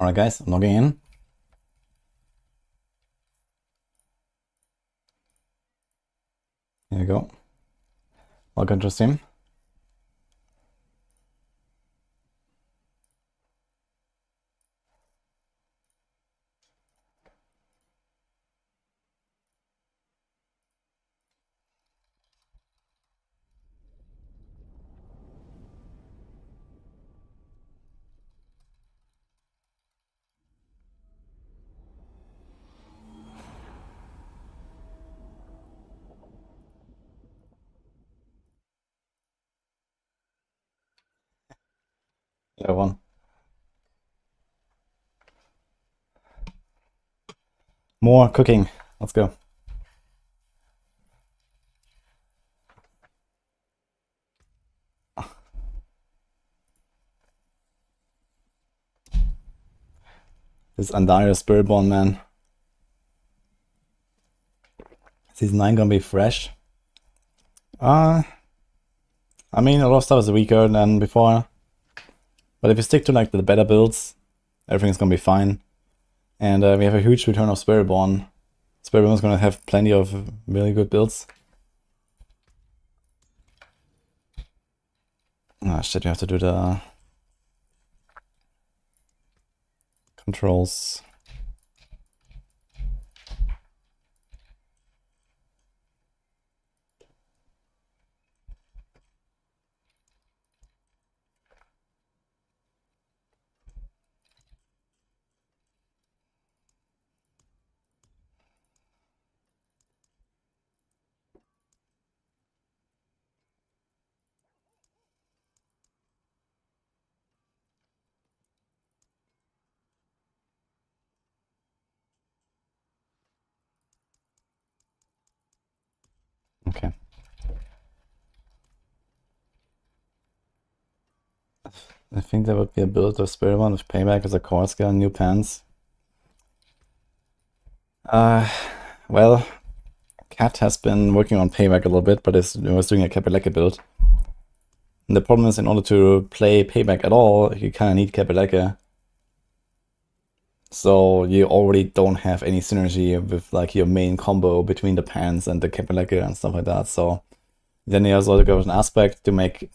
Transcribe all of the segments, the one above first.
Alright guys, I'm logging in. Here we go. Welcome to stream. Everyone. More cooking. Let's go. This Undyre Spiritborn, man. Season 9 gonna be fresh. I mean, a lot of stuff is weaker than before. But if you stick to like the better builds, everything's gonna be fine. And we have a huge return of Spiritborn. Spiritborn is gonna have plenty of really good builds. Ah, shit, you have to do the controls. Okay. I think there would be a build of Spiritborn with payback as a core skill and new pants. Well, Cat has been working on payback a little bit, but was doing a Kapeleke build. And the problem is, in order to play payback at all, you kind of need Kapeleke. So you already don't have any synergy with like your main combo between the pants and the Kapeleke and stuff like that. So then you also got an aspect to make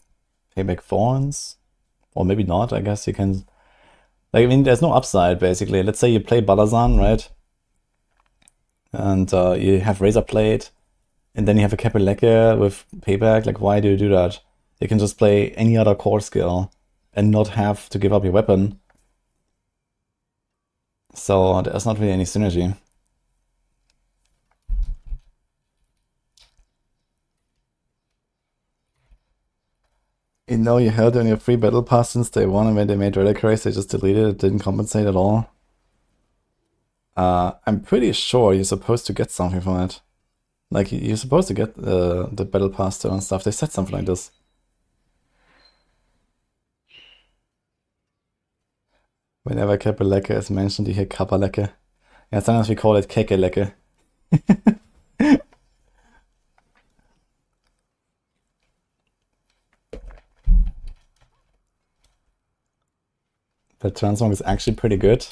payback thorns, or maybe not. I guess you can. Like, I mean, there's no upside basically. Let's say you play balazan, right? And you have razor blade, and then you have a Kapeleke with payback. Like, why do you do that? You can just play any other core skill and not have to give up your weapon. So there's not really any synergy. You know, you held on your free battle pass since day one, and when they made Reliquaries, they just deleted it. Didn't compensate at all. I'm pretty sure you're supposed to get something from it. Like, you're supposed to get the battle pass still and stuff. They said something like this. Whenever Kapeleke is mentioned, you hear Kapaleke. Yeah, sometimes we call it Kekeleke. The transmog is actually pretty good.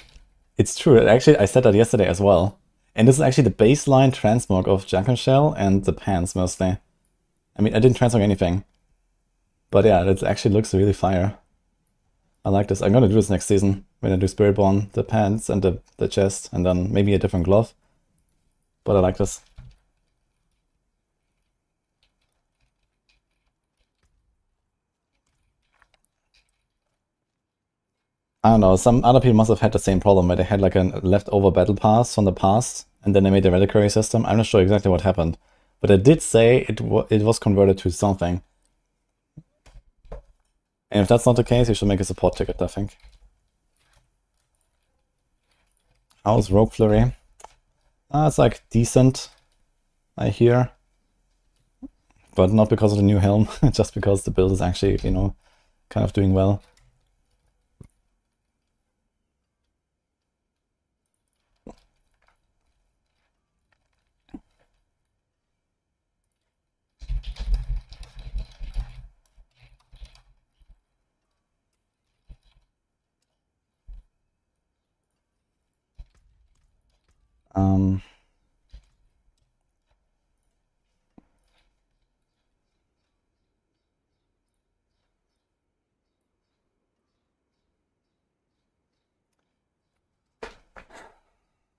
It's true. Actually, I said that yesterday as well. And this is actually the baseline transmog of Junk Shell and the pants mostly. I mean, I didn't transmog anything. But yeah, it actually looks really fire. I like this. I'm gonna do this next season when I do Spiritborn, the pants and the chest, and then maybe a different glove. But I like this. I don't know, some other people must have had the same problem where they had like a leftover battle pass from the past, and then they made the reliquary system. I'm not sure exactly what happened, but it did say it was converted to something. And if that's not the case, you should make a support ticket, I think. How's Rogue Flurry? It's like decent, I hear. But not because of the new helm, just because the build is actually, you know, kind of doing well. Um,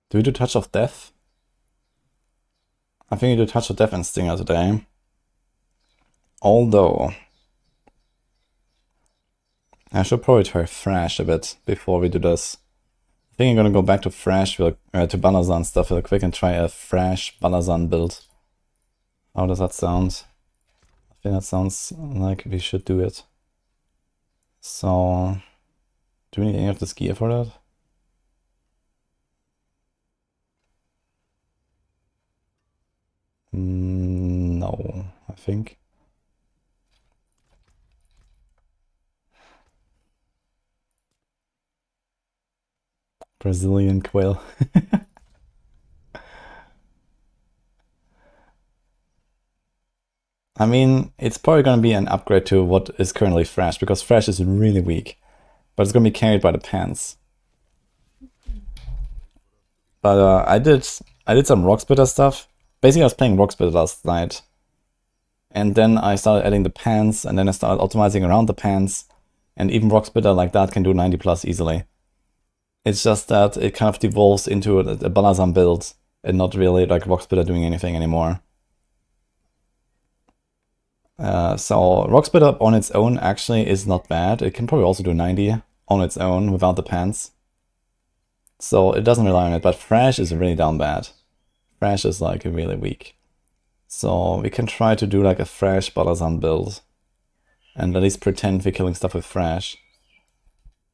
do we do Touch of Death? I think we do Touch of Death and Stinger today. Although, I should probably try Thrash a bit before we do this. I think I'm gonna go back to Thrash, to balazan stuff real quick and try a Thrash balazan build. How does that sound? I think that sounds like we should do it. So, do we need any of this gear for that? No, I think. Brazilian quail. I mean, it's probably going to be an upgrade to what is currently Thrash, because Thrash is really weak. But it's going to be carried by the pants. But I did some Rock Splitter stuff. Basically, I was playing Rock Splitter last night. And then I started adding the pants, and then I started optimizing around the pants. And even Rock Splitter like that can do 90 plus easily. It's just that it kind of devolves into a balazan build, and not really like Rock Splitter doing anything anymore. So Rock Splitter on its own actually is not bad. It can probably also do 90 on its own without the pants. So it doesn't rely on it, but Thrash is really down bad. Thrash is like really weak. So we can try to do like a Thrash balazan build. And at least pretend we're killing stuff with Thrash.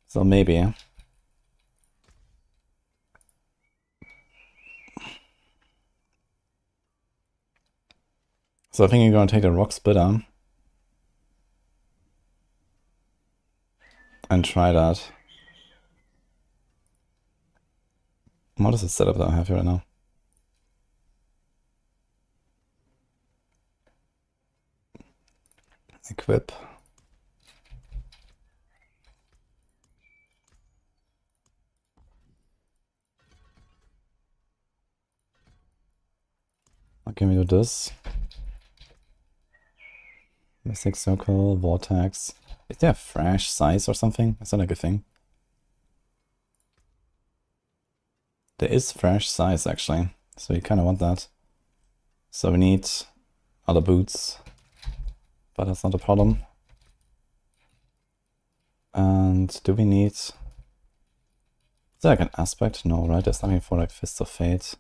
So maybe. So I think you're gonna take the Rock Splitter. And try that. What is the setup that I have here right now? Equip. What can we do this? Mystic Circle, Vortex. Is there a Thrash size or something? Is that like a thing? There is Thrash size actually, so you kind of want that. So we need other boots, but that's not a problem. And do we need... Is there like an aspect? No, right? There's nothing for like Fists of Fate.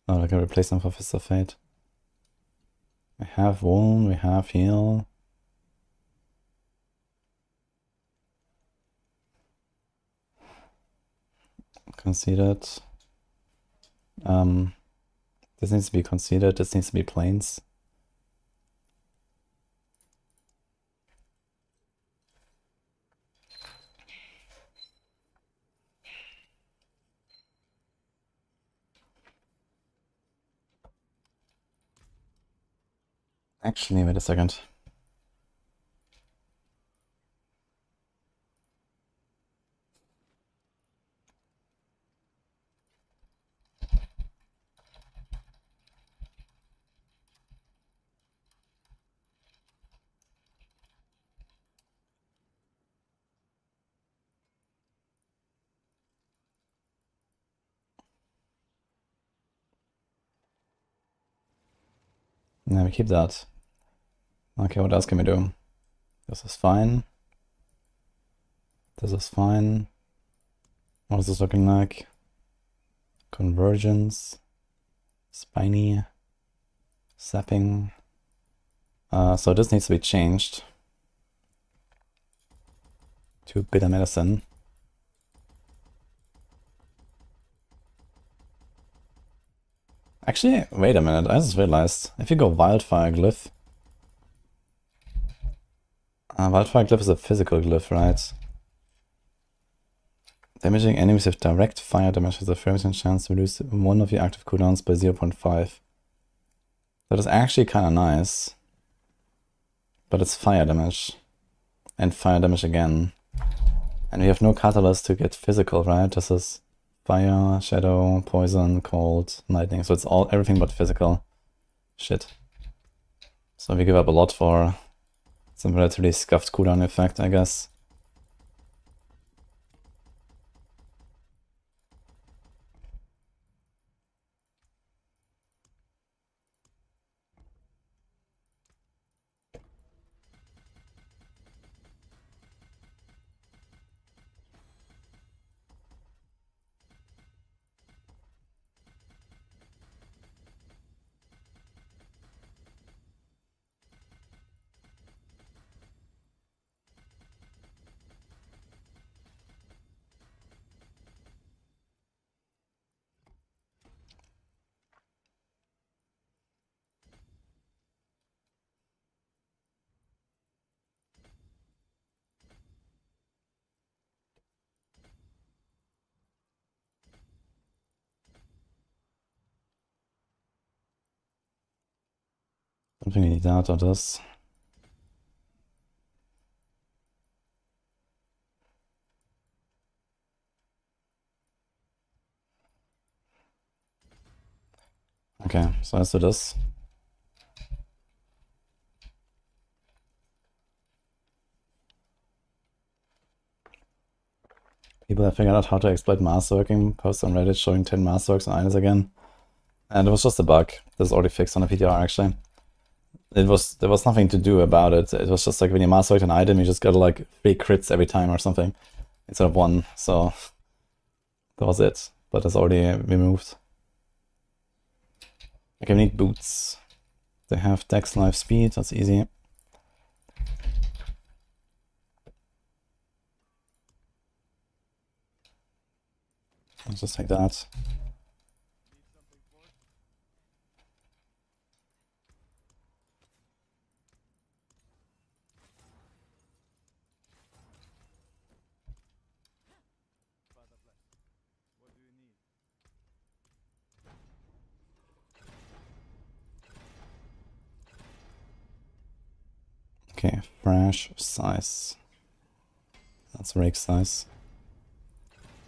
Oh, I can replace them for Fists of Fate. We have Wound, we have Heal. Conceded. This needs to be conceded, this needs to be planes. Actually, wait a second. Yeah, we keep that. Okay, what else can we do? This is fine. This is fine. What is this looking like? Convergence. Spiny. Sapping. So this needs to be changed to Bitter Medicine. Actually, wait a minute, I just realized. If you go Wildfire Glyph... Wildfire Glyph is a physical glyph, right? Damaging enemies with direct fire damage has a 30% chance to reduce one of your active cooldowns by 0.5. That is actually kind of nice. But it's fire damage. And fire damage again. And we have no catalyst to get physical, right? This is Fire, shadow, poison, cold, lightning. So it's all everything but physical shit. So we give up a lot for some relatively scuffed cooldown effect, I guess. I don't think we need that or this. Okay, so let's do this. People have figured out how to exploit Masterworking. Post on Reddit showing 10 Masterworks and items again. And it was just a bug. This is already fixed on the PTR actually. There was nothing to do about it. It was just like when you Masterwork an item, you just got like 3 crits every time or something instead of 1. So that was it. But it's already removed. Okay, we need boots. They have dex, life, speed. That's easy. Let's just take that. Okay, fresh size. That's rake size.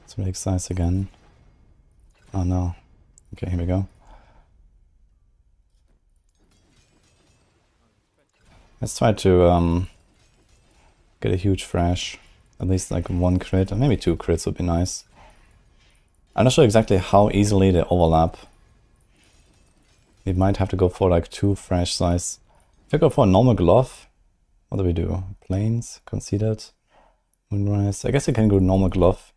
Let's rake size again. Oh no. Okay, here we go. Let's try to get a huge fresh. At least like 1 crit, or maybe 2 crits would be nice. I'm not sure exactly how easily they overlap. We might have to go for like 2 fresh size. If I go for a normal glove, what do we do? Plains, considered, moonrise. I guess I can go normal glove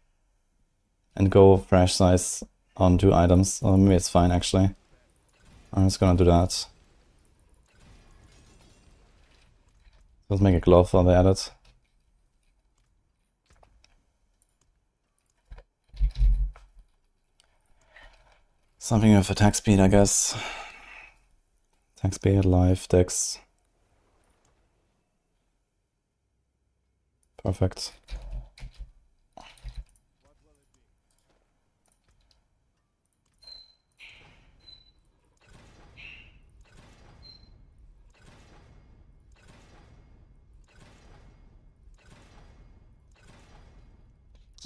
and go fresh size on 2 items. Or maybe it's fine actually. I'm just gonna do that. Let's make a glove while they add it. Something with attack speed, I guess. Attack speed, life, dex. Perfect.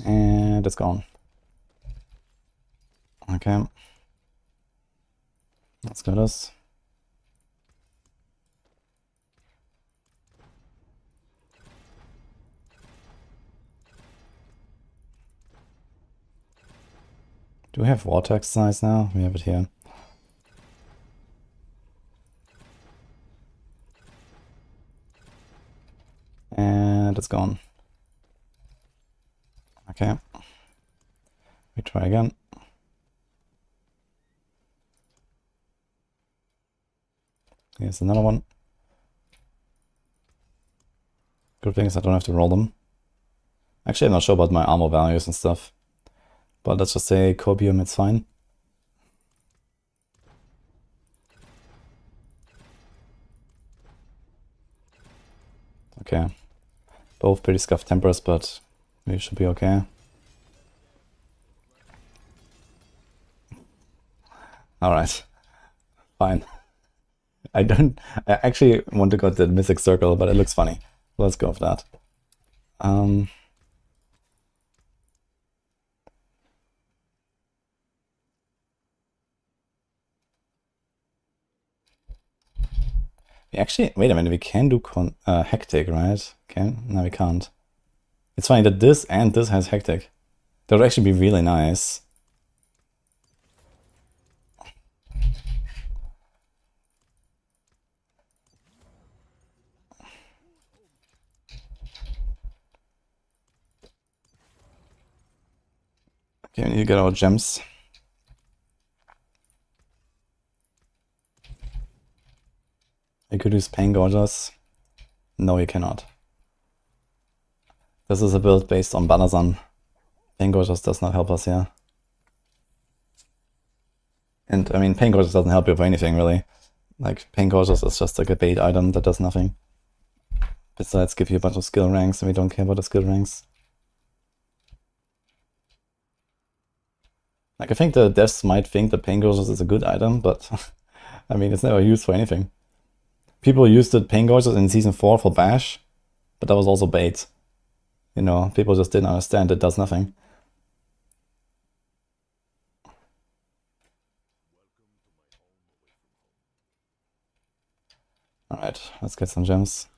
And it's gone. Okay. Let's do this. Do we have vortex size now? We have it here. And it's gone. Okay. We try again. Here's another one. Good thing is I don't have to roll them. Actually, I'm not sure about my armor values and stuff. But let's just say Copium, it's fine. Okay. Both pretty scuffed tempers, but we should be okay. Alright. Fine. I actually want to go to the Mythic Circle, but it looks funny. Let's go with that. Actually, wait a minute, we can do hectic, right? No, we can't. It's funny that this and this has hectic. That would actually be really nice. Okay, we need to get our gems. You could use Pain Gorgers. No, you cannot. This is a build based on balazan. Pain Gorgers does not help us here. And I mean, Pain Gorgers doesn't help you for anything, really. Like, Pain Gorgers is just like a bait item that does nothing. Besides, give you a bunch of skill ranks, and we don't care about the skill ranks. Like, I think the devs might think that Pain Gorgers is a good item, but I mean, it's never used for anything. People used the Pain Gorgers in Season 4 for Bash, but that was also bait. You know, people just didn't understand it does nothing. Alright, let's get some gems.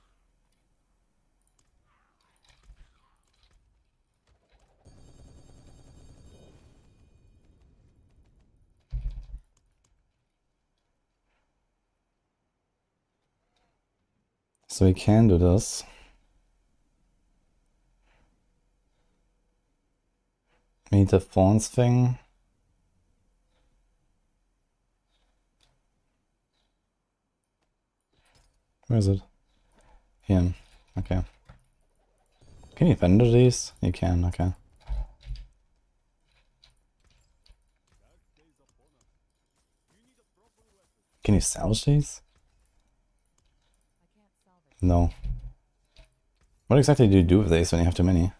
So we can do this. We need the Thorns thing. Where is it? Here. Okay. Can you vendor these? You can, okay. Can you salvage these? No. What exactly do you do with these when you have too many?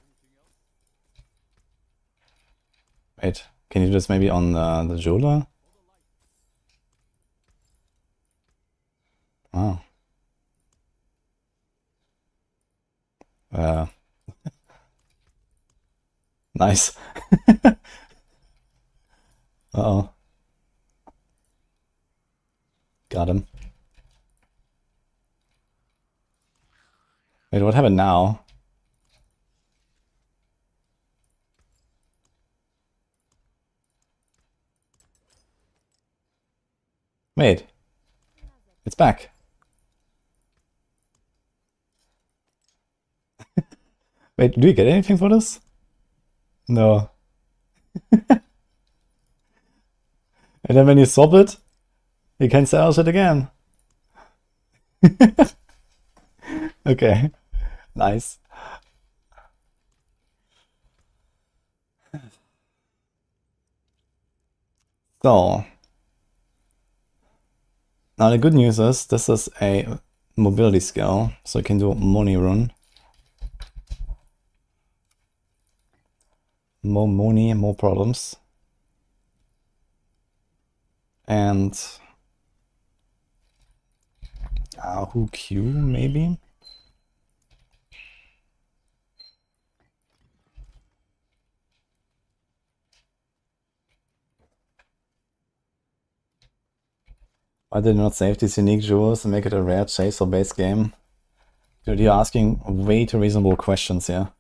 Wait, can you do this maybe on the jeweler? Oh. Nice. Uh-oh. Got him. Wait, what happened now? Wait. It's back. Wait, do you get anything for this? No. And then when you swap it, you can salvage it again. Okay. Nice. So, now the good news is this is a mobility skill, so you can do Money Rune. More money, more problems. And who Q maybe? Why did you not save these unique jewels and make it a rare chase or base game? Dude, you're asking way too reasonable questions here.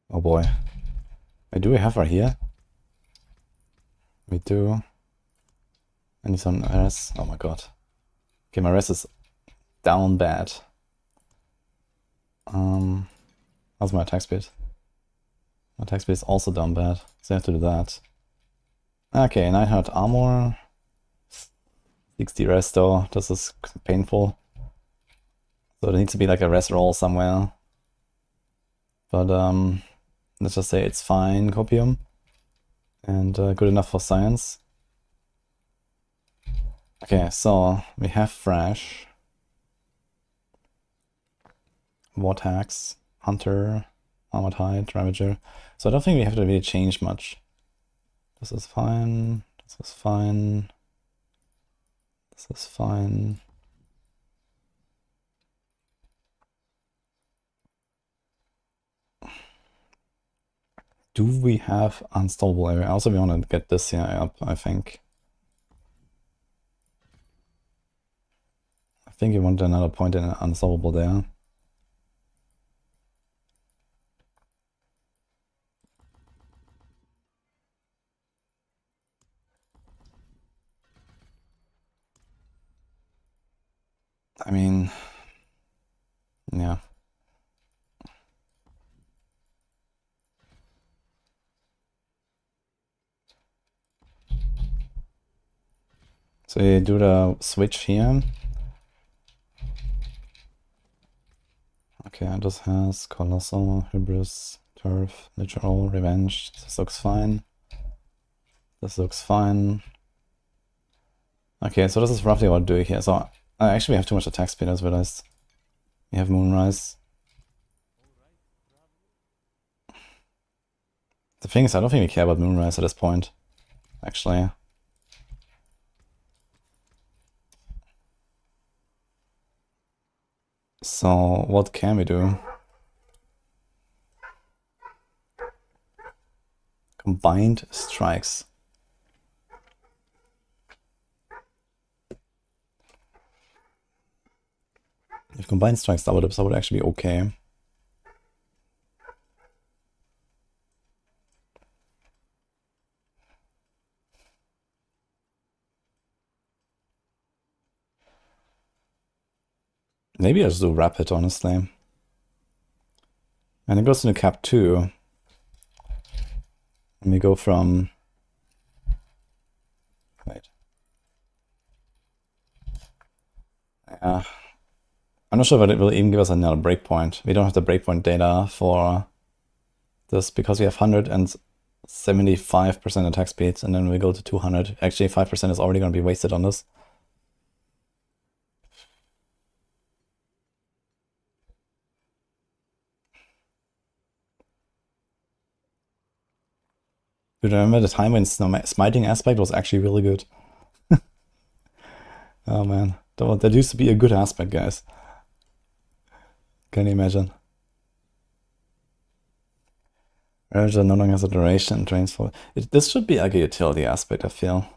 Oh boy. Wait, do we have her here? We do. I need some RS. Oh my god. Okay, my RS is down bad. How's my attack speed? My attack speed is also down bad, so I have to do that. Okay, 900 armor. 60 rest though. This is painful. So there needs to be like a rest roll somewhere. But let's just say it's fine, copium. And good enough for science. Okay, so we have Fresh. Vortex, Hunter, Armored Hide, Ravager. So I don't think we have to really change much. This is fine. This is fine. This is fine. Do we have unstoppable area? Also, we want to get this here up, I think. I think you want another point in unstoppable there. I mean, yeah. So you do the switch here. Okay, this has Colossal, Hybris, Turf, Literal, Revenge. This looks fine. This looks fine. Okay, so this is roughly what I'm doing here. So actually we have too much attack speed, I just realized. We have Moonrise. The thing is, I don't think we care about Moonrise at this point, actually. So what can we do? Combined strikes. If combined strikes double dips, that would actually be okay. Maybe I just do rapid, honestly. And it goes into cap 2. And we go from... Wait. Yeah. I'm not sure if it will even give us another breakpoint. We don't have the breakpoint data for this because we have 175% attack speed, and then we go to 200. Actually, 5% is already going to be wasted on this. Do you remember the time when smiting aspect was actually really good? Oh man, that used to be a good aspect, guys. Can you imagine? Ravager no longer has a duration and drains for... This should be like a utility aspect, I feel.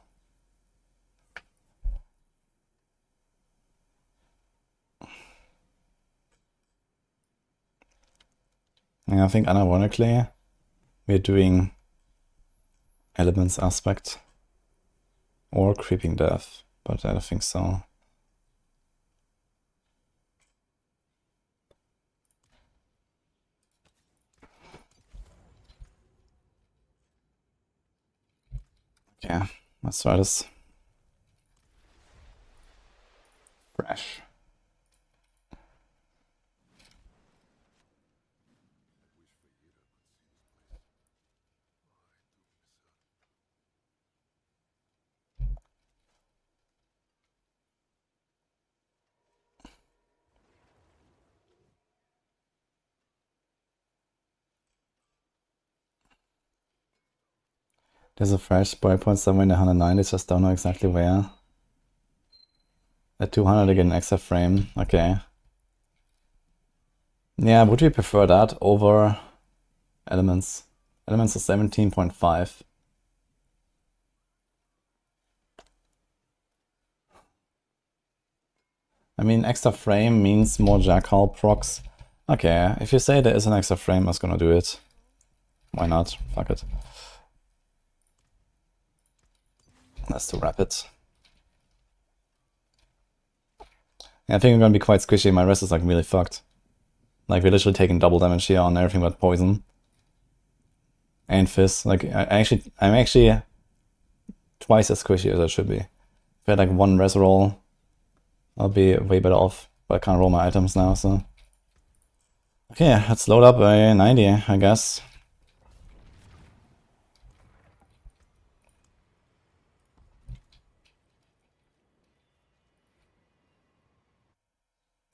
Yeah, I think unironically we're doing elements aspect or creeping death, but I don't think so. Yeah, let's try this. Fresh. There's a fresh breakpoint somewhere in the 190s, just don't know exactly where. At 200 again, extra frame, okay. Yeah, would we prefer that over elements? Elements is 17.5. I mean, extra frame means more Jackal procs. Okay, if you say there is an extra frame, I was gonna do it. Why not? Fuck it. Let's do rapid. Yeah, I think I'm gonna be quite squishy. My rest is like really fucked. Like we're literally taking double damage here on everything but poison. And fizz. Like I'm actually twice as squishy as I should be. If I had like one res roll, I'll be way better off. But I can't roll my items now, so. Okay, let's load up a 90, I guess.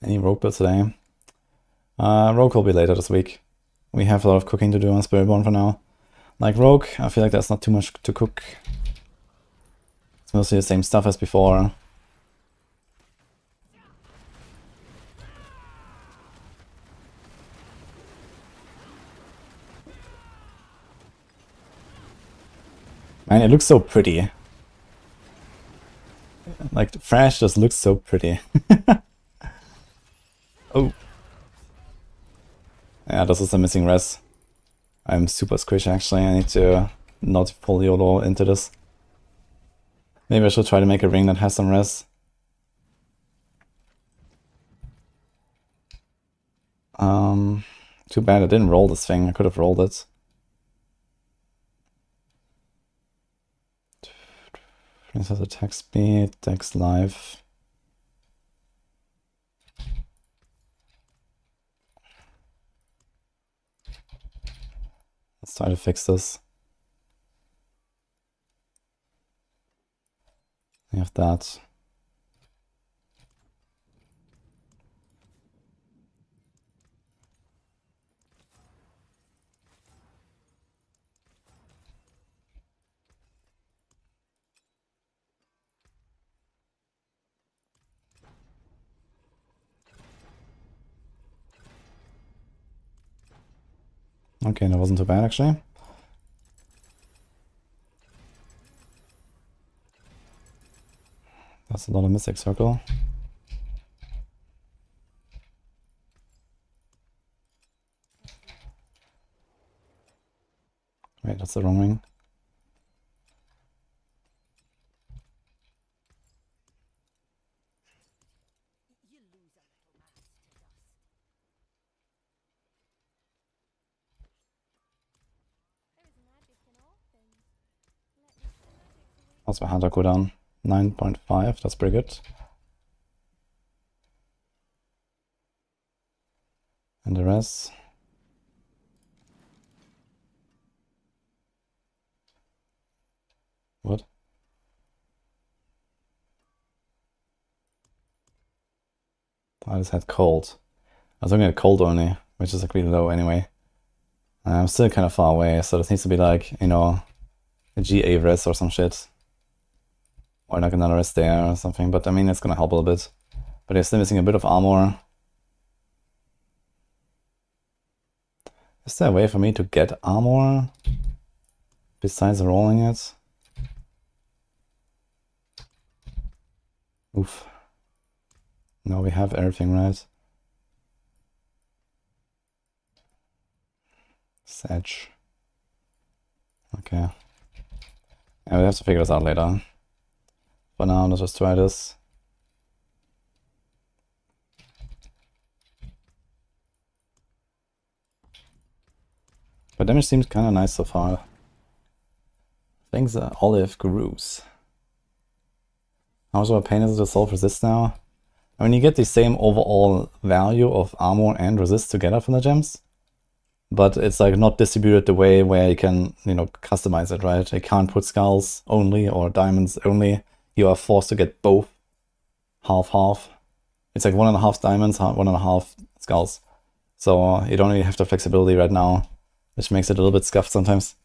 Any rogue builds today? Rogue will be later this week. We have a lot of cooking to do on Spiritborn for now. Like Rogue, I feel like there's not too much to cook. It's mostly the same stuff as before. it looks so pretty. Like, Thrash just looks so pretty. Oh. Yeah, this is the missing res. I'm super squishy actually, I need to not pull YOLO into this. Maybe I should try to make a ring that has some res. Too bad I didn't roll this thing, I could have rolled it. Princess attack speed, dex life. Let's try to fix this. We have that. Okay, that wasn't too bad actually. That's a lot of Mystic Circle. Wait, that's the wrong ring. What's my hunter cooldown? 9.5, that's pretty good. And the rest. What? I just had cold. I was looking at cold only, which is like really low anyway. I'm still kind of far away, so this needs to be like, you know, a GA res or some shit. Or like another res there or something, but I mean, it's gonna help a little bit. But they're still missing a bit of armor. Is there a way for me to get armor besides rolling it? Oof. No, we have everything right. Sedge. Okay. Yeah, we have to figure this out later. For now, let's just try this. But damage seems kind of nice so far. Thanks, Olive Gurus. How much of a pain is it to solve resist now? I mean, you get the same overall value of armor and resist together from the gems, but it's like not distributed the way where you can, you know, customize it, right? You can't put skulls only or diamonds only. You are forced to get both half-half. It's like 1.5 diamonds, 1.5 skulls. So you don't really have the flexibility right now, which makes it a little bit scuffed sometimes.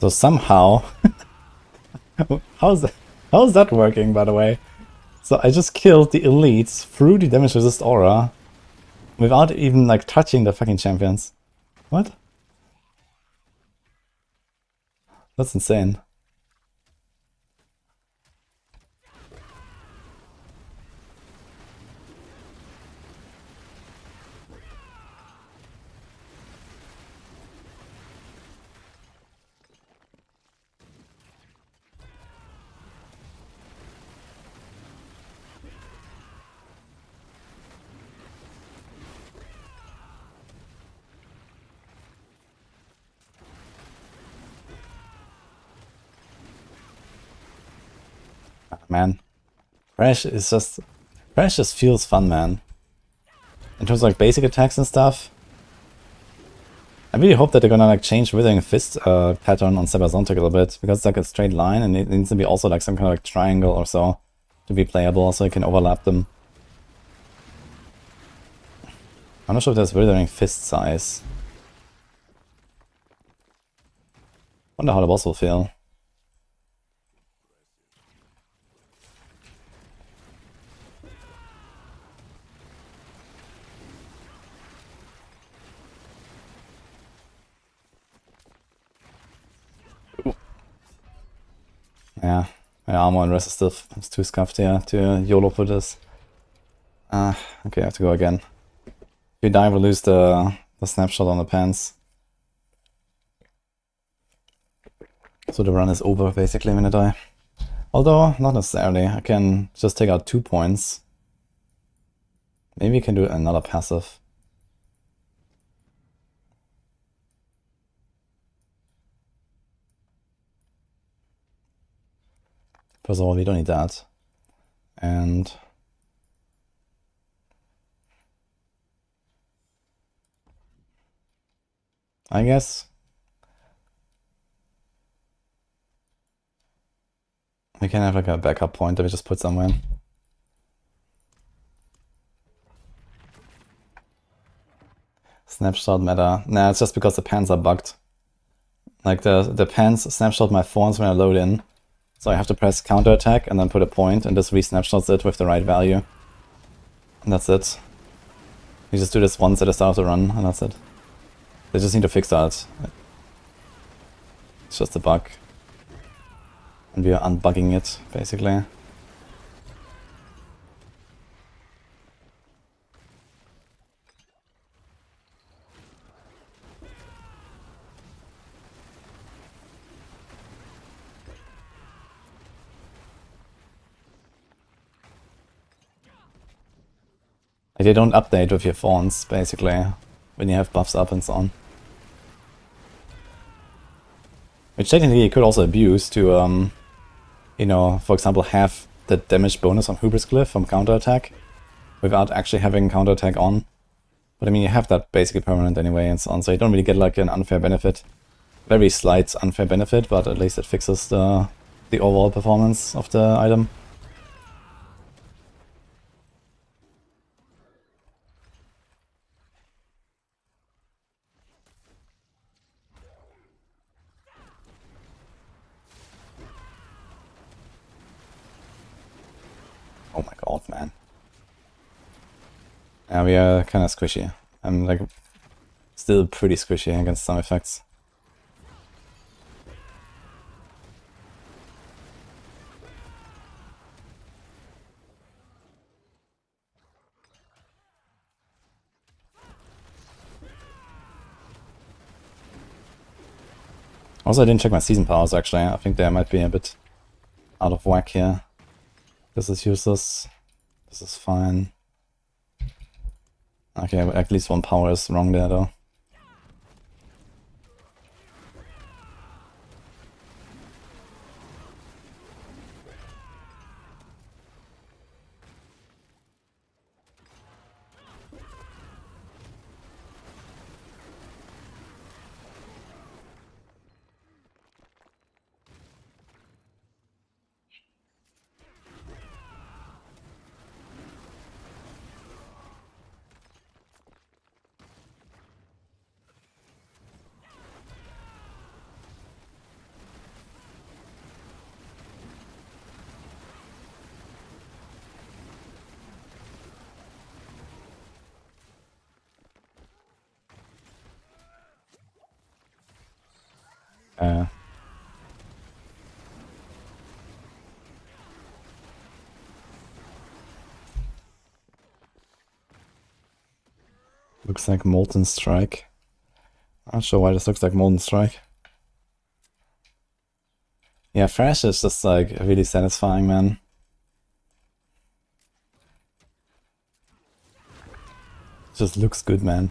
So somehow, how's that working, by the way? So I just killed the elites through the damage resist aura without even like touching the fucking champions. What? That's insane. Man, Thrash just feels fun, man. In terms of like basic attacks and stuff, I really hope that they're gonna like change Withering Fist pattern on Sebazontic a little bit, because it's like a straight line and it needs to be also like some kind of like triangle or so to be playable, so you can overlap them. I'm not sure if there's Withering Fist size. Wonder how the boss will feel. Yeah, my armor and resistive is too scuffed here to YOLO for this. Okay, I have to go again. If you die, we'll lose the snapshot on the pants. So the run is over basically when I die. Although, not necessarily. I can just take out 2 points. Maybe you can do another passive. First of all, we don't need that. And I guess we can have like a backup point that we just put somewhere. Snapshot meta. Nah, it's just because the pants are bugged. Like the pants snapshot my thorns when I load in. So I have to press counter attack and then put a point and this re-snapshots it with the right value. And that's it. You just do this once at the start of the run and that's it. They just need to fix that. It's just a bug. And we are unbugging it, basically. Like they don't update with your thorns, basically, when you have buffs up and so on. Which technically you could also abuse to, you know, for example, have the damage bonus on Hubris Glyph from counterattack without actually having counterattack on. But I mean, you have that basically permanent anyway and so on, so you don't really get like an unfair benefit. Very slight unfair benefit, but at least it fixes the overall performance of the item. Oh my god, man. Yeah, we are kind of squishy. I'm like still pretty squishy against some effects. Also, I didn't check my season powers actually. I think they might be a bit out of whack here. This is useless. This is fine. Okay, at least one power is wrong there though. Looks like Molten Strike. I'm not sure why this looks like Molten Strike. Yeah, Thrash is just like really satisfying, man. It just looks good, man.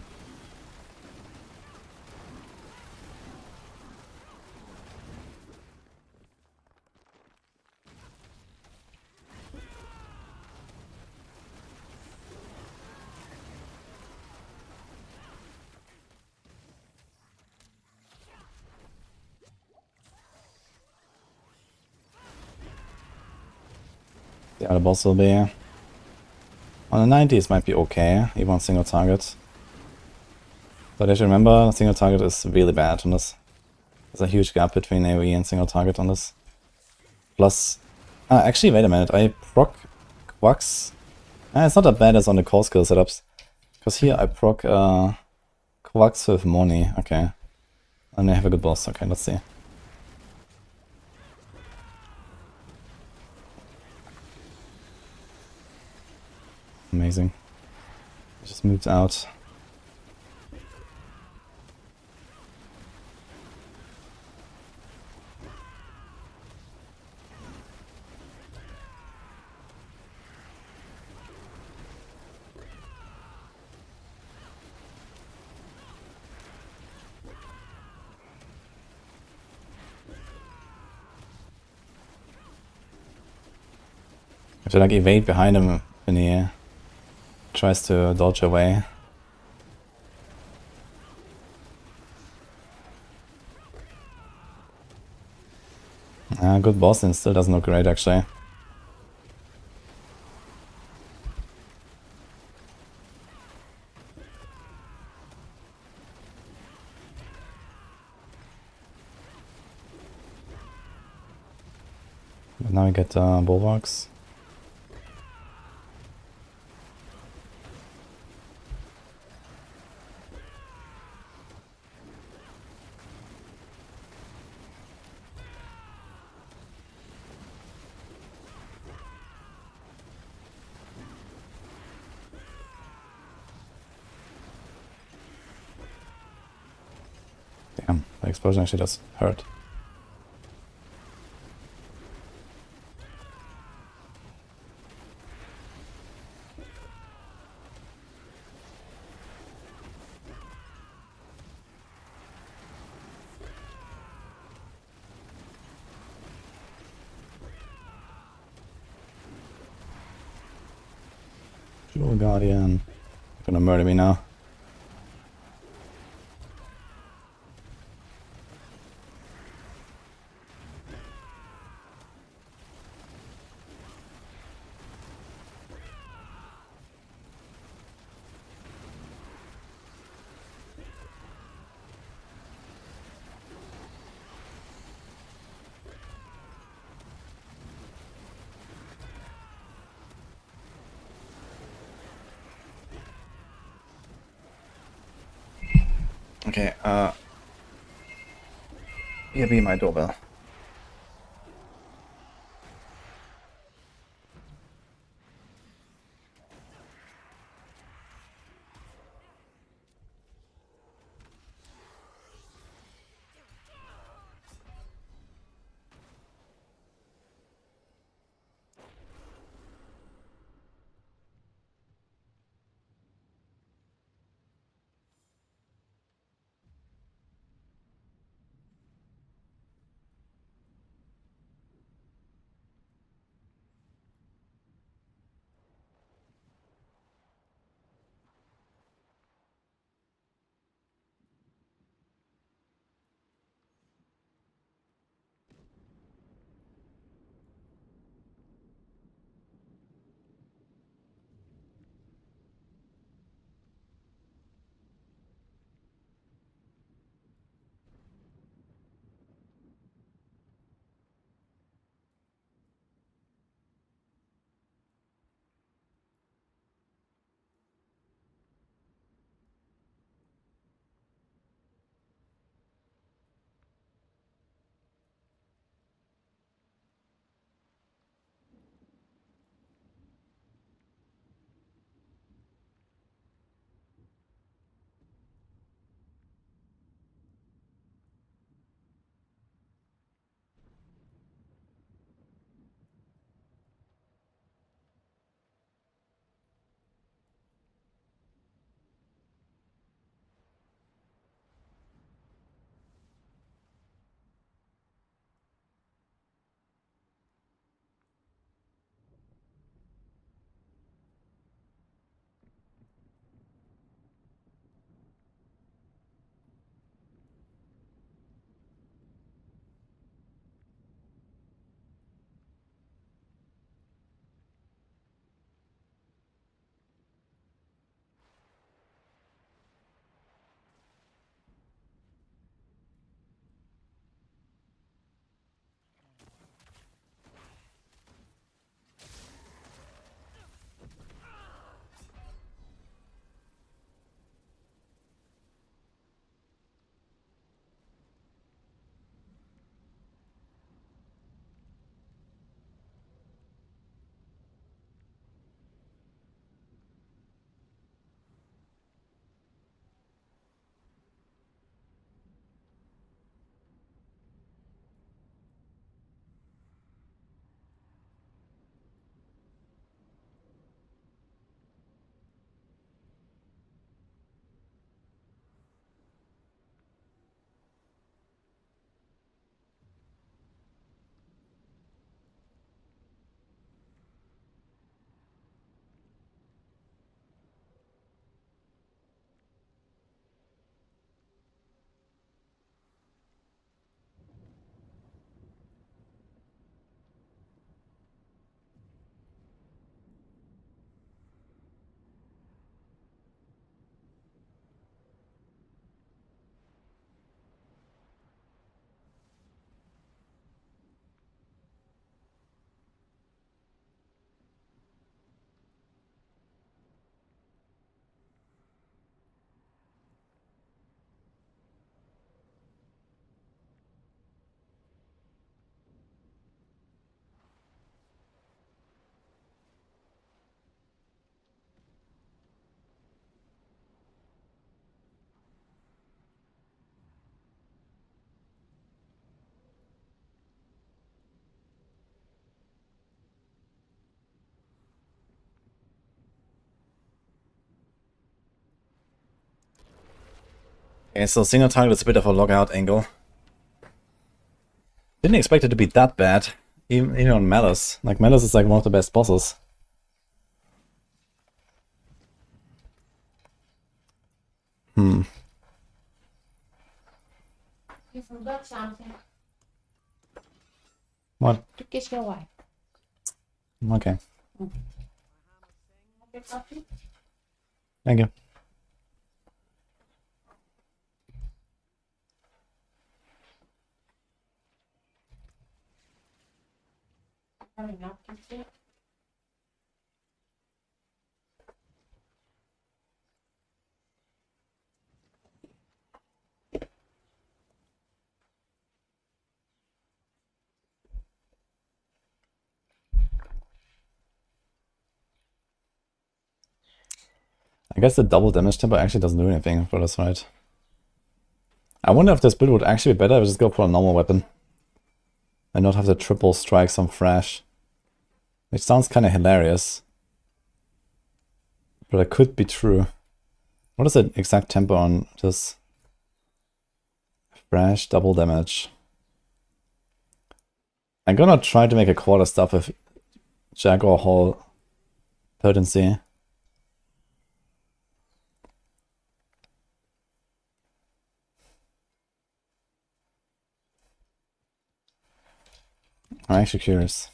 The other boss will be. On the 90s might be okay, even on single target. But as you remember, single target is really bad on this. There's a huge gap between AoE and single target on this. Plus, actually, wait a minute, I proc Quacks. It's not that bad as on the core skill setups. Because here I proc Quacks with Moni, okay. And I have a good boss, okay, let's see. Amazing. Just moved out. I have to like evade behind him when he tries to dodge away. Good boss and still doesn't look great actually. But now we get bulwarks. Damn, the explosion actually does hurt. Jewel Guardian. You're gonna murder me now. Okay, here be my doorbell. Okay, so single target is a bit of a logout angle. Didn't expect it to be that bad, even on Malice. Like, Malice is like one of the best bosses. You forgot something. What? To kiss your wife. Okay. Coffee? Thank you. Having up to I guess the double damage tempo actually doesn't do anything for this fight. I wonder if this build would actually be better if I just go for a normal weapon. And not have the triple strikes on Thrash. Which sounds kind of hilarious. But it could be true. What is the exact tempo on this? Thrash, double damage. I'm gonna try to make a quarter stuff with Jaguar Hall potency. I'm actually curious.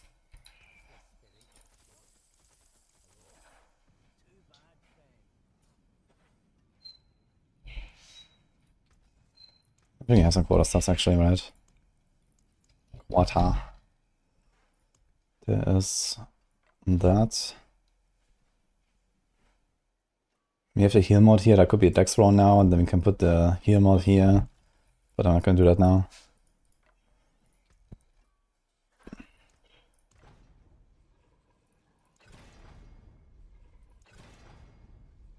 I think he has some quarter stuffs actually, right? Water. There is that. We have the heal mode here, that could be a dex roll now, and then we can put the heal mode here. But I'm not gonna do that now.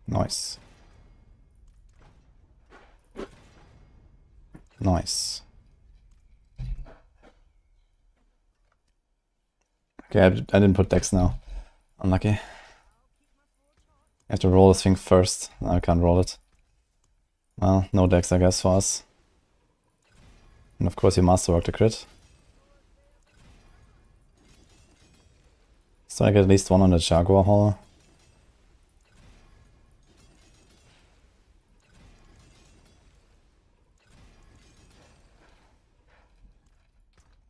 Nice. Nice. Okay, I didn't put dex now. Unlucky. I have to roll this thing first. No, I can't roll it. Well, no dex I guess for us. And of course you masterwork the crit. So I get at least one on the Jaguar Hall.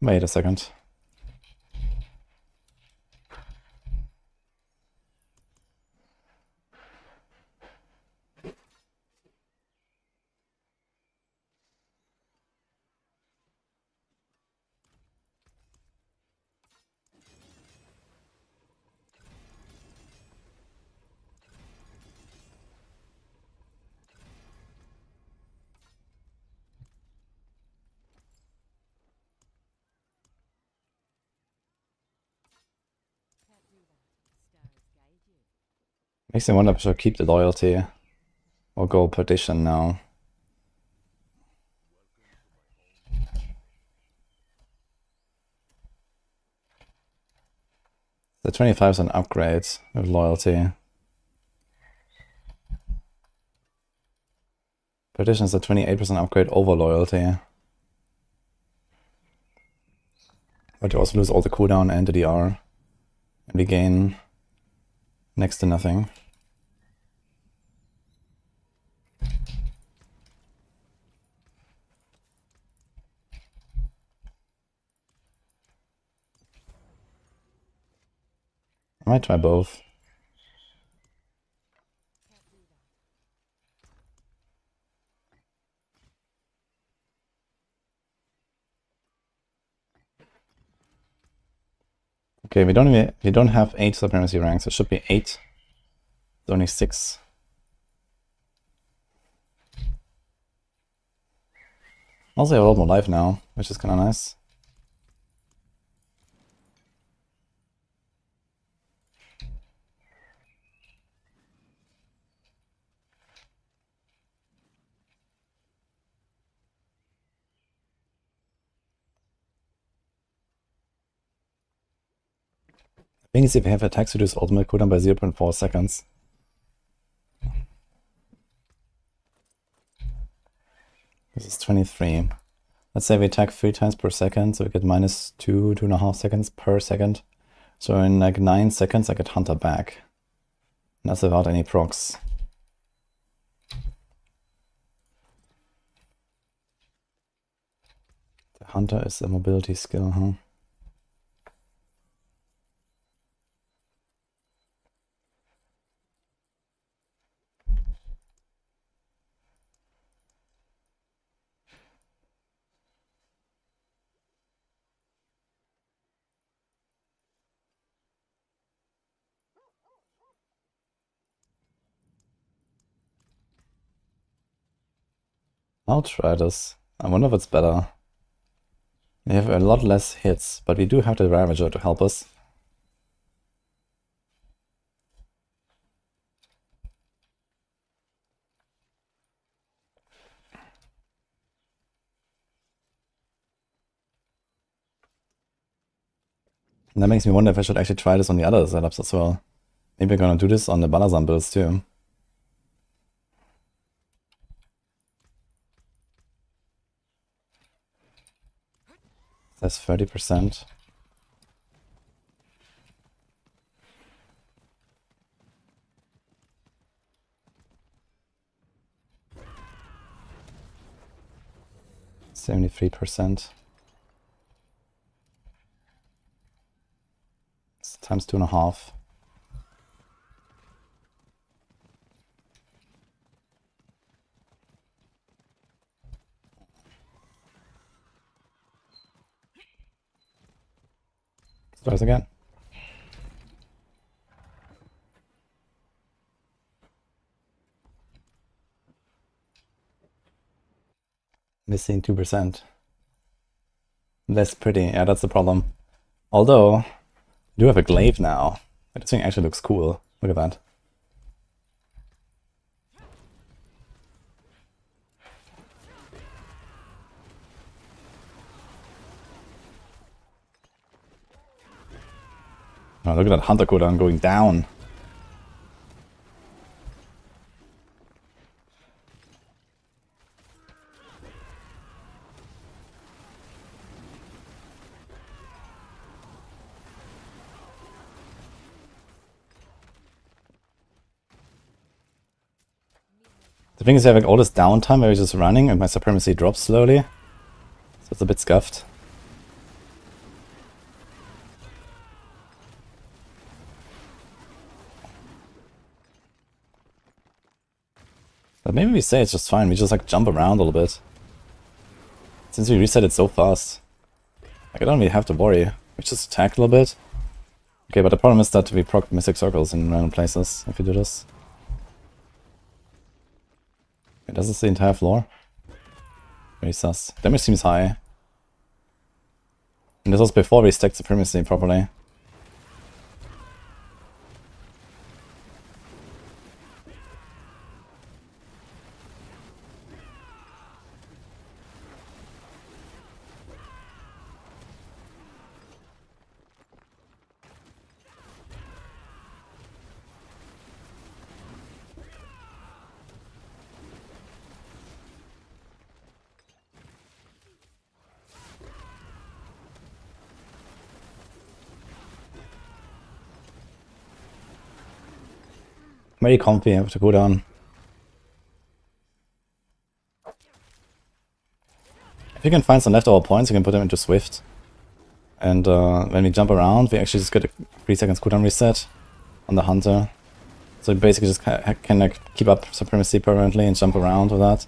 Wait a second. Makes me wonder if I should keep the loyalty or go perdition now. The 25 is an upgrade with loyalty. Perdition is a 28% upgrade over loyalty. But you also lose all the cooldown and the DR. And we gain next to nothing. I might try both. Okay, we don't have 8 supremacy ranks. It should be 8. It's only 6. Also, I have a lot more life now, which is kind of nice. The thing is, if you have attacks reduce ultimate cooldown by 0.4 seconds. This is 23. Let's say we attack 3 times per second, so we get minus 2.5 seconds per second. So in like 9 seconds I get Hunter back. And that's without any procs. The Hunter is a mobility skill, huh? I'll try this. I wonder if it's better. We have a lot less hits, but we do have the Ravager to help us. And that makes me wonder if I should actually try this on the other setups as well. Maybe we're gonna do this on the balazan builds too. That's 30%. %73%. It's times 2.5. Let's try this again. Missing 2%. Less pretty, yeah, that's the problem. Although, I do have a glaive now. This thing actually looks cool. Look at that. Oh, look at that Hunter cooldown going down. The thing is, I have like all this downtime where I was just running and my supremacy drops slowly. So it's a bit scuffed. But maybe we say it's just fine, we just like jump around a little bit. Since we reset it so fast. Like I don't really have to worry. We just attack a little bit. Okay, but the problem is that we proc Mystic Circles in random places if we do this. Okay, does this the entire floor? Very sus. Damage seems high. And this was before we stacked Supremacy properly. Very comfy to go down. If you can find some leftover points, you can put them into Swift. And when we jump around, we actually just get a 3 seconds cooldown reset on the Hunter. So we basically just can like keep up Supremacy permanently and jump around with that.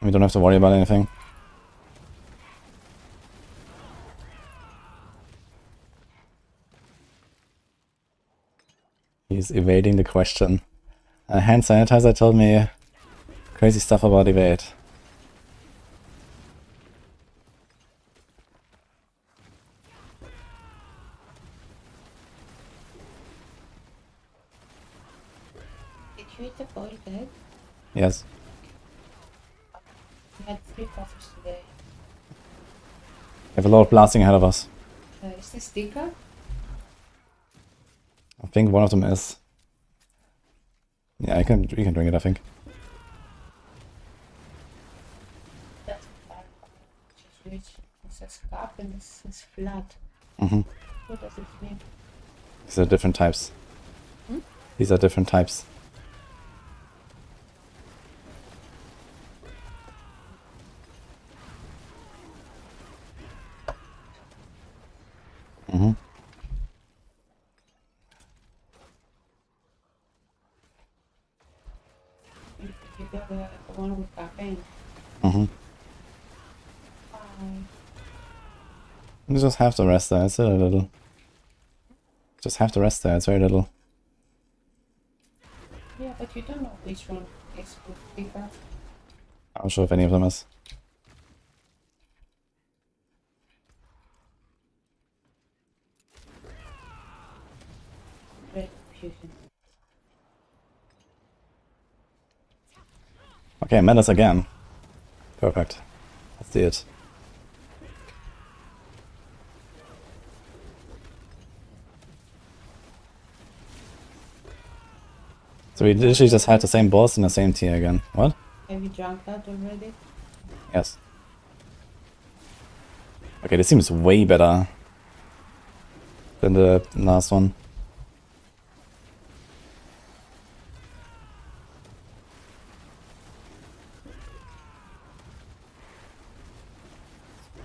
We don't have to worry about anything. He's evading the question. Hand sanitizer told me crazy stuff about evade. Did you eat the boiled egg? Yes. We had 3 coffees today. We have a lot of blasting ahead of us. Is this sticker? I think one of them is. Yeah, you can drink it, I think. That's bad. Which is rich. It says cup and this is flat. Mm-hmm. What does it mean? These are different types. Hmm? These are different types. Mm-hmm. You got the one with caffeine. Mm-hmm. You just have the rest there, it's a little. Just have the rest there, it's very little. Yeah, but you don't know which one is bigger. I'm not sure if any of them is. Red fusion. Okay, menace again. Perfect. Let's see it. So we literally just had the same boss in the same tier again. What? Have you drunk that already? Yes. Okay, this seems way better than the last one.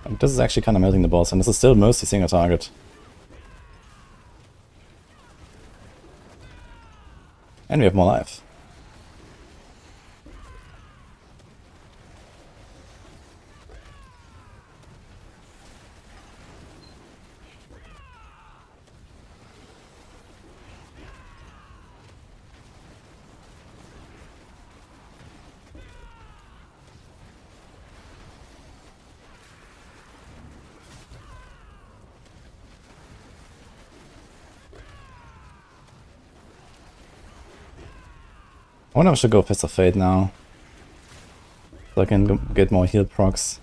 And this is actually kind of melting the boss, and this is still mostly single target. And we have more life. I wonder if I should go Fist of Fate now. So I can get more heal procs.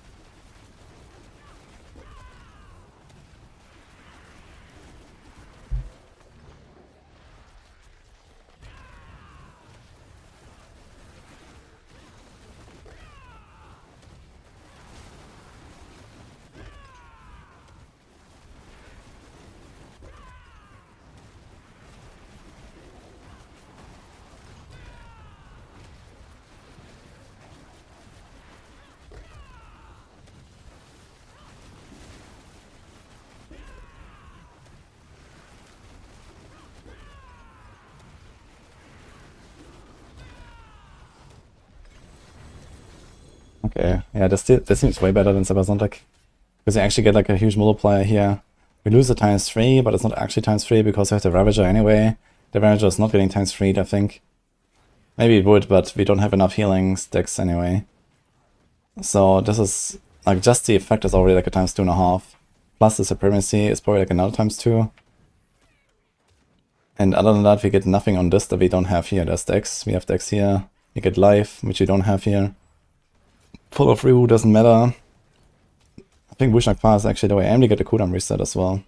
Okay, yeah, this seems way better than Cybersonic. Because you actually get like a huge multiplier here. We lose the ×3, but it's not actually ×3 because we have the Ravager anyway. The Ravager is not getting ×3'd, I think. Maybe it would, but we don't have enough healing sticks anyway. So this is, like, just the effect is already like a ×2.5. Plus the Supremacy is probably like another ×2. And other than that, we get nothing on this that we don't have here. There's Dex, we have Dex here. We get Life, which we don't have here. Full of Ryu doesn't matter. I think Wushnak Pa is actually the way. And we get a cooldown reset as well.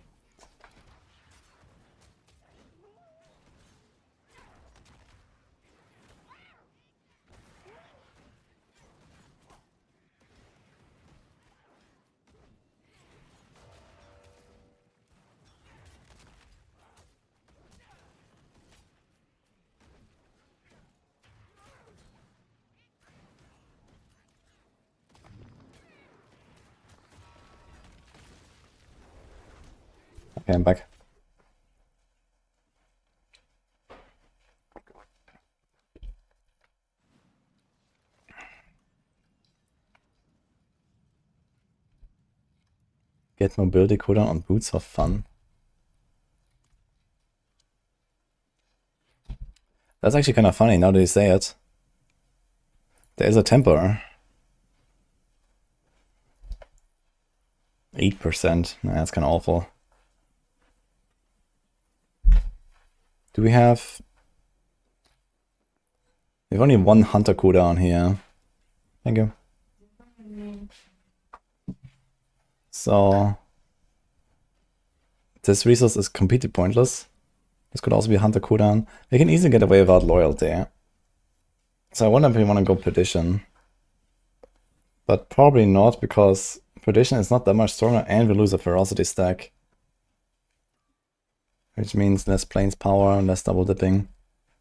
Okay, I'm back. Get mobility cooldown on boots for fun. That's actually kind of funny now that you say it. There is a temper. 8%. Nah, that's kind of awful. Do we have... We have only one hunter cooldown here. Thank you. So... This resource is completely pointless. This could also be a hunter cooldown. We can easily get away without loyalty. So I wonder if we want to go Perdition. But probably not, because Perdition is not that much stronger and we lose a Ferocity stack. Which means less Plains power and less double dipping.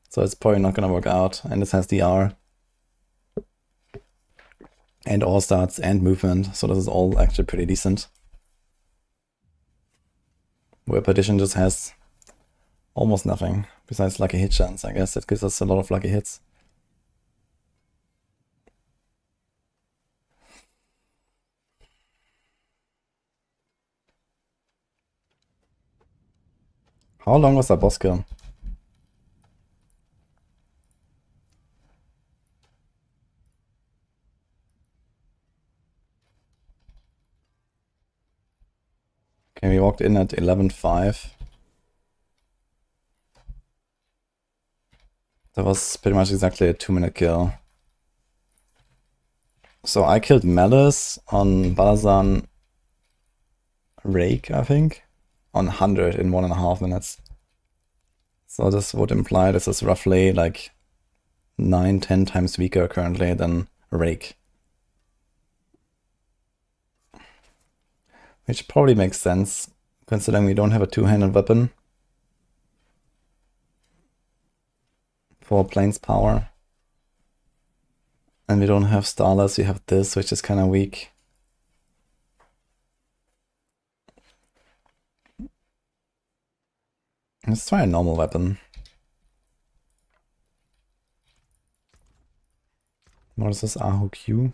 So it's probably not gonna work out. And this has DR. And all stats and movement. So this is all actually pretty decent. Where Perdition just has almost nothing. Besides lucky hit chance, I guess. It gives us a lot of lucky hits. How long was that boss kill? Okay, we walked in at 11:05. That was pretty much exactly a 2-minute kill. So I killed Malice on Balazan Rake, I think, on 100 in 1.5 minutes. So this would imply this is roughly like 9-10 times weaker currently than Rake. Which probably makes sense, considering we don't have a two-handed weapon for Plains power. And we don't have Starless, we have this, which is kind of weak. Let's try a normal weapon. What is this? Ahu Q?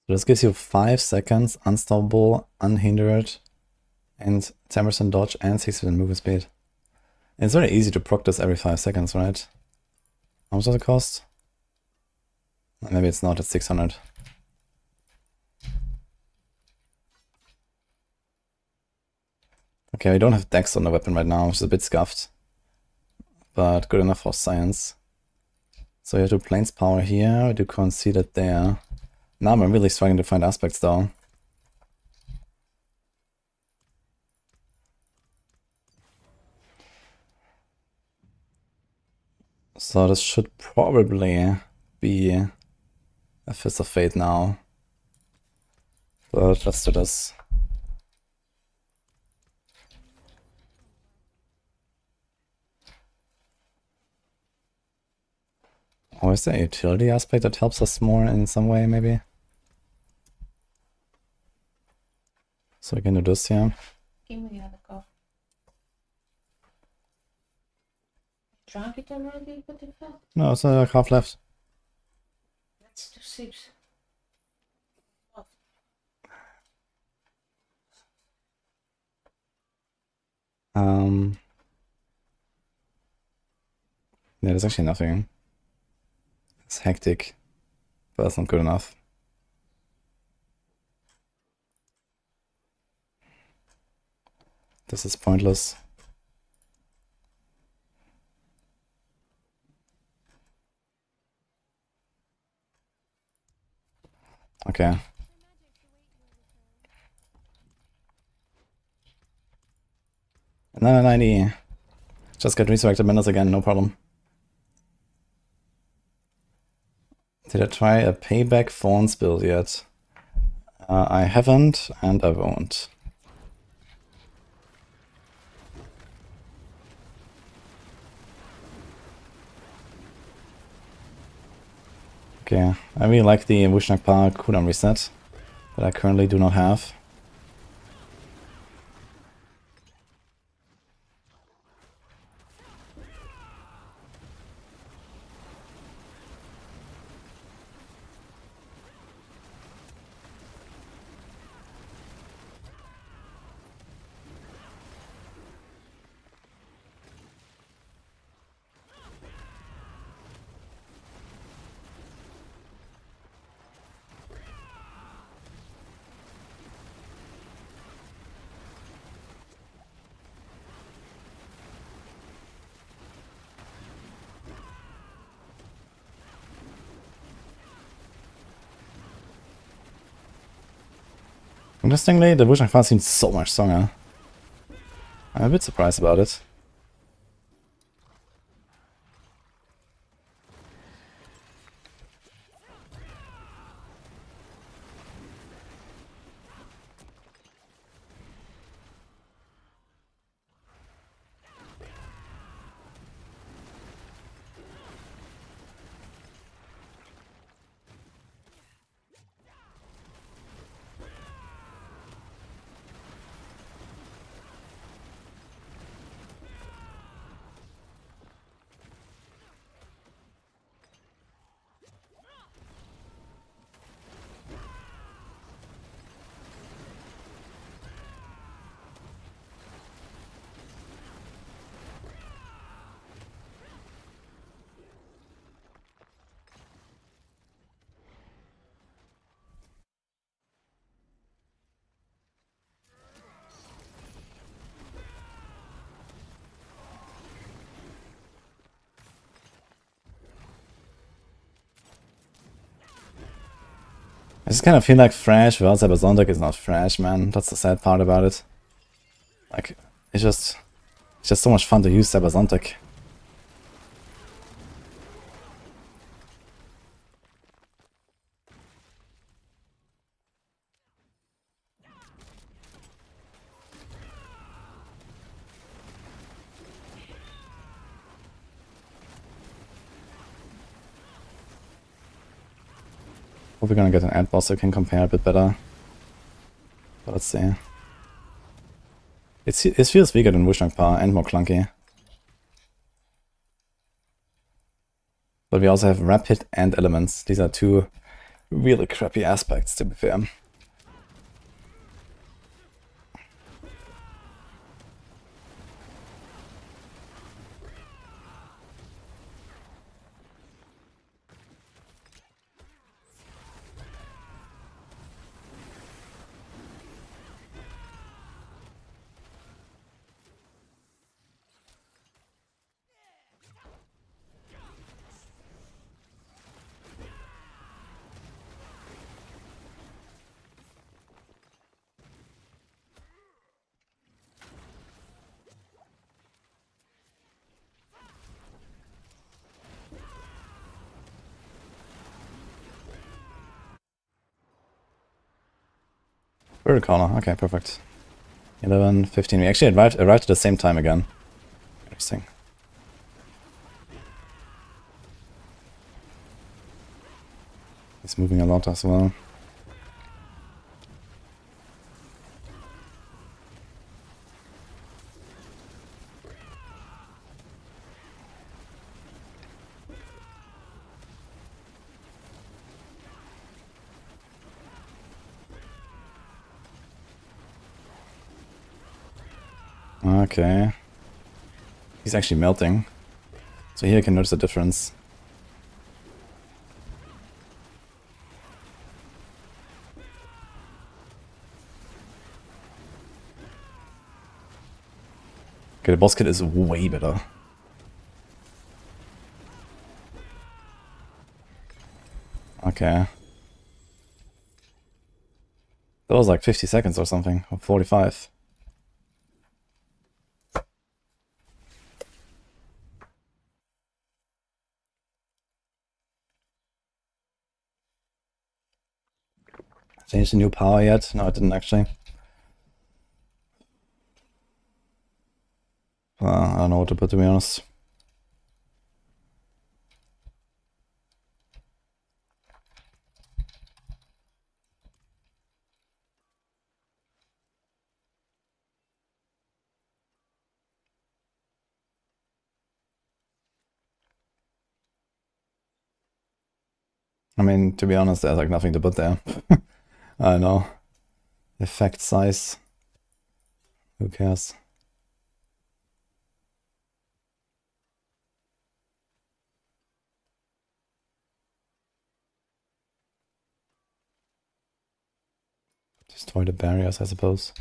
So this gives you 5 seconds, unstoppable, unhindered, and 10% dodge and 6% movement speed. And it's very easy to proc this every 5 seconds, right? How much does it cost? Maybe it's not, it's 600. Okay, we don't have Dex on the weapon right now, which is a bit scuffed. But good enough for science. So you have to Plains power here, we do Conceded there. Now I'm really struggling to find aspects though. So this should probably be a Fist of Fate now. But let's do this. Or is there a utility aspect that helps us more in some way, maybe? So we can do this here. Give me the other cup. Drank it already, but in fact, No, it's like half left. let's do 6. Yeah, there's actually nothing. It's hectic, but that's not good enough. This is pointless. Okay. No, 90. Just get resurrected minutes again, no problem. Did I try a payback Thorns build yet? I haven't, and I won't. Okay, I really like the Wushnakpa cooldown reset that I currently do not have. Interestingly, the Wushang Fa seems so much stronger. I'm a bit surprised about it. I just kind of feel like Thrash without Zabazontic is not Thrash, man. That's the sad part about it. Like, it's just so much fun to use Zabazontic. Hope we're gonna get an ad boss so we can compare a bit better. But let's see. It feels weaker than Wushang Pa and more clunky. But we also have Rapid and Elements. These are two really crappy aspects, to be fair. We're corner. Okay, perfect. 11, 15. We actually arrived at the same time again. Interesting. He's moving a lot as well. Okay. He's actually melting. So here you can notice the difference. Okay, the boss kit is way better. Okay. That was like 50 seconds or something, or 45. Changed the new power yet? No, it didn't actually. I don't know what to put, to be honest. I mean, to be honest, there's like nothing to put there. I don't know. Effect size. Who cares? Destroy the barriers, I suppose.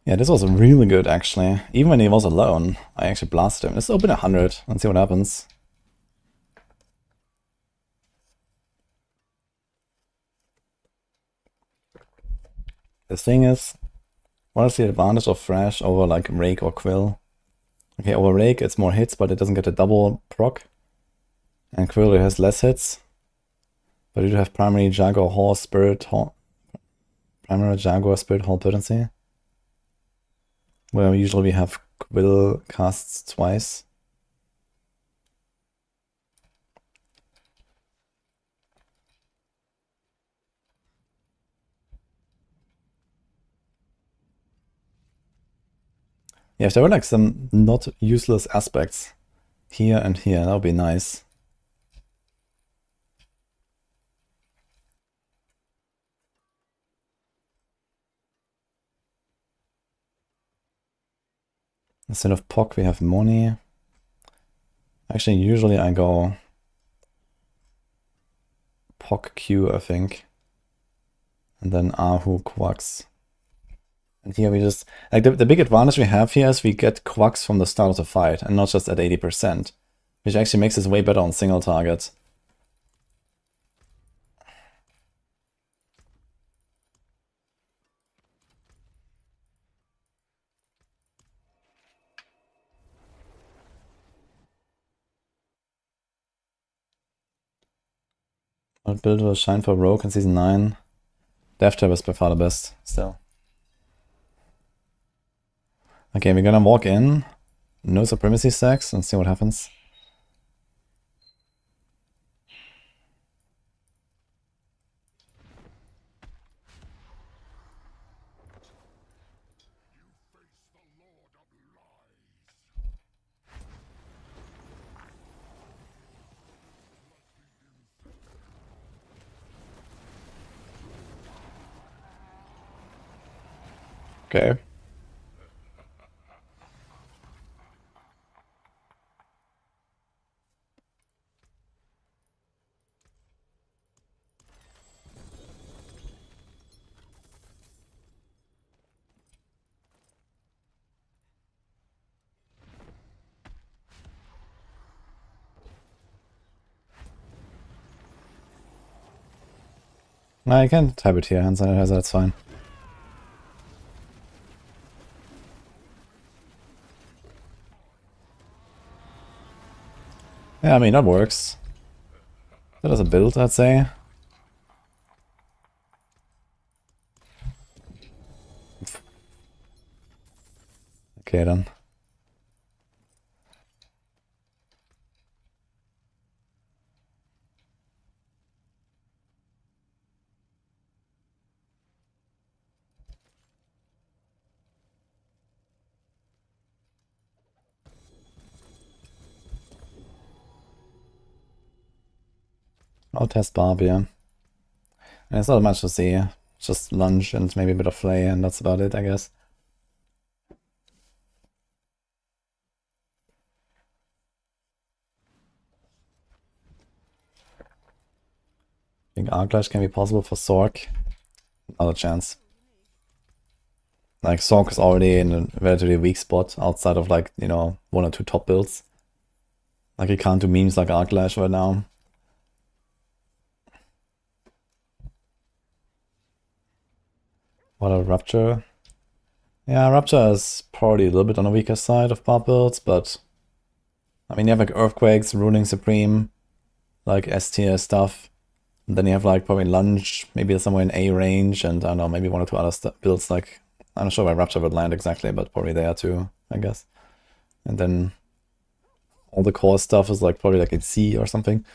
Yeah, this was really good, actually. Even when he was alone, I actually blasted him. Let's open 100 and see what happens. The thing is, what is the advantage of Thrash over like Rake or Quill? Okay, over Rake it's more hits, but it doesn't get a double proc. And Quill it has less hits. But you do have primary Jaguar Horse Spirit Hall. Primary Jaguar Spirit Hall potency. Where usually we have Quill casts twice. Yeah, if there were like some not useless aspects here and here, that would be nice. Instead of Poc, we have Moni. Actually, usually I go Poc Q, I think. And then Ahu Quacks. And here we just, like the big advantage we have here is we get Quacks from the start of the fight and not just at 80%, which actually makes this way better on single target. What build will shine for Rogue in Season 9? Death Trap is by far the best, still. Okay, we're gonna walk in, no Supremacy stacks, and see what happens. Okay. I can type it here, hand sanitizer, that's fine. Yeah, I mean, that works. That is a build, I'd say. Okay, then. I'll test Barb, yeah. And it's not much to see. Just lunge and maybe a bit of flay, and that's about it, I guess. I think Arclash can be possible for Sorc. Not a chance. Like, Sorc is already in a relatively weak spot outside of, like, you know, one or two top builds. Like, he can't do memes like Arclash right now. What a Rupture. Yeah, Rupture is probably a little bit on the weaker side of Barb builds, but I mean, you have like Earthquakes, Ruling Supreme, like S tier stuff. And then you have like probably Lunge, maybe somewhere in A range, and I don't know, maybe one or two other builds like, I'm not sure where Rupture would land exactly, but probably there too, I guess. And then all the core stuff is like probably like in C or something.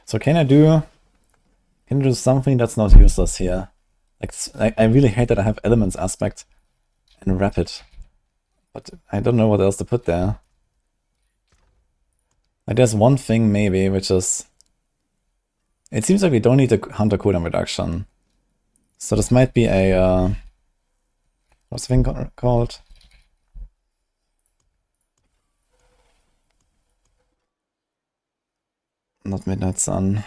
So can I do something that's not useless here? Like, I really hate that I have Elements aspect and Rapid, but I don't know what else to put there. Like, there's one thing maybe, which is, it seems like we don't need a Hunter cooldown reduction. So this might be a, what's the thing called? Not Midnight Sun.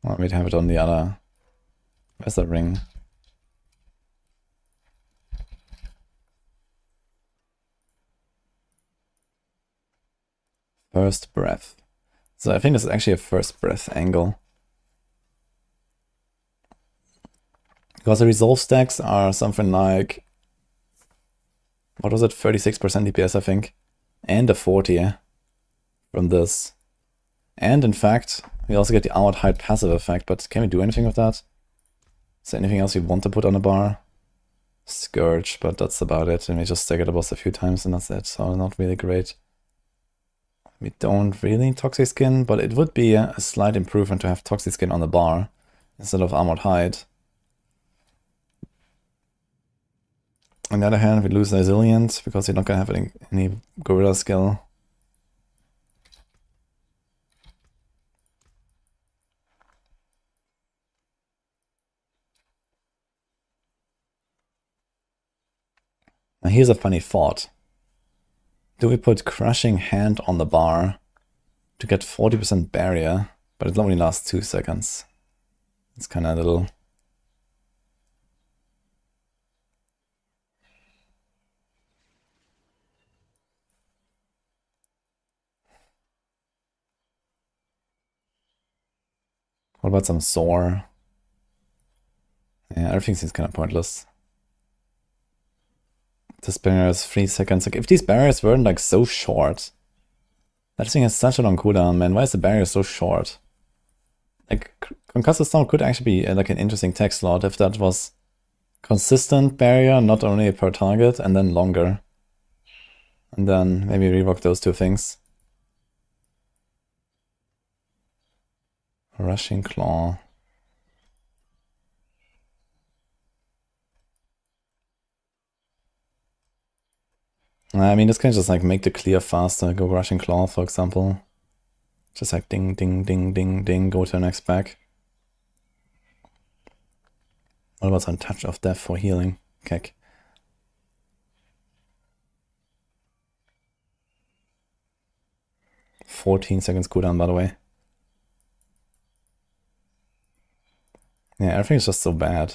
Well, we'd have it on the other. Where's the ring? First breath. So I think this is actually a first breath angle. Because the resolve stacks are something like, what was it, 36% DPS I think, and a 40 from this. And in fact, we also get the armored hide passive effect, but can we do anything with that? Is there anything else we want to put on a bar? Scourge, but that's about it, and we just stagger the boss a few times and that's it, so not really great. We don't really need Toxic Skin, but it would be a slight improvement to have Toxic Skin on the bar instead of Armored Hide. On the other hand, we lose Resilient because you're not gonna have any Gorilla skill. Now here's a funny thought. Do we put Crushing Hand on the bar to get 40% barrier, but it only lasts 2 seconds? It's kind of a little... What about some Soar? Yeah, everything seems kind of pointless. This barrier is 3 seconds. Like, if these barriers weren't like so short. That thing has such a long cooldown, man. Why is the barrier so short? Like, Concussive Stone could actually be like an interesting tech slot if that was consistent barrier, not only per target, and then longer. And then maybe rework those two things. Rushing Claw. I mean, this can just like make the clear faster. Go Rushing Claw, for example. Just like ding, ding, ding, ding, ding, go to the next back. What about some Touch of Death for healing? Kick. "14 seconds cooldown, by the way. Yeah, everything is just so bad.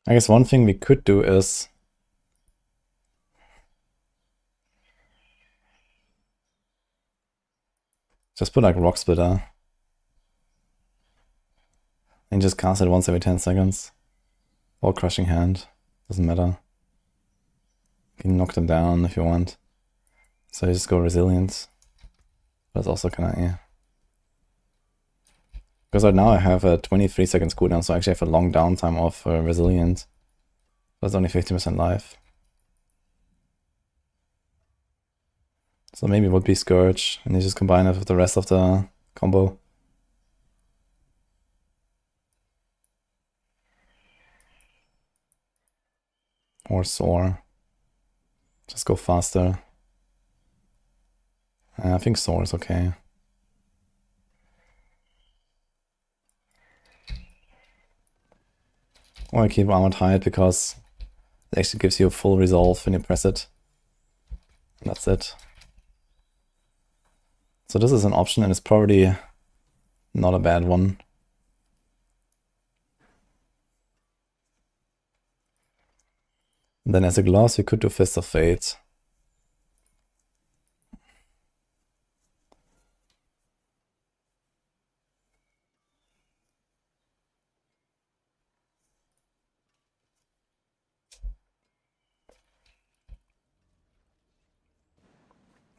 I guess one thing we could do is just put like Rock Splitter and just cast it once every 10 seconds. Or Crushing Hand. Doesn't matter. You can knock them down if you want. So you just go Resilience. That's also kinda, yeah. Because right now I have a 23 seconds cooldown, so I actually have a long downtime of Resilient. That's only 50% life. So maybe it would be Scourge, and you just combine it with the rest of the combo. Or Soar. Just go faster. I think Soar is okay. Or I keep Armored Hide because it actually gives you a full resolve when you press it. And that's it. So this is an option and it's probably not a bad one. And then as a gloss you could do Fist of Fate.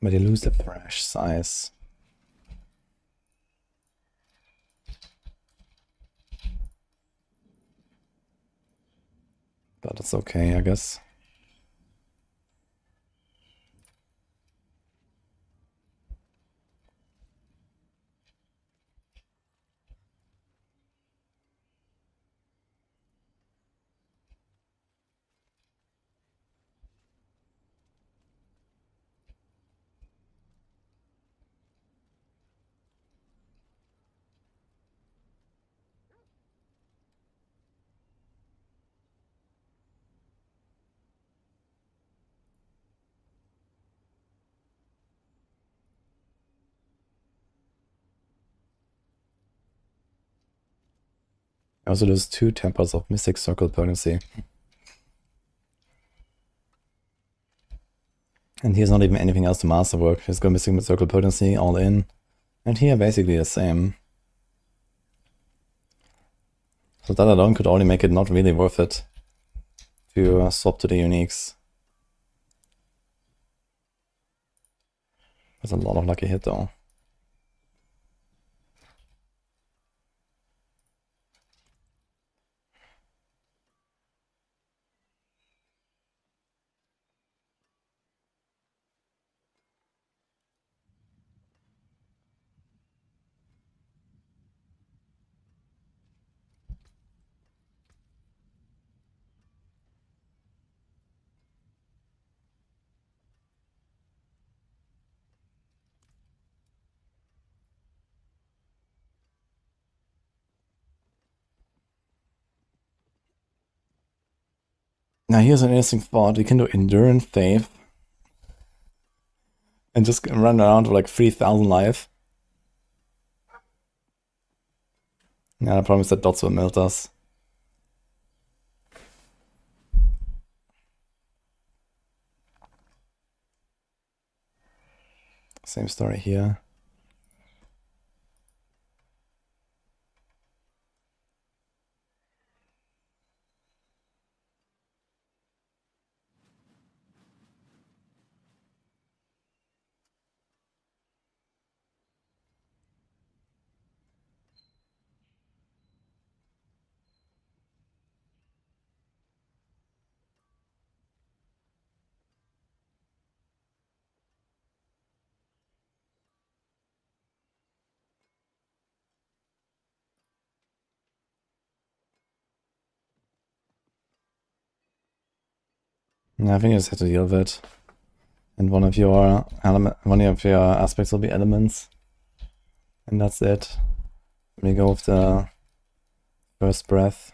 But you lose the thrash size. But it's okay, I guess. I also lose 2 tempers of Mystic Circle potency. And here's not even anything else to masterwork. He's got Mystic Circle potency all in. And here basically the same. So that alone could only make it not really worth it to swap to the uniques. There's a lot of lucky hit though. Now here's an interesting thought. We can do Endurance Faith and just run around with like 3,000 life. Yeah, the problem is that dots will melt us. Same story here. Yeah, I think I just have to deal with it. And one of your aspects will be elements. And that's it. Let me go with the first breath.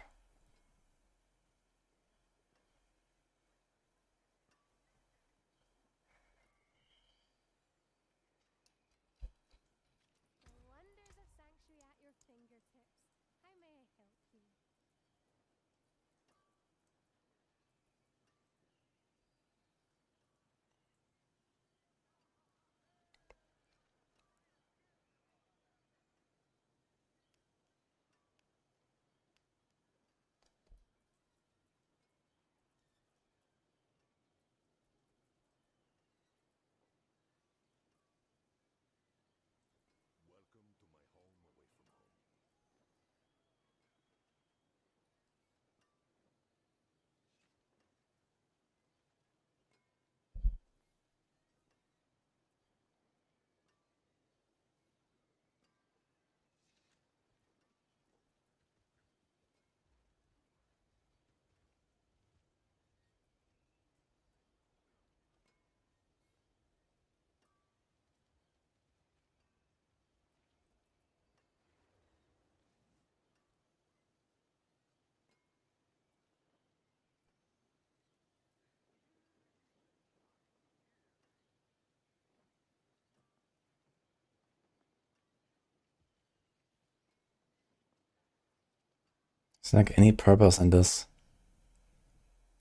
Is there like any purpose in this?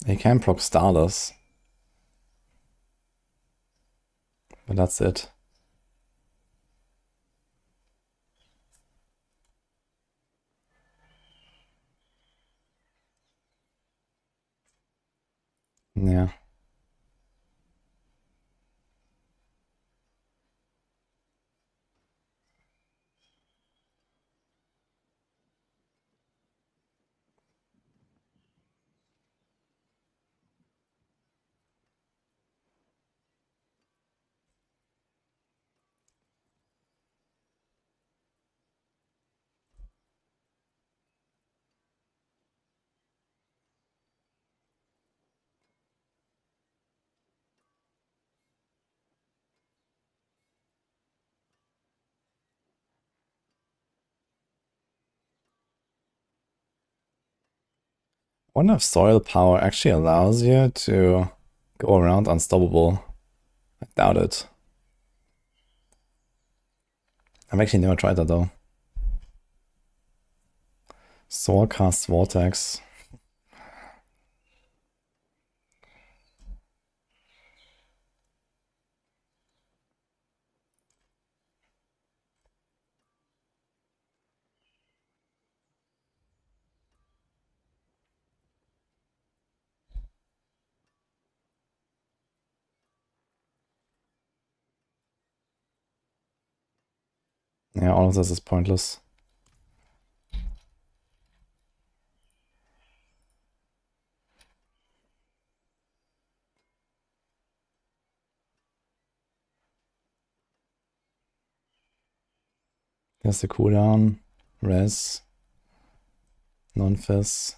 You can proc Starless. But that's it. Yeah. I wonder if soil power actually allows you to go around unstoppable. I doubt it. I've actually never tried that though. Sorc casts Vortex. Yeah, all of this is pointless. Here's the cooldown. Res. Non-fizz.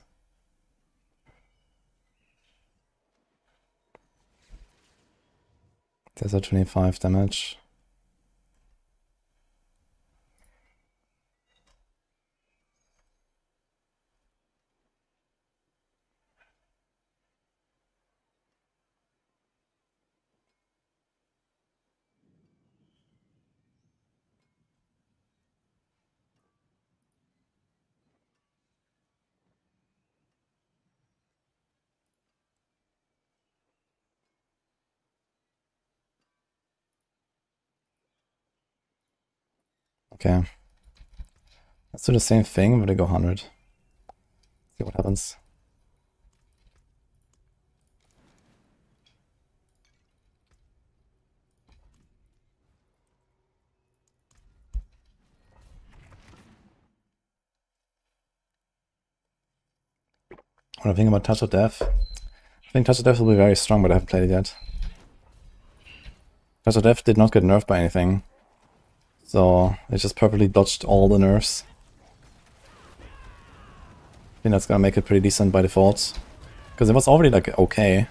There's a 25 damage. Okay. Let's do the same thing, but I go 100. See what happens. What I think about Touch of Death? I think Touch of Death will be very strong, but I haven't played it yet. Touch of Death did not get nerfed by anything. So it just perfectly dodged all the nerfs. I think that's gonna make it pretty decent by default. Because it was already like okay.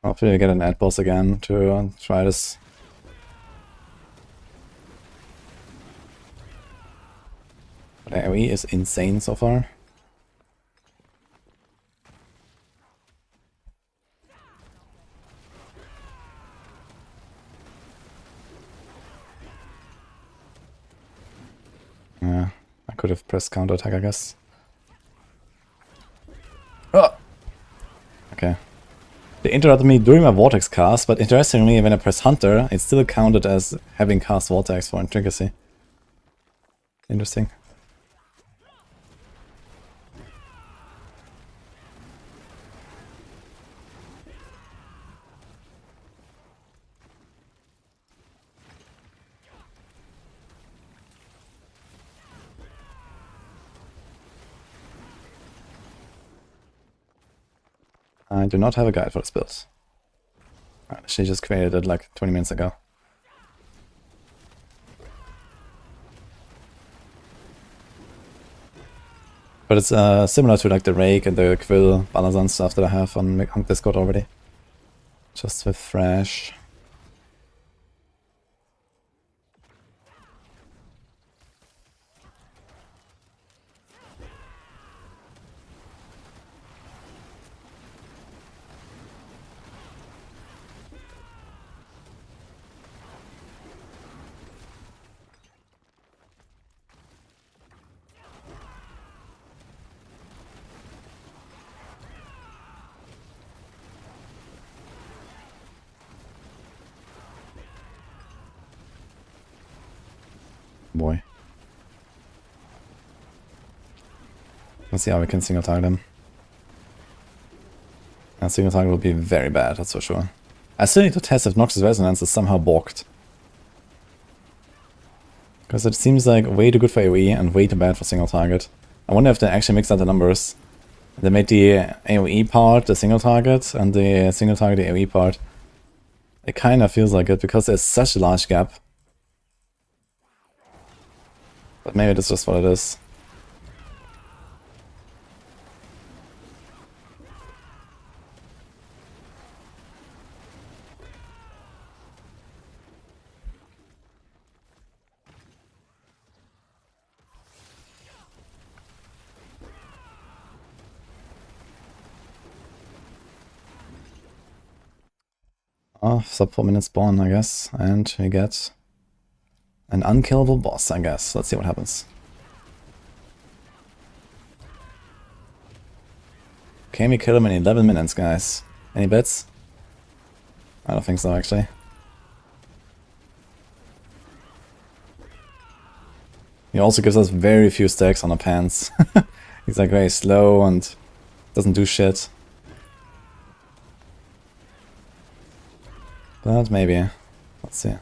Hopefully I get an ad boss again to try this. But AoE is insane so far. Yeah, I could have pressed counter attack, I guess. Oh! Okay. They interrupted me during my Vortex cast, but interestingly, when I press Hunter, it's still counted as having cast Vortex for Intricacy. Interesting. I do not have a guide for this build. She just created it like 20 minutes ago. But it's similar to like the Rake and the Quill balazan stuff that I have on Discord already. Just with Thrash. Boy. Let's see how we can single target him. And single target will be very bad, that's for sure. I still need to test if Noxus Resonance is somehow balked. Because it seems like way too good for AoE and way too bad for single target. I wonder if they actually mixed out the numbers. They made the AoE part the single target and the single target the AoE part. It kind of feels like it because there's such a large gap. But maybe that's just what it is. Oh, sub 4 minutes spawn, I guess. And we get an unkillable boss, I guess. Let's see what happens. Can we kill him in 11 minutes, guys? Any bets? I don't think so, actually. He also gives us very few stacks on the pants. He's like very slow and doesn't do shit. But maybe. Let's see.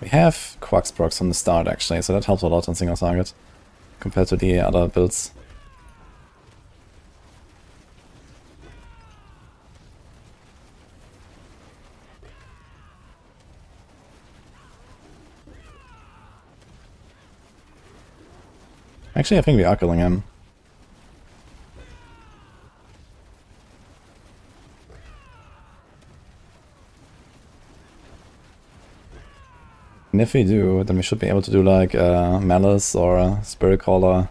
We have Quacks procs from the start actually, so that helps a lot on single target compared to the other builds. Actually, I think we are killing him. And if we do, then we should be able to do like Malice or a Spirit Caller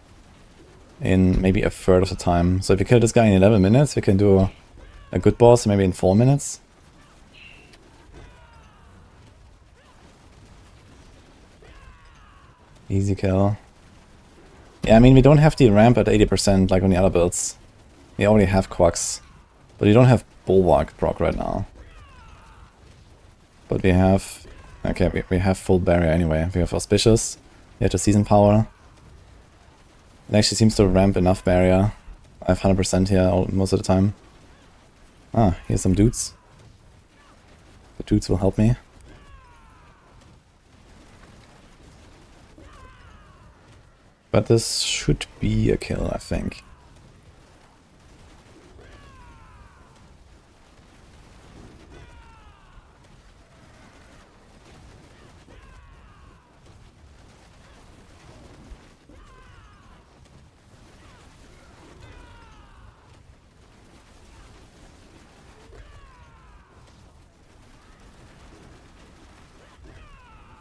in maybe a third of the time. So if we kill this guy in 11 minutes, we can do a good boss maybe in 4 minutes. Easy kill. Yeah, I mean, we don't have the ramp at 80% like on the other builds. We already have Quacks, but we don't have Bulwark proc right now. But we have... Okay, we have full barrier anyway. We have Auspicious, we have the Season Power. It actually seems to ramp enough barrier. I have 100% here most of the time. Ah, here's some dudes. The dudes will help me. But this should be a kill, I think.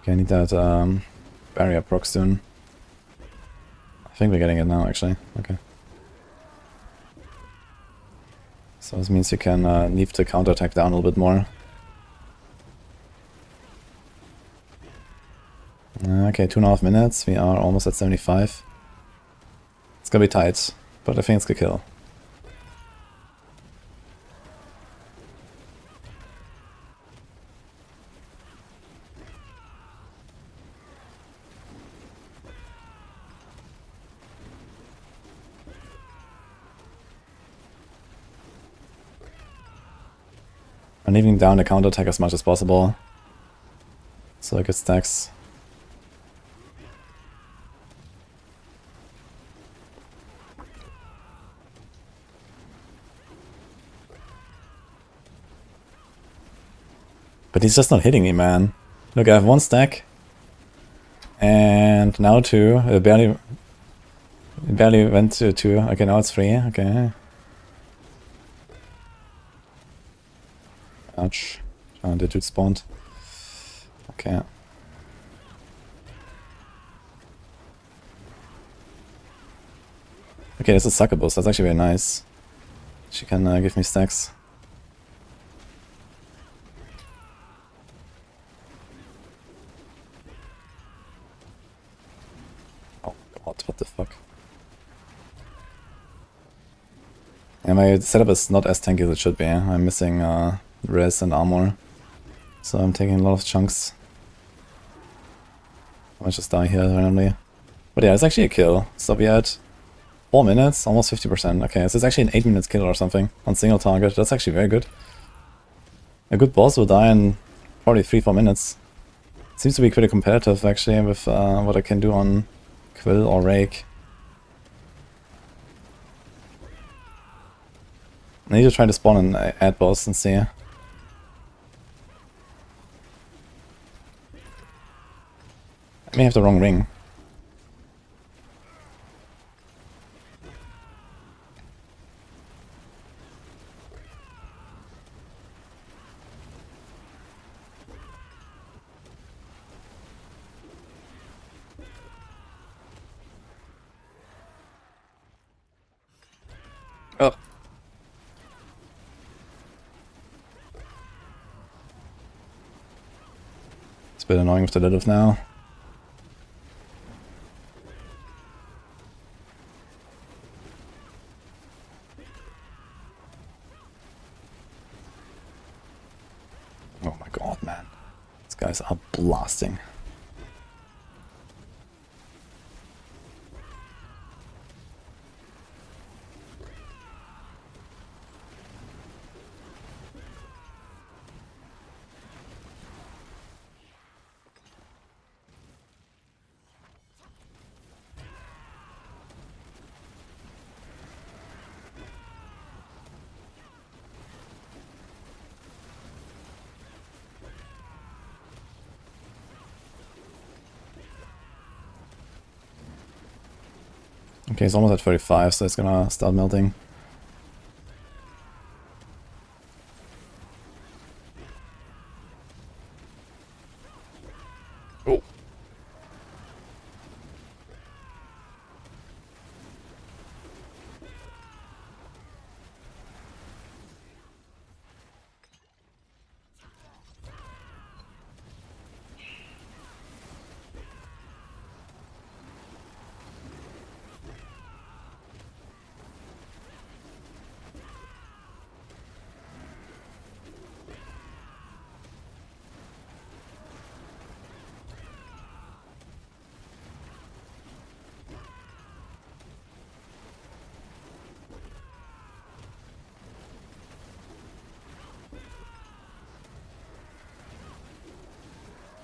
Okay, I need that barrier proc soon. I think we're getting it now, actually. Okay. So this means you can leave the counterattack down a little bit more. Okay, 2.5 minutes. We are almost at 75. It's gonna be tight, but I think it's a kill. I'm leaving down the counterattack as much as possible, so I get stacks. But he's just not hitting me, man. Look, I have 1 stack, and now 2. It barely went to 2. Okay, now it's 3. Okay. Ouch. The dude spawned. Okay. Okay, this is Succubus. That's actually very nice. She can give me stacks. Oh god, what the fuck. And my setup is not as tanky as it should be. I'm missing res and armor, so I'm taking a lot of chunks. I might just die here randomly. But yeah, it's actually a kill. So we had 4 minutes, almost 50%. Okay, so it's actually an 8 minutes kill or something on single target. That's actually very good. A good boss will die in probably 3-4 minutes. Seems to be pretty competitive actually with what I can do on Quill or Rake. I need to try to spawn an ad boss and see. I may have the wrong ring. Oh. It's a bit annoying with the Lilith now. Oh my god, man. These guys are blasting. Okay, it's almost at 35, so it's gonna start melting. Oh.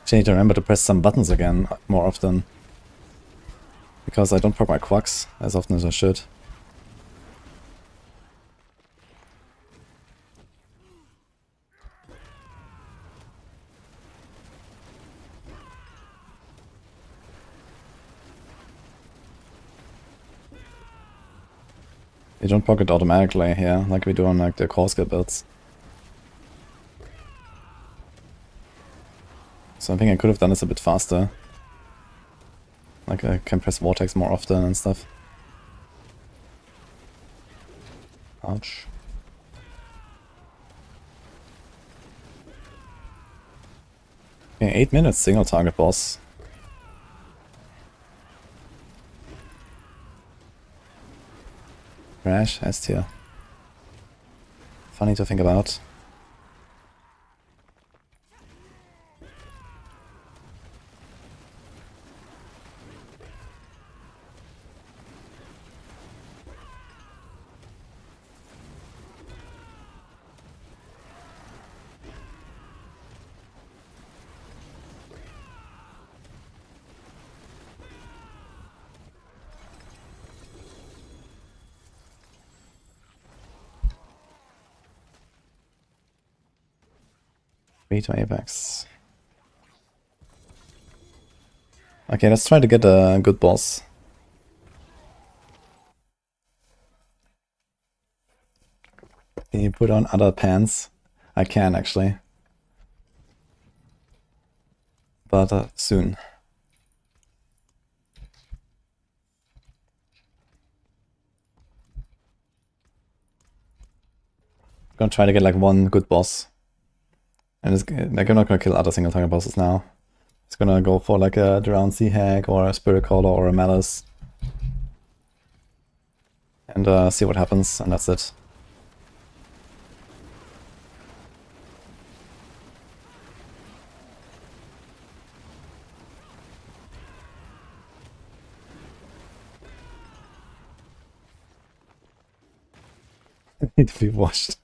I need to remember to press some buttons again more often. Because I don't proc my quacks as often as I should. You don't proc it automatically here, like we do on like the core skill builds. So I think I could have done this a bit faster. Like I can press Vortex more often and stuff. Ouch. Okay, 8 minutes single target boss. Crash, S tier. Funny to think about. To Apex. Okay, let's try to get a good boss. Can you put on other pants? I can actually. But soon. I'm gonna try to get like one good boss. And it's, like, I'm not gonna kill other single target bosses now. It's gonna go for like a Drowned Sea Hag or a Spirit Caller or a Malice. And see what happens, and that's it. Need to be washed.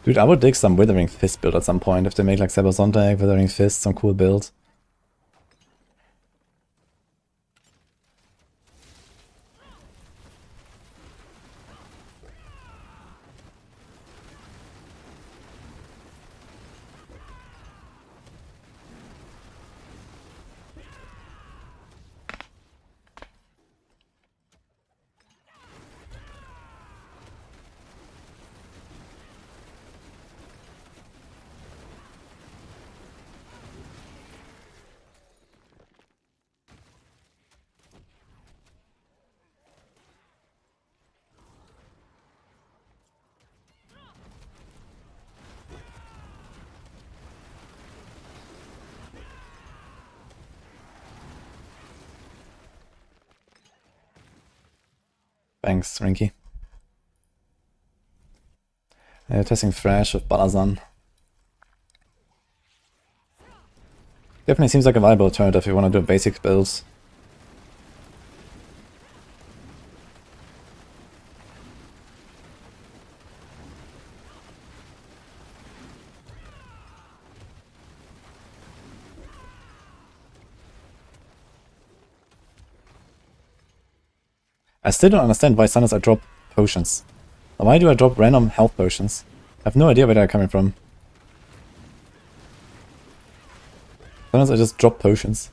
Dude, I would dig some Withering Fist build at some point if they make like Sebasontek, Withering Fist, some cool build. Thanks, Rinky. Testing Thrash with Balazan. Definitely seems like a viable alternative if you want to do basic builds. I still don't understand why sometimes I drop potions. Why do I drop random health potions? I have no idea where they're coming from. Sometimes I just drop potions.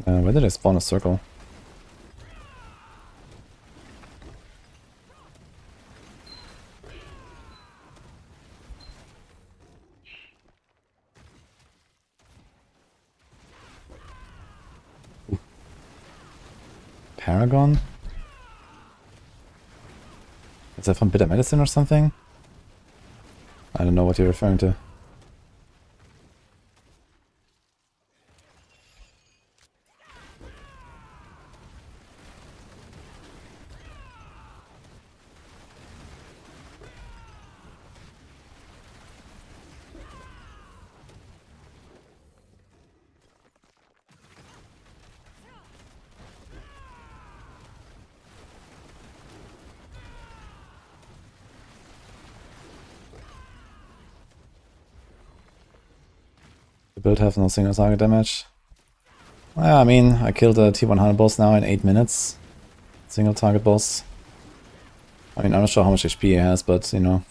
Where did I spawn a circle? Ooh. Paragon? Is that from Bitter Medicine or something? I don't know what you're referring to. The build have no single target damage. Well, I mean, I killed a T100 boss now in 8 minutes. Single target boss. I mean, I'm not sure how much HP he has, but, you know,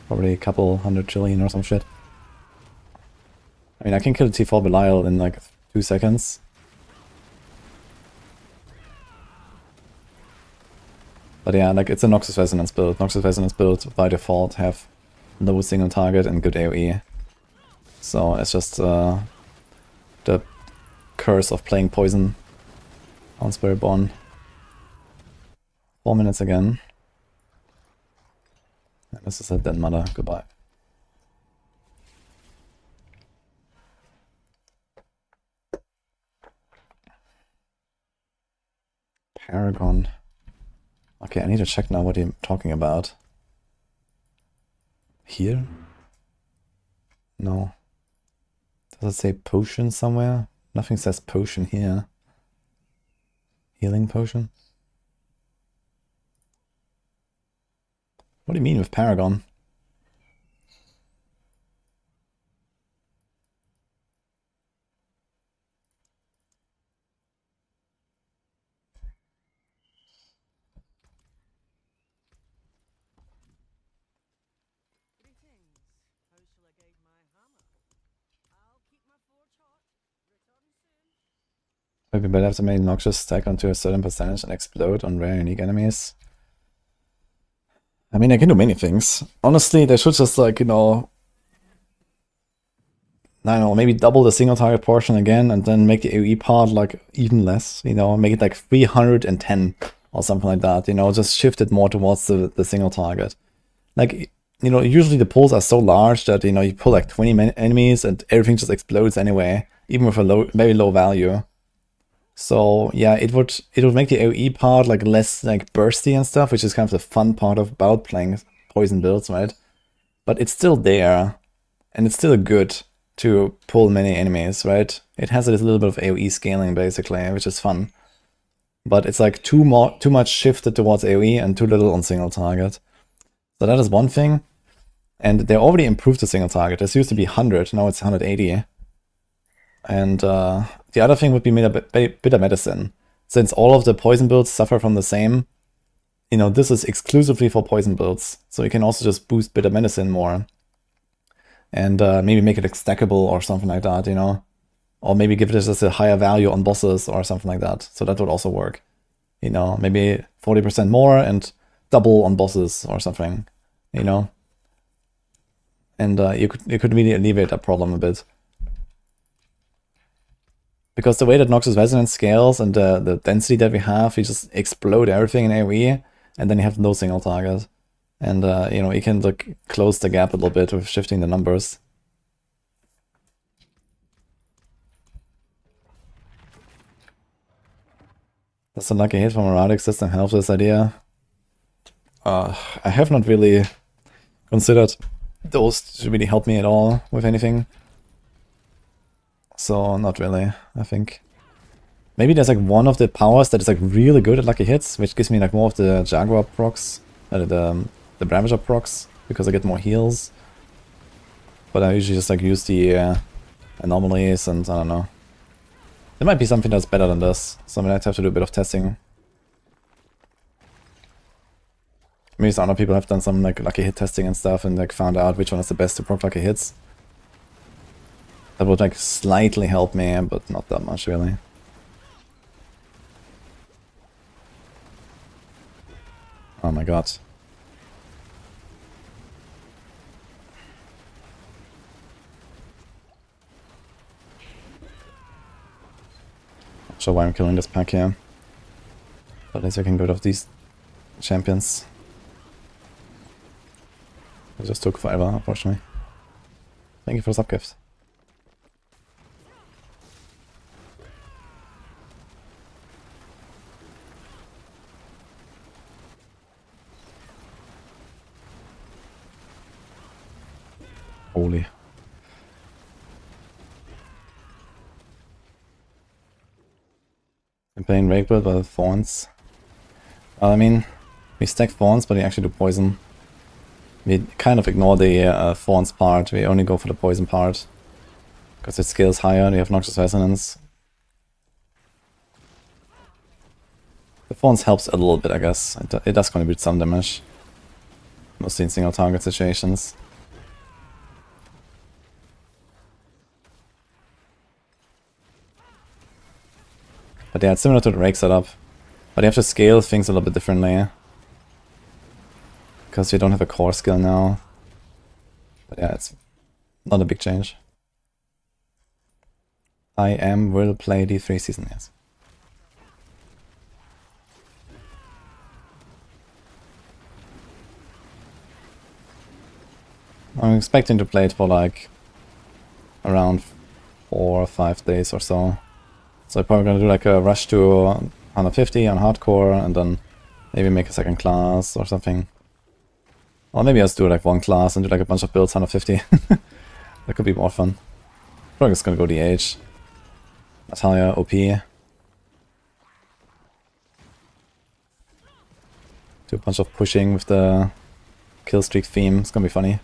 probably a couple 100 trillion or some shit. I mean, I can kill a T4 Belial in like 2 seconds. But yeah, like, it's a Noxus Resonance build. Noxus Resonance build, by default, have low single target and good AoE. So it's just the curse of playing poison on Spiritborn. 4 minutes again. And this is a dead mother. Goodbye. Paragon. Okay, I need to check now what you're talking about. Here? No. Does it say potion somewhere? Nothing says potion here. Healing potion? What do you mean with Paragon? Maybe better have to make Noxious stack onto a certain percentage and explode on rare unique enemies. I mean, I can do many things. Honestly, they should just, like, you know, I don't know, maybe double the single target portion again and then make the AoE part, like, even less, you know, make it like 310 or something like that, you know, just shift it more towards the single target. Like, you know, usually the pools are so large that, you know, you pull like 20 enemies and everything just explodes anyway, even with a very low value. So yeah, it would make the AoE part like less like bursty and stuff, which is kind of the fun part about playing poison builds, right? But it's still there, and it's still good. to pull many enemies, right? It has this little bit of AoE scaling basically, which is fun. But it's like too much shifted towards AoE and too little on single target. So that is one thing. And they already improved the single target. This used to be 100, now it's 180. And the other thing would be bitter medicine. Since all of the poison builds suffer from the same, you know, this is exclusively for poison builds. So you can also just boost bitter medicine more. And maybe make it like stackable or something like that, you know? Or maybe give it just a higher value on bosses or something like that. So that would also work. You know, maybe 40% more and double on bosses or something, you know? And you could really alleviate that problem a bit. Because the way that Noxus Resonance scales and the density that we have, you just explode everything in AoE, and then you have no single target. And, you know, you can like close the gap a little bit with shifting the numbers. Does the lucky hit from erratic system help this idea? I have not really considered those to really help me at all with anything. So, not really, I think. Maybe there's like one of the powers that is like really good at lucky hits, which gives me like more of the Jaguar procs, the Ravager procs, because I get more heals. But I usually just like use the anomalies and I don't know. There might be something that's better than this, so I might have to do a bit of testing. Maybe some other people have done some like lucky hit testing and stuff and like found out which one is the best to proc lucky hits. That would like slightly help me, but not that much really. Oh my god. Not sure why I'm killing this pack here. But at least I can get rid of these champions. It just took forever, unfortunately. Thank you for the subgift. Holy. I'm playing Rake Build with Thorns. I mean, we stack Thorns, but we actually do poison. We kind of ignore the Thorns part, we only go for the poison part. Because it scales higher and we have Noxious Resonance. The Thorns helps a little bit, I guess. It does contribute some damage. Mostly in single target situations. But yeah, it's similar to the Rake setup. But you have to scale things a little bit differently. Because you don't have a core skill now. But yeah, it's not a big change. Will play D3 season, yes. I'm expecting to play it for like around 4 or 5 days or so. So I'm probably gonna do like a rush to 150 on hardcore and then maybe make a second class or something. Or maybe I'll just do like one class and do like a bunch of builds 150. That could be more fun. Probably just gonna go DH. Natalia, OP. Do a bunch of pushing with the kill streak theme. It's gonna be funny.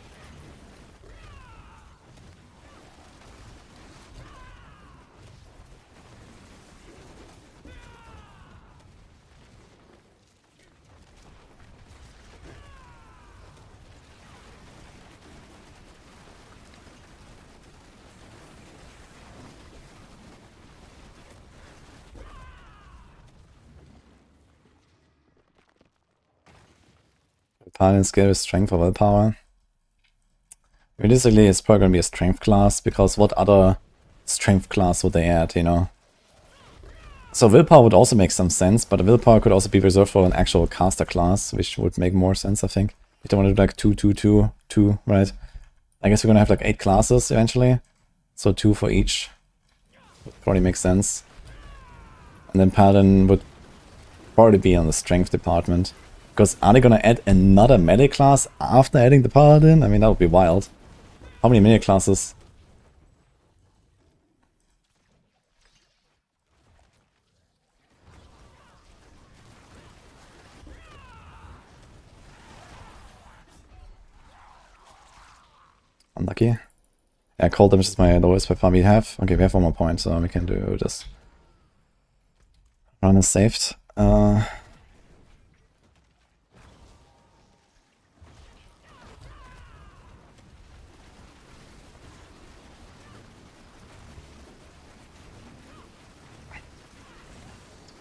Paladin skill is strength or willpower. Realistically, it's probably going to be a strength class, because what other strength class would they add, you know? So willpower would also make some sense, but the willpower could also be reserved for an actual caster class, which would make more sense, I think. You don't want to do like 2, 2, 2, 2, right? I guess we're going to have like 8 classes eventually, so 2 for each. Would probably make sense. And then Paladin would probably be on the strength department. Because are they gonna add another melee class after adding the Paladin? I mean, that would be wild. How many melee classes Unlucky. Yeah, cold damage is my lowest by far we have. Okay, we have one more point, so we can do this. Run is saved.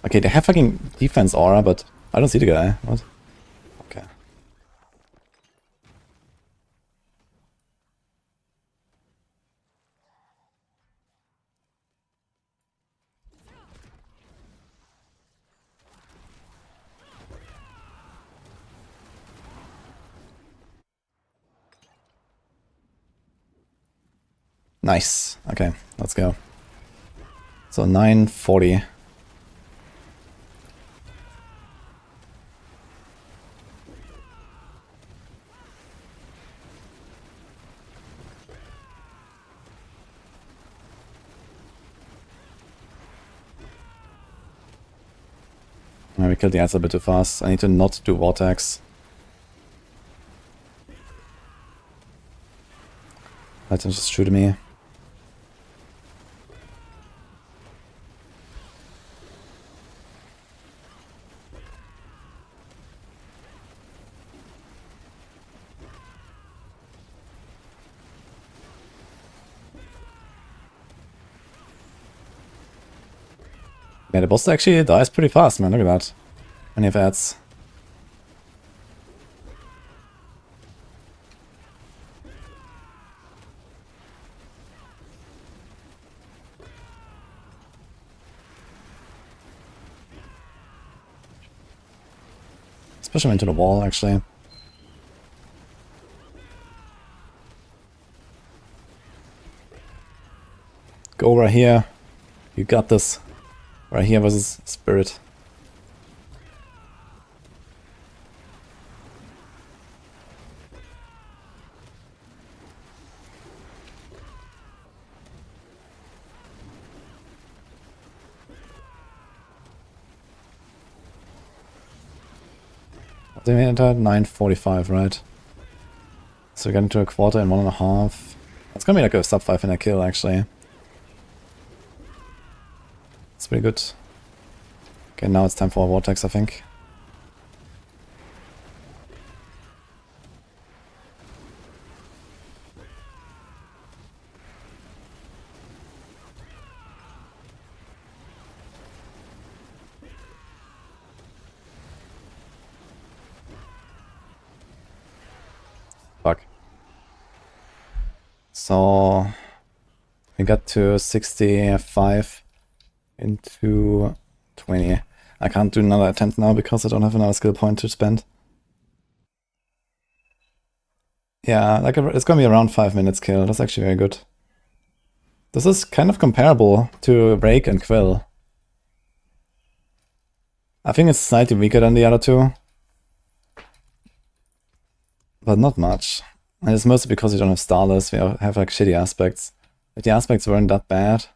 Okay, they have fucking defense aura, but I don't see the guy. What? Okay. Nice. Okay, let's go. So 940. We killed the answer a bit too fast. I need to not do Vortex. Let him just shoot me. Yeah, the boss actually dies pretty fast, man. Look at that. Many of ads. Push him into the wall, actually. Go right here. You got this. Right here versus Spirit. They entered 9:45, right? So we get into a quarter in 1.5. It's gonna be like a sub 5-minute kill, actually. It's pretty good. Okay, now it's time for a Vortex, I think. Fuck. So we got to 65 into 20. I can't do another attempt now because I don't have another skill point to spend. Yeah, like it's gonna be around 5 minutes kill. That's actually very good. This is kind of comparable to Rake and Quill. I think it's slightly weaker than the other two. But not much. And it's mostly because we don't have Starless, we have like shitty aspects. If the aspects weren't that bad.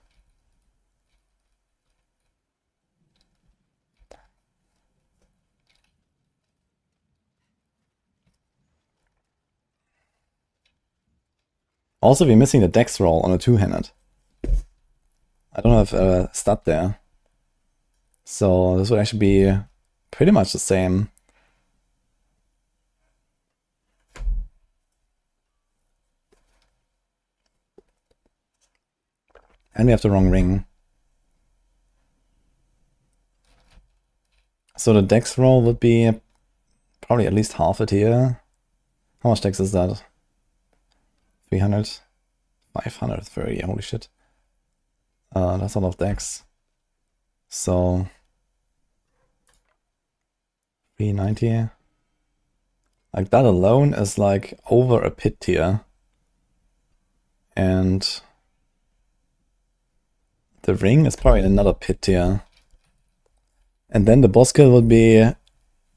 Also, we're missing the Dex roll on a two-handed. I don't have a stat there. So this would actually be pretty much the same. And we have the wrong ring. So the Dex roll would be probably at least half it here. How much Dex is that? 300? 530, holy shit. That's a lot of Dex. So 390. Like that alone is like over a pit tier. And the ring is probably another pit tier. And then the boss kill would be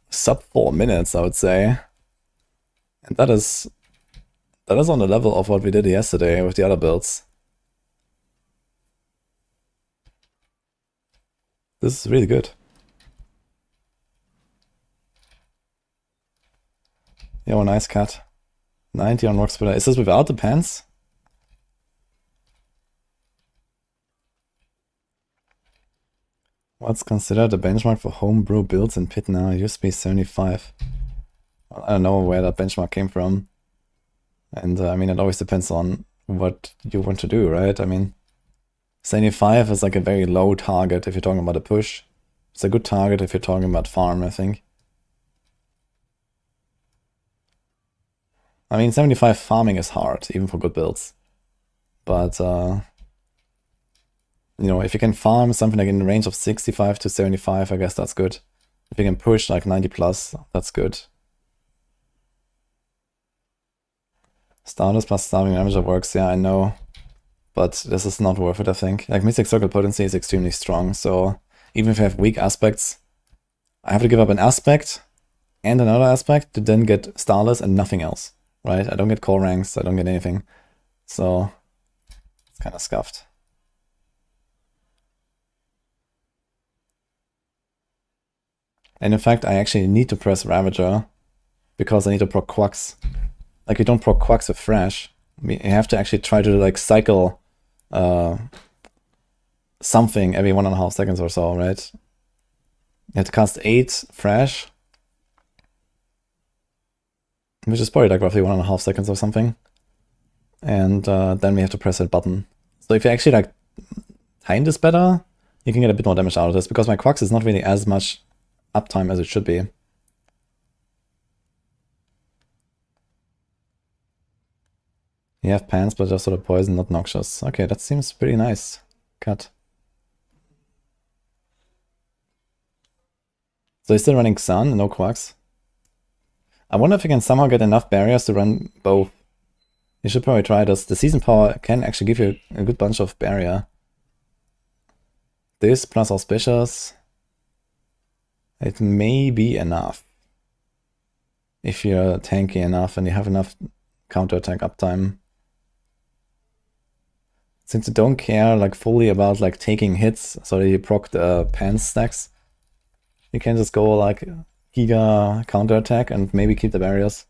sub 4 minutes, I would say. And that is on the level of what we did yesterday with the other builds. This is really good. Yeah, well, nice cut. 90 on Rock Splitter. Is this without the pants? What's considered a benchmark for homebrew builds in Pit now? It used to be 75. Well, I don't know where that benchmark came from. And I mean, it always depends on what you want to do, right? I mean, 75 is like a very low target if you're talking about a push. It's a good target if you're talking about farm, I think. I mean, 75 farming is hard, even for good builds. But, you know, if you can farm something like in the range of 65 to 75, I guess that's good. If you can push like 90 plus, that's good. Starters plus Starving Ravager works, yeah, I know. But this is not worth it, I think. Like, Mystic Circle potency is extremely strong, so even if you have weak aspects, I have to give up an aspect and another aspect to then get Starless and nothing else, right? I don't get core ranks, I don't get anything. So, it's kind of scuffed. And in fact, I actually need to press Ravager because I need to proc Quacks. Like, you don't proc Quacks with Thrash. You have to actually try to, like, cycle something every 1.5 seconds or so, right? You have to cast 8 Thrash, which is probably like roughly 1.5 seconds or something. And then we have to press that button. So if you actually like time this better, you can get a bit more damage out of this, because my Quacks is not really as much uptime as it should be. You have pants, but just sort of poison, not noxious. Okay, that seems pretty nice. Cut. So he's still running Xan, no Quacks. I wonder if you can somehow get enough barriers to run both. You should probably try this. The Season Power can actually give you a good bunch of barrier. This plus Auspicious. It may be enough. If you're tanky enough and you have enough counterattack uptime. Since you don't care like fully about like taking hits so that you proc the pants stacks, you can just go like Giga counterattack and maybe keep the barriers.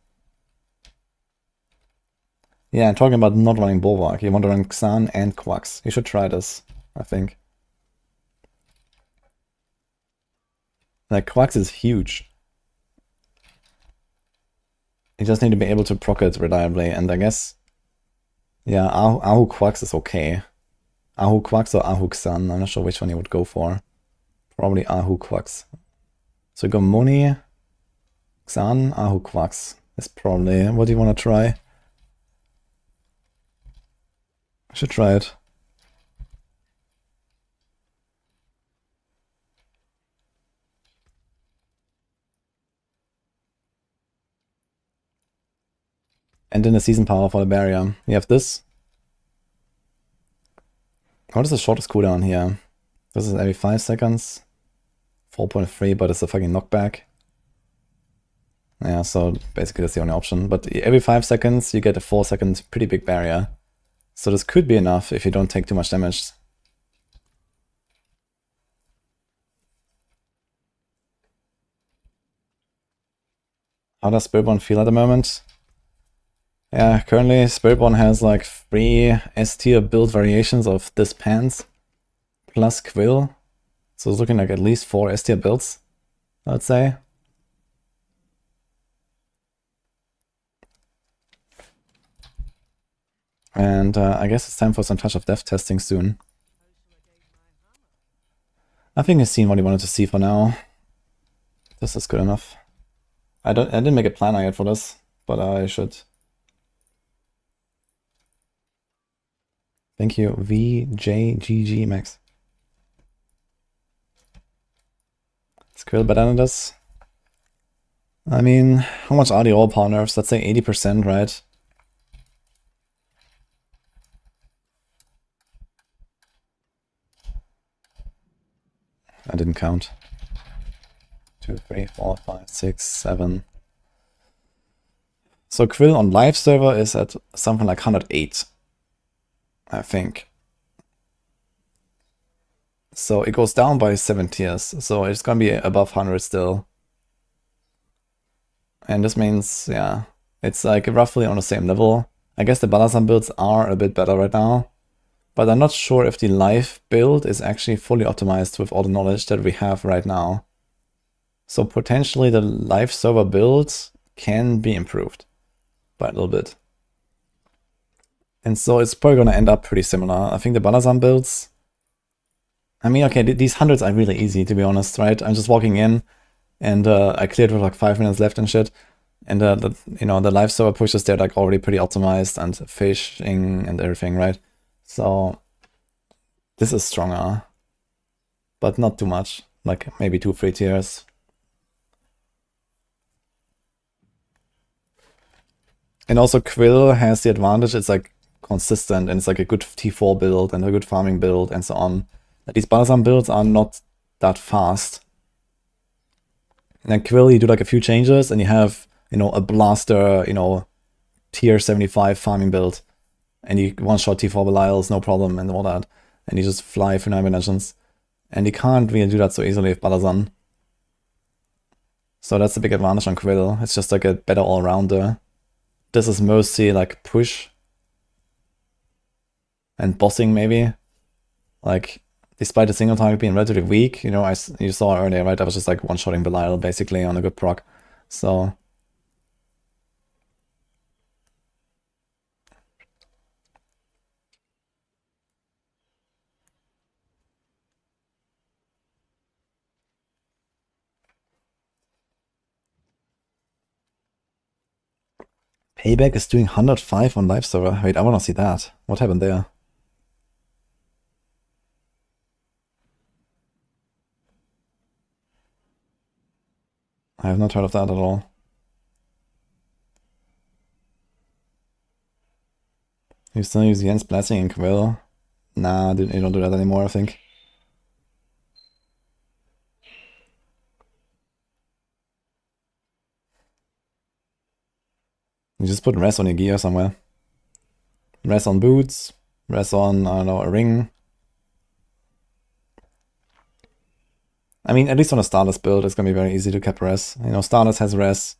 Yeah, I'm talking about not running Bulwark. You want to run Xan and Quacks. You should try this, I think. Like, Quacks is huge. You just need to be able to proc it reliably, and I guess... Yeah, Ahu Quacks is okay. Ahu Quacks or Ahu Xan, I'm not sure which one you would go for. Probably Ahu Quacks. So you go Moni, Xan, Ahu Quacks. Is probably what you want to try. I should try it. And then the Season Power for the barrier. We have this. What is the shortest cooldown here? This is every 5 seconds. 4.3, but it's a fucking knockback. Yeah, so basically that's the only option. But every 5 seconds you get a 4-second pretty big barrier. So this could be enough if you don't take too much damage. How does Spiritborn feel at the moment? Yeah, currently Spiritborn has like 3 S-tier build variations of this pants plus Quill. So it's looking like at least 4 S-tier builds, I would say. And I guess it's time for some Touch of Death testing soon. I think I've seen what he wanted to see for now. This is good enough. I didn't make a planner yet for this, but I should. Thank you, VJGG Max. Is Quill better than this? I mean, how much are the all-power nerfs? Let's say 80%, right? I didn't count. 2, 3, 4, 5, 6, 7. So Quill on live server is at something like 108, I think. So it goes down by 7 tiers, so it's gonna be above 100 still. And this means, yeah, It's like roughly on the same level. I guess the balazan builds are a bit better right now, but I'm not sure if the live build is actually fully optimized with all the knowledge that we have right now. So potentially the live server build can be improved by a little bit. And so it's probably going to end up pretty similar. I think the balazan builds, I mean, okay, these hundreds are really easy, to be honest, right? I'm just walking in, and I cleared with like 5 minutes left and shit. And the live server pushes, they're like already pretty optimized and fishing and everything, right? So this is stronger, but not too much. Like maybe 2-3 tiers. And also Quill has the advantage, it's like consistent and it's like a good T4 build and a good farming build and so on. These balazan builds are not that fast. And then Quill, you do like a few changes and you have, a blaster, tier 75 farming build. And you one-shot T4 Belials, no problem, and all that. And you just fly for 9 dimensions. And you can't really do that so easily with balazan. So that's the big advantage on Quill. It's just like a better all-rounder. This is mostly like push and bossing maybe. Like, despite the single target being relatively weak, you saw earlier, right? I was just like one-shotting Belial basically on a good proc. So Payback is doing 105 on live server. Wait, I want to see that. What happened there? I have not heard of that at all. You still use Jens Blessing and Quill? Nah, you don't do that anymore, I think. You just put rest on your gear somewhere. Rest on boots, rest on, I don't know, a ring. I mean, at least on a Stardust build, it's gonna be very easy to cap res. Stardust has res,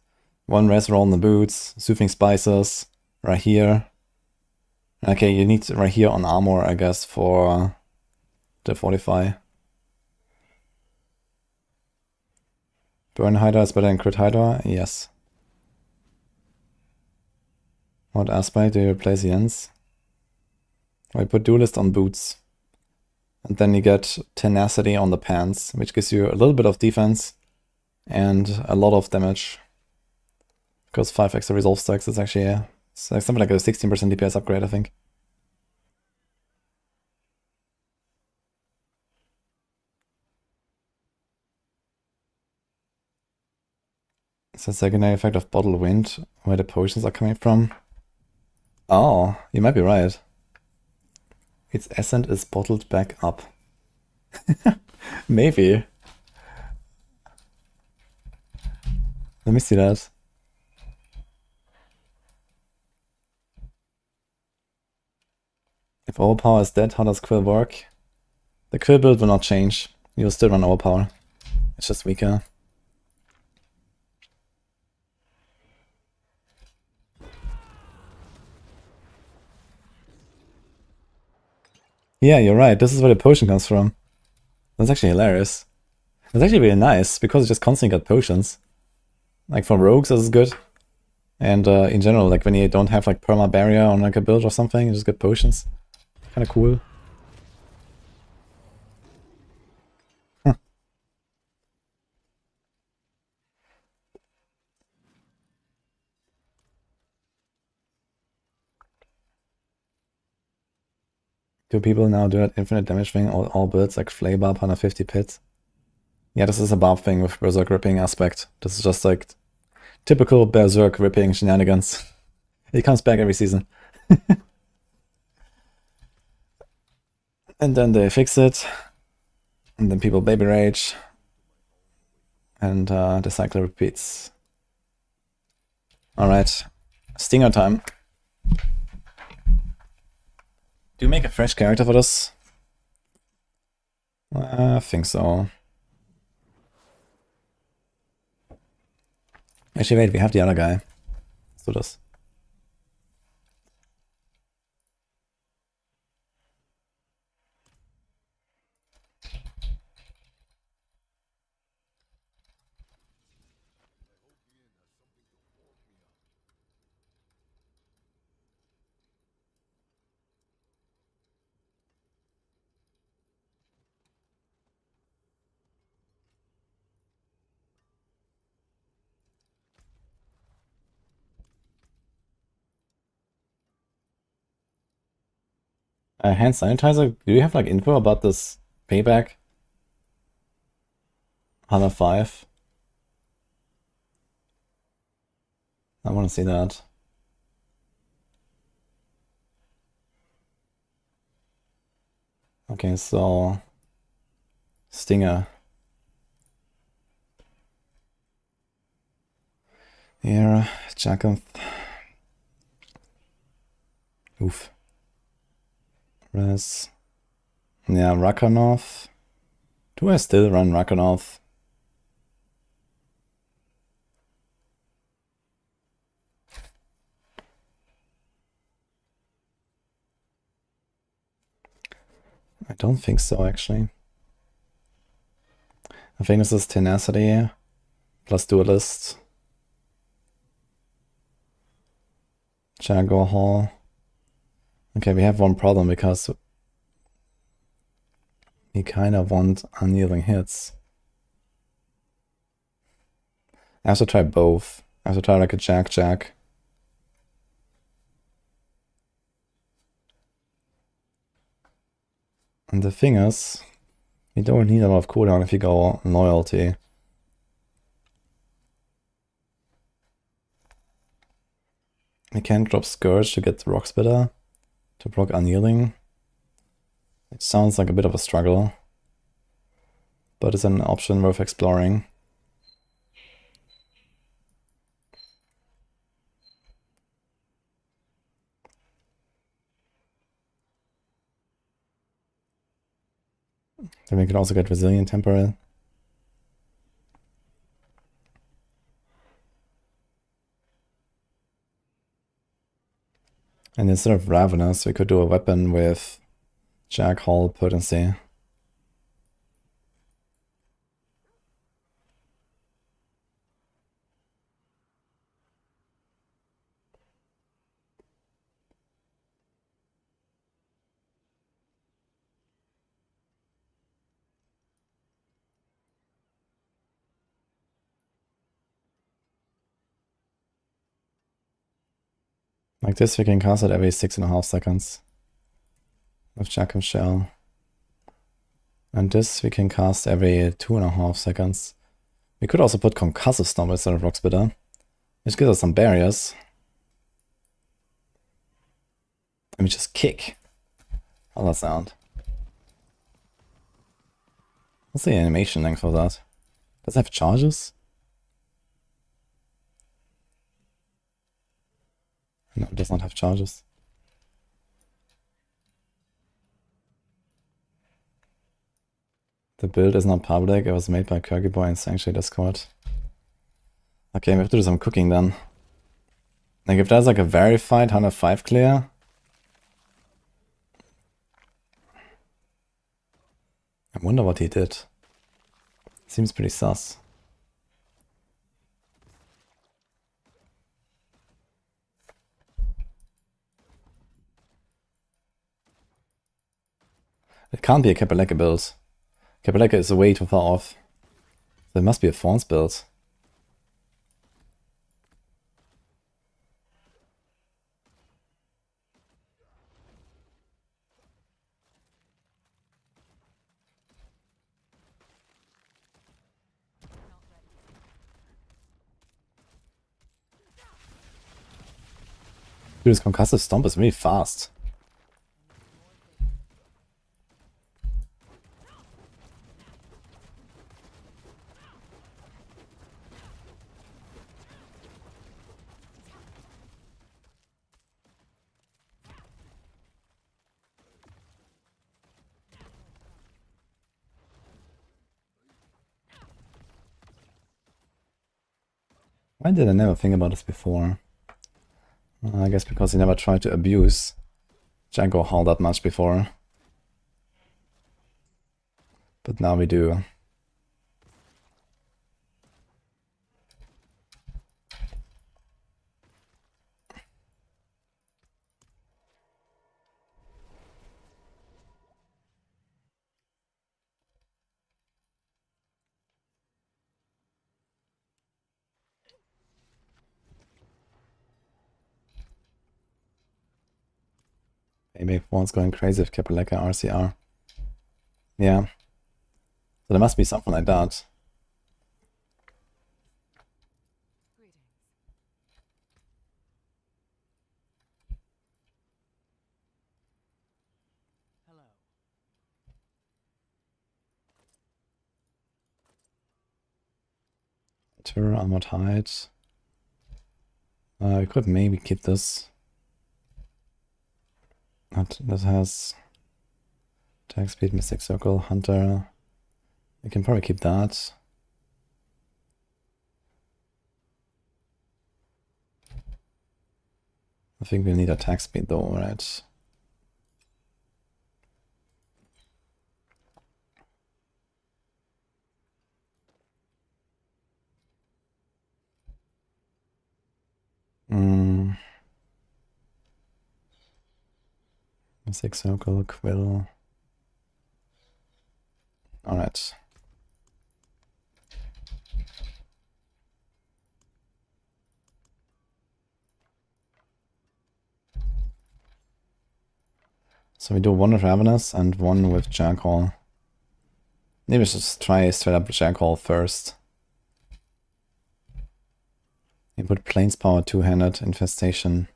1 res roll on the boots, soothing spices, right here. Okay, you need right here on armor, I guess, for the Fortify. Burn Hydra is better than Crit Hydra? Yes. What aspect do you replace Jens? I put Duelist on boots. And then you get Tenacity on the pants, which gives you a little bit of defense and a lot of damage. Because 5 extra resolve stacks is actually it's like something like a 16% DPS upgrade, I think. It's a secondary effect of bottled wind, where the potions are coming from. Oh, you might be right. Its essence is bottled back up. Maybe. Let me see that. If overpower is dead, how does Quill work? The Quill build will not change. You'll still run overpower. It's just weaker. Yeah, you're right. This is where the potion comes from. That's actually hilarious. That's actually really nice, because it just constantly got potions. Like for rogues, this is good. And in general, like when you don't have like perma barrier on like a build or something, you just get potions. Kinda cool. Huh. Do people now do that infinite damage thing? All builds like Flay Barb 150 pits? Yeah, this is a Barb thing with Berserk ripping aspect. This is just like typical Berserk ripping shenanigans. It comes back every season. And then they fix it. And then people baby rage. And the cycle repeats. Alright. Stinger time. Do you make a fresh character for this? I think so. Actually, wait, we have the other guy. do this. Hand sanitizer, do you have like info about this payback? 105. I want to see that. Okay, so Stinger. Here, Jakov. Oof. Res. Yeah, Rakanov. Do I still run Rakanov? I don't think so, actually. I think this is Tenacity plus Duelist. Jaguar Hall. Okay, we have one problem because we kind of want unyielding hits. I have to try both. I have to try like a Jack. And the thing is, we don't need a lot of cooldown if you go loyalty. We can't drop Scourge to get the Rock Spitter to block Unyielding. It sounds like a bit of a struggle, but it's an option worth exploring. Then we could also get Resilient Temporal. And instead of Ravenous, we could do a weapon with Jack Hall potency. Like this, we can cast it every 6.5 seconds with Jack and Shell. And this we can cast every 2.5 seconds. We could also put Concussive Stomp instead of Rock Spitter, which gives us some barriers. And we just kick. How's that sound? What's the animation length for that? Does it have charges? No, it does not have charges. The build is not public. It was made by Kirky Boy and Sanctuary Discord. Okay, we have to do some cooking then. Like if there's like a verified 105 clear, I wonder what he did. Seems pretty sus. It can't be a Kapaleka build. Kapaleka is way too far off. There must be a Thorns build. Dude, this Concussive Stomp is really fast. Why did I never think about this before? I guess because he never tried to abuse Django Hall that much before. But now we do. Maybe one's going crazy with Kapaleka RCR. Yeah. So there must be something like that. Terror, Armored Hide. I could maybe keep this. That has attack speed, Mystic Circle, Hunter. I can probably keep that. I think we'll need attack speed though, right? Mystic Circle, Quill. Alright. So we do one with Ravenous and one with Jackal. Maybe we should just try straight up Jackal first. We put Plains Power two-handed Infestation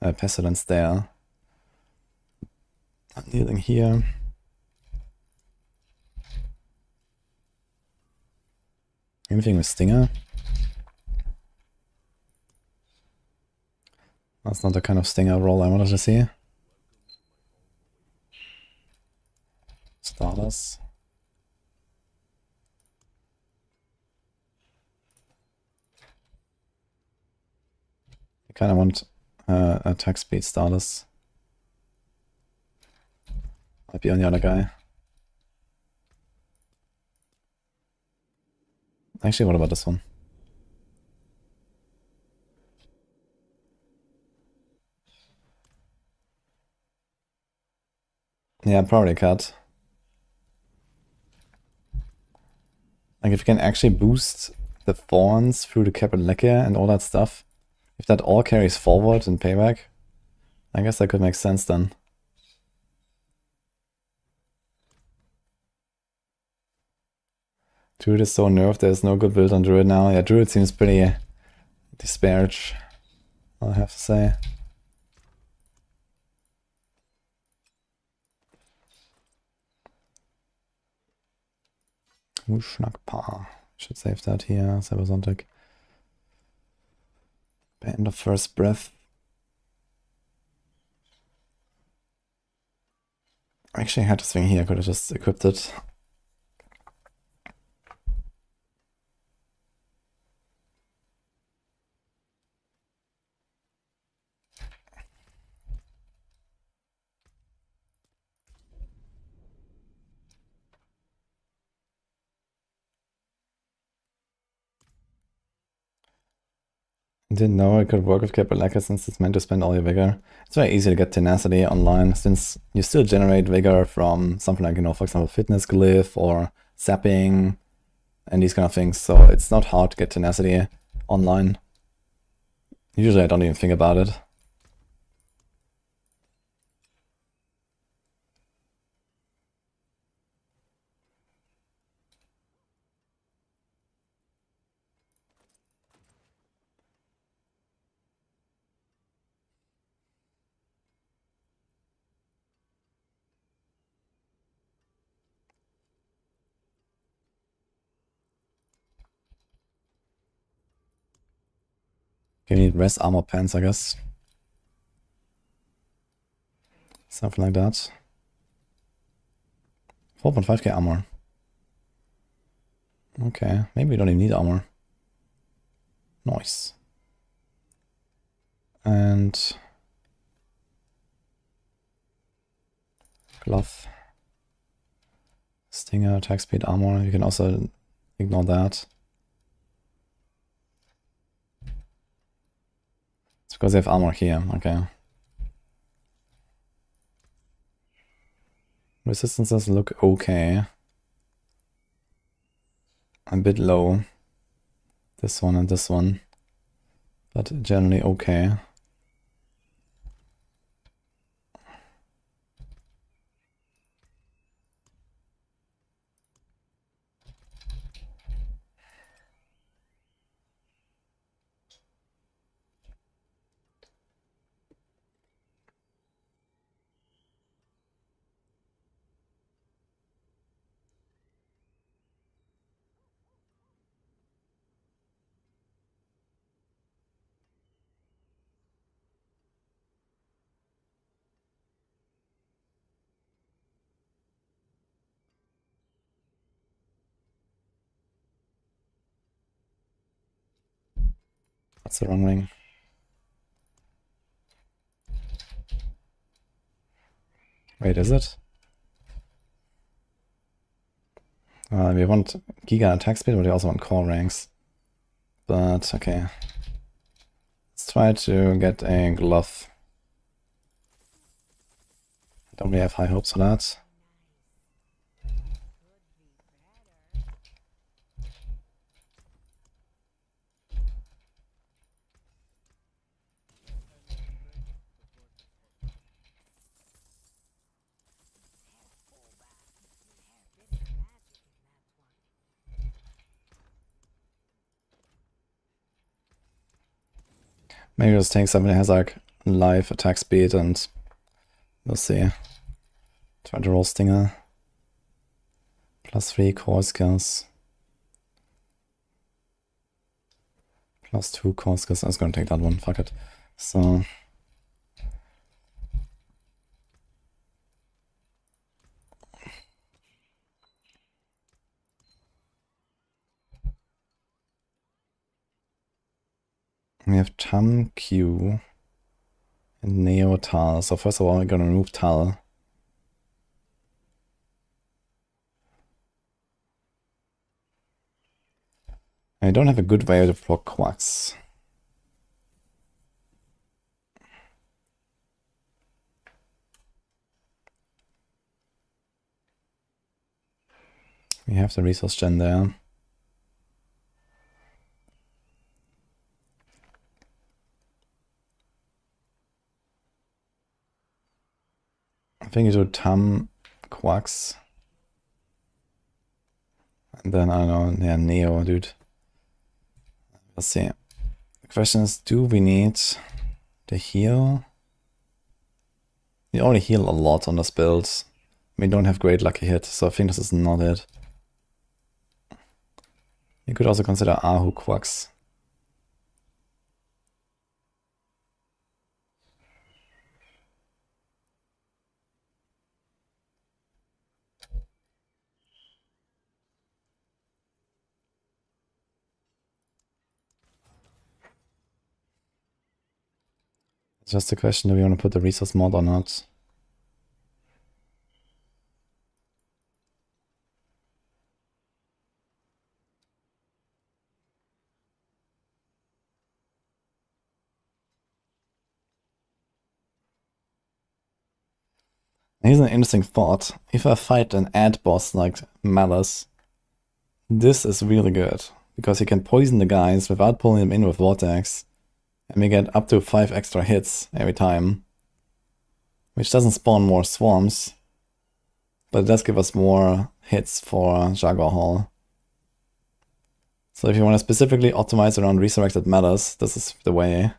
Pestilence there. Kneeling here. Anything with Stinger? That's not the kind of Stinger roll I wanted to see. Stardust. I kind of want attack speed Stardust. Might be on the other guy. Actually, what about this one? Yeah, probably cut. Like if you can actually boost the Thorns through the Capital Lacquer and all that stuff, if that all carries forward in payback, I guess that could make sense then. Druid is so nerfed, there's no good build on Druid now. Yeah, Druid seems pretty disparage, I'll have to say. Schnackpa. Should save that here, Cybersonic. Band of First Breath. Actually, I had this thing here, I could have just equipped it. Didn't know it could work with Kapaleka since it's meant to spend all your vigor. It's very easy to get tenacity online since you still generate vigor from something like, you know, for example, fitness glyph or sapping and these kind of things. So it's not hard to get tenacity online. Usually I don't even think about it. You need rest armor pants, I guess. Something like that. 4.5k armor. Okay, maybe we don't even need armor. Nice. And glove, stinger, attack speed, armor. You can also ignore that. It's because they have armor here, okay. Resistances look okay. A bit low. This one and this one. But generally okay. That's the wrong ring. Wait, is it? We want Giga attack speed, but we also want core ranks. But, okay. Let's try to get a glove. Don't really have high hopes for that. Maybe just take something that has like live attack speed and we'll see. Try to roll stinger. +3 core skills. +2 core skills. I was gonna take that one, fuck it. So we have Tam, Q, and Neo Tal. So first of all, we're gonna remove Tal. I don't have a good way to block Quacks. We have the resource gen there. I think you do Tam, Quacks. And then, I don't know, yeah, Neo, dude. Let's see. The question is, do we need the heal? We already heal a lot on this build. We don't have great lucky hit, so I think this is not it. You could also consider Ahu Quacks. It's just a question, do we want to put the resource mod or not? Here's an interesting thought. If I fight an ad boss like Malice, this is really good. Because he can poison the guys without pulling them in with Vortex. And we get up to 5 extra hits every time. Which doesn't spawn more swarms. But it does give us more hits for Jaguar Hall. So if you want to specifically optimize around resurrected Malice, this is the way.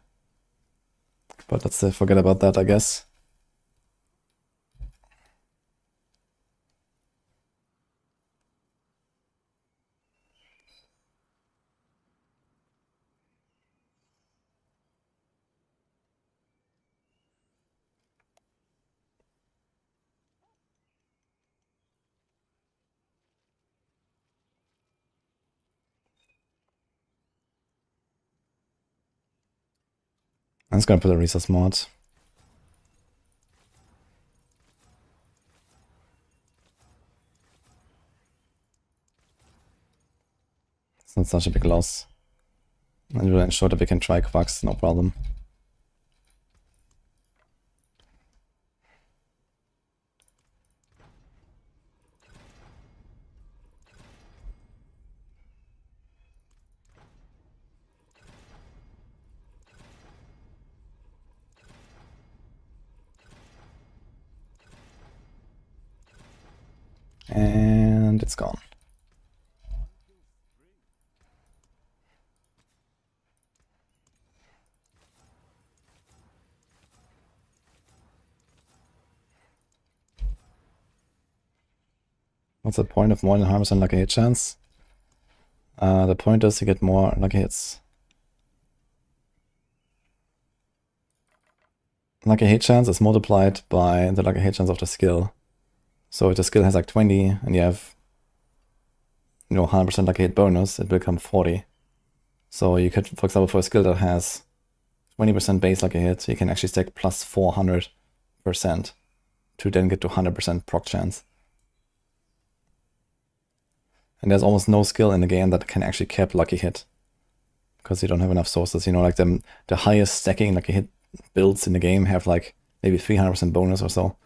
But let's forget about that, I guess. I'm just gonna put a resource mod. It's not such a big loss. And we'll ensure that we can try Quacks, no problem. And it's gone. What's the point of more than 100% lucky hit chance? The point is to get more lucky hits. Lucky hit chance is multiplied by the lucky hit chance of the skill. So if the skill has like 20 and you have 100% lucky hit bonus, it will become 40. So you could, for example, for a skill that has 20% base lucky hit, you can actually stack plus 400% to then get to 100% proc chance. And there's almost no skill in the game that can actually cap lucky hit, because you don't have enough sources. Like the highest stacking lucky hit builds in the game have like maybe 300% bonus or so.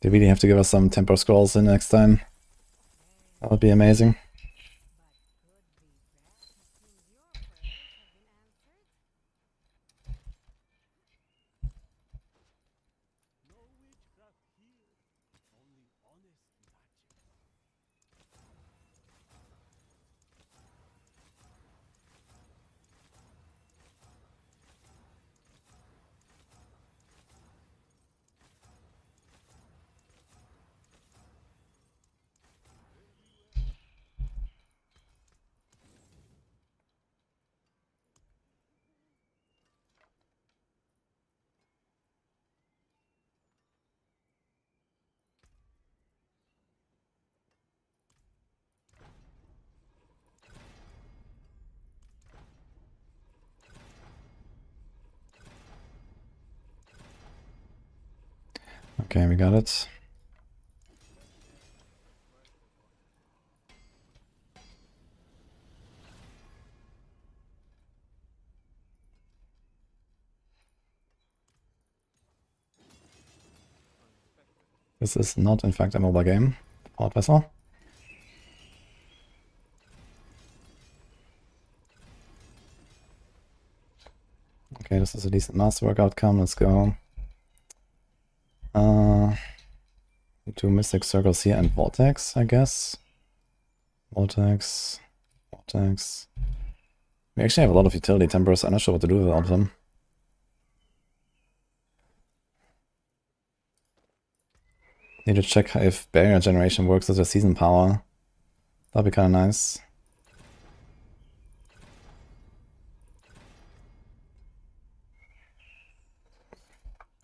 They really have to give us some tempo scrolls in next time. That would be amazing. Okay, we got it. This is not, in fact, a mobile game. Port vessel. Okay, this is a decent masterwork outcome. Let's go. 2 mystic circles here and vortex, I guess. Vortex. We actually have a lot of utility tempers. I'm not sure what to do with all of them. Need to check if barrier generation works as a season power. That'd be kind of nice.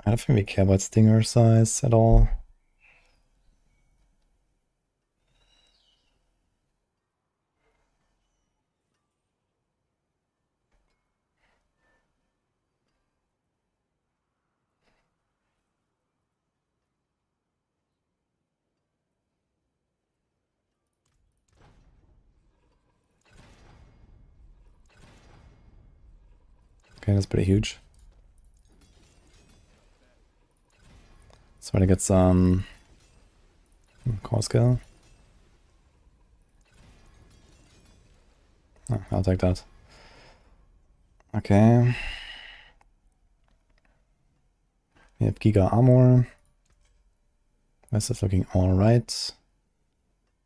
I don't think we care about stinger size at all. Okay, that's pretty huge. So to get some core skill. Oh, I'll take that. Okay. We have Giga Armor. This is looking alright.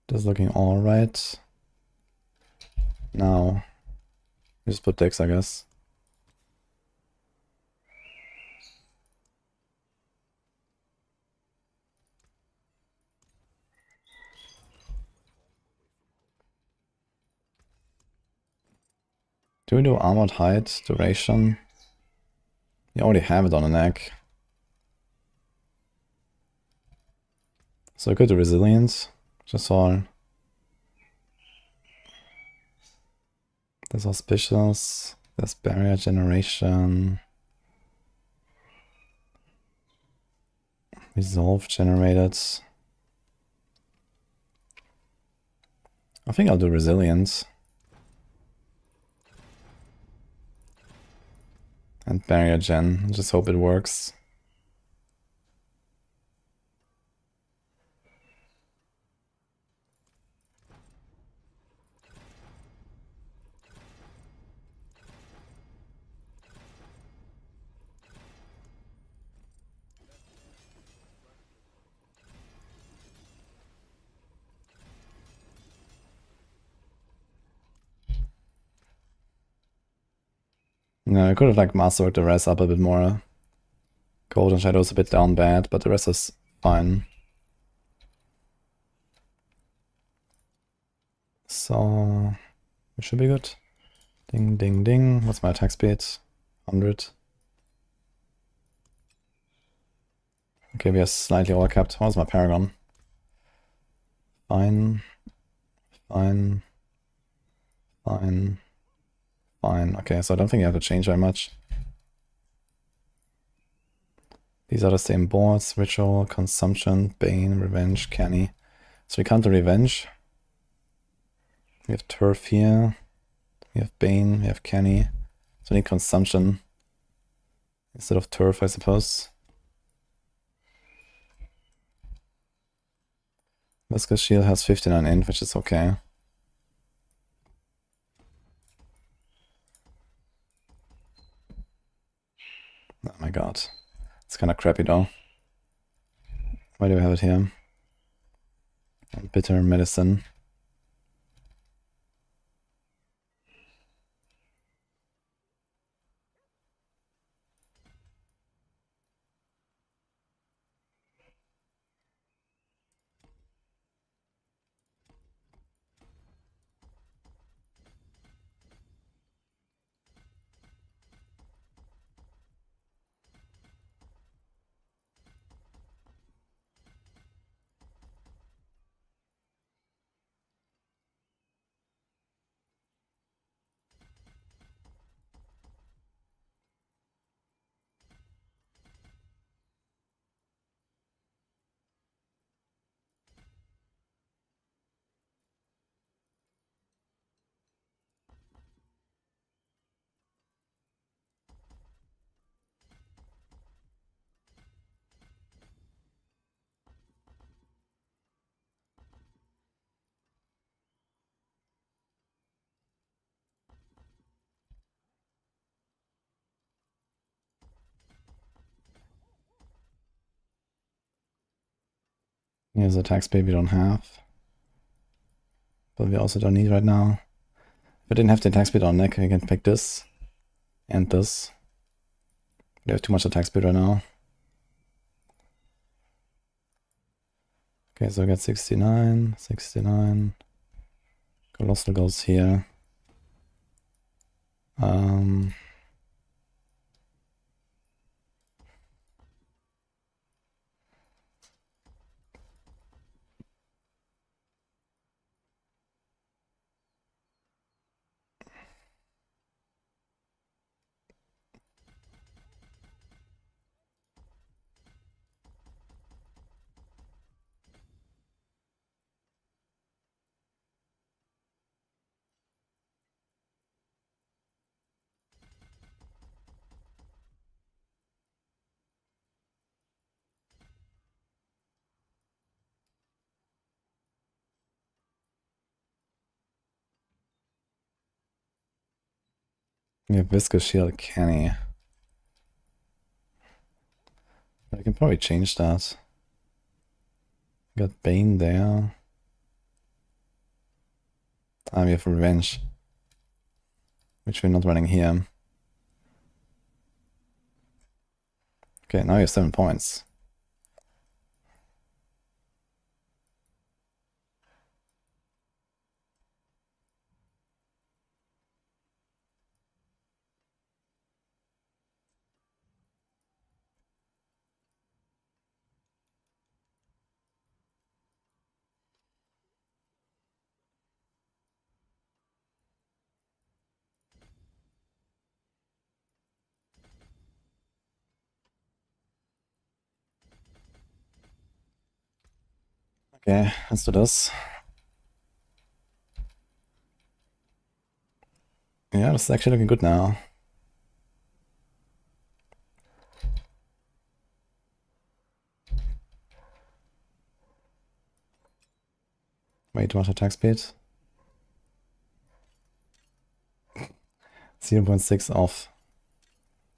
This is looking alright. Now, just put decks, I guess. Do we do Armored Hide, Duration? You already have it on the neck. So I could do Resilience. Just all. There's Auspicious. There's Barrier Generation. Resolve generated. I think I'll do Resilience. And Barrier Gen. Just hope it works. No, I could have like Masterworked the rest up a bit more. Golden Shadow's a bit down bad, but the rest is fine. So, it should be good. Ding, ding, ding. What's my attack speed? 100. Okay, we are slightly overcapped. How's my Paragon? Fine. Fine. Fine. Fine. Okay, so I don't think I have to change very much. These are the same boards. Ritual, Consumption, Bane, Revenge, Canny. So we can't do Revenge. We have Turf here. We have Bane, we have Canny. So we need Consumption instead of Turf, I suppose. Viscous Shield has 59 int, which is okay. Oh my god. It's kind of crappy though. Why do we have it here? Bitter Medicine. Here's attack speed we don't have. But we also don't need right now. If I didn't have the attack speed on neck, I can pick this and this. We have too much attack speed right now. Okay, so I got 69, 69. Colossal goes here. We have Viscous Shield Kenny. I can probably change that. Got Bane there. We have Revenge, which we're not running here. Okay, now you have 7 points. Okay, let's do this. Yeah, this is actually looking good now. Way too much attack speed. 0.6 off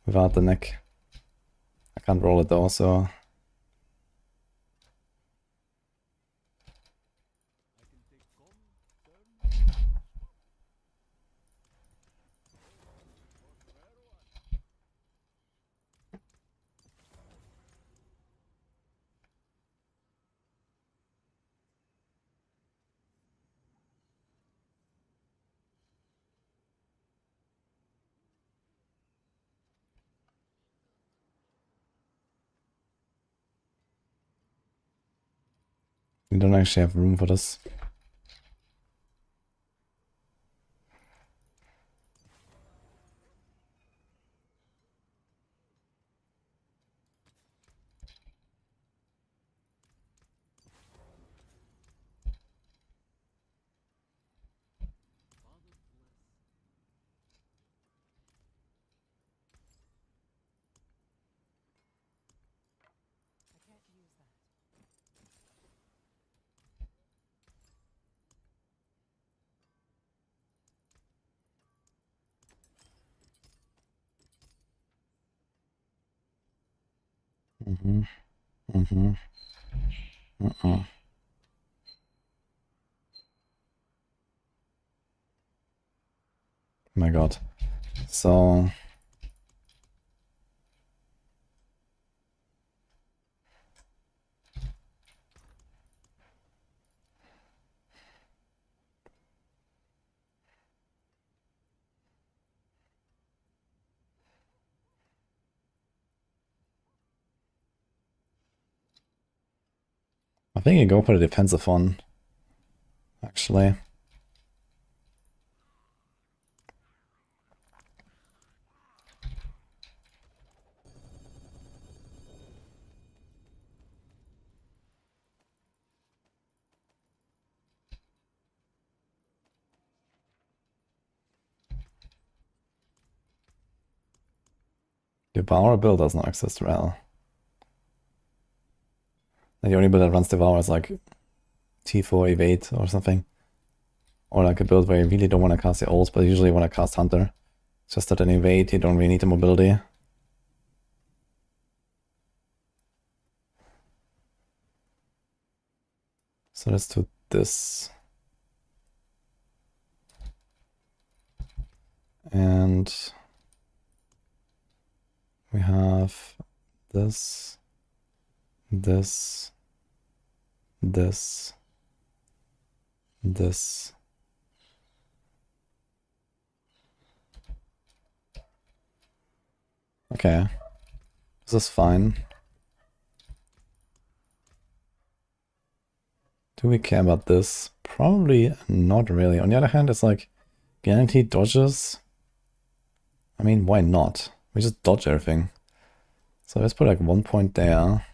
without the neck. I can't roll it though, so... We don't actually have room for this. My god. So... I think you go for the defensive one, actually. Devour build does not exist well. The only build that runs Devour is like T4 evade or something. Or like a build where you really don't want to cast the ult, but usually want to cast Hunter. It's just that an evade, you don't really need the mobility. So let's do this. And we have this, this, this, this. Okay, this is fine. Do we care about this? Probably not really. On the other hand, it's like guaranteed dodges. I mean, why not? We just dodge everything. So let's put like 1 point there.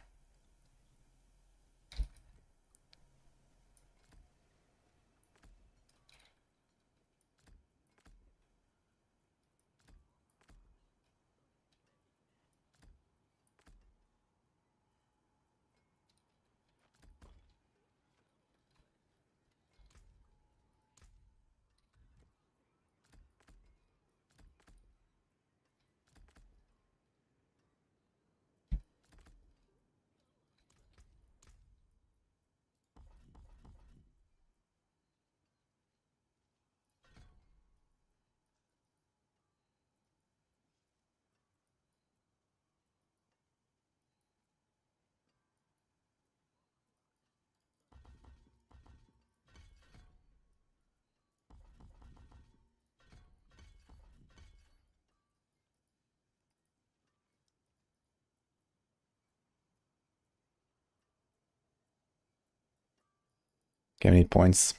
Okay, we need points.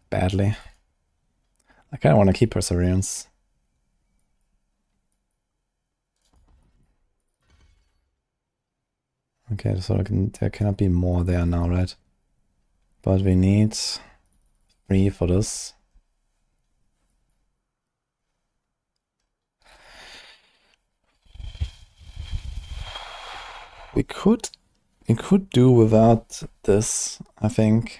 Badly. I kind of want to keep Perseverance. Okay, so there cannot be more there now, right? But we need 3 for this. We could do without this, I think.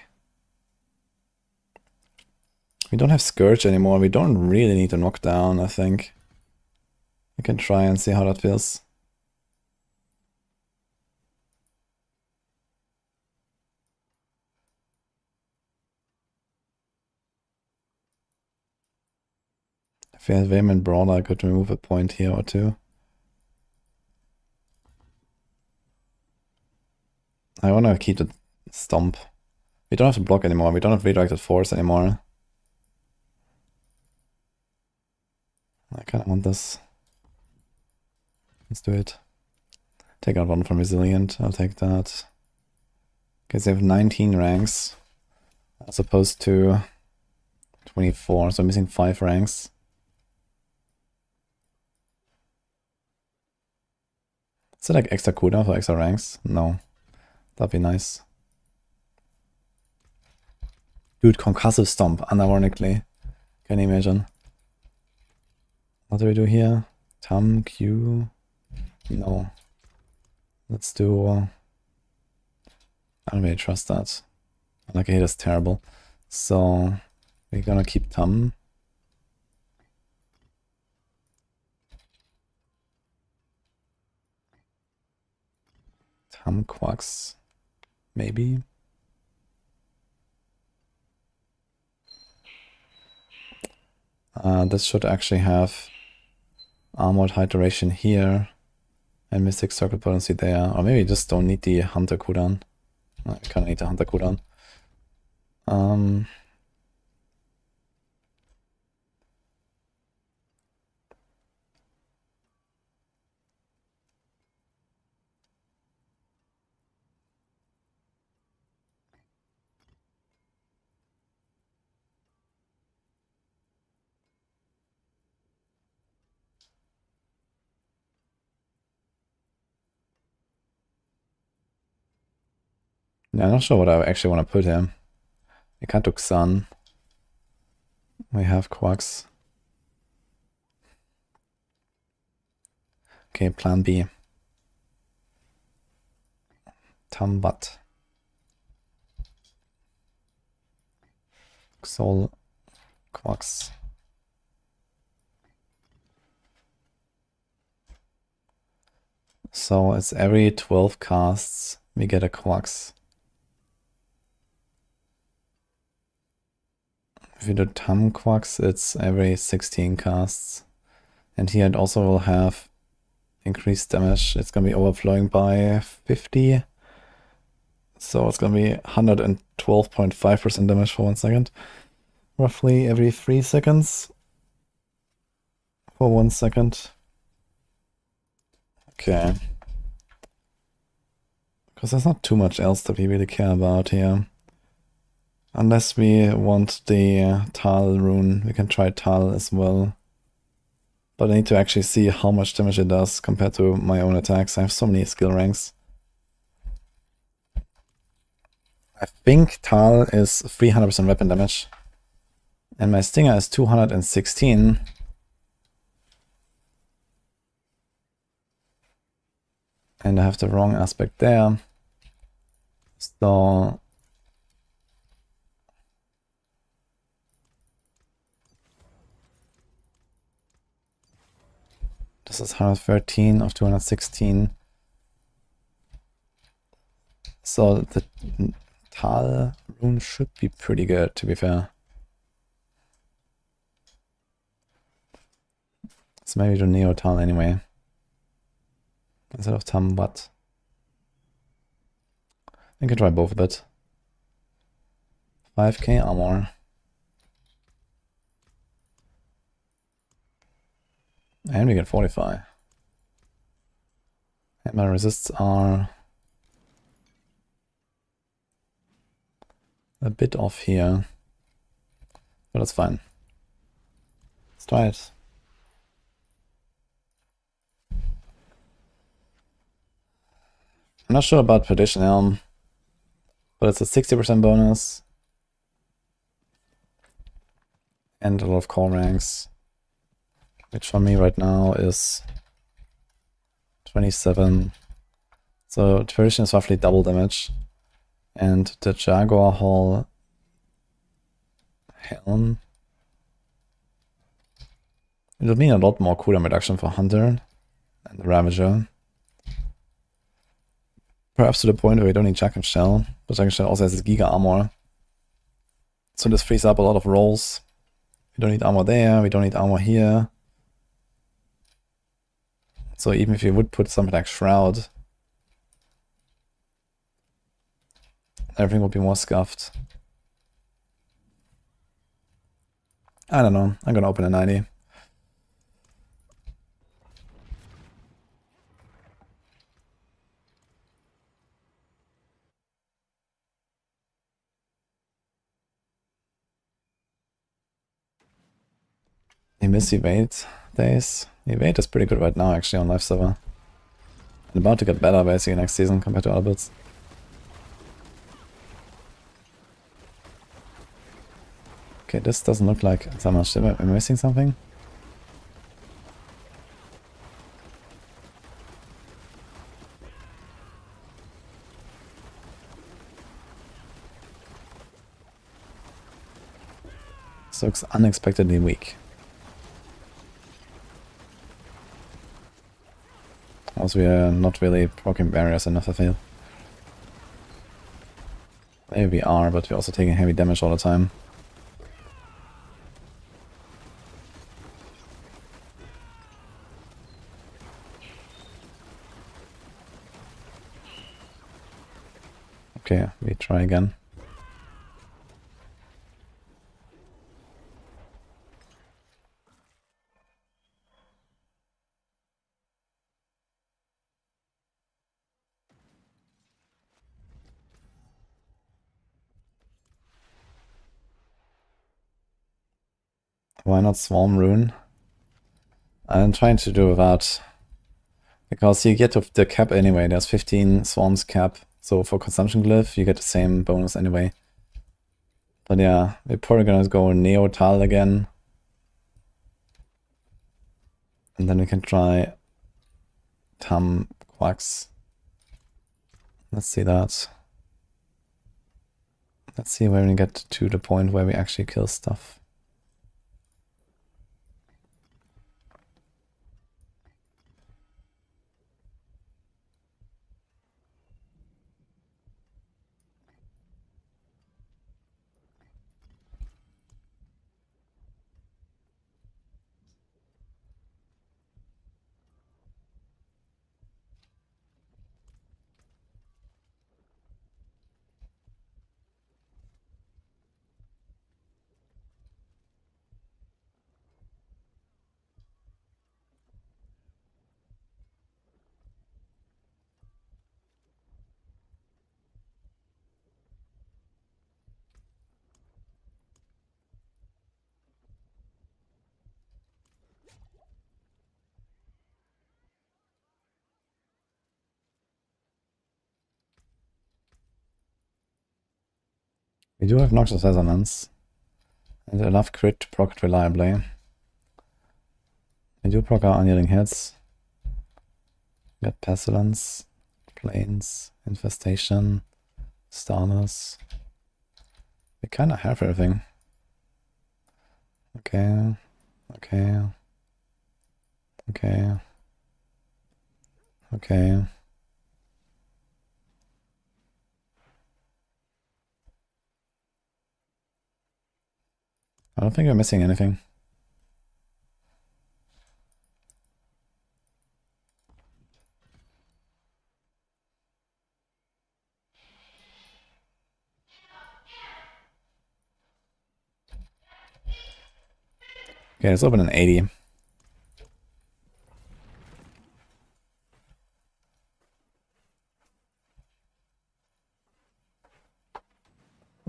We don't have Scourge anymore. We don't really need to knock down, I think. We can try and see how that feels. If we had Vehement Brawler, I could remove a point here or two. I want to keep the Stomp. We don't have to block anymore. We don't have Redirected Force anymore. I kind of want this. Let's do it. Take out 1 from Resilient. I'll take that. Okay, so they have 19 ranks as opposed to 24, so I'm missing 5 ranks. Is it like extra cooldown for extra ranks? No. That'd be nice. Dude, Concussive Stomp, unironically. Can you imagine? What do we do here? Tam, Q? No. Let's do... I don't really trust that. Unlucky hit is terrible. So, we're gonna keep Tam. Tam Quacks. Maybe. This should actually have Armored Hydration here and Mystic Circle potency there. Or maybe we just don't need the Hunter cooldown. I kind of need the Hunter cooldown. Yeah, I'm not sure what I actually want to put here. We can't do Xan. We have Quacks. Okay, plan B. Tambat. Xol. Quacks. So it's every 12 casts we get a Quacks. If you do Tam Quacks, it's every 16 casts. And here it also will have increased damage. It's going to be overflowing by 50. So it's going to be 112.5% damage for 1 second. Roughly every 3 seconds. For 1 second. Okay. Because there's not too much else that we really care about here. Unless we want the Tal rune, we can try Tal as well. But I need to actually see how much damage it does compared to my own attacks. I have so many skill ranks. I think Tal is 300% weapon damage. And my Stinger is 216. And I have the wrong aspect there. So... this is 113 of 216. So the Tal rune should be pretty good, to be fair. So maybe do Neo Tal anyway. Instead of Tambat. I can try both a bit. 5k armor. And we get 45. And my resists are a bit off here. But that's fine. Let's try it. I'm not sure about Perdition Helm, but it's a 60% bonus. And a lot of core ranks, which for me right now is 27. So Perdition is roughly double damage. And the Jaguar Hall Helm, it'll mean a lot more cooldown reduction for Hunter and the Ravager. Perhaps to the point where we don't need Jack and Shell, but Jack and Shell also has this Giga Armor. So this frees up a lot of rolls. We don't need armor there, we don't need armor here. So even if you would put something like Shroud, everything would be more scuffed. I don't know, I'm gonna open a 90. You miss evade days. Evade is pretty good right now actually on live server. And about to get better basically next season compared to other builds. Okay, this doesn't look like so much. Am I missing something? This looks unexpectedly weak. Also, we are not really proccing barriers enough, I feel. Maybe we are, but we're also taking heavy damage all the time. Okay, we try again. Why not Swarm Rune? I'm trying to do that because you get to the cap anyway. There's 15 Swarms cap, so for Consumption Glyph you get the same bonus anyway. But yeah, we're probably gonna go Neo Tal again. And then we can try Tam Quax. Let's see that. Let's see where we get to the point where we actually kill stuff. We do have Noxious Resonance. And enough crit to proc it reliably. We do proc our unyielding hits. We got Pestilence, Plains, Infestation, Starless. We kinda have everything. Okay, okay, okay, okay. I don't think we're missing anything. Okay, let's open an 80.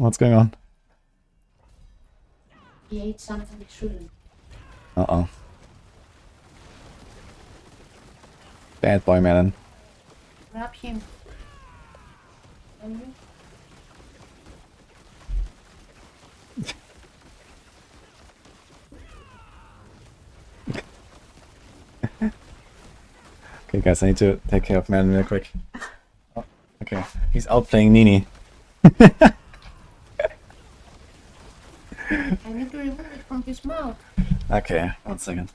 What's going on? He ate something he shouldn't. Uh-oh. Bad boy, Melon. Grab him. Can you? Okay, guys, I need to take care of Melon real quick. Oh, okay, he's out playing Nini. I need to remove it from his mouth. Okay, 1 second.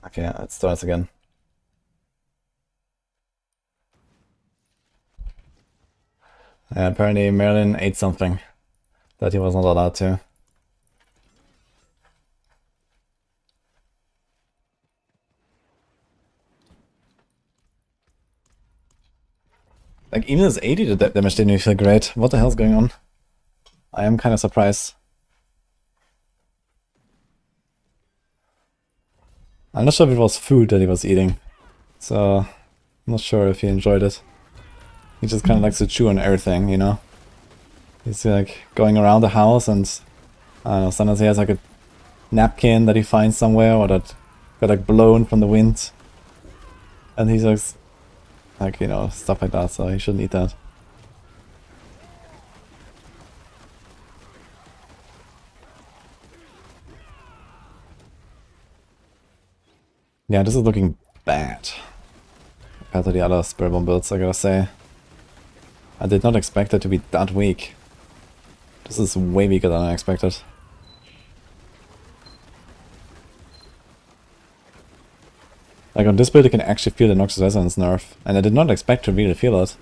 Okay, it starts again. Apparently Merlin ate something that he was not allowed to. Like, even his 80 damage didn't feel great. What the hell's going on? I am kind of surprised. I'm not sure if it was food that he was eating. So, I'm not sure if he enjoyed it. He just kind of likes to chew on everything, you know? He's like going around the house and I don't know, sometimes he has like a napkin that he finds somewhere or that got like blown from the wind. And he's like, you know, stuff like that, so he shouldn't eat that. Yeah, this is looking bad compared to the other Spiritborn builds, I gotta say. I did not expect it to be that weak. This is way weaker than I expected. Like on this build you can actually feel the Noxus Resonance nerf, and I did not expect to really feel it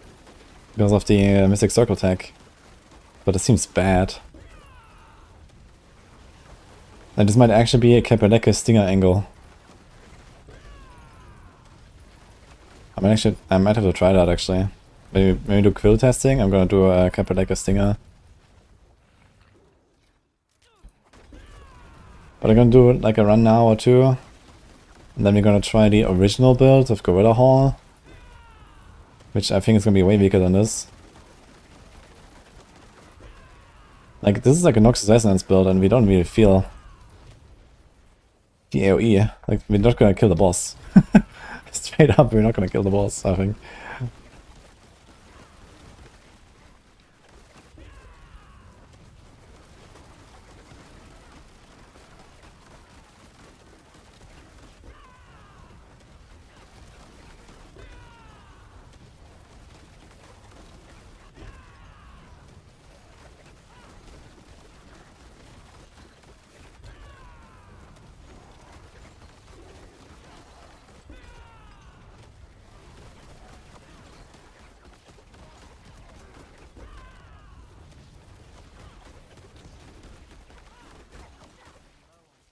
because of the Mystic Circle tech. But it seems bad. And this might actually be a Capelleca Stinger angle. I might have to try that actually. Maybe do quill testing. I'm gonna do a Capelleca Stinger. But I'm gonna do like a run now or two. And then we're gonna try the original build of Gorilla Hall. Which I think is gonna be way weaker than this. Like, this is like a Noxus Resonance build and we don't really feel the AoE. Like, we're not gonna kill the boss. Straight up, we're not gonna kill the boss, I think.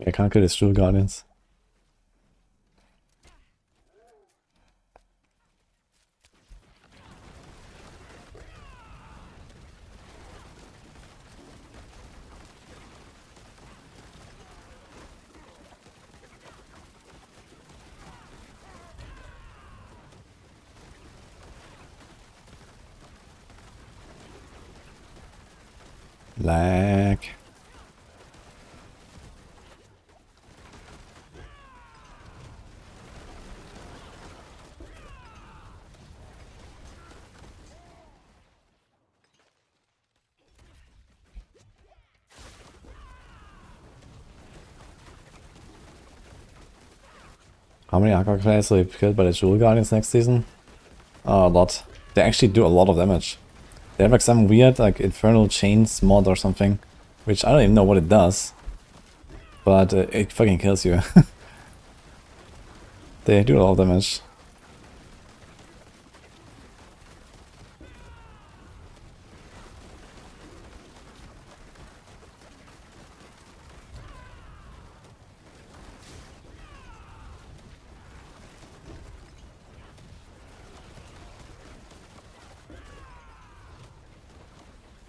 I can't kill his Jewel Guardians. Lag. How many Aqua players will be killed by the Jewel Guardians next season? Oh, a lot. They actually do a lot of damage. They have like some weird like infernal chains mod or something. Which I don't even know what it does. But it fucking kills you. They do a lot of damage.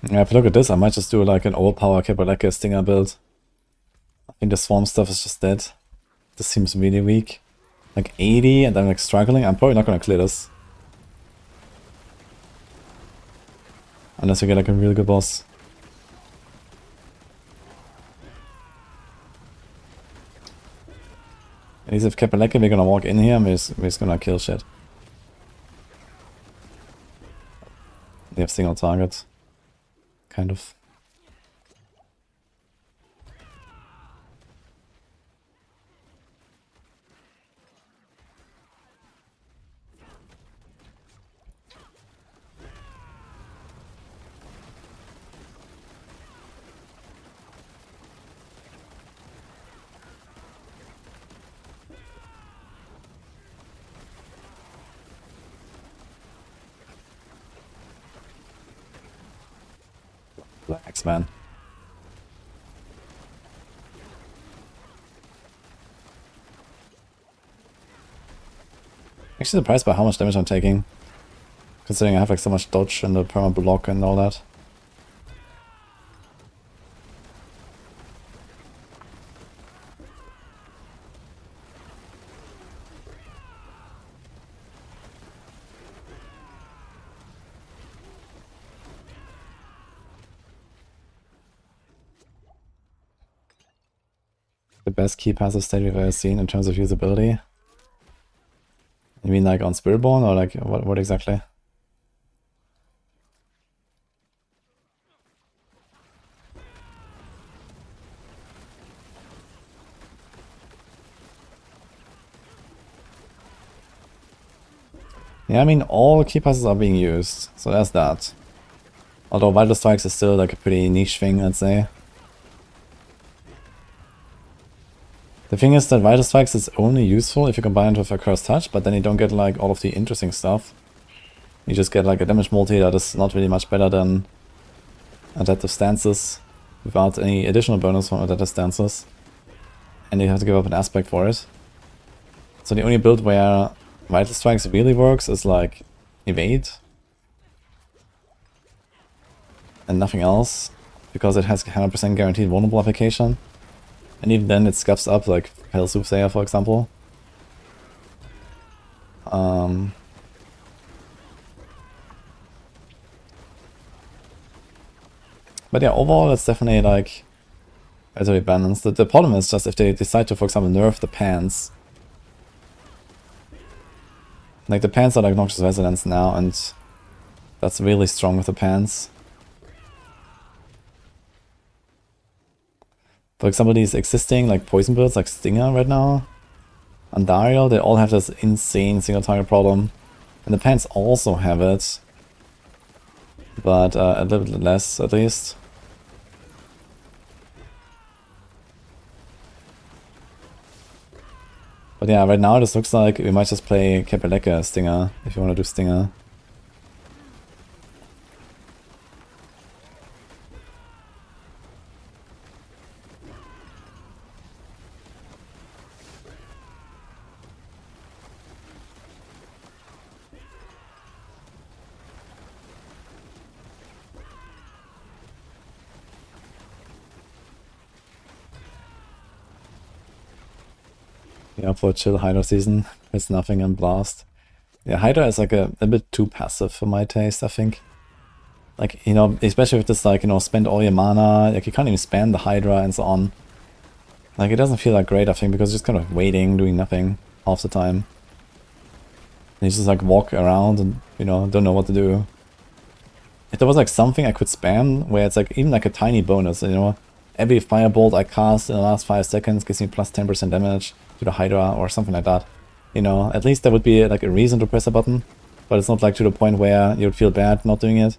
Yeah, if you look at this, I might just do like an overpower Kebaleka Stinger build. I think the swarm stuff is just dead. This seems really weak. Like 80 and I'm like struggling. I'm probably not gonna clear this. Unless we get like a really good boss. At least if Kebaleka, we're gonna walk in here and we're just gonna kill shit. They have single target. Kind of. Relax, man. Actually surprised by how much damage I'm taking. Considering I have like so much dodge and the perma block and all that. The best key passive state we've ever seen in terms of usability. You mean like on Spiritborn or like what exactly? Yeah, I mean all key passes are being used, so there's that. Although Vital Strikes is still like a pretty niche thing, I'd say. The thing is that Vital Strikes is only useful if you combine it with a Cursed Touch, but then you don't get like all of the interesting stuff. You just get like a damage multi that is not really much better than Adaptive Stances without any additional bonus from Adaptive Stances. And you have to give up an aspect for it. So the only build where Vital Strikes really works is like Evade. And nothing else, because it has 100% guaranteed vulnerable application. And even then it scuffs up, like Pale Soothsayer for example. But yeah, overall it's definitely like relatively balanced. The problem is just if they decide to, for example, nerf the pants. Like the pants are like Noxious Resonance now, and that's really strong with the pants. For example, these existing like poison builds like Stinger right now, Andariel, they all have this insane single target problem. And the pants also have it, but a little bit less at least. But yeah, right now this looks like we might just play Kebaleka Stinger if you want to do Stinger. Yeah, for a chill Hydra season, it's nothing and blast. Yeah, Hydra is like a bit too passive for my taste, I think. Like, you know, especially with this, like, you know, spend all your mana, like you can't even spam the Hydra and so on. Like, it doesn't feel like great, I think, because you're just kind of waiting, doing nothing half the time. And you just like walk around and, you know, don't know what to do. If there was like something I could spam, where it's like even like a tiny bonus, you know, every firebolt I cast in the last 5 seconds gives me plus 10% damage to the Hydra or something like that. You know, at least there would be like a reason to press a button, but it's not like to the point where you would feel bad not doing it.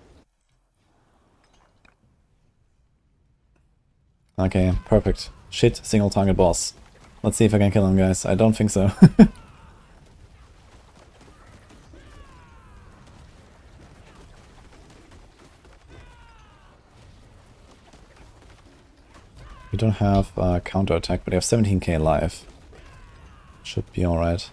Okay, perfect. Shit, single target boss. Let's see if I can kill him, guys. I don't think so. We don't have counter attack, but we have 17k life. Should be alright.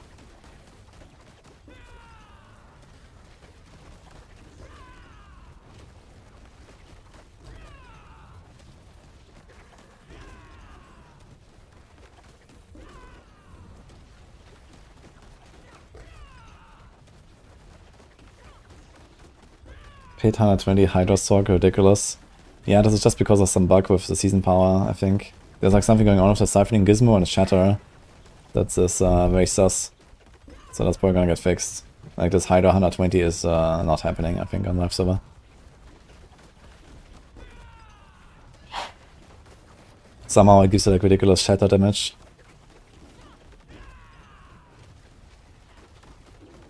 hit 120 Hydra Sorc, ridiculous. Yeah, this is just because of some bug with the season power, I think. There's like something going on with the siphoning gizmo and the shatter. That's very sus. So that's probably gonna get fixed. Like this Hydra 120 is not happening, I think, on live server. Somehow it gives you like ridiculous shatter damage.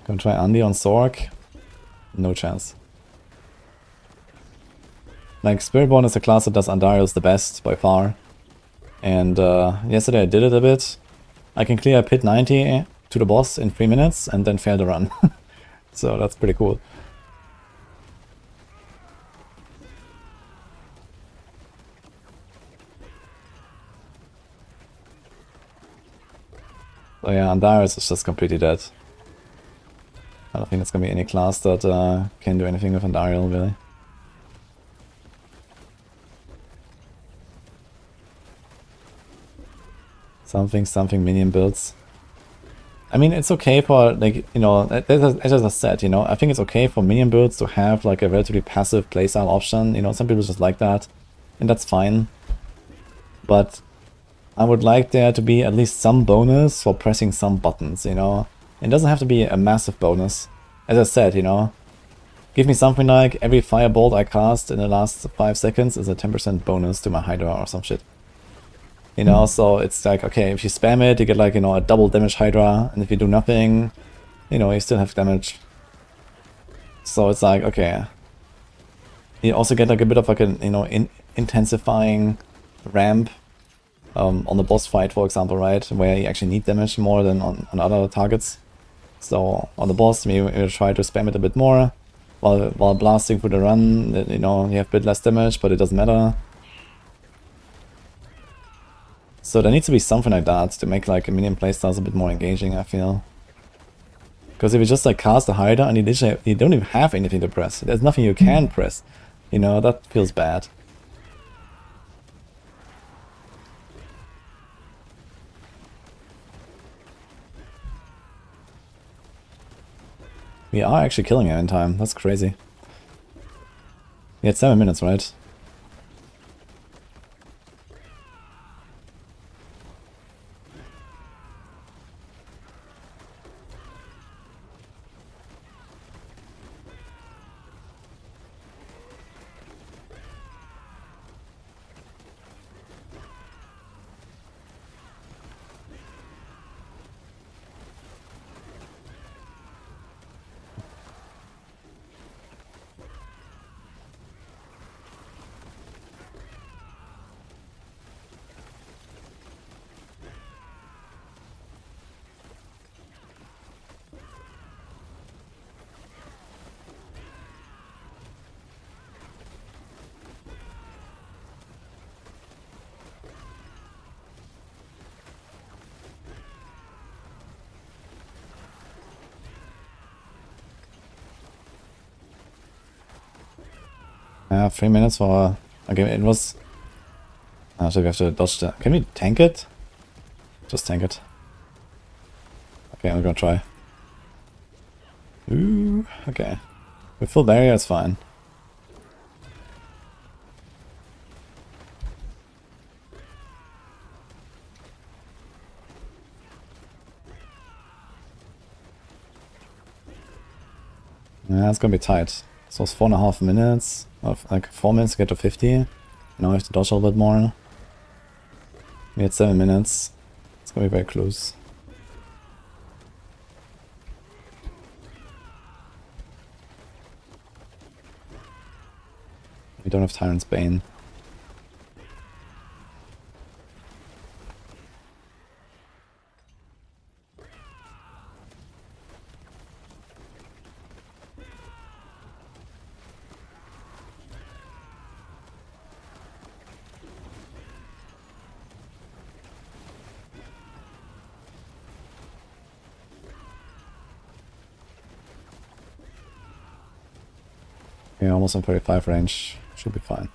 Gonna try Andy on Sorc. No chance. Like, Spiritborn is a class that does Andariels the best, by far. And yesterday I did it a bit. I can clear pit 90 to the boss in 3 minutes and then fail the run. So that's pretty cool. So yeah, Andariels is just completely dead. I don't think there's gonna be any class that can do anything with Andariel, really. Something minion builds. I mean, it's okay for, like, you know, as I said, you know, I think it's okay for minion builds to have, like, a relatively passive playstyle option. You know, some people just like that, and that's fine. But I would like there to be at least some bonus for pressing some buttons, you know? It doesn't have to be a massive bonus. As I said, you know, give me something like every firebolt I cast in the last 5 seconds is a 10% bonus to my Hydra or some shit. You know, so it's like, okay, if you spam it, you get like, you know, a double damage Hydra, and if you do nothing, you know, you still have damage. So it's like, okay. You also get like a bit of like an, you know, intensifying ramp on the boss fight, for example, right? Where you actually need damage more than on other targets. So on the boss, maybe you try to spam it a bit more while blasting through the run. You know, you have a bit less damage, but it doesn't matter. So there needs to be something like that to make like minion playstyles a bit more engaging, I feel. Because if you just like cast a Hydra and you don't even have anything to press, there's nothing you can press, you know, that feels bad. We are actually killing him in time, that's crazy. We had 7 minutes, right? Yeah, 3 minutes for... Okay, it was... so we have to dodge the... Can we tank it? Just tank it. Okay, I'm gonna try. Ooh, okay. With full barrier, it's fine. Yeah, it's gonna be tight. So it's 4.5 minutes. Like 4 minutes to get to 50. Now I have to dodge a little bit more. We had 7 minutes. It's gonna be very close. We don't have Tyrant's Bane. Yeah, almost on 35 range. Should be fine.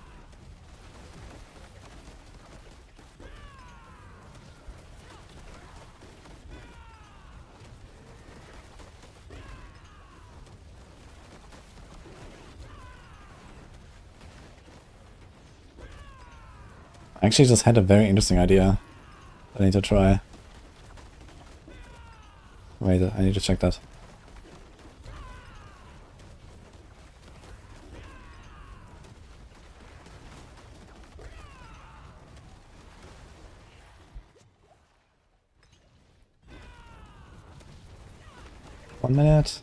I actually just had a very interesting idea I need to try. Wait, I need to check that. One minute.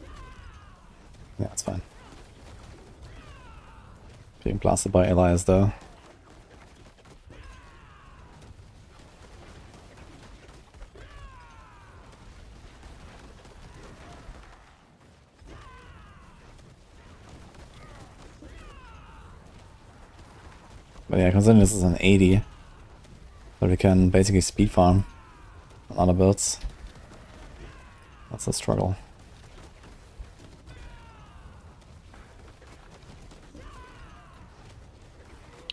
Yeah, it's fine. Being blasted by Elias though. But yeah, considering this is an 80, so we can basically speed farm on other builds. That's a struggle.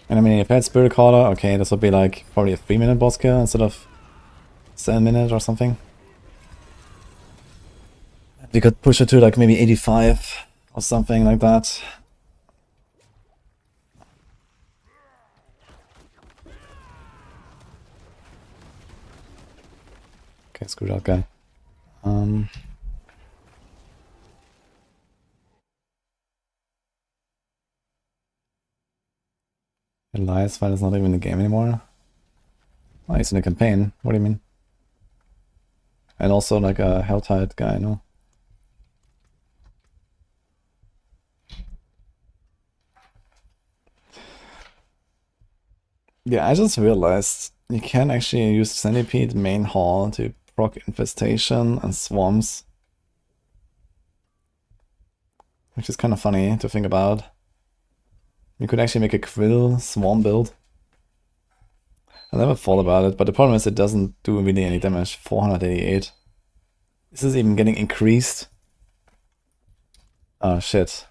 And I mean, if I had Spirit Caller, okay, this would be like probably a 3-minute boss kill instead of 7 minutes or something. We could push it to like maybe 85 or something like that. Okay, screw that guy. Elias fight is not even in the game anymore. Oh, he's in the campaign. What do you mean? And also like a Helltide guy, no? Yeah, I just realized you can actually use Centipede main hall to proc infestation and swarms. Which is kind of funny to think about. You could actually make a Quill swarm build. I never thought about it, but the problem is it doesn't do really any damage. 488. Is this even getting increased? Oh shit.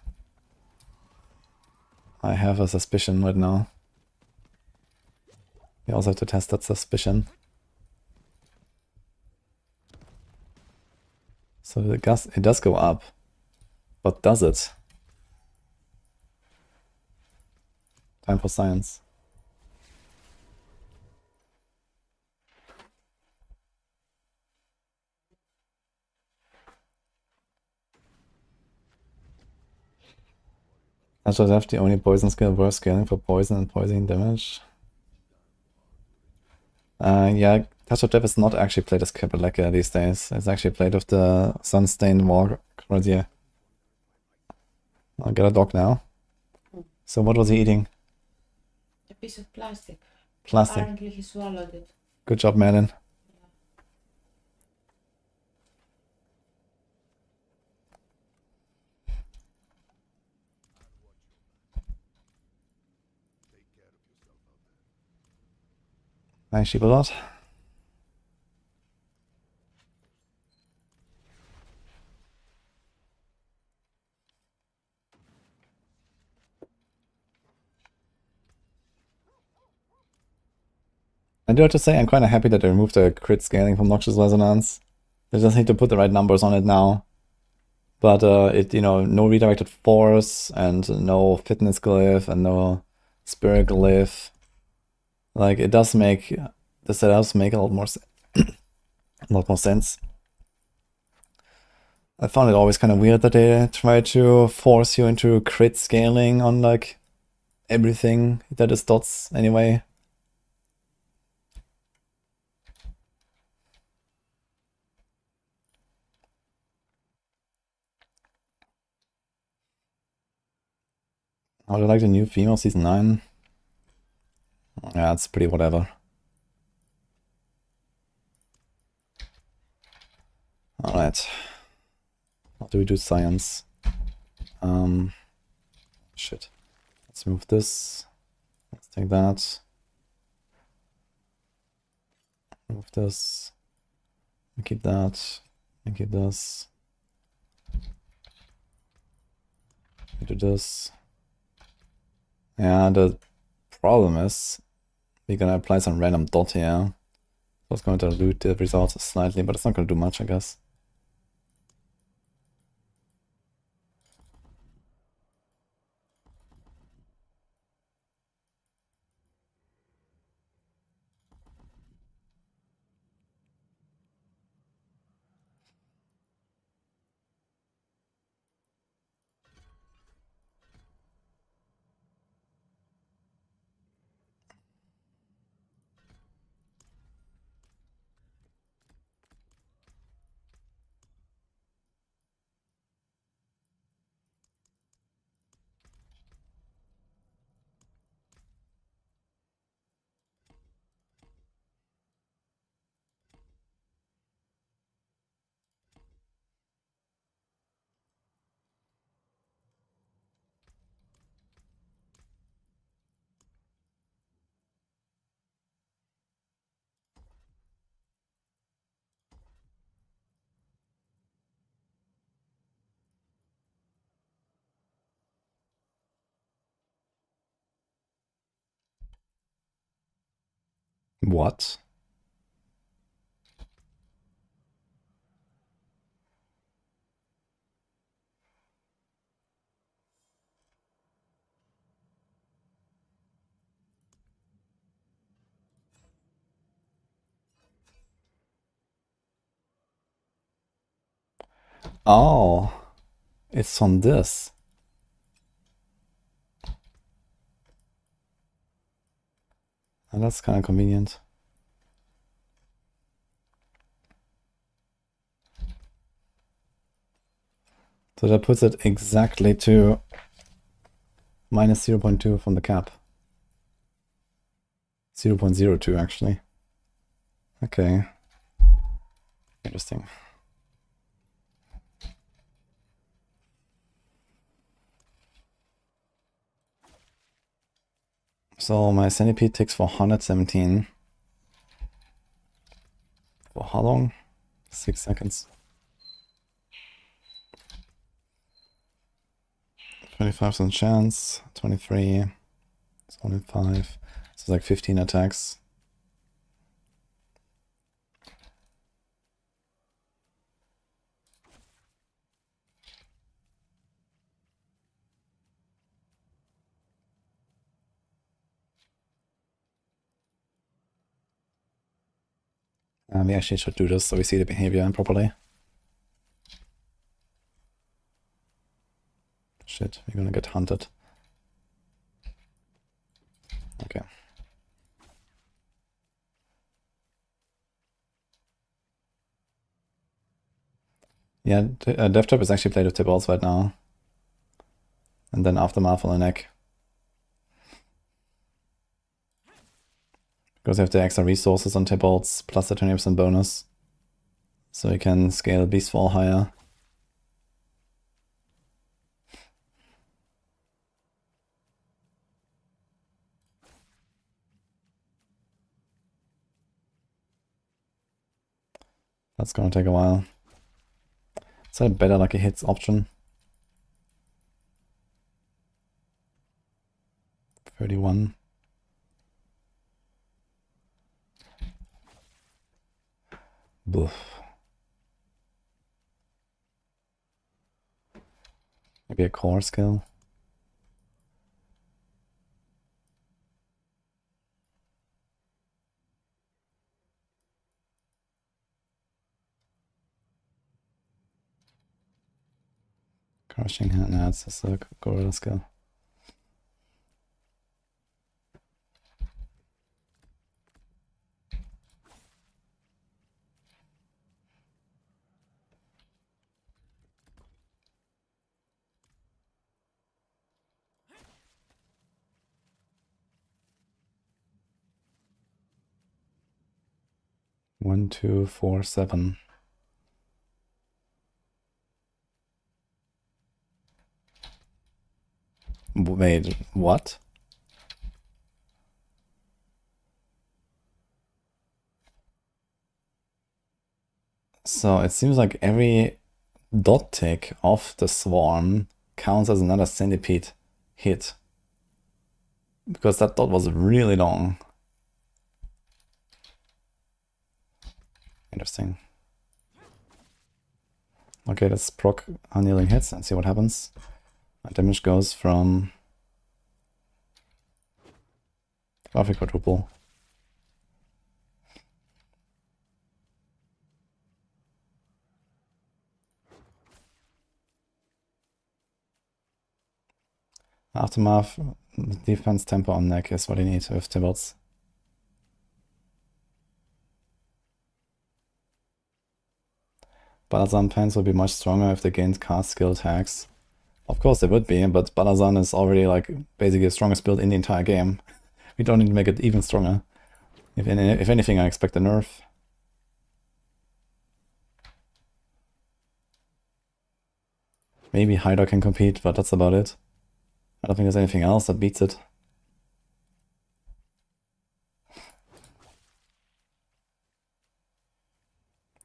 I have a suspicion right now. We also have to test that suspicion. So it does go up. But does it? Time for science. I should have the only poison skill worth scaling for poison and poison damage. Yeah, Touch of Death is not actually played as Kapaleka these days. It's actually played with the Sunstained War Grenadier. I'll get a dog now. So what was he eating? A piece of plastic. Plastic. Apparently he swallowed it. Good job, Merlin. Nice sheep a lot. I do have to say I'm kind of happy that they removed the crit scaling from Noxious Resonance. They just need to put the right numbers on it now. But no redirected force and no fitness glyph and no spirit glyph. Like it does make the setups make a lot more sense. I found it always kind of weird that they try to force you into crit scaling on like everything that is dots anyway. I would like the new female season 9. Yeah, it's pretty whatever. Alright. How do we do science? Shit. Let's move this. Let's take that. Move this. And keep that. And keep this. And do this. Yeah, the problem is we're gonna apply some random dot here. So it's going to dilute the results slightly, but it's not gonna do much, I guess. What? Oh, it's on this. And that's kind of convenient. So that puts it exactly to minus 0.2 from the cap. 0.02 actually. Okay. Interesting. So my centipede ticks for 117. For how long? 6 seconds. 25% chance. 23. It's only 5. So it's like 15 attacks. We actually should do this so we see the behavior properly. Shit, we're gonna get hunted. Okay. Yeah, DevTop is actually played with Tibbles right now. And then Aftermath on the neck. Because you have the extra resources on Tibbles plus the 20% bonus. So you can scale Beastfall higher. That's gonna take a while. Is that a better lucky hits option? 31. Boof. Maybe a core skill. Crushing hand, nah, it's just a gorilla skill. One, 2, 4, 7. Wait, what? So it seems like every dot tick of the swarm counts as another centipede hit. Because that dot was really long. Interesting. Okay, let's proc annealing hits and see what happens. My damage goes from roughly quadruple. Aftermath, defense tempo on neck is what you need with Tibbles. Balazan pens would be much stronger if they gained cast skill tags. Of course they would be, but balazan is already like basically the strongest build in the entire game. We don't need to make it even stronger. If anything, I expect a nerf. Maybe Hydra can compete, but that's about it. I don't think there's anything else that beats it.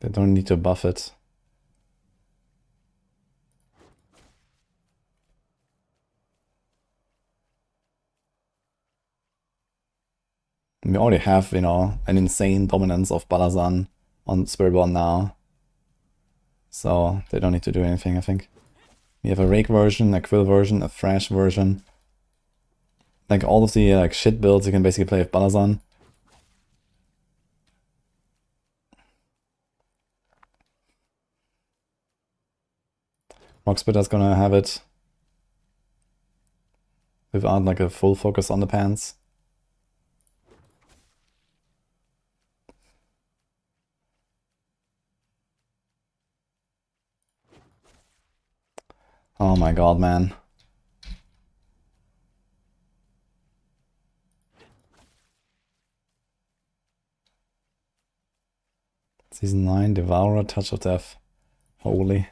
They don't need to buff it. We already have, you know, an insane dominance of balazan on Spiritborn now. So they don't need to do anything, I think. We have a Rake version, a Quill version, a Thrash version. Like all of the like shit builds you can basically play with balazan. Rocksplitter's gonna have it without like a full focus on the pants. Oh my god, man. Season 9, Devourer, Touch of Death. Holy.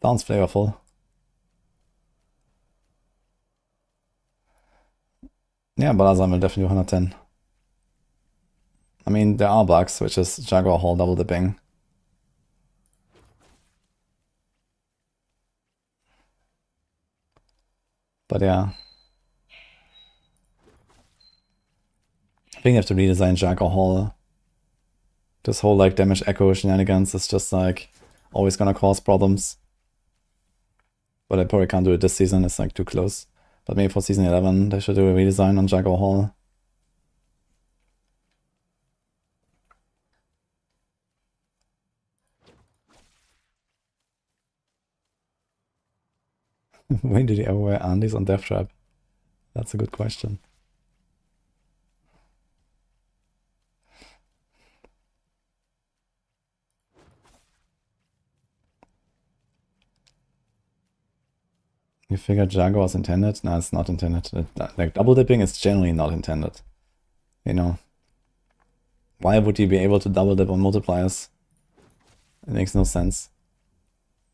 Sounds flavorful. Yeah, balazan will definitely do 110. I mean, there are bugs, which is Jaguar Hall double dipping. But yeah. I think you have to redesign Jaguar Hall. This whole like damage echo shenanigans is just like always gonna cause problems. But I probably can't do it this season, it's like too close. But maybe for season 11 they should do a redesign on Jaguar Hall. When did he ever wear Andes on Death Trap? That's a good question. You figured Jaguar is intended? No, it's not intended. Like double dipping is generally not intended. You know. Why would you be able to double dip on multipliers? It makes no sense.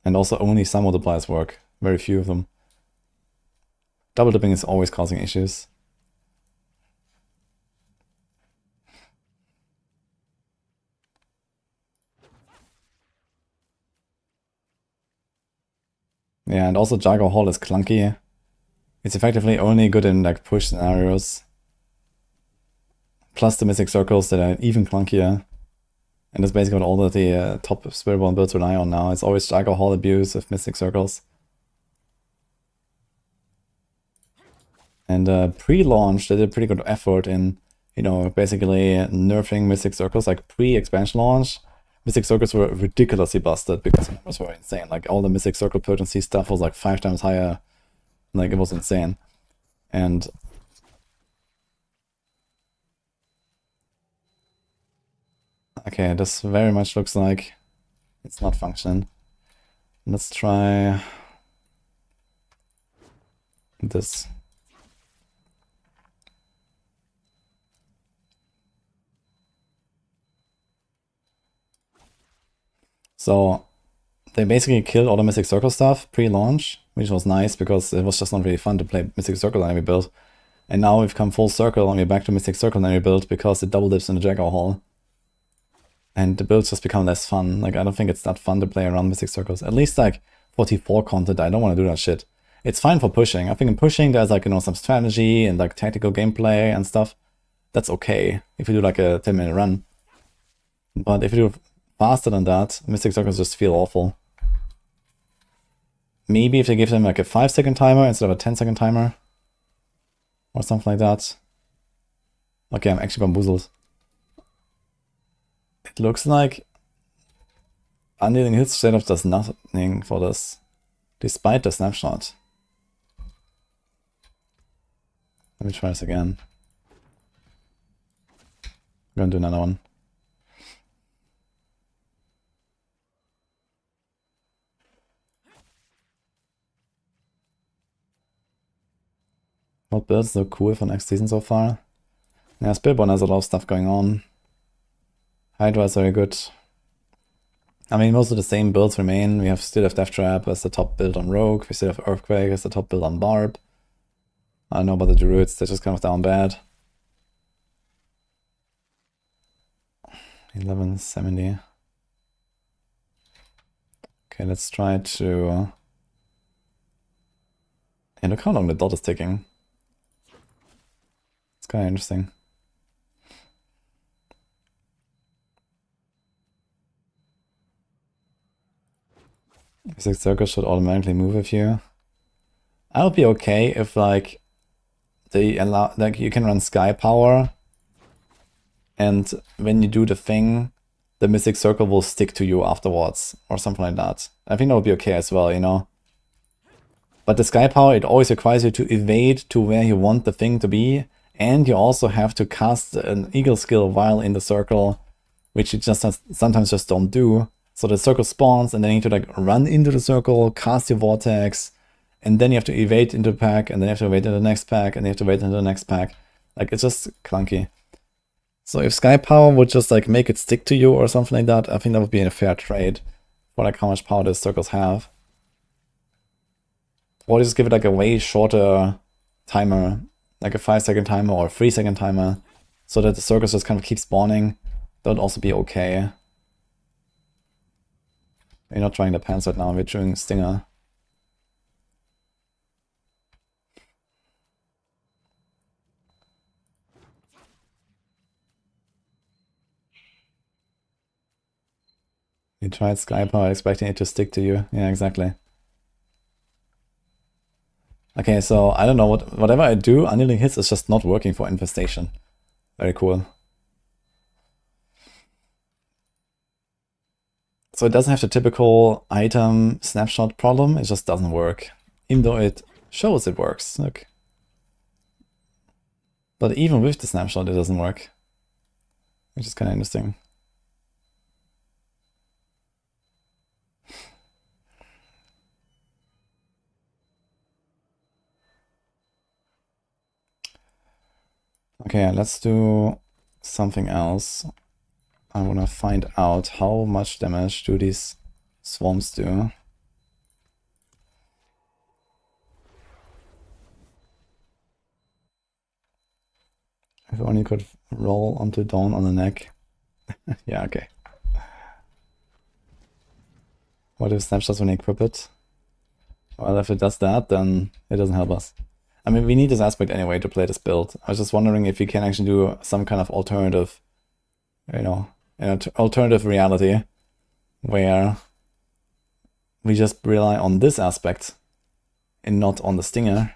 And also only some multipliers work. Very few of them. Double dipping is always causing issues. Yeah, and also Jaguar Hall is clunky. It's effectively only good in like push scenarios. Plus the Mystic Circles that are even clunkier. And that's basically what all of the top Spiritborn builds rely on now. It's always Jaguar Hall abuse with Mystic Circles. And pre-launch, they did a pretty good effort in, you know, basically nerfing Mystic Circles. Like pre-expansion launch, Mystic Circles were ridiculously busted because the numbers were insane. Like all the Mystic Circle potency stuff was like 5 times higher. Like it was insane. And okay, this very much looks like it's not functioning. Let's try this. So they basically killed all the Mystic Circle stuff pre-launch, which was nice because it was just not really fun to play Mystic Circle on every build. And now we've come full circle and we're back to Mystic Circle on every build because it double dips in the Jaguar Hall. And the builds just become less fun. Like I don't think it's that fun to play around Mystic Circles. At least like 44 content, I don't want to do that shit. It's fine for pushing. I think in pushing there's like, you know, some strategy and like tactical gameplay and stuff. That's okay if you do like a 10-minute run. But if you do faster than that, Mystic Circles just feel awful. Maybe if they give them like a 5-second timer instead of a 10-second timer. Or something like that. Okay, I'm actually bamboozled. It looks like undealing hits straight up does nothing for this. Despite the snapshot. Let me try this again. I'm gonna do another one. What builds look cool for next season so far? Yeah, Spiritborn has a lot of stuff going on. Hydra is very good. I mean, most of the same builds remain. We still have Death Trap as the top build on Rogue. We still have Earthquake as the top build on Barb. I don't know about the Druids, they're just kind of down bad. 1170. Okay, let's try to... Yeah, look how long the dot is ticking. It's kind of interesting. Mystic Circle should automatically move with you. I would be okay if like they allow, like you can run Sky Power, and when you do the thing, the Mystic Circle will stick to you afterwards, or something like that. I think that would be okay as well, you know? But the Sky Power, it always requires you to evade to where you want the thing to be, and you also have to cast an Eagle skill while in the circle, which you just sometimes just don't do. So the circle spawns, and then you need to like run into the circle, cast your Vortex, and then you have to evade into the pack, and then you have to wait in the next pack, and you have to wait into the next pack. Like, it's just clunky. So if Sky Power would just like make it stick to you or something like that, I think that would be a fair trade for like how much power these circles have. Or just give it like a way shorter timer, like a 5-second timer or a 3-second timer, so that the circles just kind of keep spawning. That would also be okay. We're not trying the pants right now, we're doing Stinger. You tried Sky Power expecting it to stick to you. Yeah, exactly. Okay, so I don't know, whatever I do, Annealing Hits is just not working for Infestation. Very cool. So it doesn't have the typical item snapshot problem, it just doesn't work. Even though it shows it works, look. But even with the snapshot it doesn't work. Which is kind of interesting. Okay, let's do something else. I want to find out how much damage do these swarms do. If only could roll onto Dawn on the neck. Yeah, okay. What if snapshots when you equip it? Well, if it does that, then it doesn't help us. I mean, we need this aspect anyway to play this build. I was just wondering if we can actually do some kind of alternative, you know, an alternative reality where we just rely on this aspect and not on the Stinger.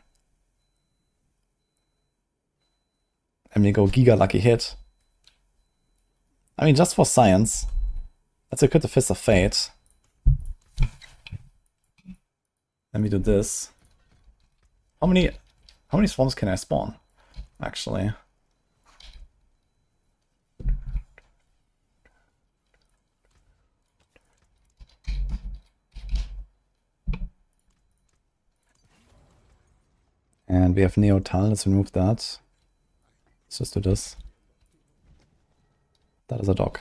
And we go Giga Lucky Hit. I mean, just for science, let's equip the Fist of Fate. Let me do this. How many swarms can I spawn, actually? And we have Neotal, let's remove that. Let's just do this. That is a dog.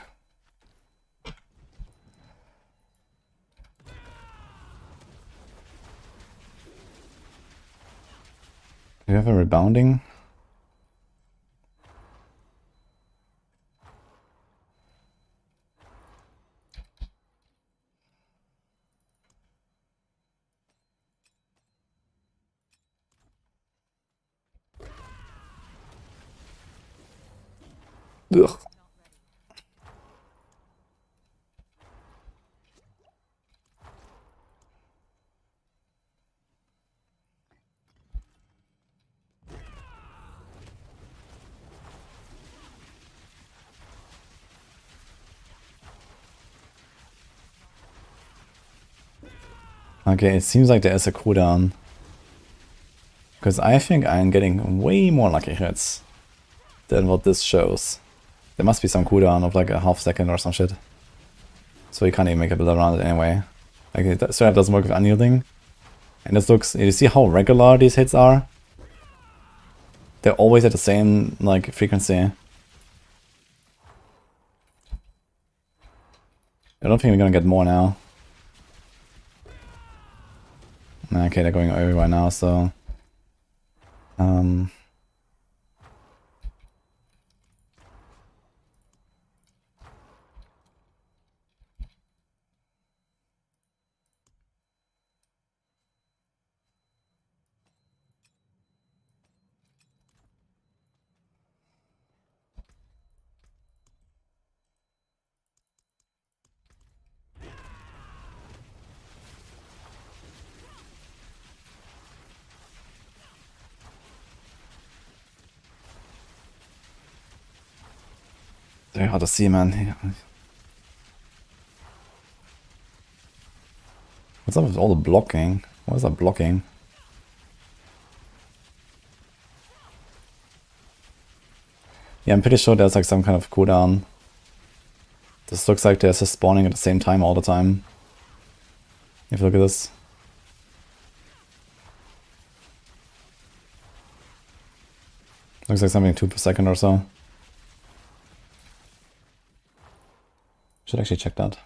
Do you have a rebounding? Ugh. Okay, it seems like there is a cooldown. Because I think I'm getting way more lucky hits than what this shows. There must be some cooldown of like a half second or some shit. So you can't even make a build around it anyway. Like it straight up doesn't work with unyielding. And this looks, you see how regular these hits are? They're always at the same like frequency. I don't think we're gonna get more now. Okay, they're going everywhere now, so... Very hard to see, man. What's up with all the blocking? What is that blocking? Yeah, I'm pretty sure there's like some kind of cooldown. This looks like there's a spawning at the same time all the time. If you look at this. Looks like something 2 per second or so. Should actually check that.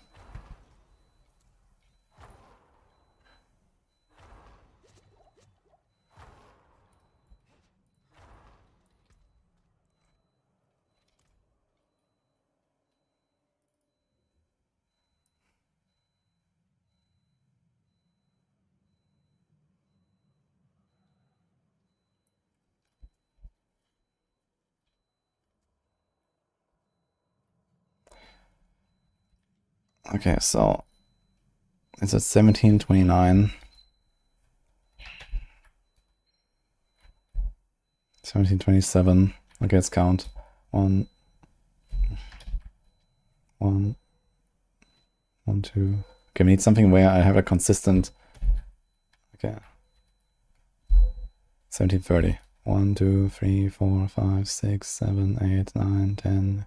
Okay, so it's at 17:29. 17:27. Okay, let's count. 1, 1, 1, 2. Okay, we need something where I have a consistent. Okay. 17:30. 1, 2, 3, 4, 5, 6, 7, 8, 9, 10.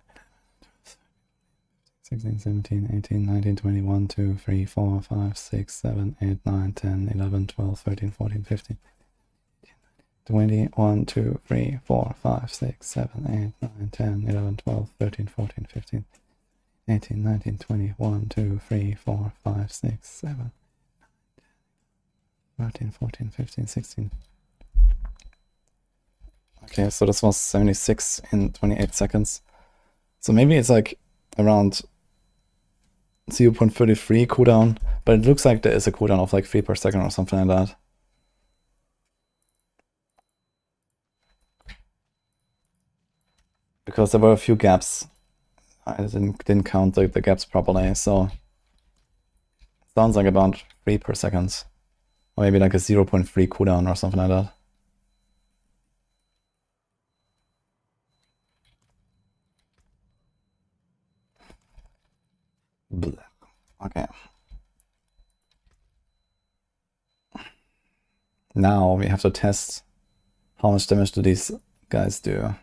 16, 17, 18, 19, 20, 1, 2, 3, 4, 5, 6, 7, 8, 9, 10, 11, 12, 13, 14, 15, 20, 1, 2, 3, 4, 5, 6, 7, 8, 9, 10, 11, 12, 13, 14, 15, 18, 19, 20, 1, 2, 3, 4, 5, 6, 7, 13, 14, 15, 16. Okay, so this was 76 in 28 seconds. So maybe it's like around 0.33 cooldown, but it looks like there is a cooldown of like 3 per second or something like that. Because there were a few gaps. I didn't count the gaps properly, so sounds like about 3 per second. Or maybe like a 0.3 cooldown or something like that. Blech. Okay. Now we have to test how much damage do these guys do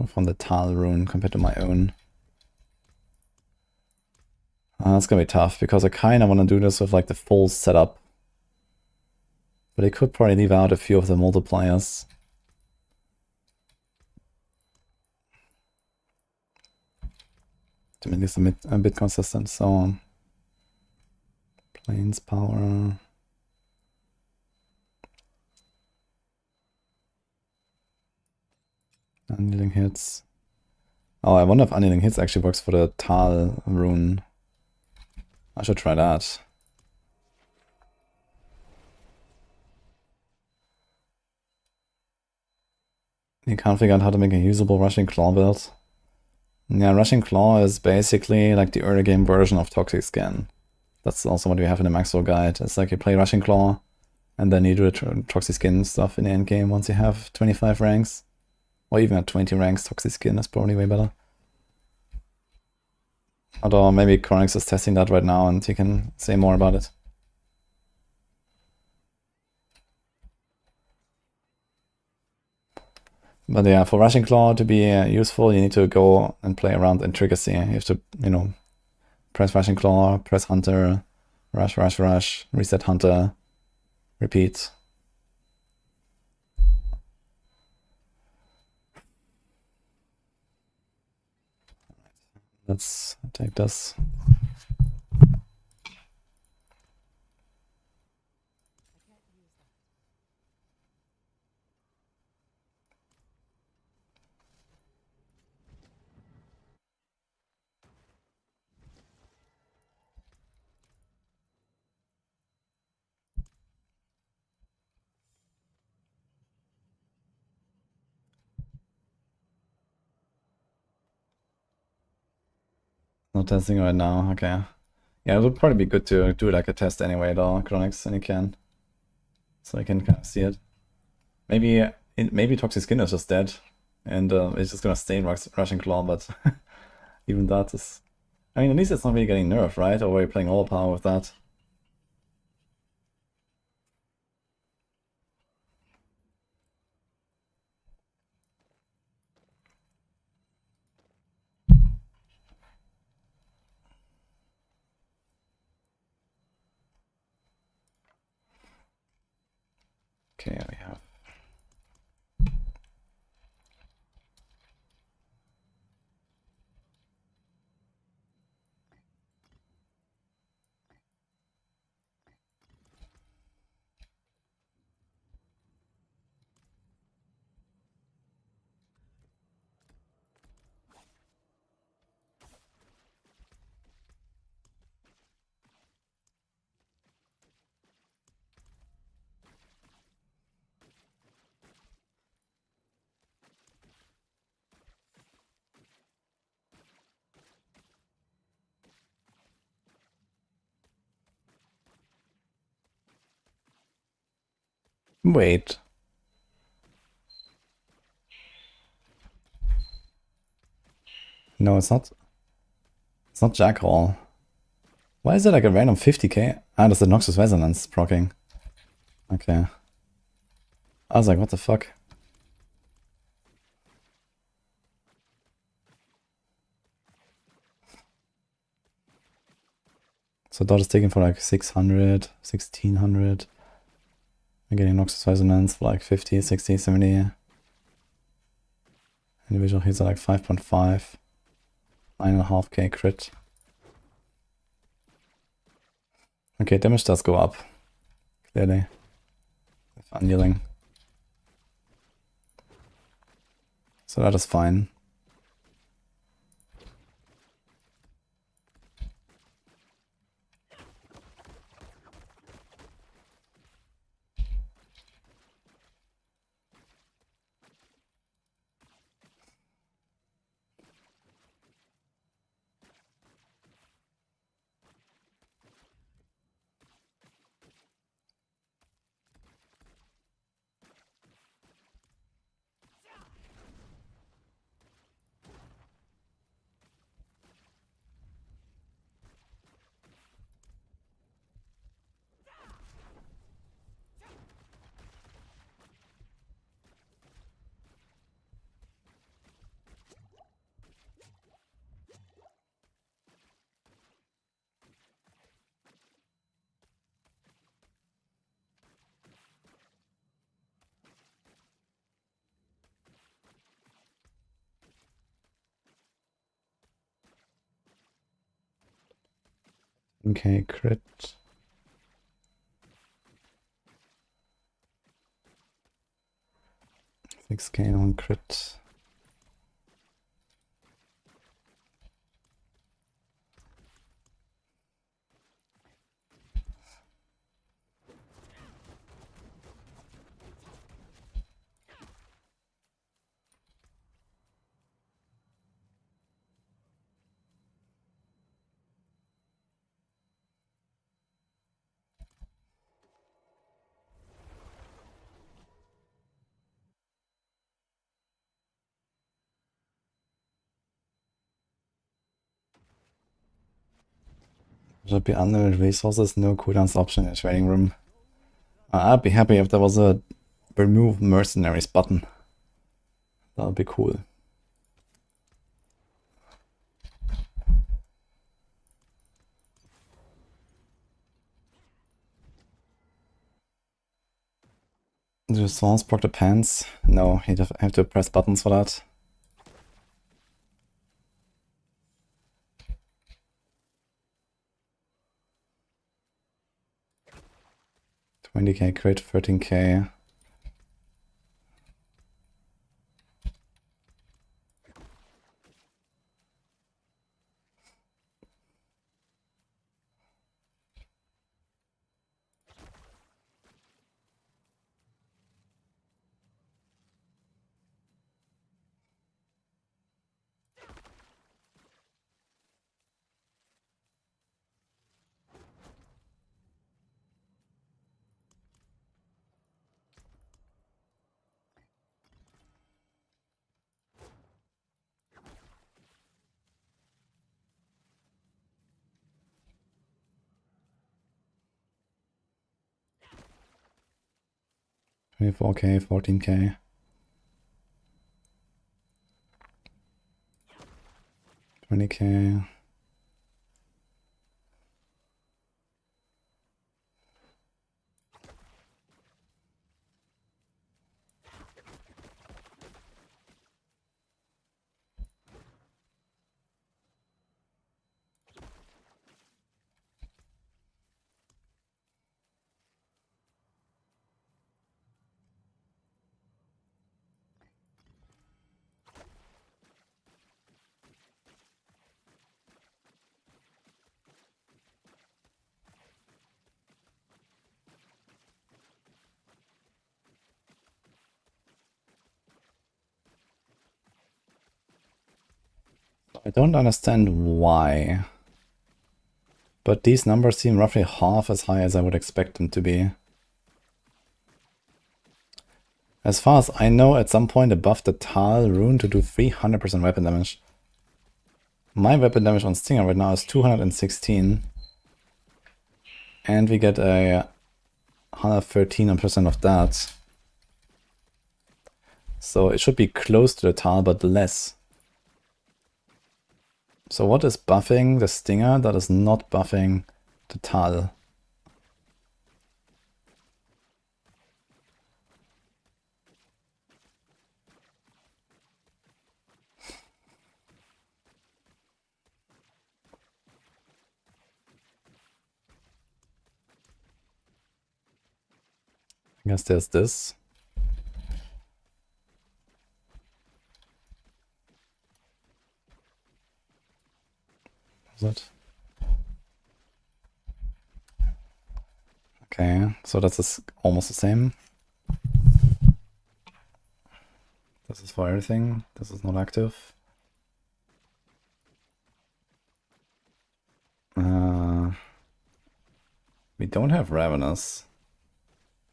from the Tal rune compared to my own. That's gonna be tough because I kind of want to do this with like the full setup. But I could probably leave out a few of the multipliers. To make this a bit consistent, so planes power. Annealing hits. Oh, I wonder if annealing hits actually works for the Tal rune. I should try that. You can't figure out how to make a usable Rushing Claw build. Yeah, Rushing Claw is basically like the early game version of Toxic Skin. That's also what we have in the Maxwell guide. It's like you play Rushing Claw, and then you do the Toxic Skin stuff in the end game once you have 25 ranks. Or even at 20 ranks, Toxic Skin is probably way better. Although maybe Chronix is testing that right now and he can say more about it. But yeah, for Rushing Claw to be useful, you need to go and play around intricacy. You have to, you know, press Rushing Claw, press Hunter, rush, rush, rush, reset Hunter, repeat. Let's take this. Not testing right now, okay. Yeah, it would probably be good to do like a test anyway though, Chronix, and you can. So I can kind of see it. Maybe Toxic Skin is just dead, and it's just gonna stay in Rushing Claw, but even that is... I mean, at least it's not really getting nerfed, right? Or are you playing overpower with that? Okay, we have... Wait. No, it's not. It's not Jackal. Why is it like a random 50k? Ah, that's the Noxus Resonance proccing. Okay. I was like, what the fuck? So dot is taken for like 600, 1600. I'm getting Noxus Resonance for like 50, 60, 70. Individual hits are like 5.5. 9.5k crit. Okay, damage does go up. Clearly. With unyielding. So that is fine. Okay, crit. Six K on crit. Should be unlimited resources, no cooldowns option in the trading room. I'd be happy if there was a remove mercenaries button. That would be cool. Do songs proc the pants? No, you'd have to press buttons for that. $20k crit, 13k. 24k, 14k. $20k. I don't understand why, but these numbers seem roughly half as high as I would expect them to be. As far as I know, at some point above the Tal rune to do 300% weapon damage. My weapon damage on Stinger right now is 216. And we get a 113% of that. So it should be close to the Tal, but less. So what is buffing the Stinger that is not buffing the Tal? I guess there's this. Is it? Okay, so that's almost the same. This is for everything. This is not active. We don't have Ravenous.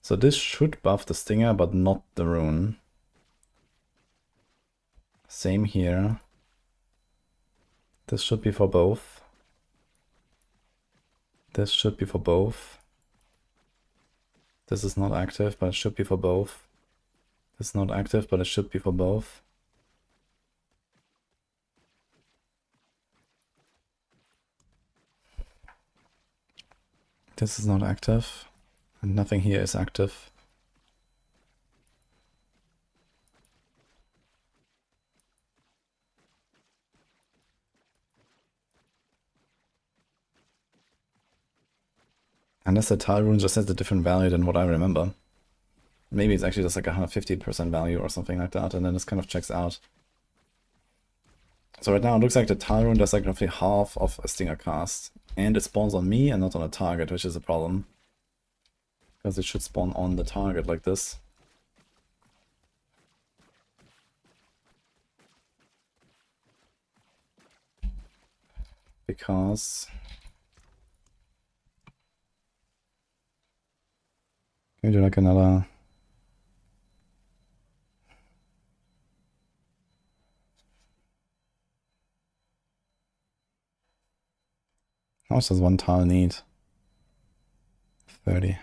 So this should buff the Stinger, but not the rune. Same here. This should be for both. This should be for both. This is not active, but it should be for both. This is not active, but it should be for both. This is not active, and nothing here is active. Unless the tile rune just has a different value than what I remember. Maybe it's actually just like 150% value or something like that, and then this kind of checks out. So right now it looks like the tile rune does like roughly half of a Stinger cast. And it spawns on me and not on a target, which is a problem. Because it should spawn on the target like this. Because... Can we do like another... How much does one tile need? 30.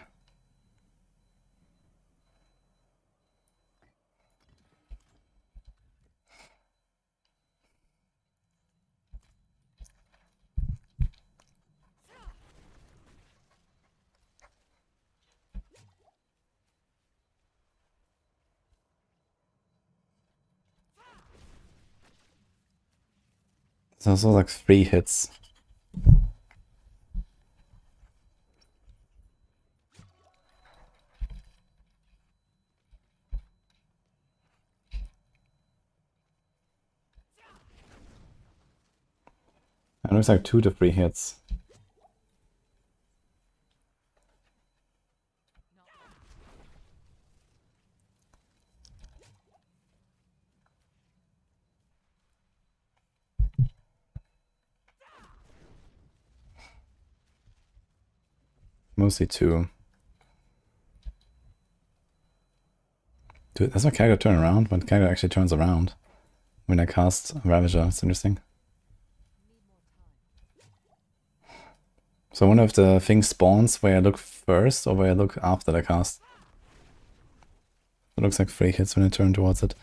It's also like 3 hits. It looks like 2 to 3 hits. Mostly 2. Dude, does my character turn around? My character actually turns around when I cast Ravager. It's interesting. So I wonder if the thing spawns where I look first or where I look after the cast. It looks like 3 hits when I turn towards it.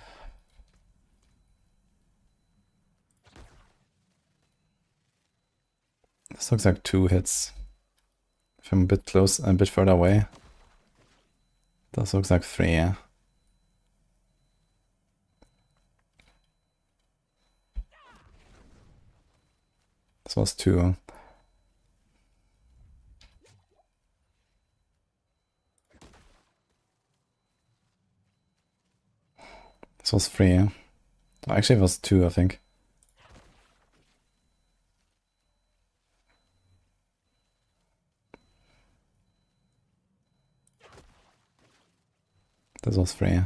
This looks like 2 hits. If I'm a bit close, a bit further away. This looks like 3, yeah. This was 2. This was 3, yeah. Oh, actually it was 2, I think. This was 3, yeah.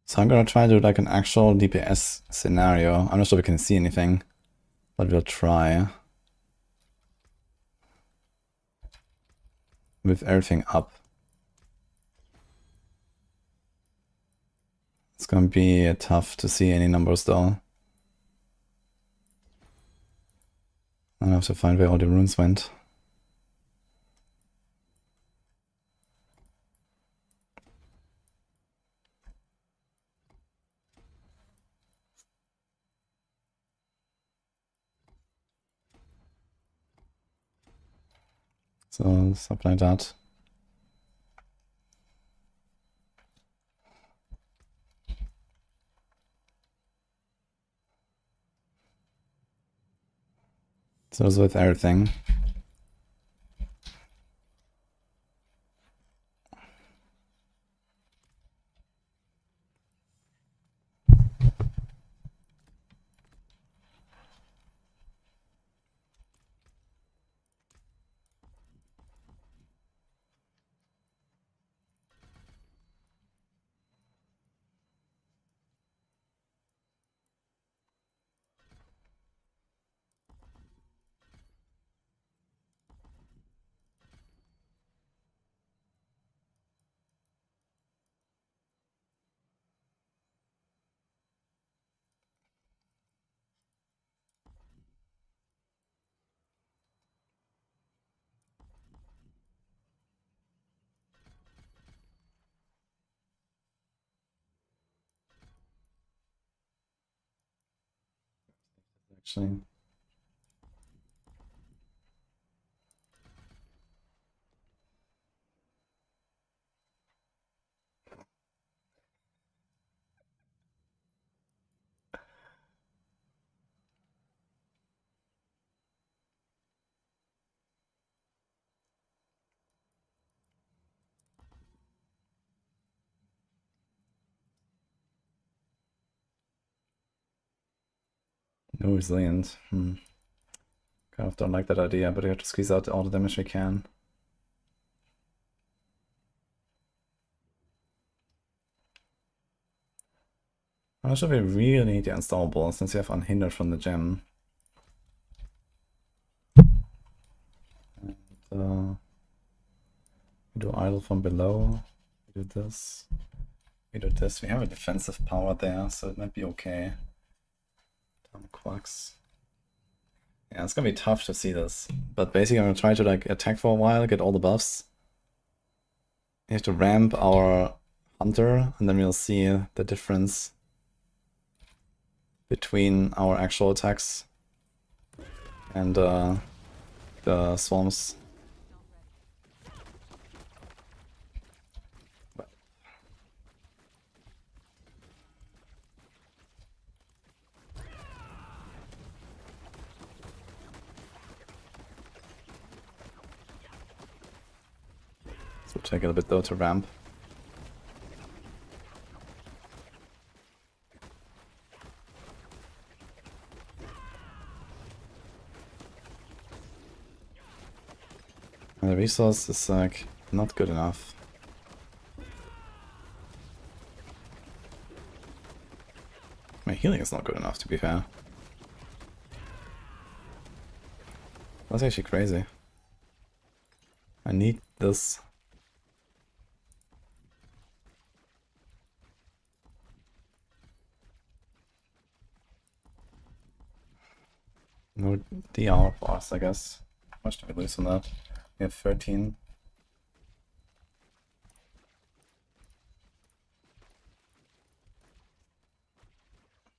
So I'm gonna try to do like an actual DPS scenario. I'm not sure we can see anything, but we'll try. With everything up. It's gonna be tough to see any numbers though. I have to find where all the runes went. So something like that. So it's with everything. Actually. No resilient. Kind of don't like that idea, but we have to squeeze out all the damage we can. I'm not sure we really need the unstoppable since we have unhindered from the gem. And, we do idle from below. We do this. We do this. We have a defensive power there, so it might be okay. Quacks. Yeah, it's gonna be tough to see this. But basically I'm gonna try to like attack for a while, get all the buffs. We have to ramp our hunter, and then we'll see the difference between our actual attacks and the swarms. will take a bit though to ramp. And the resource is like not good enough. My healing is not good enough, to be fair. That's actually crazy. I need this. No DR for us, I guess. How much do we lose on that? We have 13.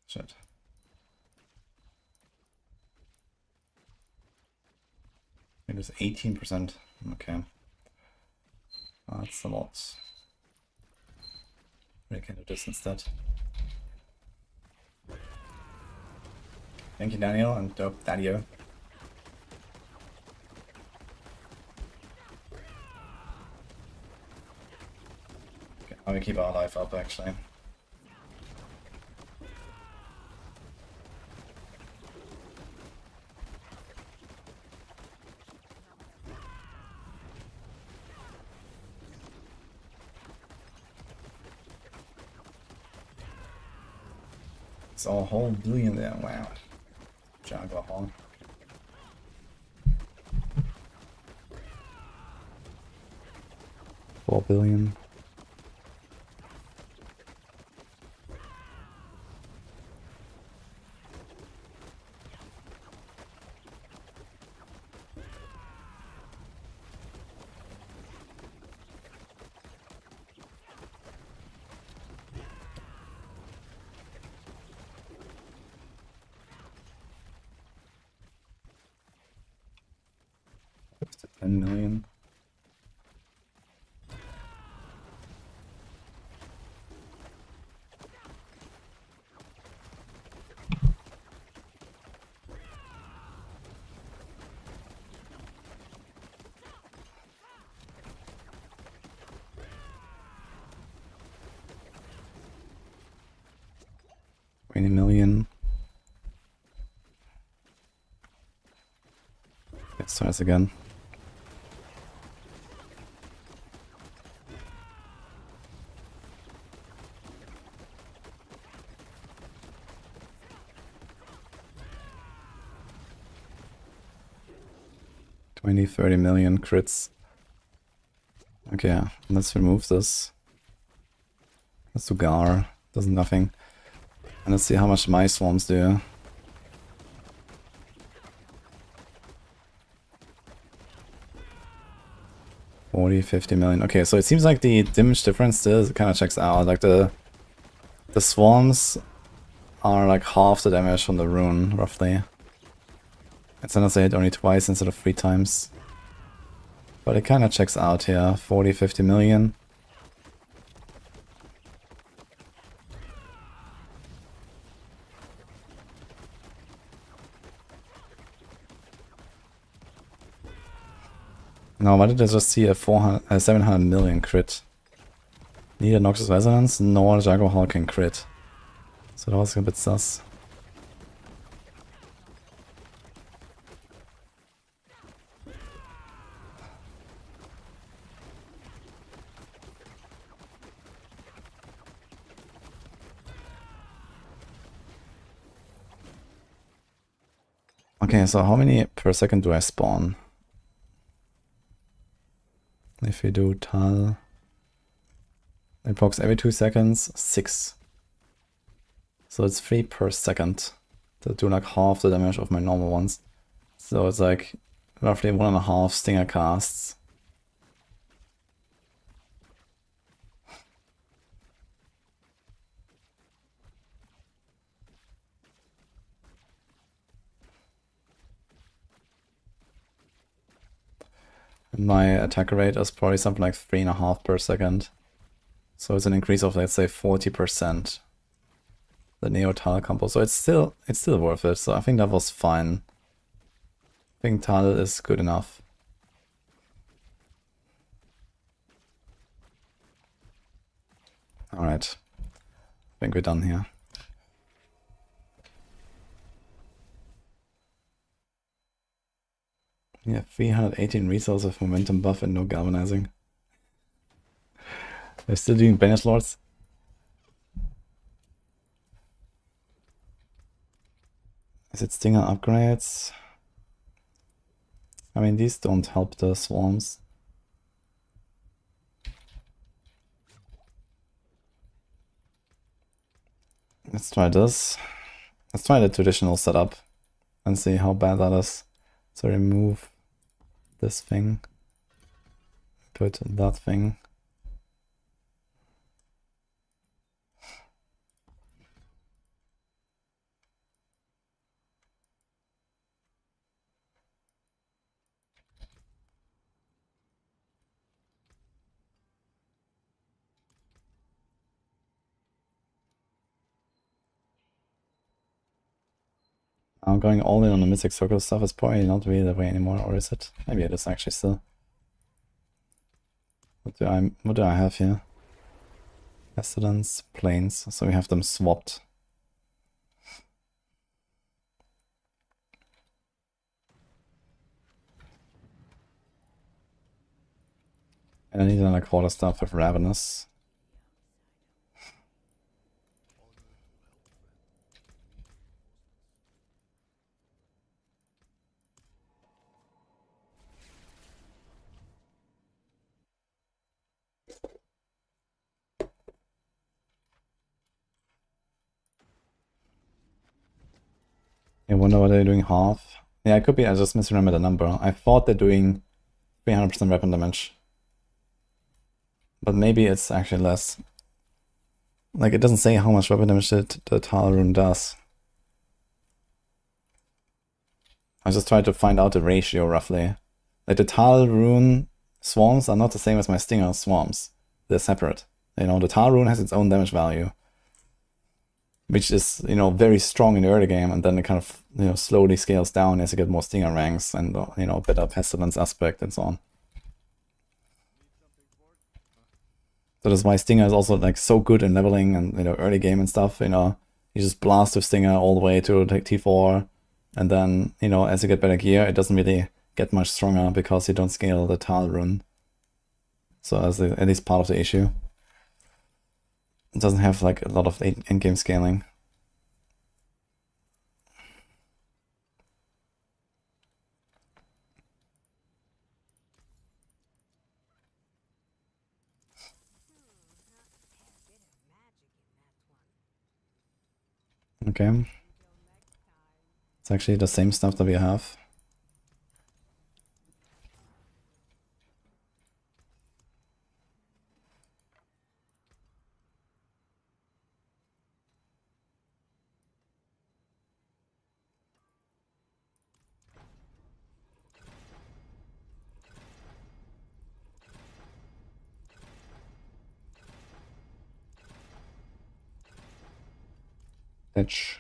Shit. It is 18%. Okay. That's a lot. We can do this instead. Thank you, Daniel, and dope Daddio. Okay, I'm gonna keep our life up actually. It's a whole billion there, wow. Jaguar Hall. $4 billion. $10 million. $20 million. Let's try this again. $20-30 million crits. Okay, let's remove this. Let's do Gar. Does nothing. And let's see how much my swarms do. $40-50 million. Okay, so it seems like the damage difference still kind of checks out. Like the swarms are like half the damage from the rune, roughly. And sometimes they hit only twice instead of 3 times. But it kind of checks out here. 40-50 million. Now, why did I just see a 700 million crit? Neither Noxus Resonance nor Jaguar Hall can crit. So that was a bit sus. Okay, so how many per second do I spawn? If we do Tal, Epoch every 2 seconds, 6. So it's 3 per second. To do like half the damage of my normal ones. So it's like roughly 1.5 stinger casts. My attack rate is probably something like 3.5 per second. So it's an increase of, let's say, 40%. The Neo Tal combo. So it's still worth it. So I think that was fine. I think Tal is good enough. Alright. I think we're done here. Yeah, 318 resources, momentum buff, and no galvanizing. They're still doing banish lords. Is it stinger upgrades? I mean, these don't help the swarms. Let's try this. Let's try the traditional setup and see how bad that is. So remove this thing. Put that thing. I'm going all in on the Mystic Circle stuff. It's probably not really the way anymore, or is it? Maybe it is actually still. What do I have here? Pestilence, Plains. So we have them swapped. And I need another quarter staff with Ravenous. I wonder why they're doing half. Yeah, it could be I just misremembered the number. I thought they're doing 300% weapon damage. But maybe it's actually less. Like, it doesn't say how much weapon damage the Tal Rune does. I just tried to find out the ratio roughly. Like, the Tal Rune swarms are not the same as my Stinger swarms. They're separate. You know, the Tal Rune has its own damage value, which is, you know, very strong in the early game, and then it kind of, you know, slowly scales down as you get more Stinger ranks and, you know, better Pestilence aspect and so on. So that's why Stinger is also, like, so good in leveling and, you know, early game and stuff, you know. You just blast with Stinger all the way to T4, and then, you know, as you get better gear, it doesn't really get much stronger because you don't scale the Tal Rune. So that's at least part of the issue. It doesn't have, like, a lot of in-game scaling. Okay. It's actually the same stuff that we have. Pitch.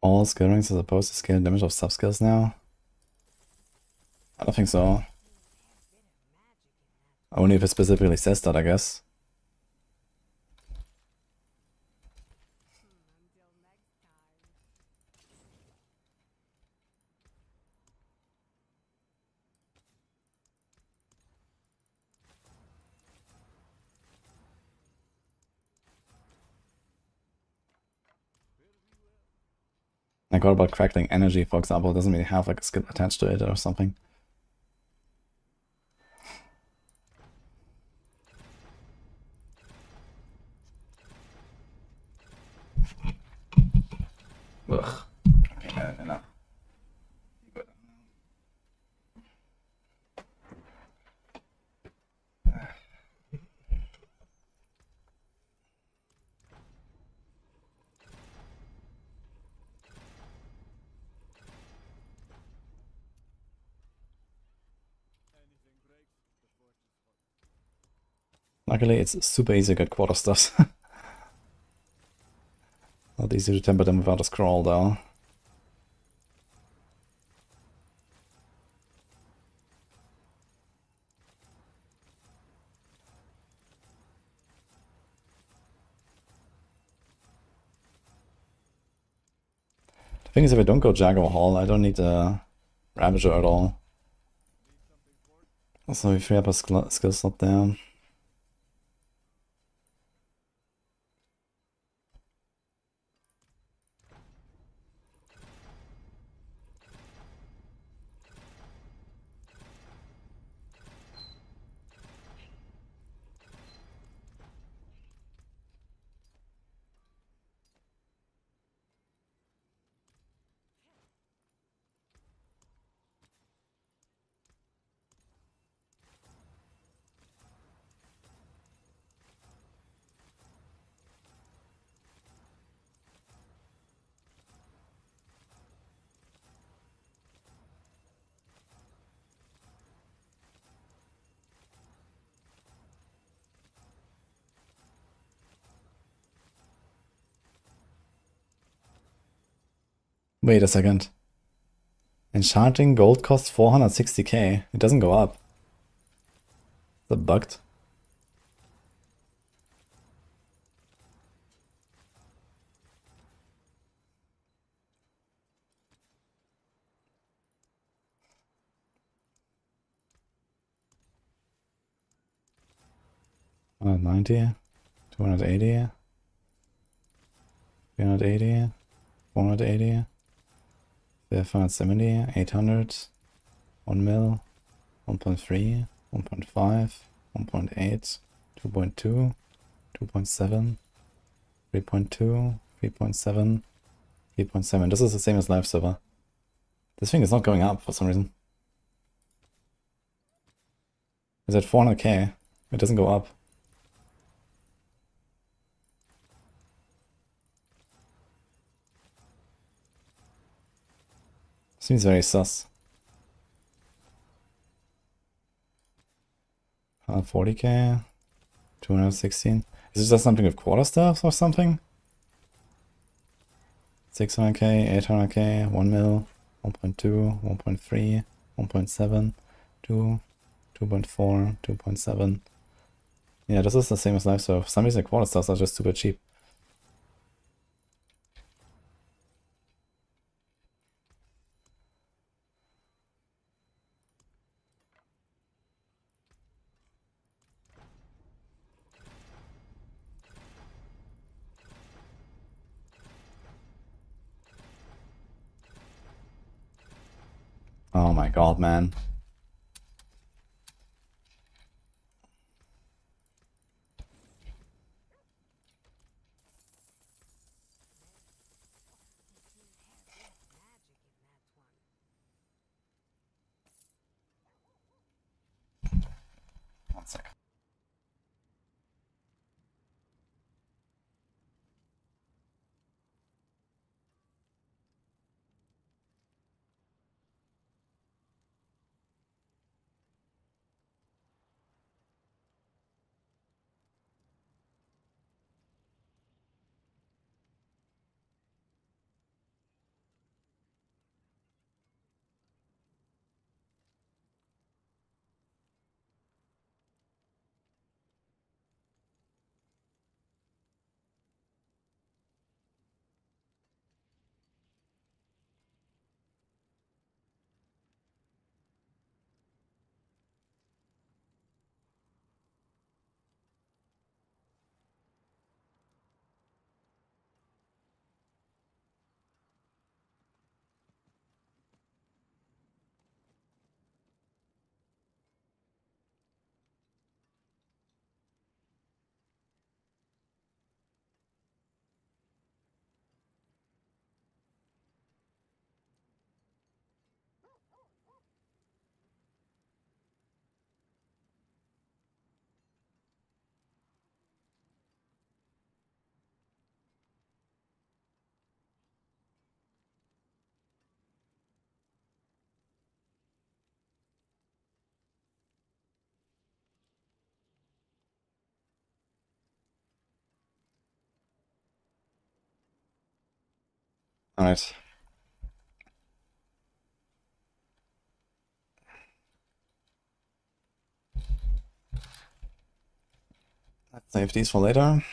All skill ranks are supposed to scale damage of subskills now? I don't think so. Only if it specifically says that, I guess. Like, what about crackling energy, for example? It doesn't really have like a skill attached to it or something. Ugh. Okay, enough. Luckily, it's super easy to get quarter stuffs. Not easy to temper them without a scroll, though. The thing is, if I don't go Jaguar Hall, I don't need a Ravager at all. Also, we free up a skill slot there. Wait a second. Enchanting gold costs 460k. It doesn't go up. Is that bugged? $190, $280, $380, $480, $570, $800, 1 mil, 1.3, 1.5, 1.8, 2.2, 2.7, 3.2, 3.7, 3.7. This is the same as live server. This thing is not going up for some reason. It's at 400k. It doesn't go up. Seems very sus. 140k, 216. Is this just something with quarter staffs or something? 600k, 800k, 1 mil, 1.2, 1.3, 1.7, 2, 2.4, 2.7. Yeah, this is the same as live, so for some reason quarter stars are just super cheap. Oh my god, man. One sec. Alright. Let's save these for later.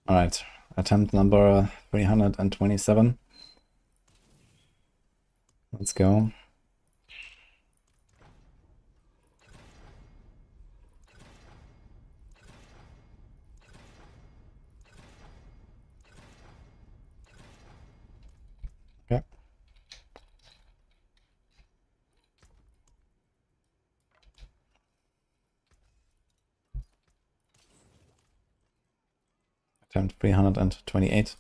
Alright, attempt number 327. Let's go. Okay. Attempt 328.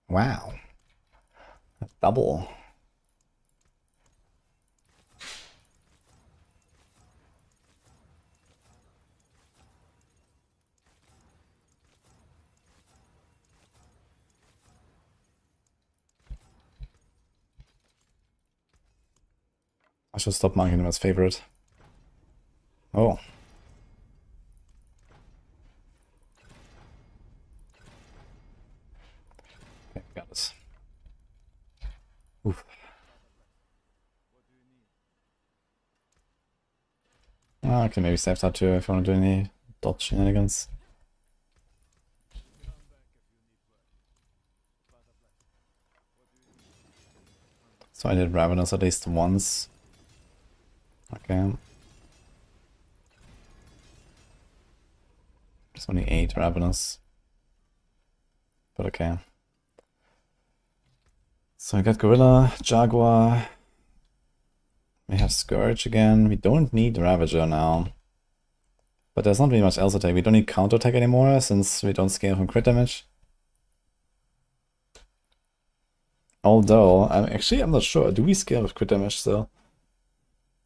Wow. A double. I should stop marking him as favorite. Oh. Okay, got this. Oof. I can maybe save that too if you want to do any dodge shenanigans. So I did Ravenous at least once. Okay. There's only 8 Ravenous. But okay. So I got Gorilla, Jaguar. We have Scourge again. We don't need Ravager now. But there's not really much else attack. We don't need counterattack anymore since we don't scale from crit damage. Although, I'm not sure. Do we scale with crit damage still?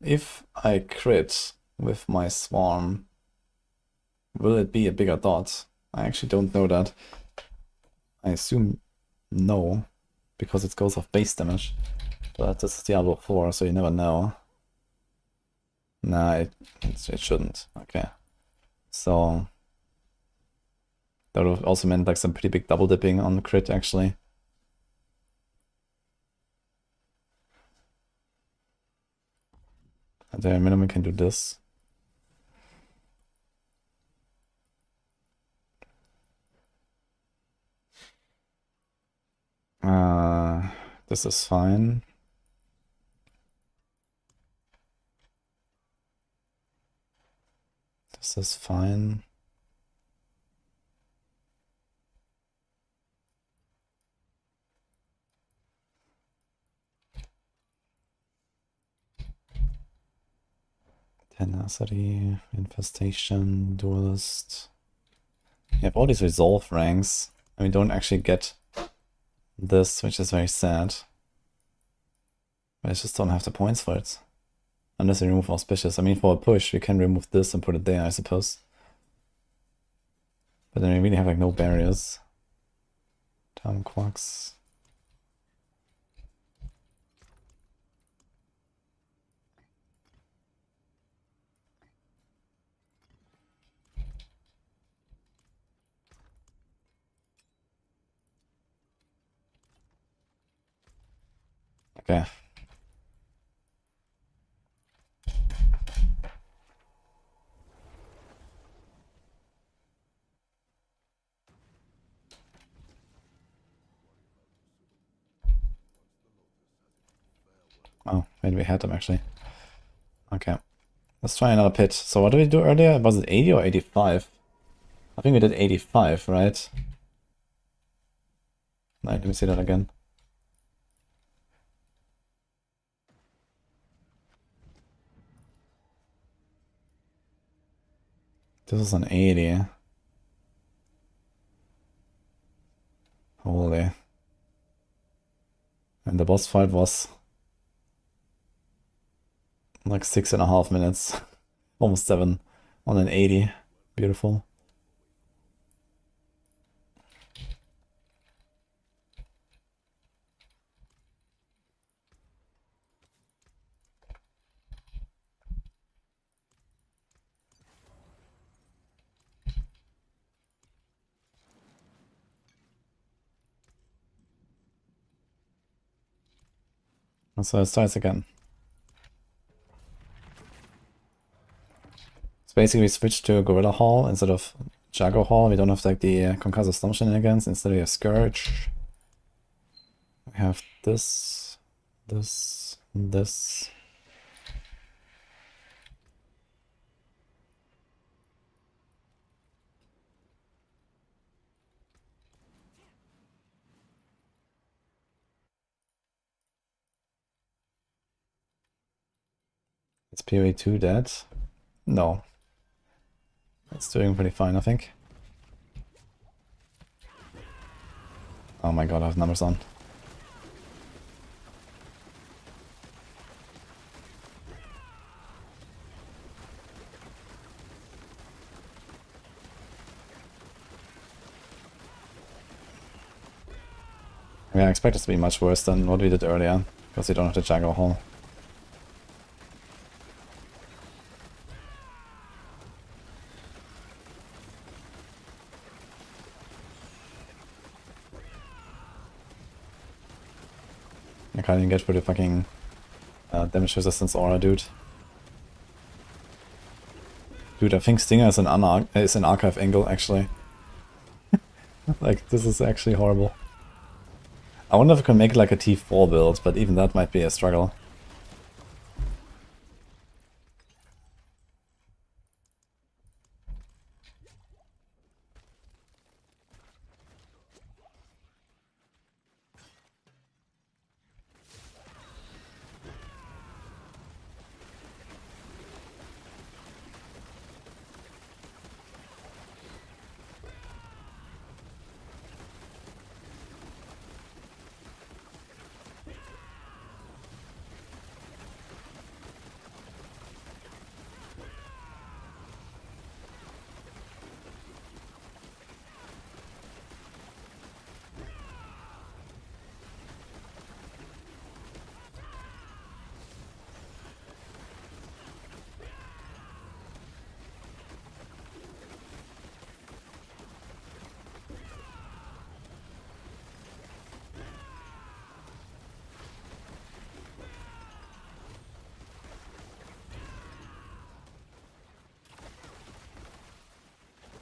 If I crit with my Swarm, will it be a bigger dot? I actually don't know that. I assume no, because it goes off base damage. But this is Diablo 4, so you never know. Nah, it shouldn't. Okay. So that would have also meant like some pretty big double dipping on crit actually. At the minimum can do this. This is fine. This is fine. Tenacity, Infestation, Duelist. You have all these resolve ranks, and we don't actually get this, which is very sad. But I just don't have the points for it. Unless we remove Auspicious. I mean, for a push, we can remove this and put it there, I suppose. But then we really have like no barriers. Town Quacks. Okay. Oh, maybe we had them actually. Okay. Let's try another pit. So what did we do earlier? Was it 80 or 85? I think we did 85, right? Let me see that again. This is an 80. Holy. And the boss fight was like 6.5 minutes. Almost 7 on an 80. Beautiful. So it starts again. So basically we switched to Gorilla Hall instead of Jago Hall. We don't have like the Concussive Storm shenanigans. Instead we have Scourge. We have this, this. Is PoE2 dead? No. It's doing pretty fine, I think. Oh my god, I have numbers on. I mean, I expect this to be much worse than what we did earlier, because we don't have the Jago Hall. I can't even get with the fucking damage resistance aura, dude. Dude, I think Stinger is an archive angle, actually. Like, this is actually horrible. I wonder if I can make like a T4 build, but even that might be a struggle.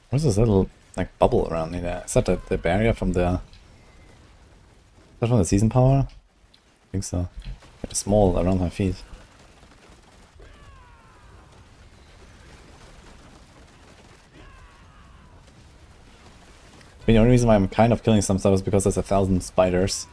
What's this little like bubble around me there? Is that the barrier from the... Is that from the season power? I think so. It's small around my feet. The only reason why I'm kind of killing some stuff is because there's 1,000 spiders.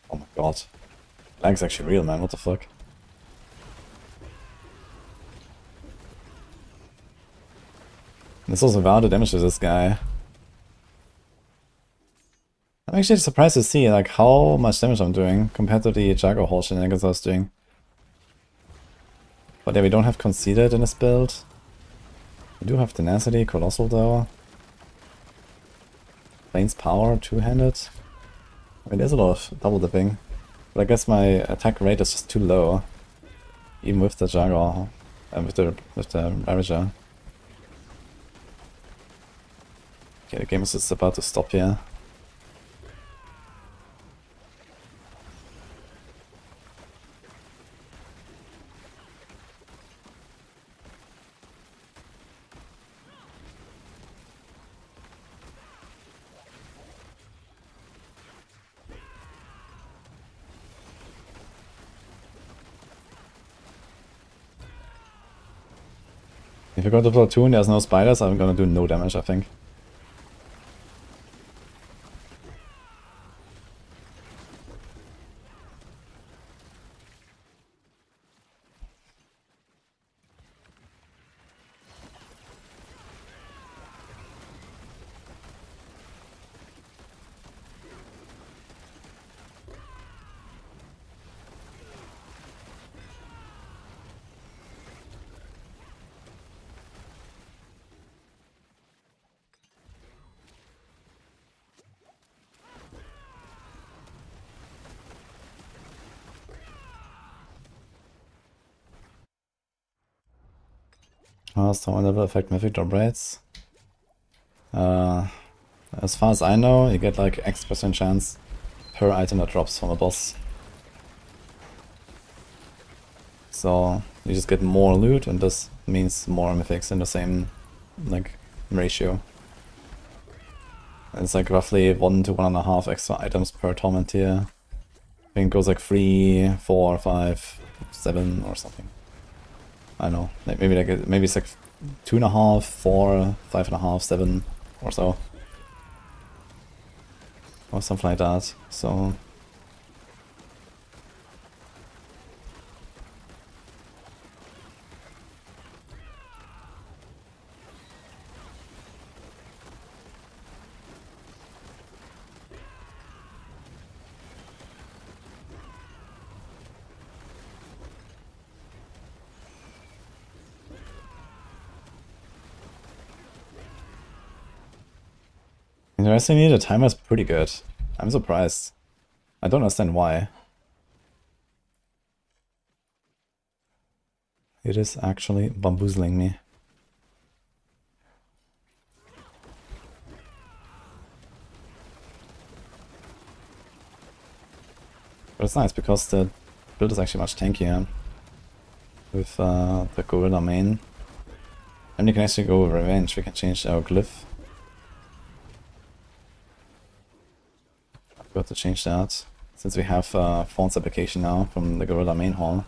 Oh my god. Lag's actually real, man. What the fuck? This also vow to damage to this guy. I'm actually surprised to see like how much damage I'm doing compared to the Jago Hall shenanigans I was doing. But yeah, we don't have Conceited in this build. We do have Tenacity, Colossal though. Plains Power, two-handed. I mean, there's a lot of double dipping. But I guess my attack rate is just too low. Even with the Jago and with the Ravager. Okay, the game is just about to stop here. If I go to platoon, there's no spiders, I'm gonna do no damage, I think. Storm level affect mythic drop rates. As far as I know, you get like X% chance per item that drops from a boss. So you just get more loot, and this means more mythics in the same like ratio. It's like roughly 1 to 1.5 extra items per torment tier. I think it goes like 3, 4, 5, 7 or something. I don't know. Maybe it's like 2.5, 4, 5.5, 7 or so. Or something like that. So interestingly, the timer is pretty good. I'm surprised. I don't understand why. It is actually bamboozling me. But it's nice because the build is actually much tankier with the gorilla main. And you can actually go with revenge. We can change our glyph. I've got to change that since we have Fawn's application now from the gorilla main hall.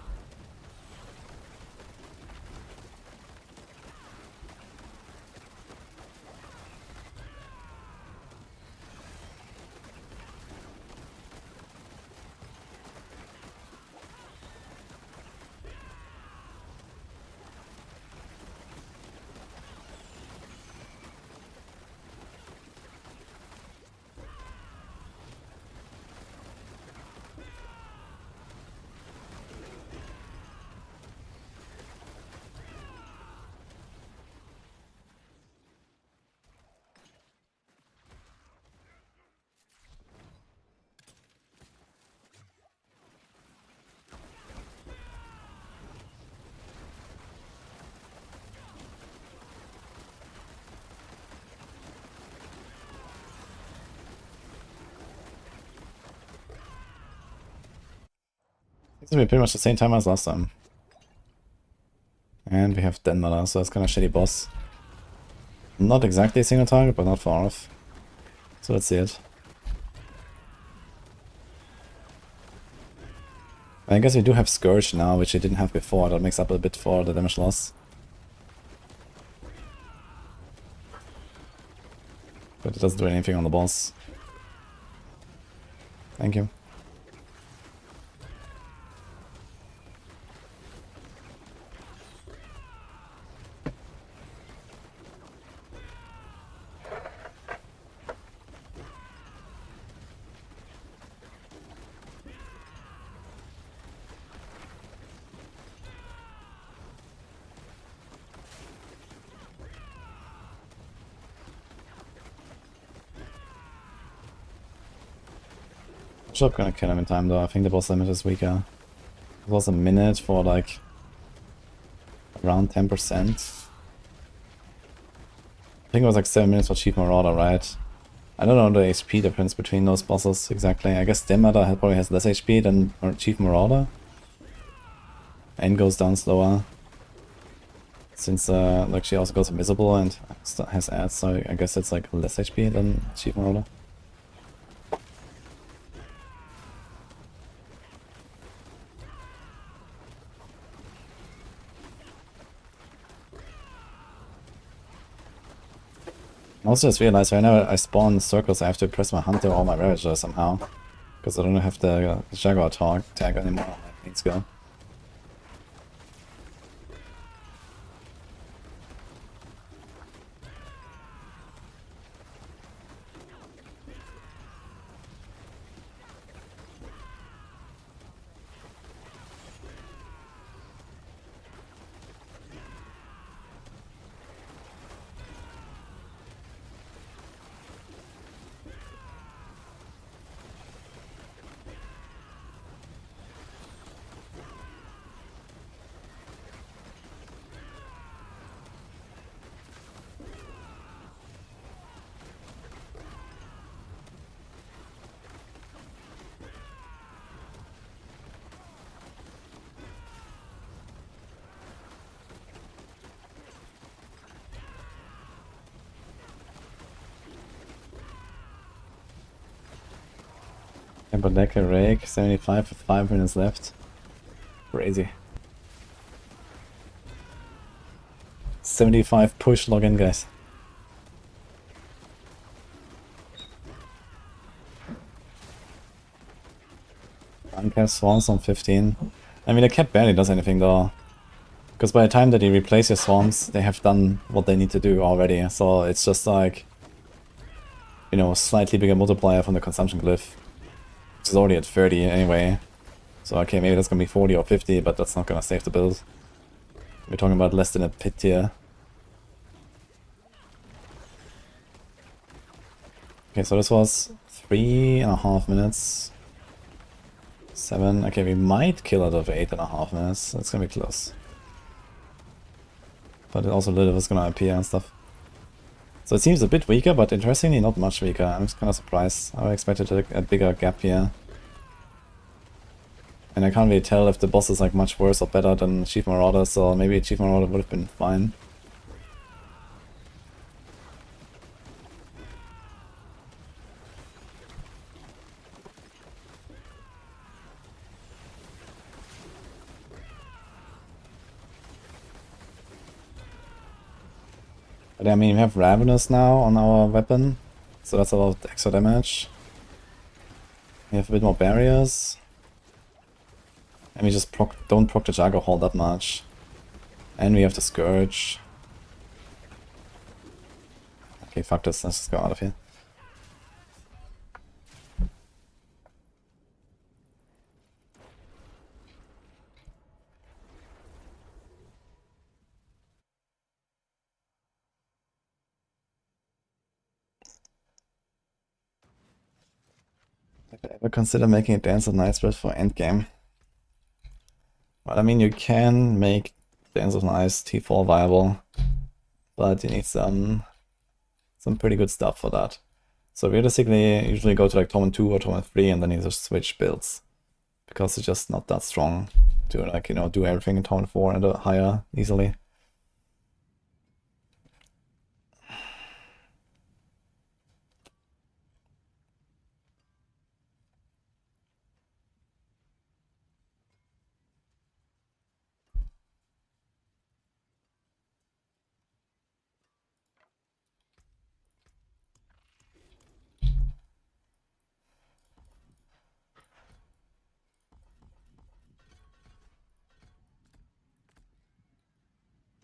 Seems to be pretty much the same time as last time. And we have Denmala, so it's kind of shitty boss. Not exactly a single target, but not far off. So let's see it. I guess we do have Scourge now, which we didn't have before. That makes up a bit for the damage loss. But it doesn't do anything on the boss. Thank you. I'm gonna kill him in time though. I think the boss limit is weaker. It was a minute for like around 10%. I think it was like 7 minutes for Chief Marauder, right? I don't know the HP difference between those bosses exactly. I guess Demata probably has less HP than Chief Marauder. And goes down slower. Since like she also goes invisible and has ads, so I guess it's like less HP than Chief Marauder. I also just realized whenever I spawn circles, I have to press my Hunter or my Ravager somehow. Because I don't have the Jaguar tag anymore on my main skill. But deck a rake, 75 with 5 minutes left. Crazy. 75 push login, guys. Uncast Swans on 15. I mean, the cap barely does anything though. Because by the time that you replace your Swans, they have done what they need to do already. So it's just like, you know, slightly bigger multiplier from the consumption glyph. Which is already at 30 anyway. So okay, maybe that's gonna be 40 or 50, but that's not gonna save the build. We're talking about less than a pit tier. Okay, so this was 3.5 minutes. 7. Okay, we might kill it of 8.5 minutes. That's gonna be close. But also Lilith is gonna appear and stuff. So it seems a bit weaker, but interestingly not much weaker. I'm just kind of surprised. I expected a bigger gap here. And I can't really tell if the boss is like much worse or better than Chief Marauder, so maybe Chief Marauder would have been fine. But I mean, we have Ravenous now on our weapon, so that's a lot of extra damage. We have a bit more barriers. And we just don't proc the Jaguar Hall that much. And we have the Scourge. Okay, fuck this, let's just go out of here. If I ever consider making a Dance of Night spread for endgame. Well, I mean, you can make Dance of Night T4 viable, but you need some pretty good stuff for that. So realistically, you usually go to like Torment 2 or Torment 3 and then you just switch builds. Because it's just not that strong to like, you know, do everything in Torment 4 and higher easily.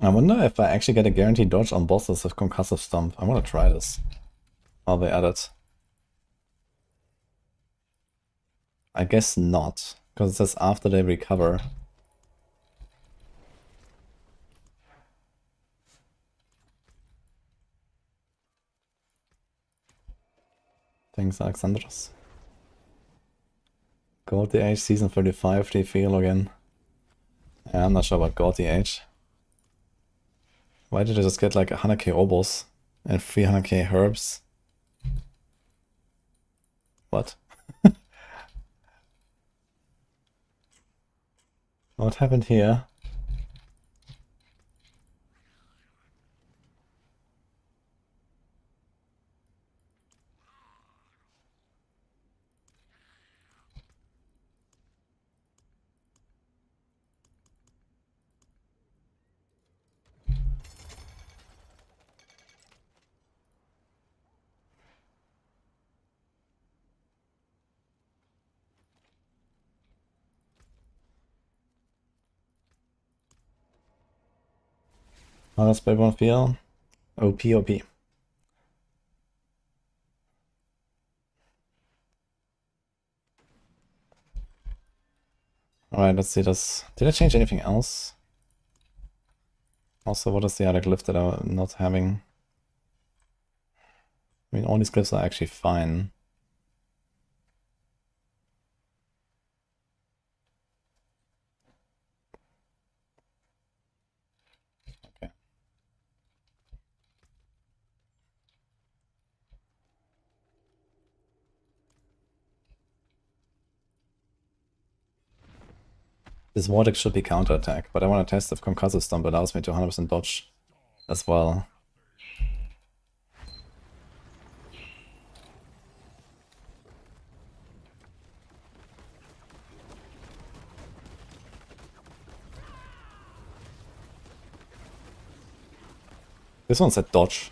I wonder if I actually get a guaranteed dodge on bosses with Concussive Stomp. I want to try this. How they add it. I guess not, because it says after they recover. Thanks, Alexandros. Gold the Age Season 35, they feel again. Yeah, I'm not sure about Gold the Age. Why did I just get like 100k obos and 300k herbs? What? What happened here? How does Spiritborn feel? OP, OP. Alright, let's see this. Did I change anything else? Also, what is the other glyph that I'm not having? I mean, all these glyphs are actually fine. Okay. This Vortex should be counterattack, but I want to test if Concussive Stomp allows me to 100% dodge as well. This one said dodge.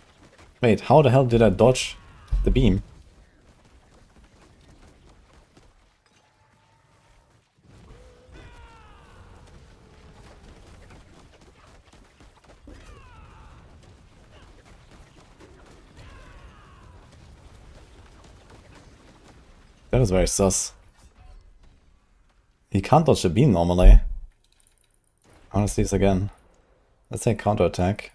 Wait, how the hell did I dodge the beam? That is very sus. He can't dodge the beam normally. I want to see this again. Let's say counterattack.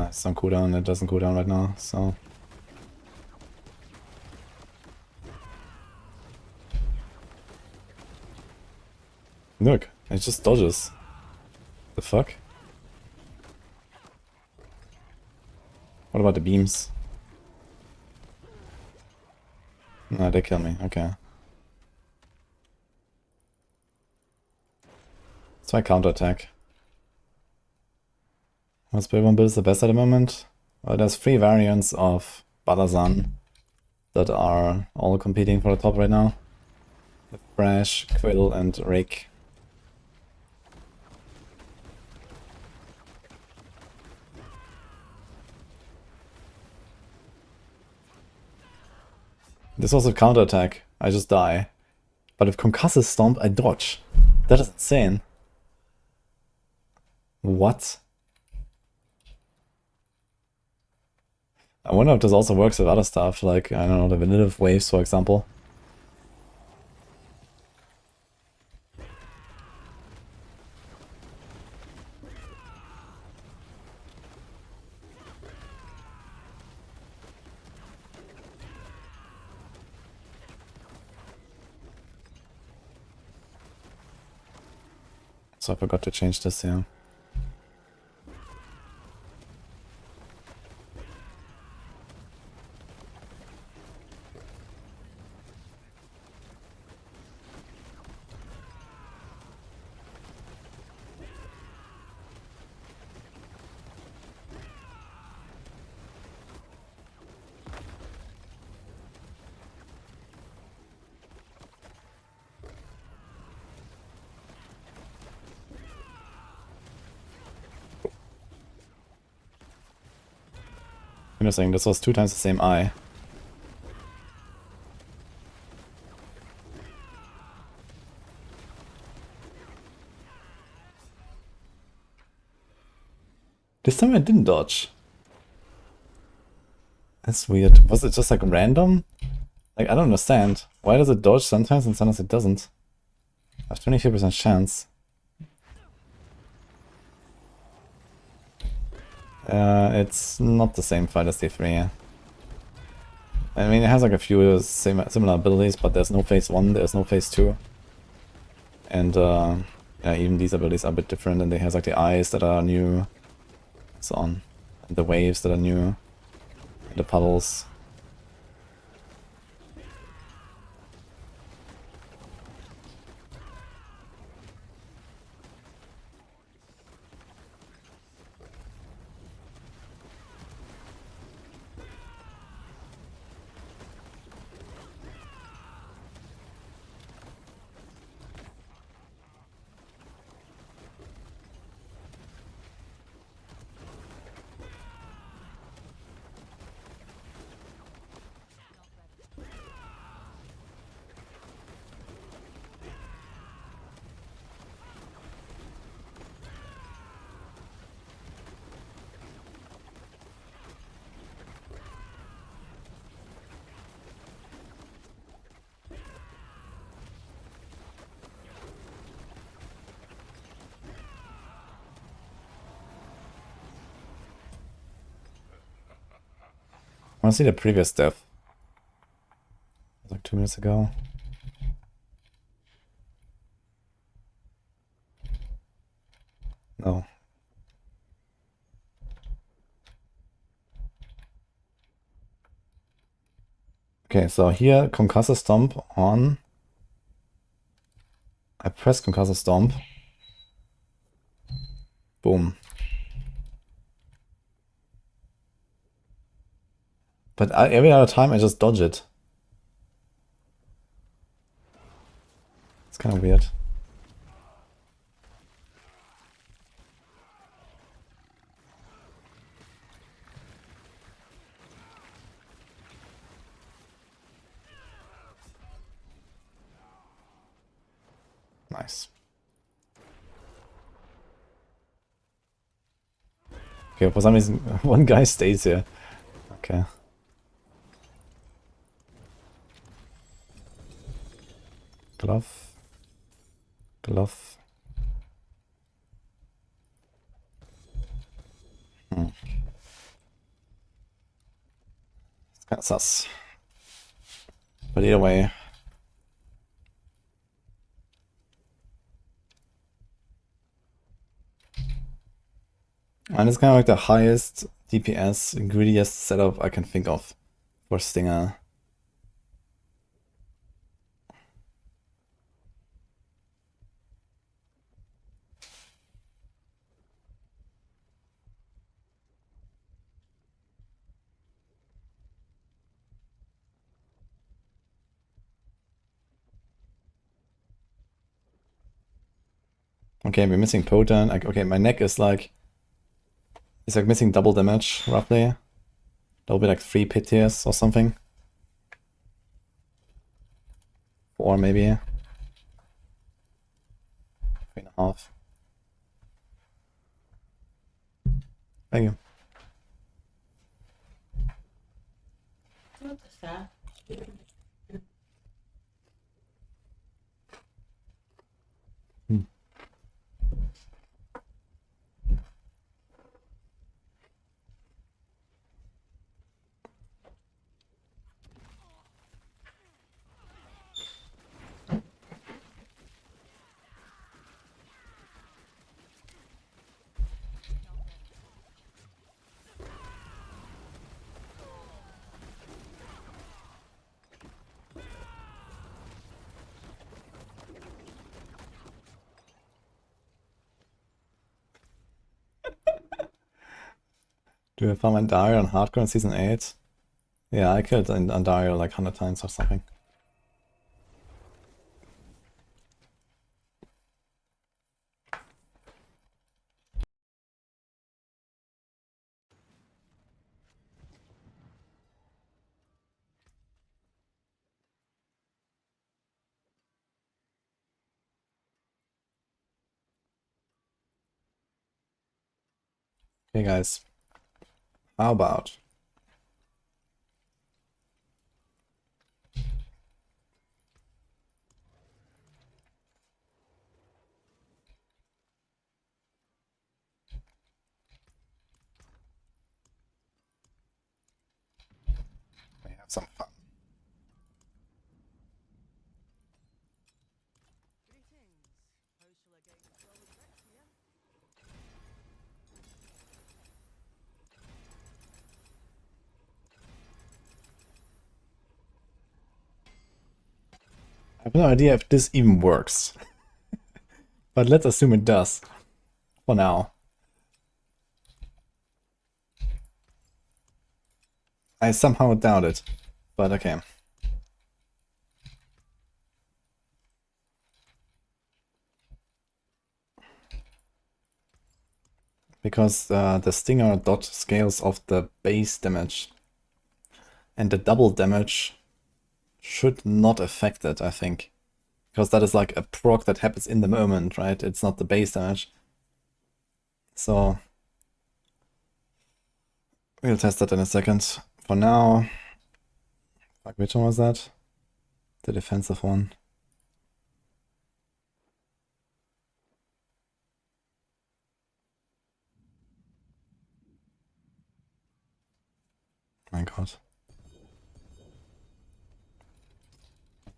It's on cooldown, it doesn't cool down right now, so... Look, it just dodges. The fuck? What about the beams? No, they kill me, okay. Let's try counterattack. What Spiritborn build is the best at the moment? Well, there's 3 variants of balazan that are all competing for the top right now. The Thrash, Quill, and Rake. This was a counterattack. I just die. But if Concussive Stomp, I dodge. That is insane. What? I wonder if this also works with other stuff, like, I don't know, the Vanilla Waves, for example. So I forgot to change this here. Interesting, this was 2 times the same eye. This time I didn't dodge. That's weird. Was it just like random? Like, I don't understand. Why does it dodge sometimes and sometimes it doesn't? I have 23% chance. It's not the same fight as D3. I mean, it has like a few similar abilities, but there's no phase 1, there's no phase 2. And yeah, even these abilities are a bit different, and they has like the eyes that are new, so on, and the waves that are new, and the puddles. want to see the previous death. It was like 2 minutes ago. No. Okay, so here Concussor Stomp on. I press Concussor Stomp. Boom. But every other time I just dodge it. It's kind of weird. Nice. Okay, for some reason one guy stays here. Okay. Glove. Glove. It's kind of sus. But either way. And it's kind of like the highest DPS, greediest setup I can think of for Stinger. Okay, we're missing Potent. Okay, my neck is like... It's like missing double damage, roughly. That'll be like 3 PTRs or something. 4 maybe. 3.5. Thank you. What is that? Do I farm Andario on hardcore in season 8? Yeah, I killed Andario like 100 times or something. Okay guys, how about... we have some fun. I have no idea if this even works. But let's assume it does. For now. I somehow doubt it. But okay. Because the Stinger dot scales of the base damage. And the double damage should not affect it, I think. Because that is like a proc that happens in the moment, right? It's not the base damage. So we'll test that in a second. For now, like which one was that? The defensive one. My god.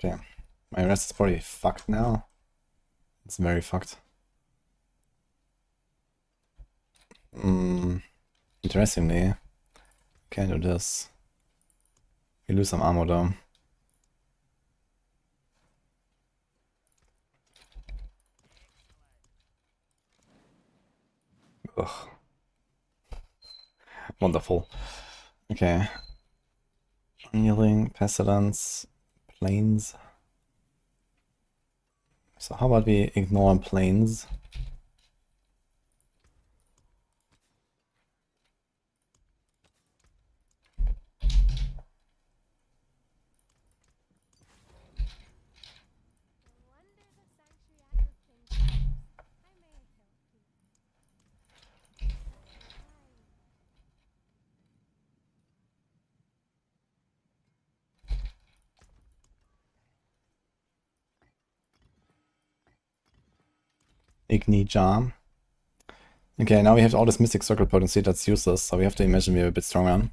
Okay, my rest is probably fucked now. It's very fucked. Interestingly, can't do this. We lose some armor though. Ugh. Wonderful. Okay. Healing, pestilence, planes. So how about we ignore planes? Igni Jar. Okay, now we have all this Mystic Circle potency that's useless, so we have to imagine we're a bit stronger.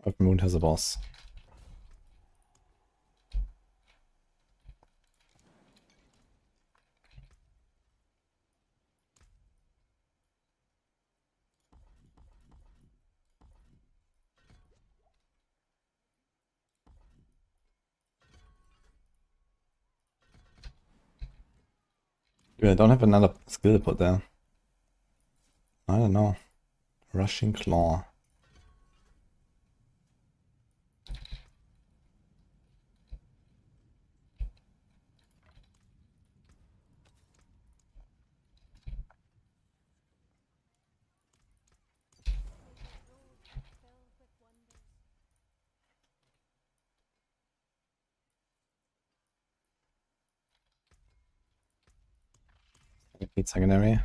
Earth Moon has a boss. Dude, I don't have another skill to put there. I don't know. Rushing Claw. Repeat secondary.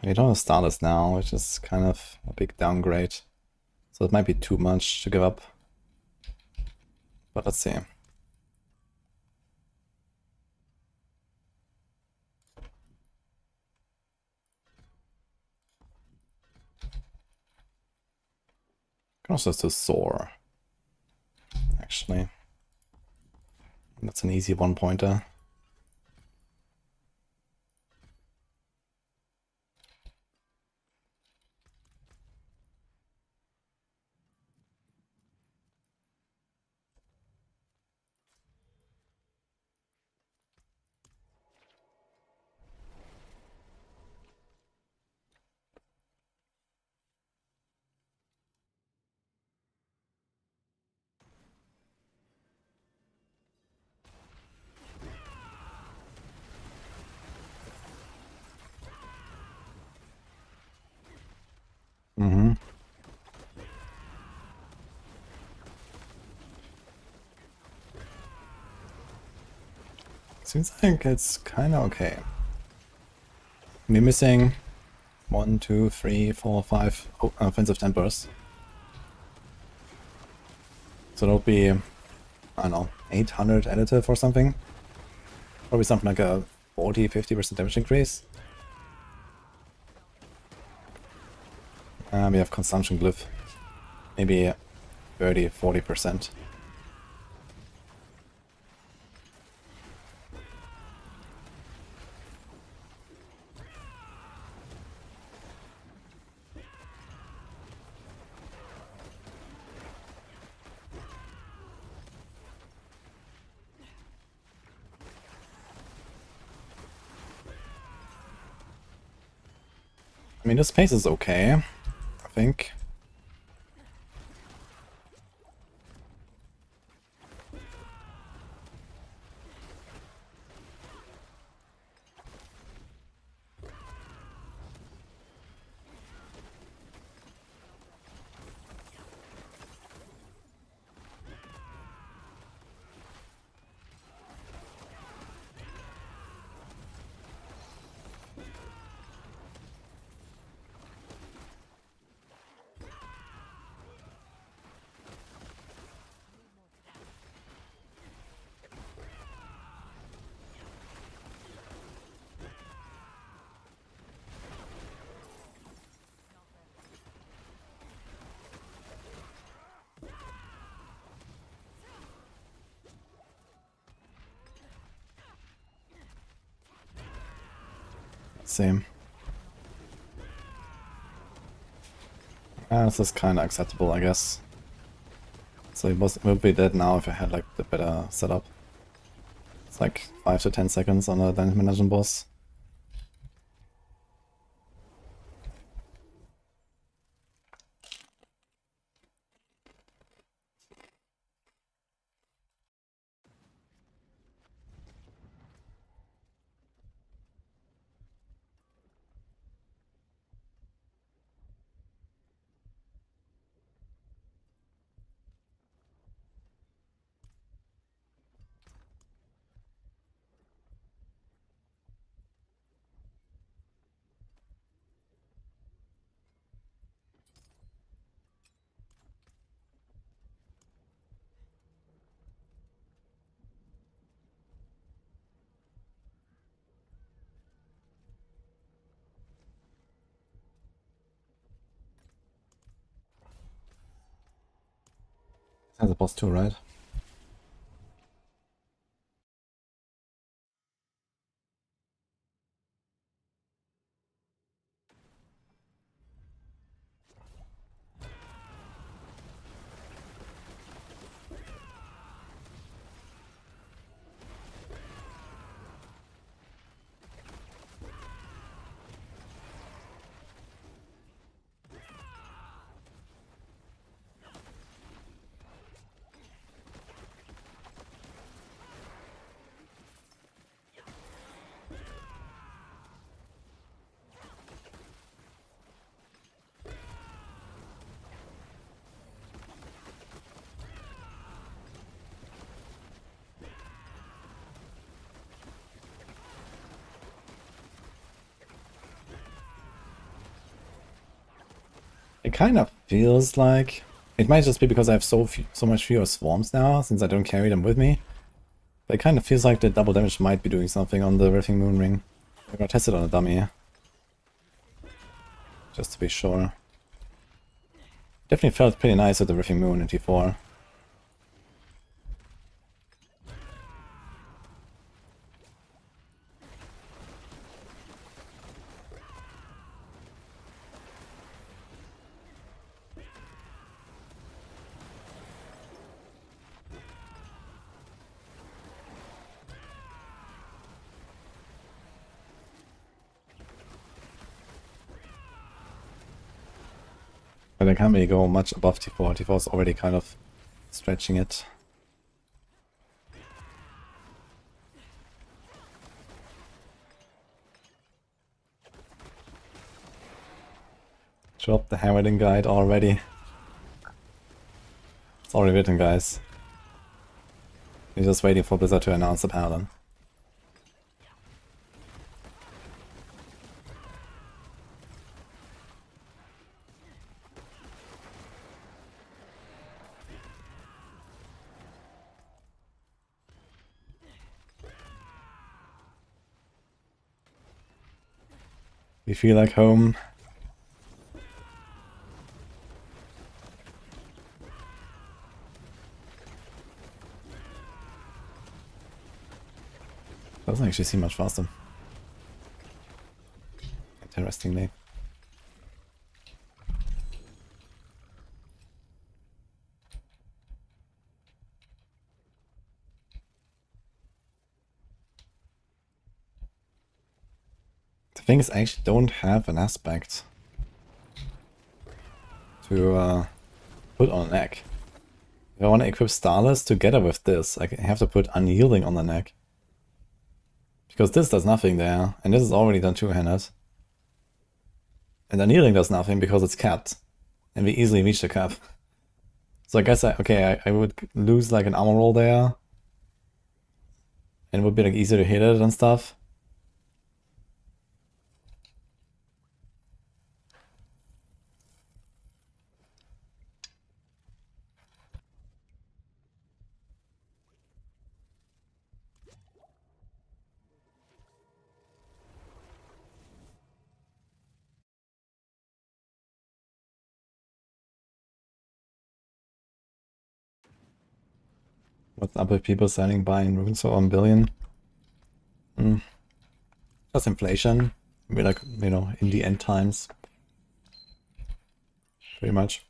We don't have Starless now, which is kind of a big downgrade. So it might be too much to give up. But let's see. Can also just do Soar. Actually. That's an easy one-pointer. Mm-hmm. Seems like it's kind of okay. We're missing 1, 2, 3, 4, 5 offensive tempers. So that'll be, I don't know, 800 additive or something. Probably something like a 40-50% damage increase. We have consumption glyph. Maybe 30-40%. I mean, this pace is okay, I think. Same. This is kind of acceptable, I guess. So it would be dead now if I had like the better setup. It's like 5 to 10 seconds on a Dynamic Management boss. That's a boss too, right? It kind of feels like... It might just be because I have so much fewer swarms now, since I don't carry them with me. But it kind of feels like the double damage might be doing something on the Rifting Moon Ring. I'm gonna test it on a dummy. Just to be sure. Definitely felt pretty nice with the Rifting Moon in T4. But I can't really go much above T4. T4 is already kind of stretching it. Drop the Heralding Guide already. It's already written, guys. We're just waiting for Blizzard to announce the pattern. We feel like home. Doesn't actually seem much faster. Interestingly. The thing is, I actually don't have an aspect to put on the neck. If I want to equip Starless together with this, I have to put Unyielding on the neck. Because this does nothing there, and this is already done two-handed. And Unyielding does nothing because it's capped. And we easily reach the cap. So I guess I would lose like an armor roll there. And it would be like easier to hit it and stuff. What's up with people selling buying runes for 1 billion? Just inflation. Maybe like, you know, in the end times. Pretty much.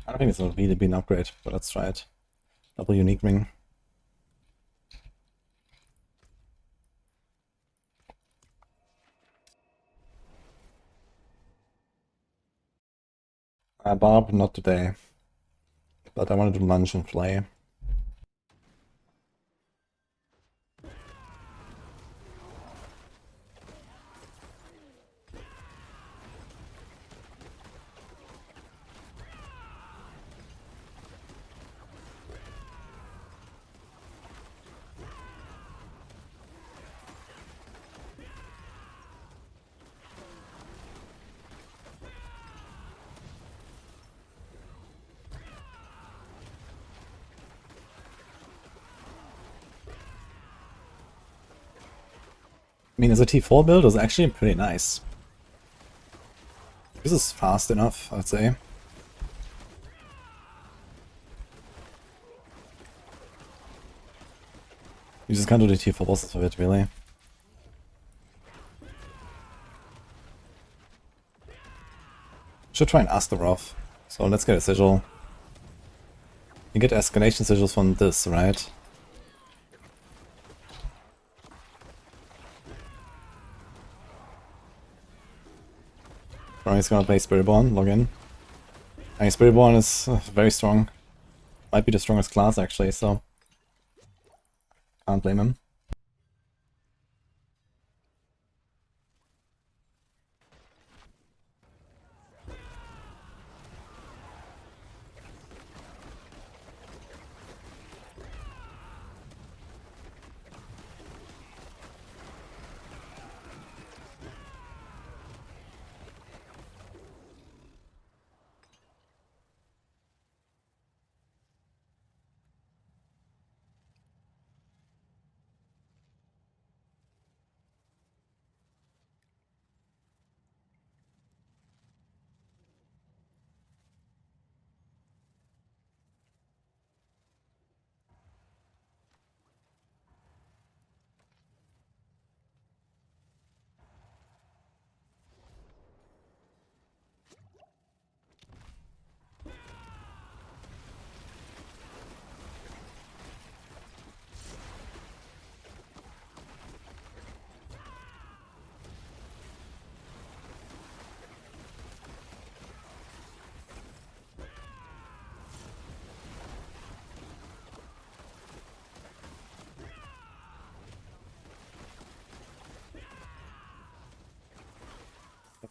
I don't think it's not really been an upgrade, but let's try it. Double unique ring. Barb, not today. But I want to do lunge and fly. I mean, as a T4 build, it's actually pretty nice. This is fast enough, I'd say. You just can't do the T4 bosses with it, really. Should try and Astaroth. So let's get a sigil. You get escalation sigils from this, right? He's gonna play Spiritborn, log in. I mean, Spiritborn is very strong. Might be the strongest class actually, so can't blame him.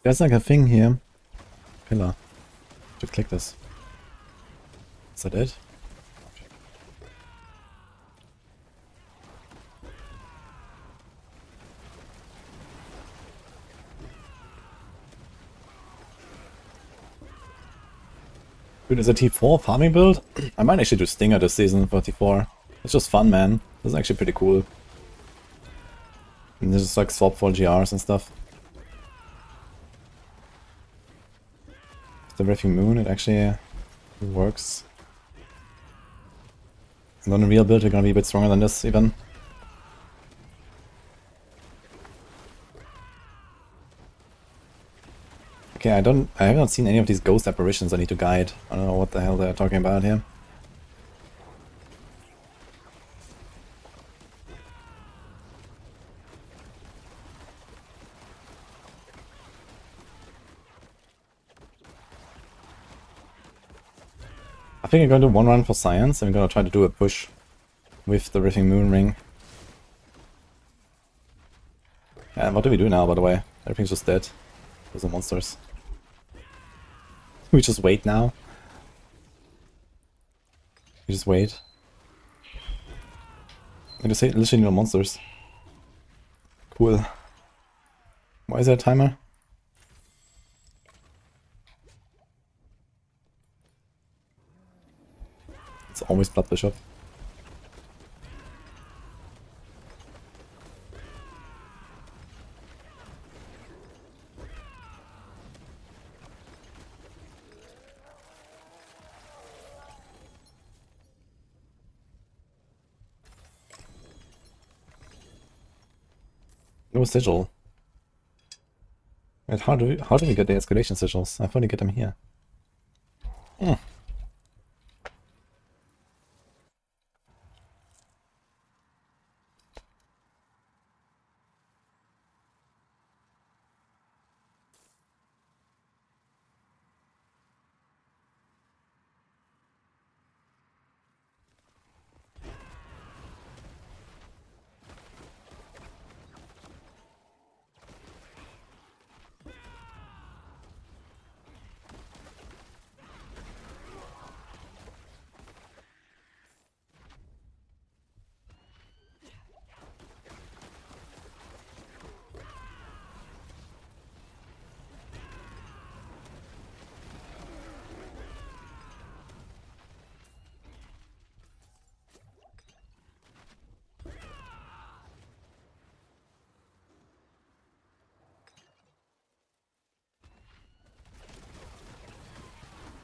There's like a thing here. Pillar. To click this. Is that it? Dude, is a T4 farming build? I might actually do Stinger this season for T4. It's just fun, man. This is actually pretty cool. And this is like swap for GRs and stuff. The Riffing Moon, it actually works. And on a real build, we're gonna be a bit stronger than this, even. Okay, I haven't seen any of these ghost apparitions I need to guide. I don't know what the hell they're talking about here. I think I'm gonna do one run for science, and I'm gonna try to do a push with the Riffing Moon ring. And what do we do now, by the way? Everything's just dead. Those are monsters. We just wait now. We just wait. I just say literally no monsters. Cool. Why is there a timer? It's always Blood Bishop. No sigil. Wait, how do we get the escalation sigils? I thought we get them here. Hmm.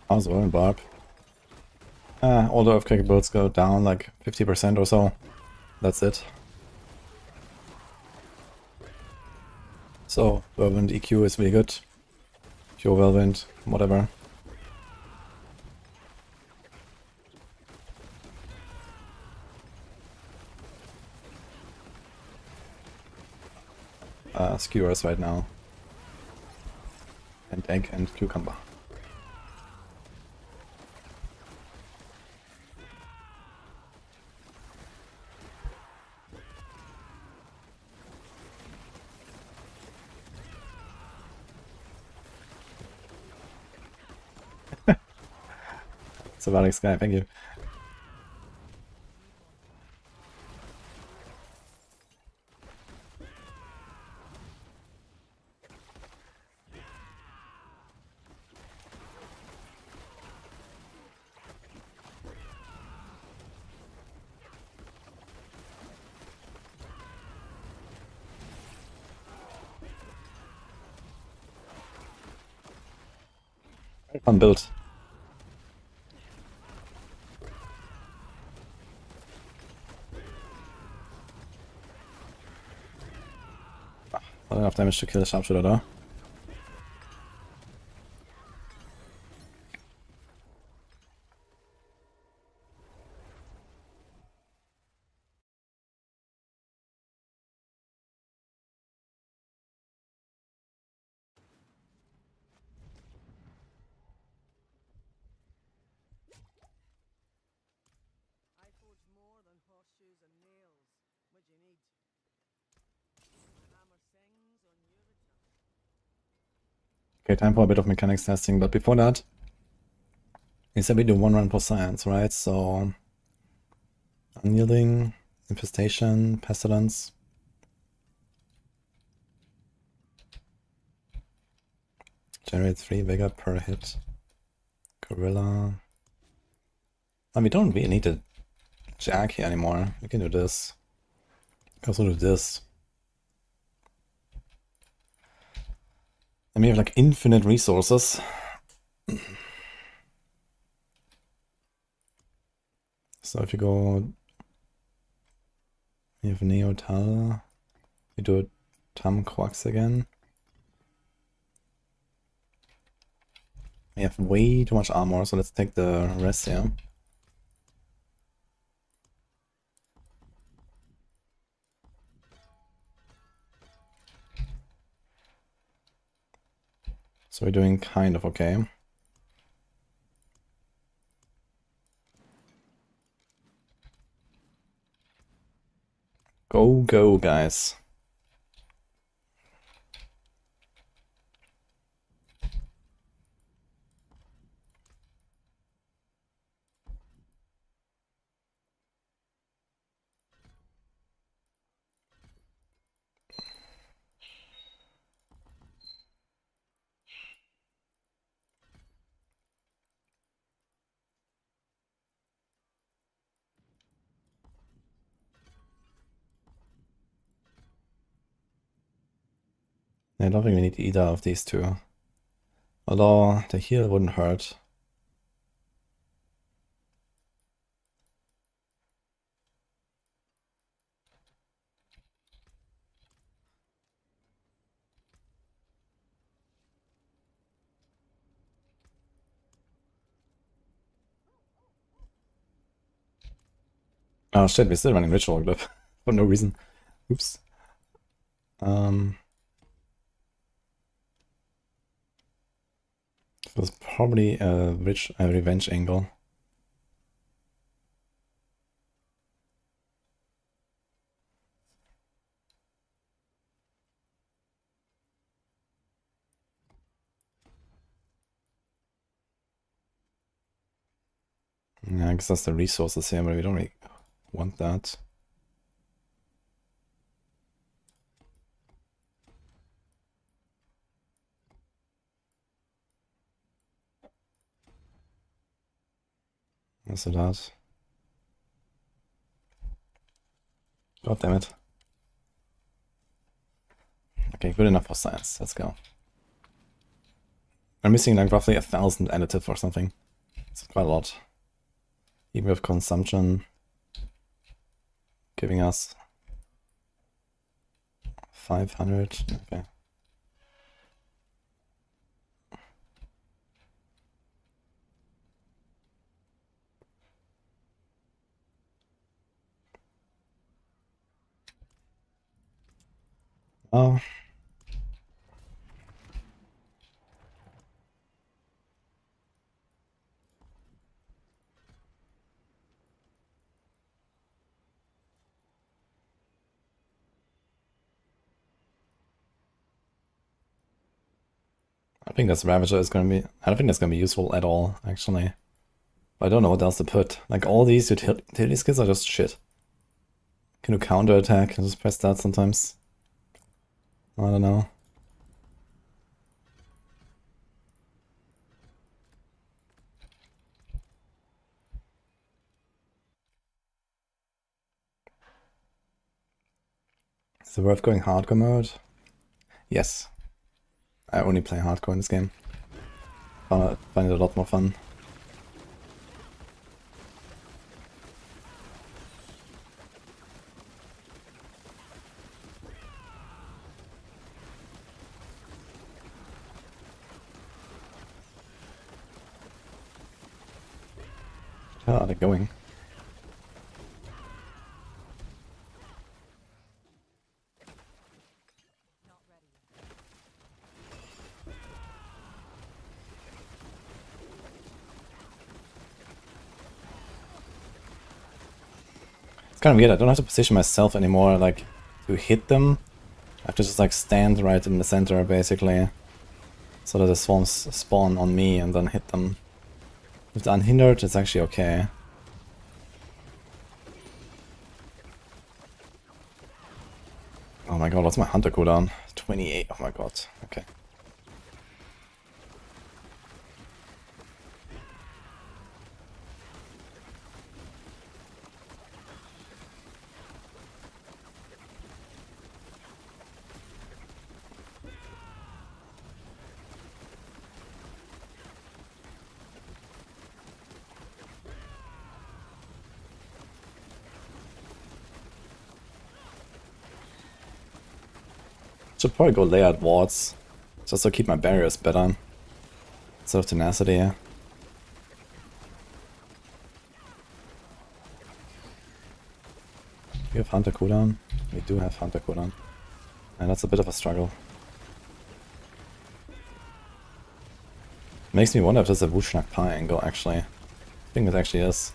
How's it going, Barb? All the Earthquake builds go down like 50% or so. That's it. So, Whirlwind EQ is really good. Pure Whirlwind, whatever. Skewers right now. And egg and cucumber. Savanic Sky, thank you. Fun build. Not enough damage to kill the sharpshooter though. Okay, time for a bit of mechanics testing, but before that, we said we do one run per science, right? So, unyielding, infestation, pestilence. Generate 3 vigor per hit. Gorilla. And we don't really need to jack here anymore. We can do this. We can also do this. And we have like infinite resources. So if you go, you have Neotal, you do Tam Quax again. We have way too much armor, so let's take the rest here. So we're doing kind of okay. Go, go, guys. I don't think we need either of these two. Although the heal wouldn't hurt. Oh shit, we're still running Ritual Glyph for no reason. Oops. It was probably a revenge angle. Yeah, I guess that's the resources here, but we don't really want that. What's that? God damn it. Okay, good enough for science. Let's go. I'm missing like roughly 1,000 additive or something. It's quite a lot. Even with consumption giving us 500. Okay. Oh. I think this Ravager is gonna be... I don't think that's gonna be useful at all, actually. But I don't know what else to put. Like, all these utility skills are just shit. Can you counterattack and just press that sometimes? I don't know. Is it worth going hardcore mode? Yes. I only play hardcore in this game. Find it a lot more fun. How are they going? It's kind of weird, I don't have to position myself anymore, like, to hit them. I have to just, like, stand right in the center, basically. So that the swarms spawn on me and then hit them. With the unhindered, it's actually okay. Oh my god, what's my hunter cooldown? 28, oh my god, okay. Should probably go layered wards, just to keep my barriers better. Instead of tenacity. You have hunter cooldown? We do have hunter cooldown. And that's a bit of a struggle. Makes me wonder if there's a Wushnak Pi angle, actually. I think it actually is.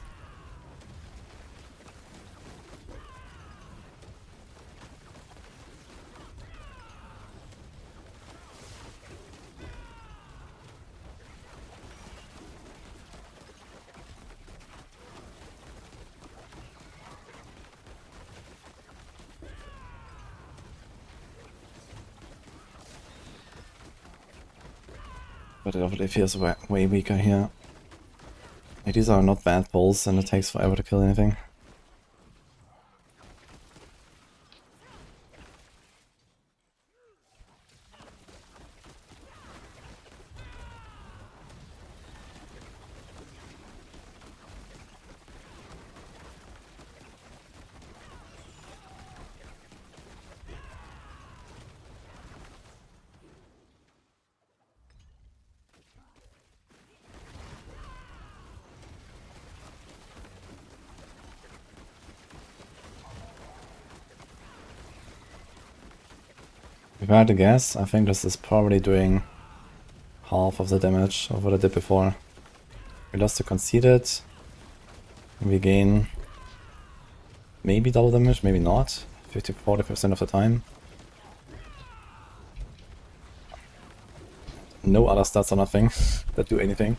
But it obviously feels way weaker here. Like, these are not bad pulls and it takes forever to kill anything. If I had to guess, I think this is probably doing half of the damage of what I did before. We lost the conceded. We gain maybe double damage, maybe not. 50-40% of the time. No other stats or nothing that do anything.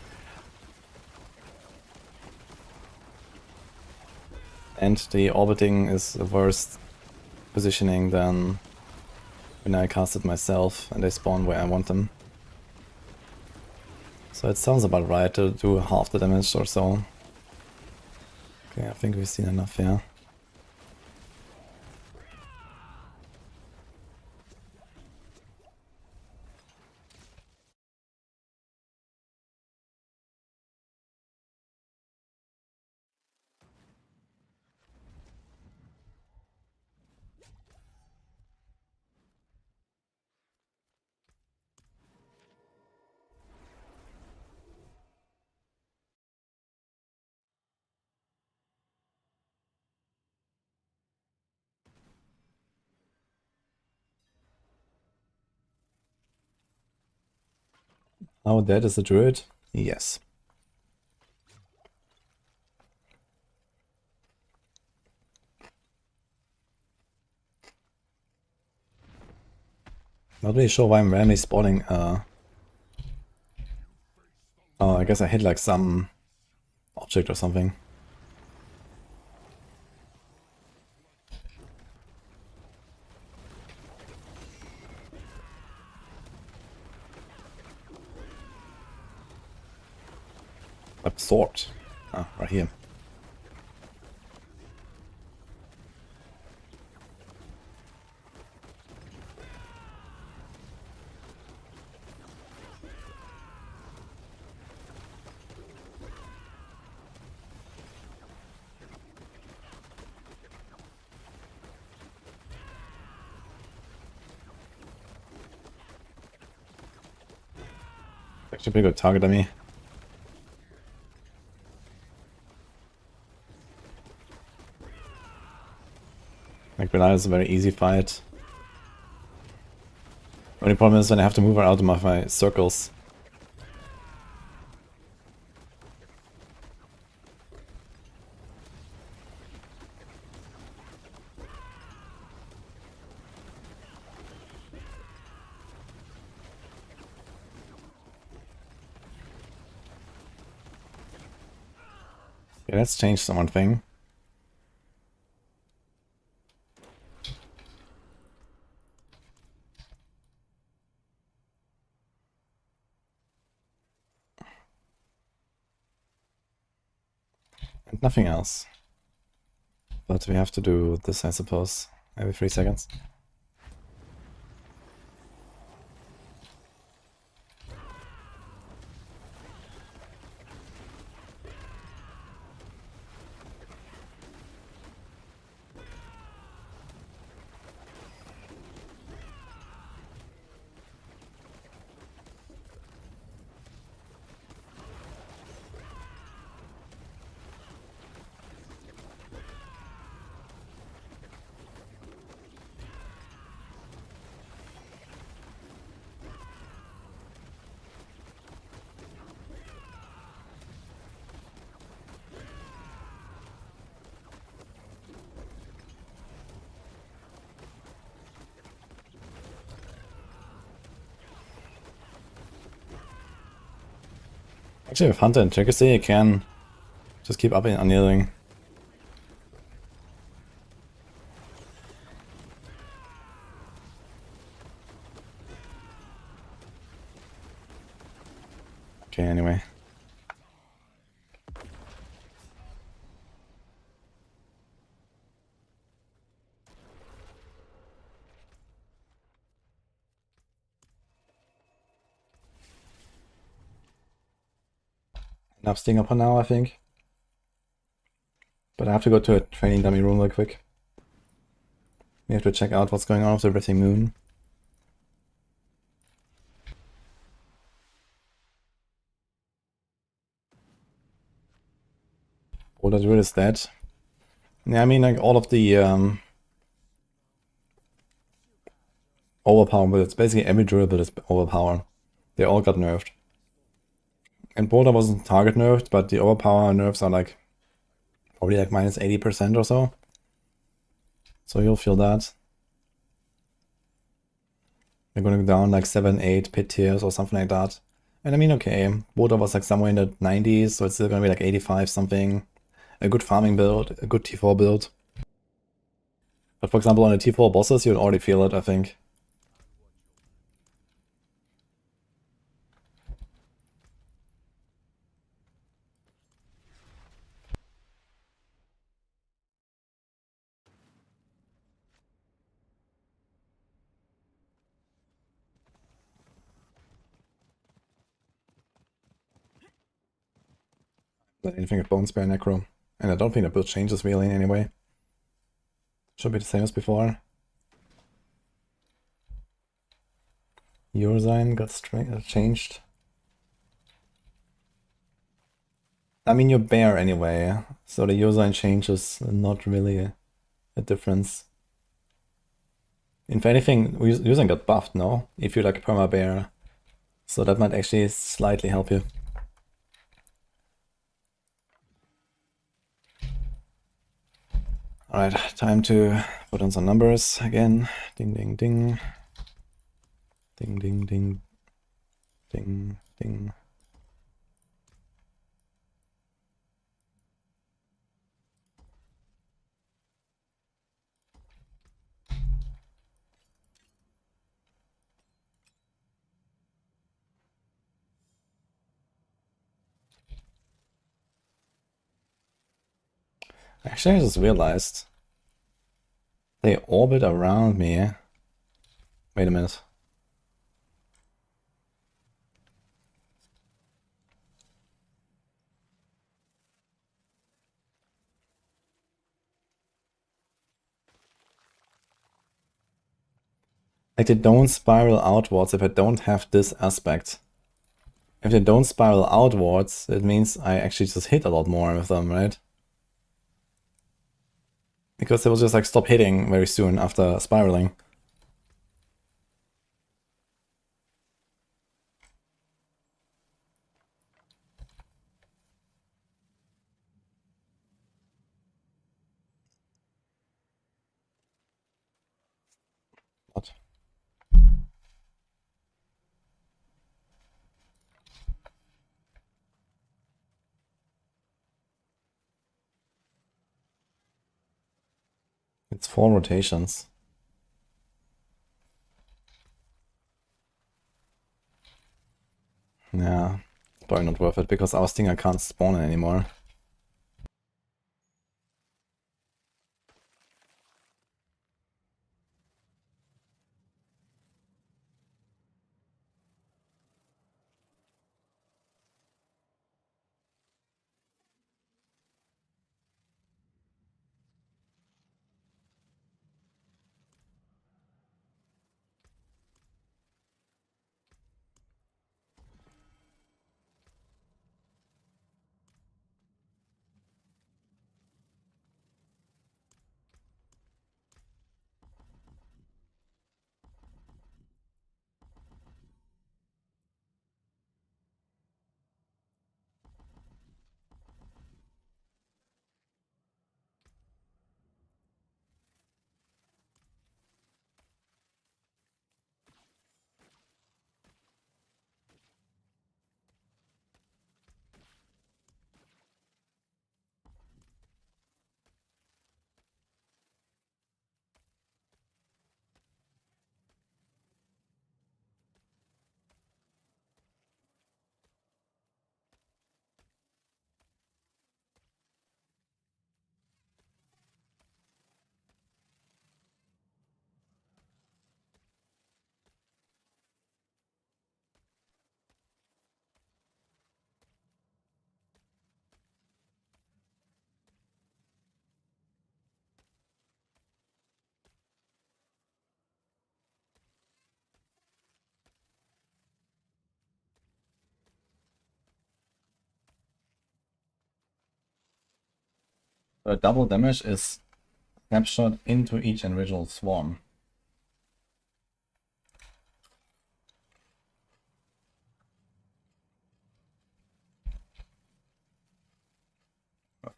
And the orbiting is a worse positioning than when I cast it myself and they spawn where I want them. So it sounds about right to do half the damage or so. Okay, I think we've seen enough here. How dead is the Druid? Yes. Not really sure why I'm randomly spawning. Oh, I guess I hit like some object or something. Absorbed. Ah, right here. Actually, a pretty good target on me. Like, Belial is a very easy fight. Only problem is when I have to move her out of my circles. Okay, let's change one thing. And nothing else. But we have to do this, I suppose, every 3 seconds. Actually, with Hunter and Trickster, you can just keep up and annealing. Okay, anyway. Enough sting upon now, I think. But I have to go to a training dummy room real quick. We have to check out what's going on with the Rithing Moon. Oh, that Druid is dead. Yeah, I mean, like all of the overpowered builds. Basically every Druid build is overpowered. They all got nerfed. And Boulder wasn't target nerfed, but the overpower nerfs are like probably like minus 80% or so. So you'll feel that. They're going to go down like 7, 8 pit tiers or something like that. And I mean, okay, Boulder was like somewhere in the 90s, so it's still going to be like 85 something. A good farming build, a good T4 build. But for example, on the T4 bosses, you'll already feel it, I think. Anything with Bone Spear Necro. And I don't think the build changes really in any way. Should be the same as before. Urozine got changed. I mean, you're bear anyway, so the Urozine change is not really a difference. If anything, Urozine got buffed, no? If you're like perma bear. So that might actually slightly help you. Alright, time to put on some numbers again. Ding, ding, ding. Ding, ding, ding. Ding, ding. Actually, I just realized they orbit around me. Wait a minute. Like, they don't spiral outwards if I don't have this aspect. If they don't spiral outwards, it means I actually just hit a lot more with them, right? Because they will just like stop hitting very soon after spiraling. What? It's 4 rotations. Yeah, probably not worth it because our Stinger can't spawn it anymore. Double damage is snapshot into each individual swarm.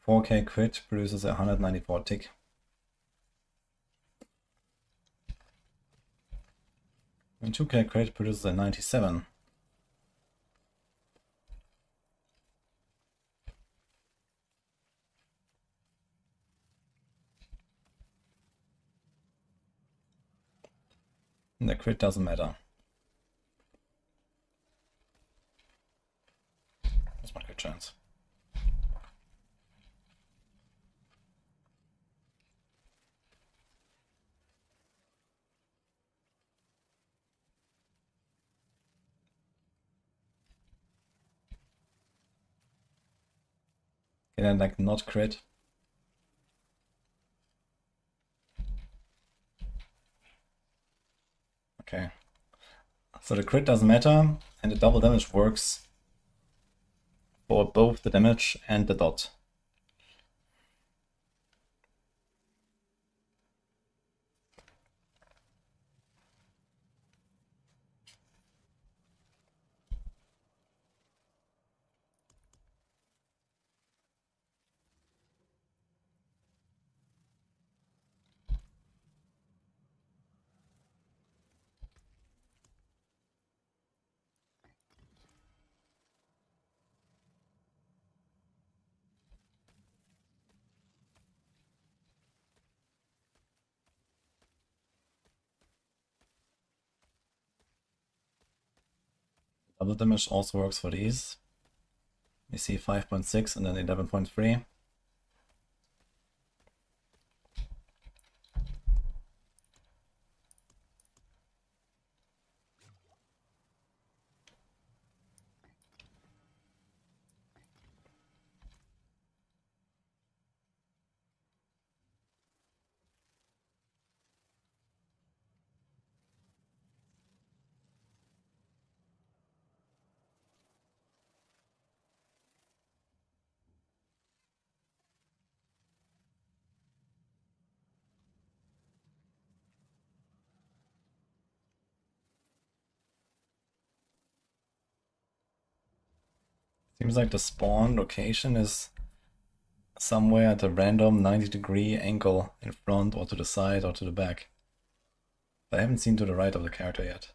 4k crit produces a 194 tick. And 2k crit produces a 97. And the crit doesn't matter. That's my crit chance. Can I like not crit? Okay. So the crit doesn't matter, and the double damage works for both the damage and the dot. Double damage also works for these. We see 5.6 and then 11.3. Seems like the spawn location is somewhere at a random 90-degree angle in front or to the side or to the back. I haven't seen to the right of the character yet.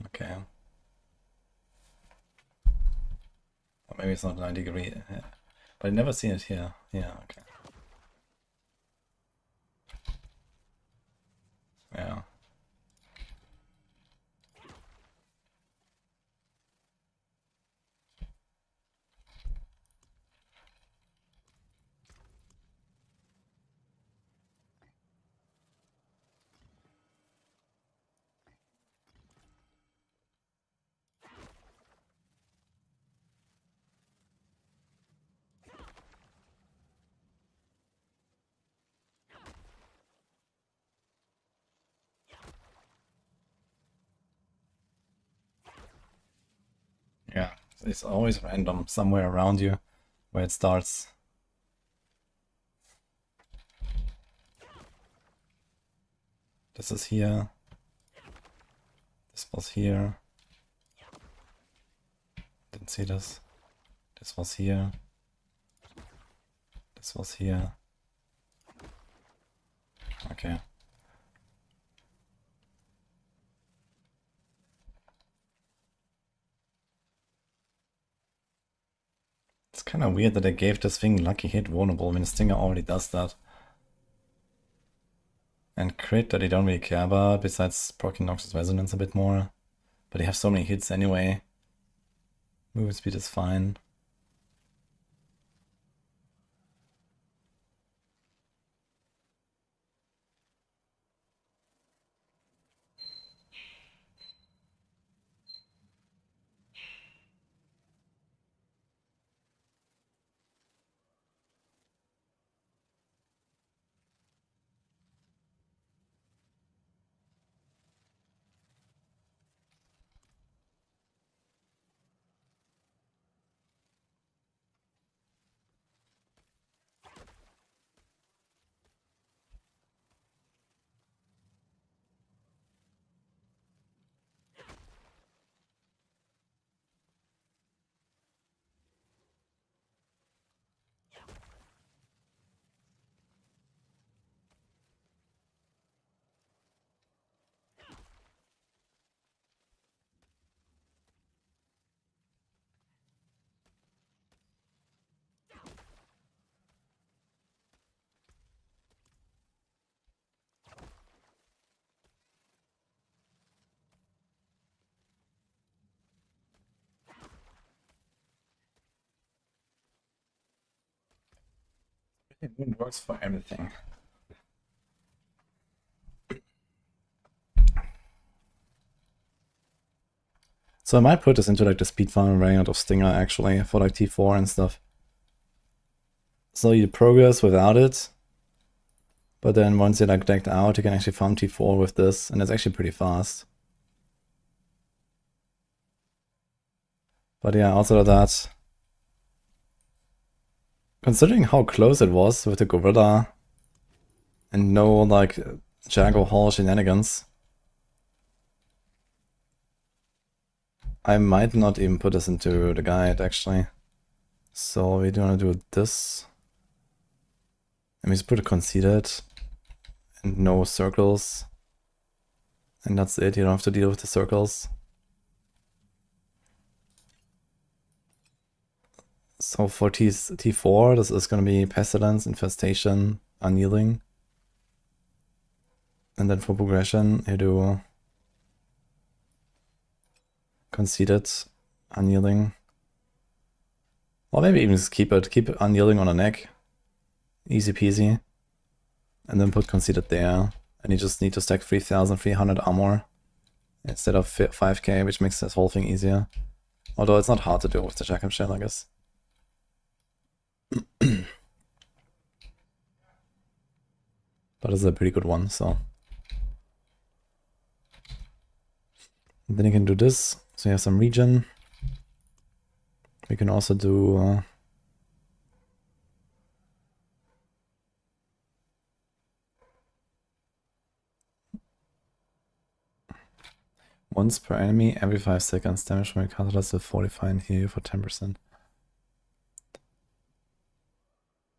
Okay. Or maybe it's not 90-degree. Yeah. But I've never seen it here. Yeah, okay. Yeah. Yeah, it's always random somewhere around you where it starts. This is here. This was here. Didn't see this. This was here. This was here. Okay. It's kind of weird that I gave this thing lucky hit vulnerable when the Stinger already does that. And crit that I don't really care about, besides proccing Noxus Resonance a bit more. But they have so many hits anyway. Movement speed is fine. It works for everything. So I might put this into like the speed farm variant of Stinger actually for like T4 and stuff. So you progress without it, but then once you're like decked out, you can actually farm T4 with this, and it's actually pretty fast. But yeah, outside of that, considering how close it was with the Gorilla and no like Jago Hall shenanigans, I might not even put this into the guide actually. So we do want to do this. And we just put a conceded and no circles. And that's it, you don't have to deal with the circles. So for T4, this is going to be Pestilence, Infestation, Annealing. And then for progression, you do Conceded, Annealing. Or maybe even just keep Annealing on a neck. Easy peasy. And then put Conceded there. And you just need to stack 3,300 armor instead of 5k, which makes this whole thing easier. Although it's not hard to do with the Jacob Shell, I guess. But it's a pretty good one, so. And then you can do this, so you have some regen. We can also do once per enemy every 5 seconds, damage from your counter with 45 and heal for 10%.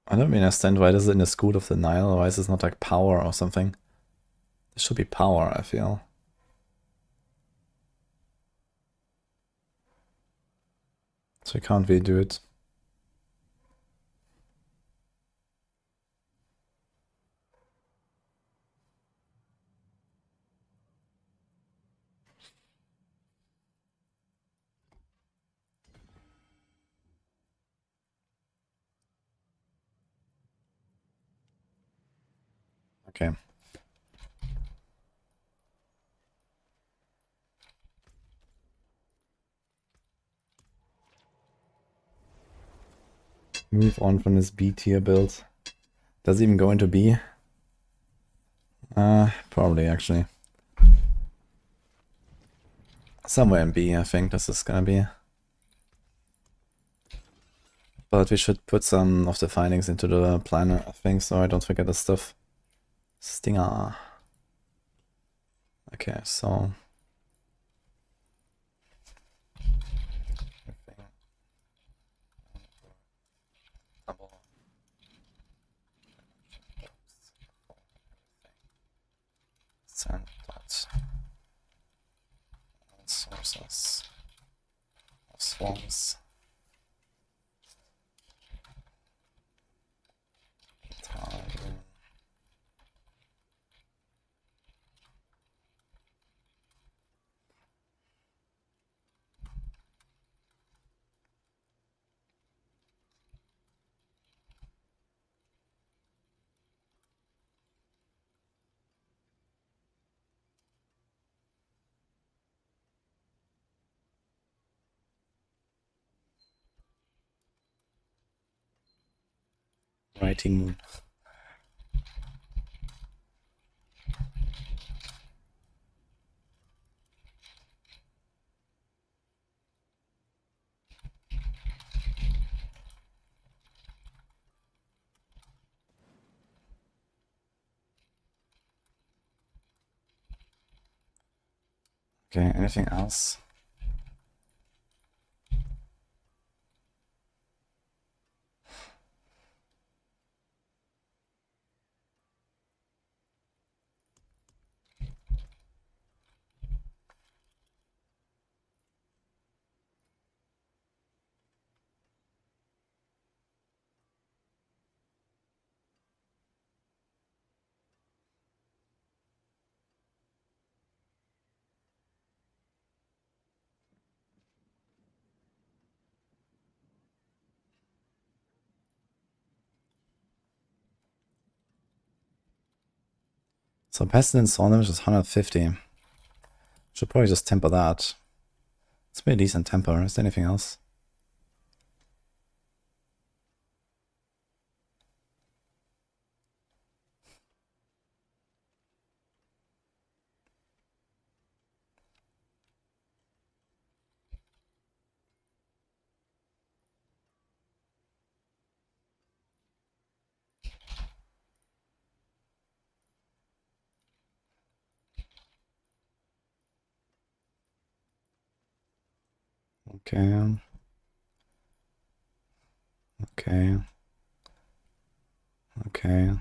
I don't really understand why this is in the School of the Nile, why is this not like power or something? This should be power, I feel. So you can't really do it. Okay. Move on from this B tier build. Does it even go into B? Probably actually. Somewhere in B, I think this is gonna be. But we should put some of the findings into the planner, I think, so I don't forget the stuff. Stinger. Okay, so. Send that. Sources of swarms. Target. Writing moon. Okay, anything else? So Pestilence Soul damage is 150. Should probably just temper that. It's pretty decent temper. Is there anything else? Okay. Okay. Okay.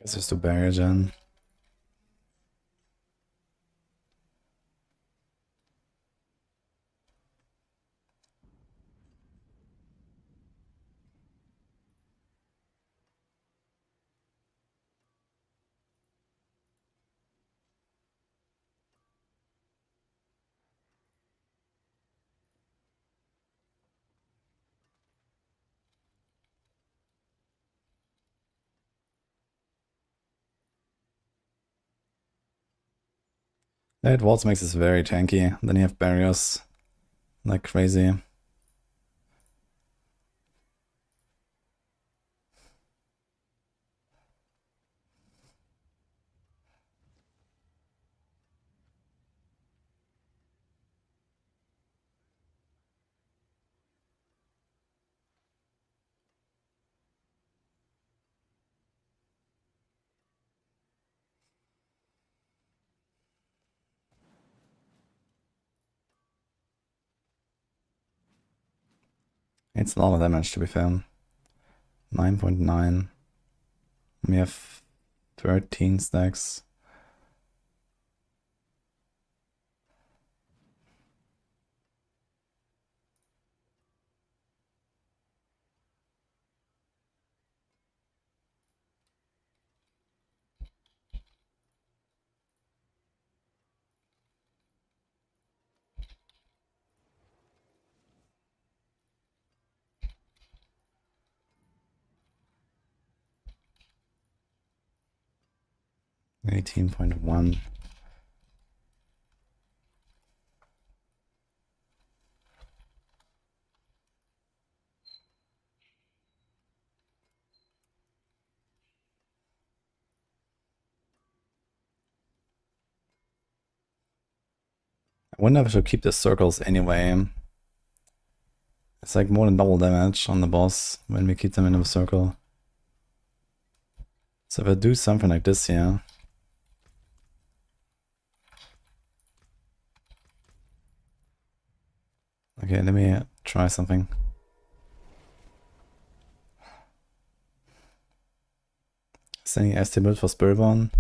Guess just to bury again. That waltz makes this very tanky. Then you have barriers like crazy. It's a lot of damage to be fair. 9.9. We have 13 stacks. $18.1. I wonder if I should keep the circles anyway. It's like more than double damage on the boss when we keep them in a circle. So if I do something like this here. Okay, let me try something. Is there any estimate for Spiritborn?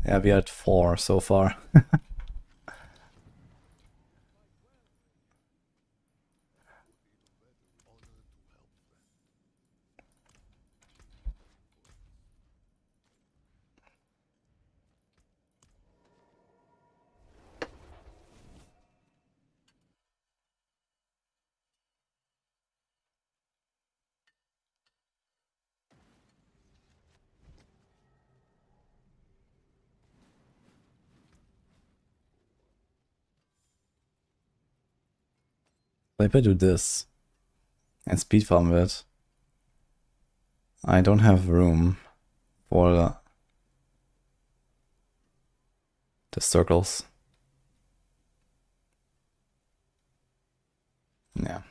Yeah, we are at 4 so far. Maybe I do this and speed farm it. I don't have room for the circles. Yeah.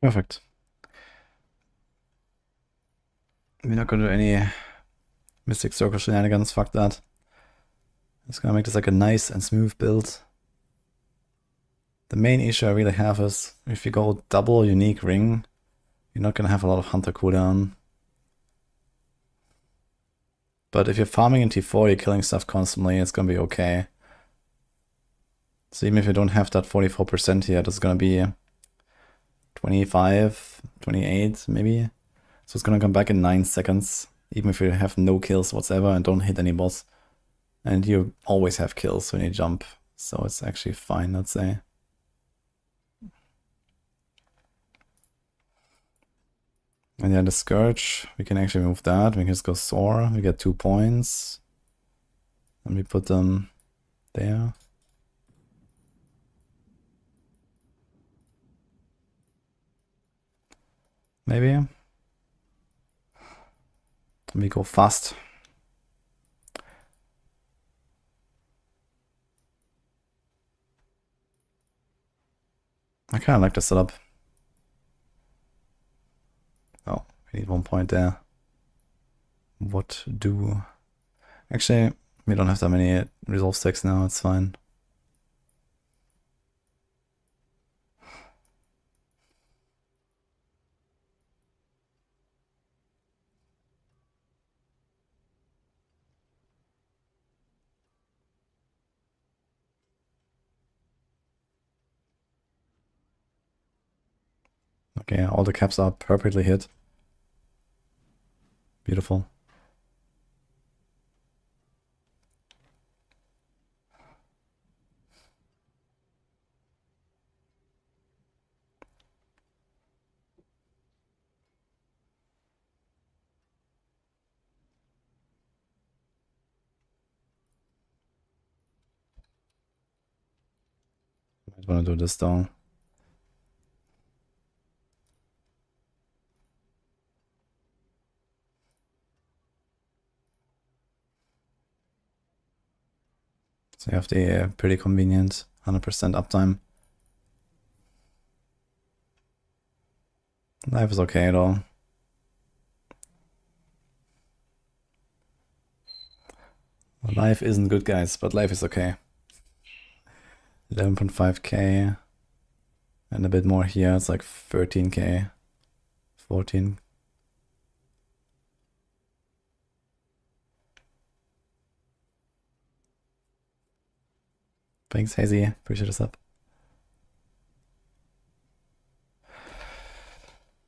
Perfect. We're not gonna do any Mystic Circle shenanigans, fuck that. It's gonna make this like a nice and smooth build. The main issue I really have is if you go double unique ring, you're not gonna have a lot of Hunter cooldown. But if you're farming in T4, you're killing stuff constantly, it's gonna be okay. So even if you don't have that 44% here, it's gonna be 25, 28 maybe. So it's gonna come back in 9 seconds, even if you have no kills whatsoever and don't hit any boss. And you always have kills when you jump, so it's actually fine, I'd say. And yeah, the Scourge, we can actually move that. We can just go Soar, we get 2 points. And we put them there. Maybe. And we go fast. I kind of like the setup. Oh, we need 1 point there. What do... Actually, we don't have that many resolve sticks now, it's fine. Okay, all the caps are perfectly hit. Beautiful. I want to do this though. So you have the pretty convenient 100% uptime. Life is okay though. Life isn't good, guys, but life is okay. 11.5k and a bit more here. It's like 13k, 14. Thanks, Hazy. Appreciate the sub.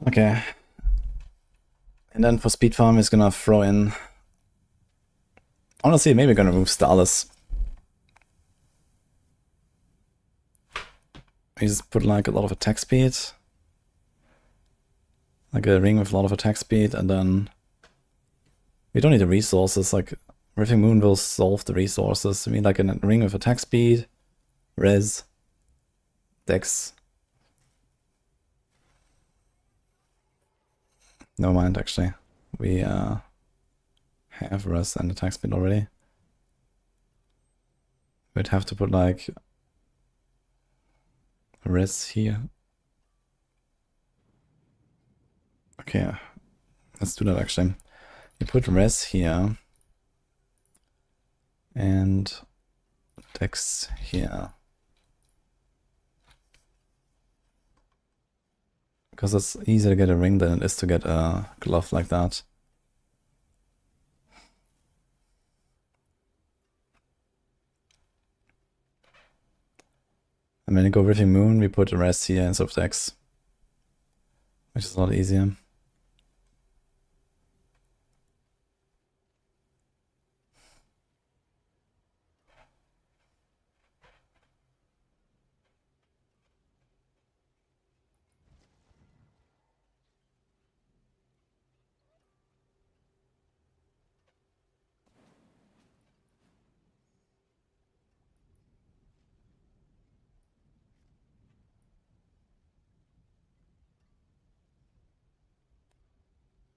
Okay. And then for speed farm, he's gonna throw in... Honestly, maybe gonna remove Starless. We just put like a lot of attack speed. Like a ring with a lot of attack speed, and then... We don't need the resources, like... Rifting Moon will solve the resources. I mean, like a ring with attack speed, res, dex. Never mind, actually. We have res and attack speed already. We'd have to put like res here. Okay, let's do that actually. We put res here and dex here. Because it's easier to get a ring than it is to get a glove like that. And when you go Riffing Moon, we put the rest here instead of dex, which is a lot easier.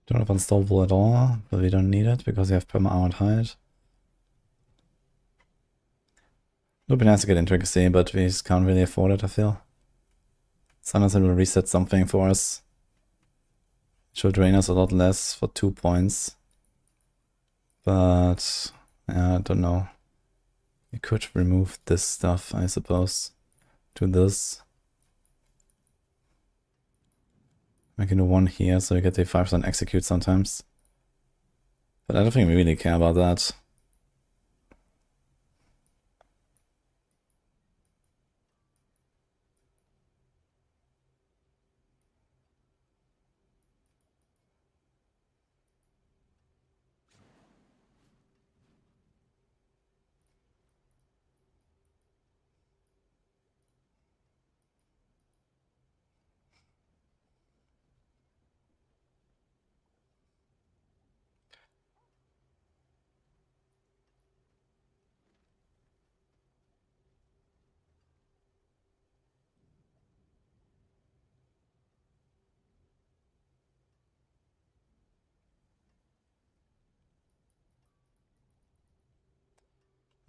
Don't have unstoppable at all, but we don't need it because we have perma-armored hide. It would be nice to get intricacy, but we just can't really afford it, I feel. Sometimes it will reset something for us. Should drain us a lot less for 2 points. But yeah, I don't know. We could remove this stuff, I suppose. Do this. I can do one here, so we get the 5% execute sometimes. But I don't think we really care about that.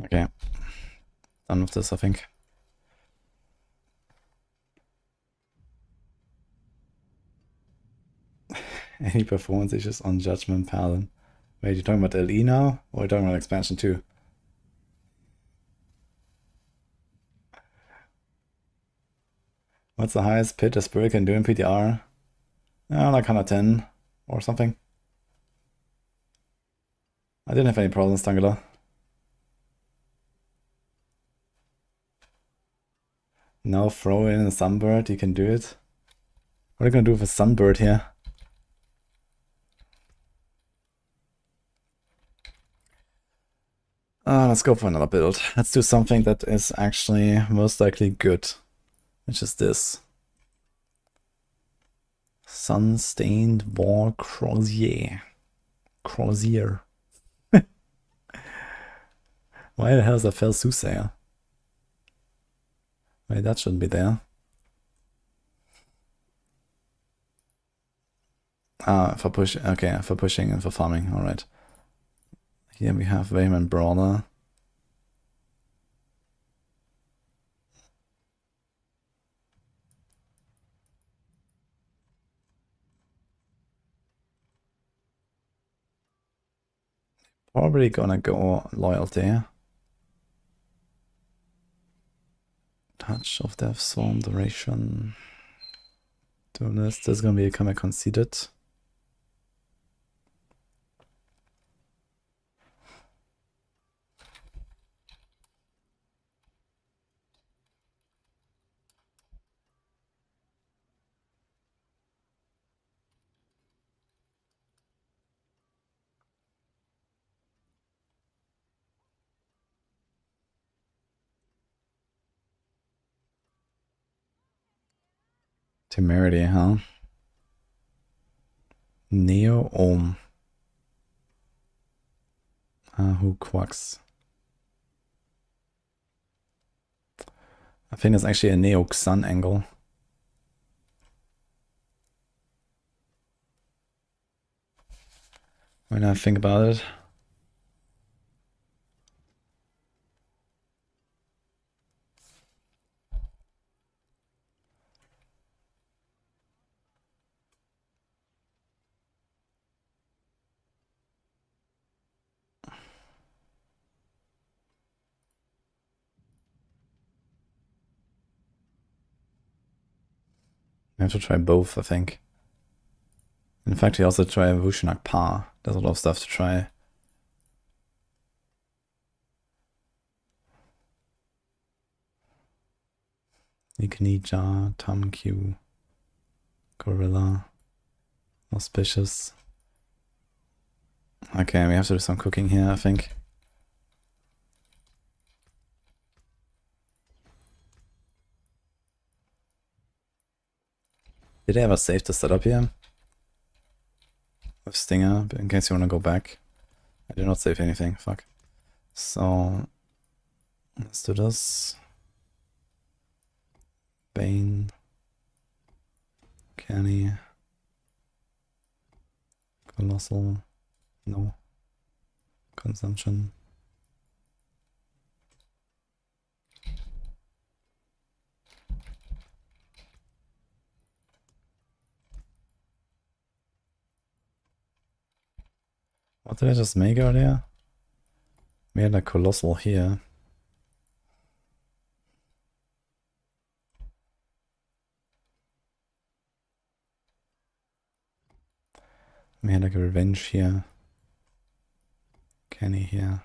Okay. Done with this, I think. Any performance issues on Judgement Paladin? Wait, you're talking about LE now? Or are you talking about expansion 2? What's the highest pit a spirit can do in PTR? Like 110 or something. I didn't have any problems, Tangela. Now throw in a Sunbird, you can do it. What are you gonna do with a Sunbird here? Let's go for another build. Let's do something that is actually most likely good. Which is this. Sun-stained War Crozier. Crozier. Why the hell is that Fell Soothsayer? Wait, that shouldn't be there. For push. Okay, for pushing and for farming. All right. Here we have Vehement Brawler. Probably gonna go Loyalty. Touch of Death, Swarm, Duration. Do this. This is gonna become a conceded. Temerity, huh? Neo Ohm. Who quacks? I think it's actually a Neo Sun angle. When I think about it. I have to try both, I think. In fact, you also try Vushinak Pa. There's a lot of stuff to try. Ignija, Tamq, Gorilla, Auspicious. Okay, we have to do some cooking here, I think. Did I ever save the setup here? With Stinger, in case you want to go back. I did not save anything, fuck. So, let's do this. Bane. Canny. Colossal. No. Consumption. What did I just make earlier? We had a colossal here. We had like a revenge here. Kenny here.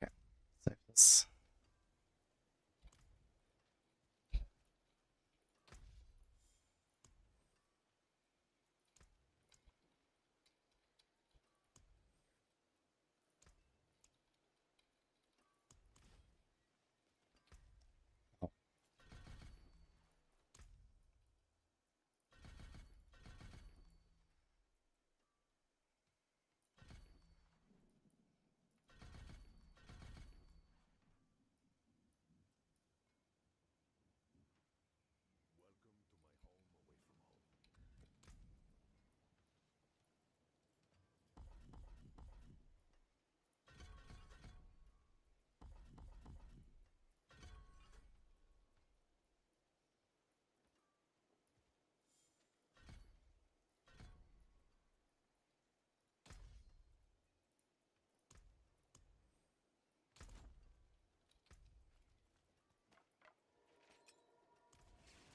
Okay, save this.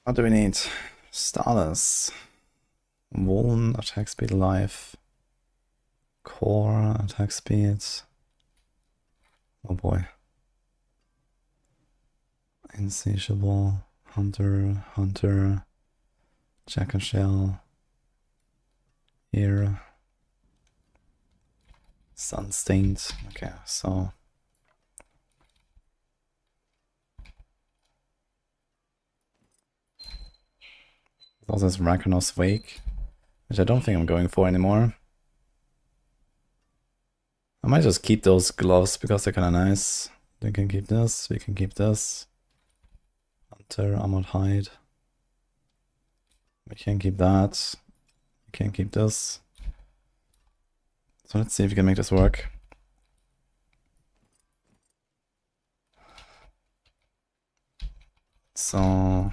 What do we need? Starters. Woolen, attack speed, life. Core, attack speed. Oh boy. Insatiable. Hunter. Jack and Shell. Here. Sun-stained. Okay, so... Also this Rakenos Wake, which I don't think I'm going for anymore. I might just keep those gloves because they're kind of nice. We can keep this, we can keep this. Hunter, Armored Hide. We can keep that. We can keep this. So let's see if we can make this work. So...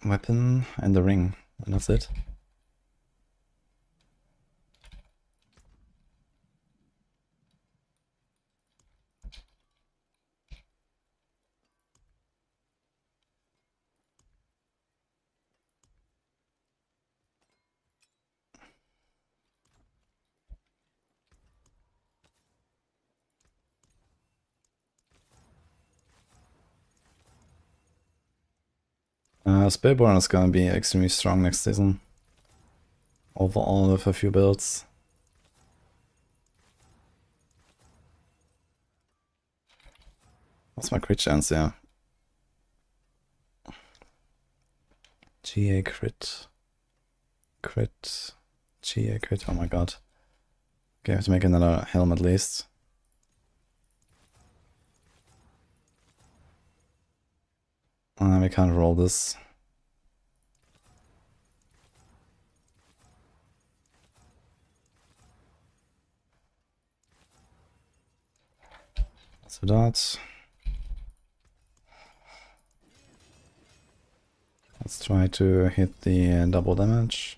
weapon and the ring, and that's it. Spiritborn is gonna be extremely strong next season. Overall with a few builds. What's my crit chance, yeah? GA crit. Crit. GA crit, oh my god. Okay, I have to make another helm at least. We can't roll this. So that. Let's try to hit the double damage.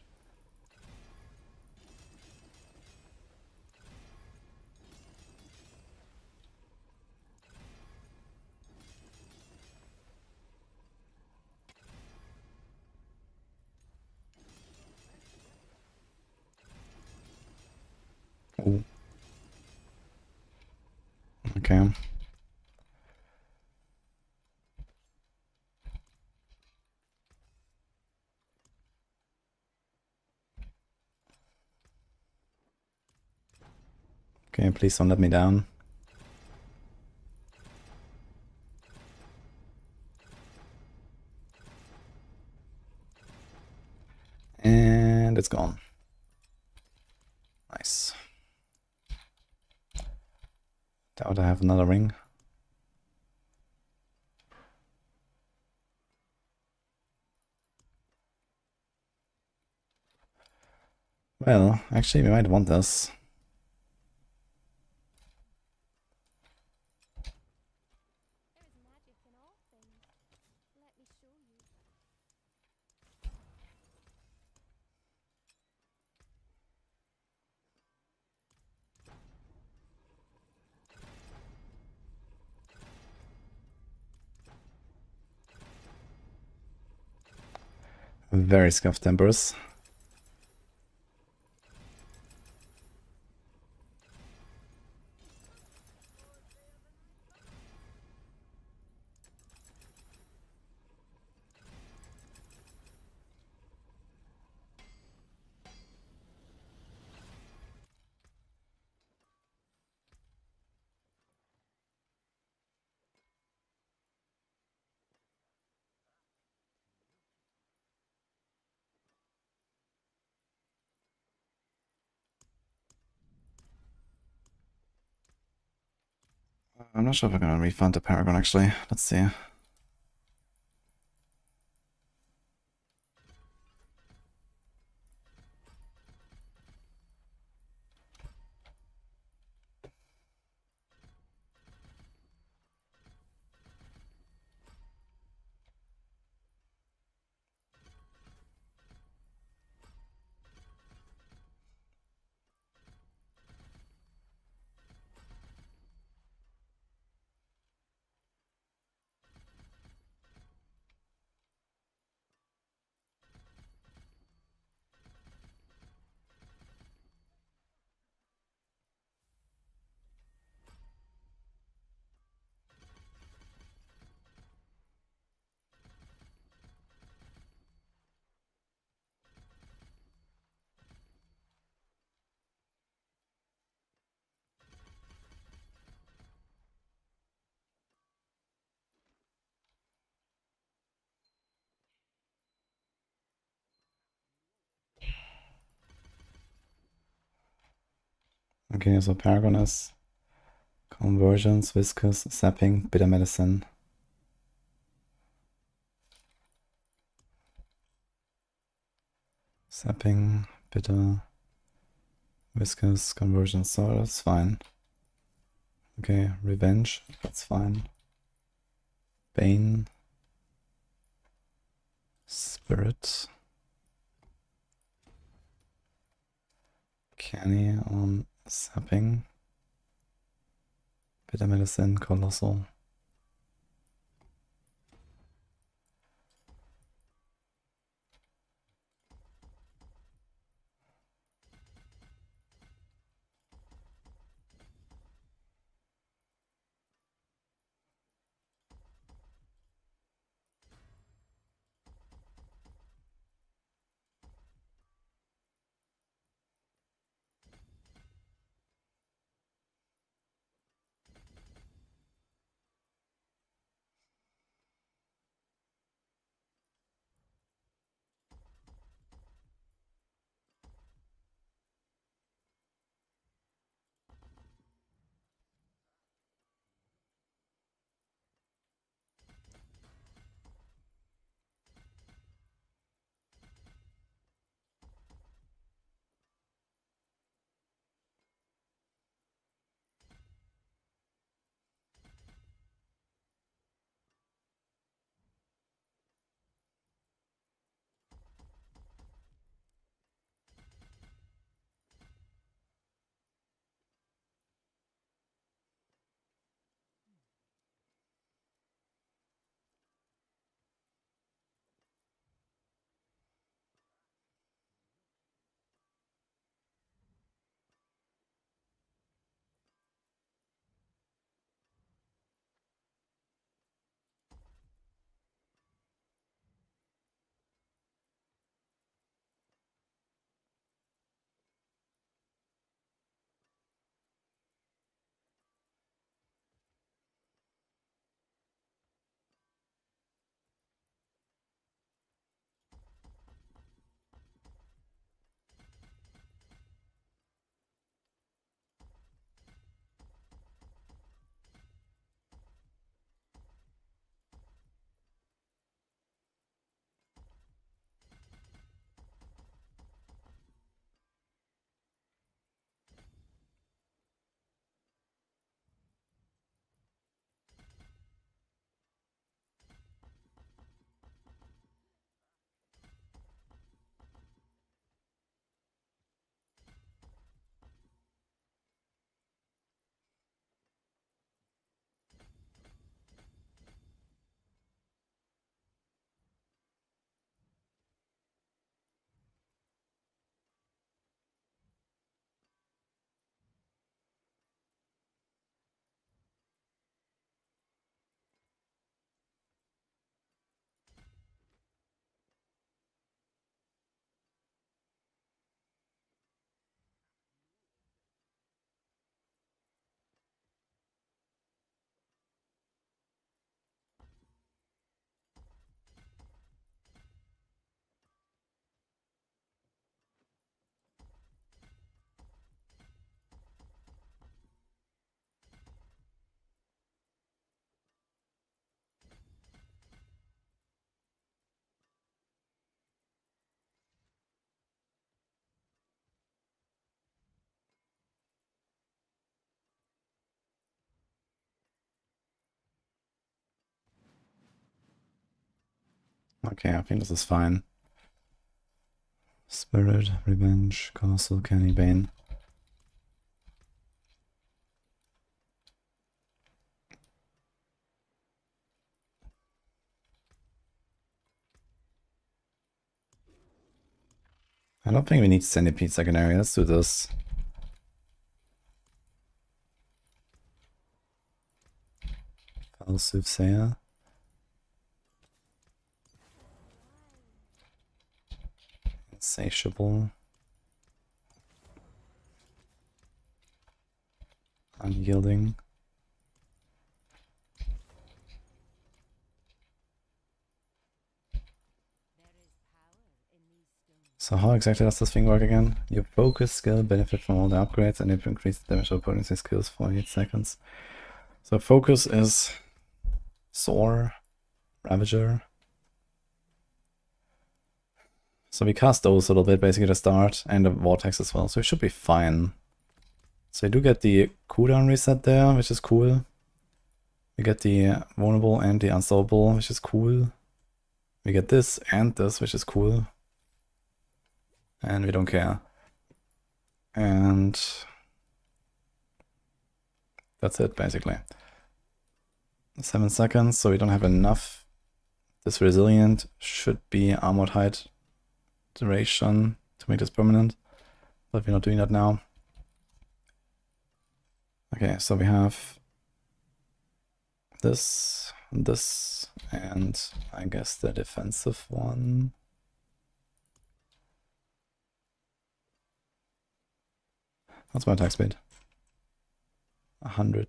Ooh. Okay. Okay, please don't let me down. And it's gone. Nice. Doubt I have another ring. Well, actually we might want this. Very scuffed tempers. I'm not sure if I'm gonna refund the Paragon actually. Let's see. Okay, so Paragon is conversions, viscous, sapping, bitter medicine. Sapping, bitter, viscous, conversion, so that's fine. Okay, revenge, that's fine. Bane. Spirit. Canny on sapping. Bitter medicine, colossal. Okay, I think this is fine. Spirit, Revenge, Castle, Canny Bane. I don't think we need Centipede secondary. Let's do this. Foul Soothsayer. Insatiable. Unyielding. So how exactly does this thing work again? Your focus skill benefit from all the upgrades and it increases damage or potency skills for 8 seconds. So focus is Soar, Ravager. So we cast those a little bit basically to start, and the Vortex as well, so it should be fine. So you do get the cooldown reset there, which is cool. We get the vulnerable and the unstoppable, which is cool. We get this and this, which is cool. And we don't care. And that's it, basically. 7 seconds, so we don't have enough. This Resilient should be Armored Height duration to make this permanent, but we're not doing that now. Okay, so we have this, and I guess the defensive one. What's my attack speed? 100.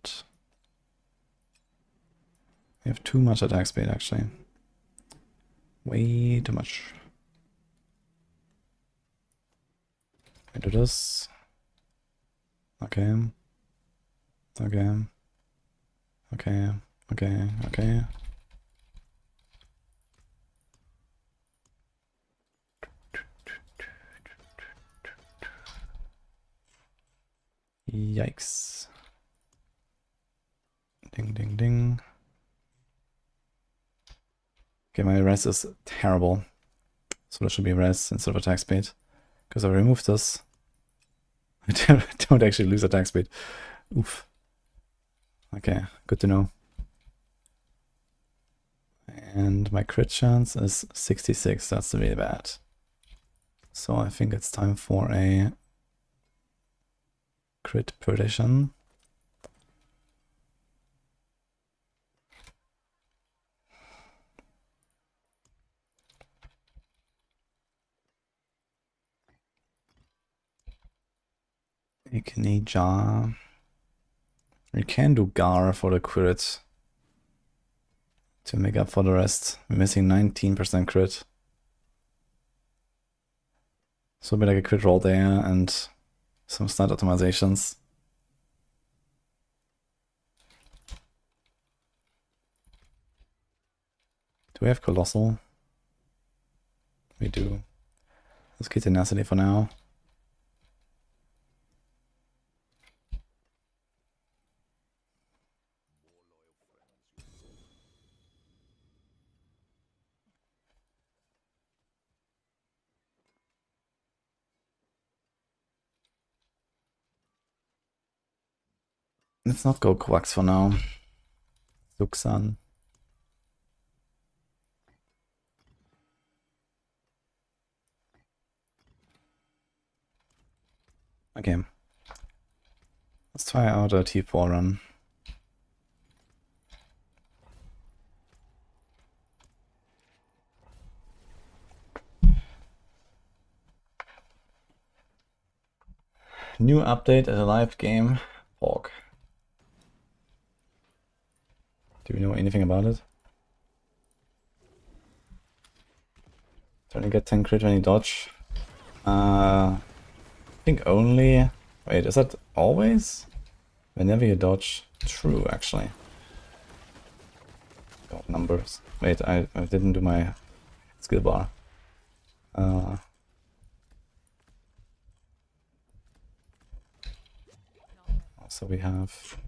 We have too much attack speed, actually. Way too much. I do this. Okay. Okay. Okay. Okay. Okay. Yikes. Ding, ding, ding. Okay, my res is terrible. So there should be res instead of attack speed. Because I removed this. I don't actually lose attack speed. Oof. Okay, good to know. And my crit chance is 66. That's really bad. So I think it's time for a crit perdition. Ikni Jar. We can do Gar for the crit to make up for the rest. We're missing 19% crit. So it'll be like a crit roll there and some start optimizations. Do we have Colossal? We do. Let's get Tenacity for now. Let's not go Quacks for now. Luxan. Okay. Let's try out a T4 run. New update at a live game. Pork. Do we know anything about it? Trying to get 10 crit when you dodge. I think only... Wait, is that always? Whenever you dodge? True, actually. God, numbers. Wait, I didn't do my skill bar. So we have...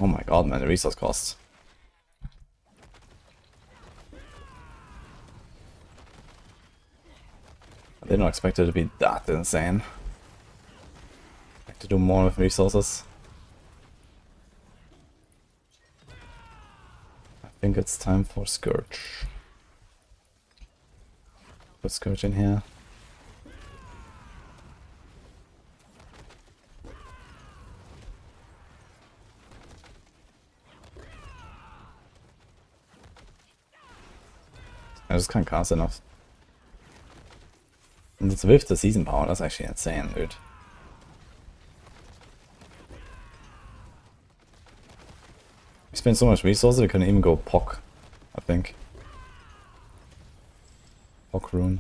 Oh my god, man, the resource costs. I did not expect it to be that insane. I have to do more with resources. I think it's time for Scourge. Put Scourge in here. I just can't cast enough. And it's with the season power, that's actually insane, dude. We spent so much resources, we couldn't even go Pock, I think. Pock rune.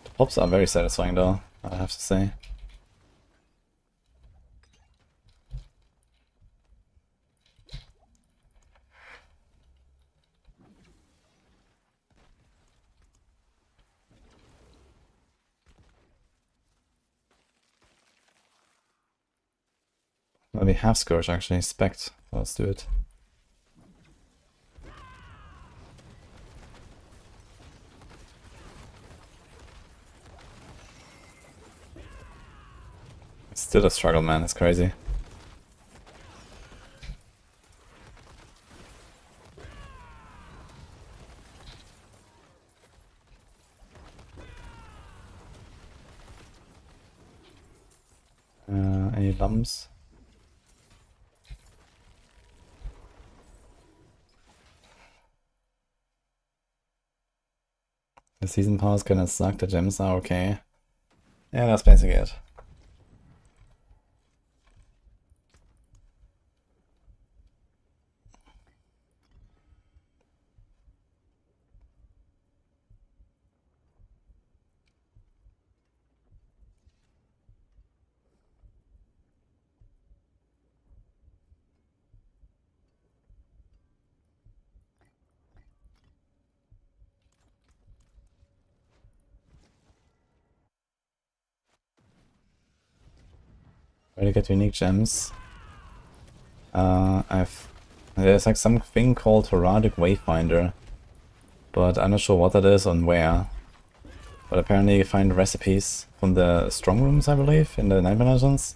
The pops are very satisfying though, I have to say. Well, we have Scourge actually, Spect. Let's do it. It's still a struggle, man, it's crazy. Any lumps? The season pass kinda suck, the gems are okay. Yeah, that's basically it. Where to get unique gems? There's like something called Heraldic Wayfinder, but I'm not sure what that is and where. But apparently you find recipes from the strong rooms, I believe, in the Nightmare Dungeons.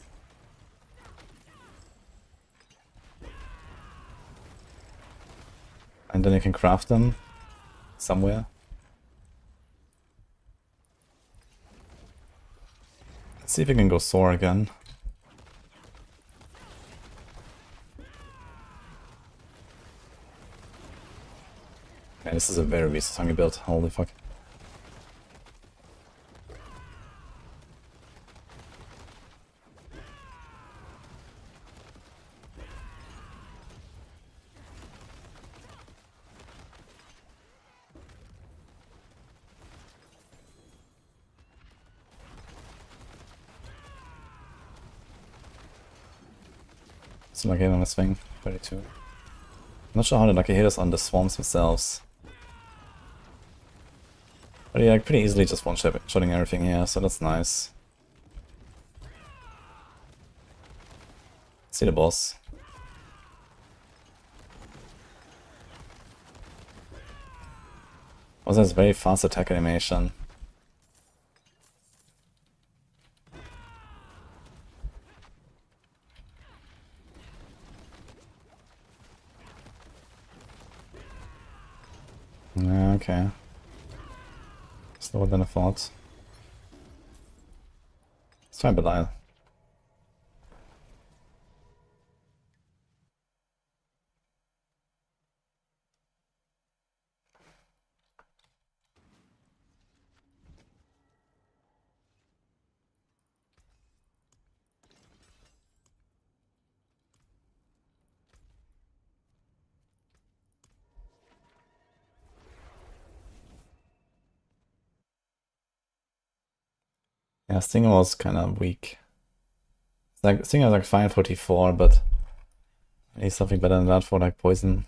And then you can craft them somewhere. Let's see if we can go Sorc again. Okay, this is a very resource-hungry build, holy fuck. It's like game on this thing, 32. I'm not sure how to lucky hit us on the swarms themselves. But yeah, pretty easily just one-shotting everything here, so that's nice. See the boss. Also has very fast attack animation. Okay. Slower than I thought. Let's try Belial. Yeah, Stinger was kind of weak. Like Stinger was like fine 44, but I need something better than that for like poison.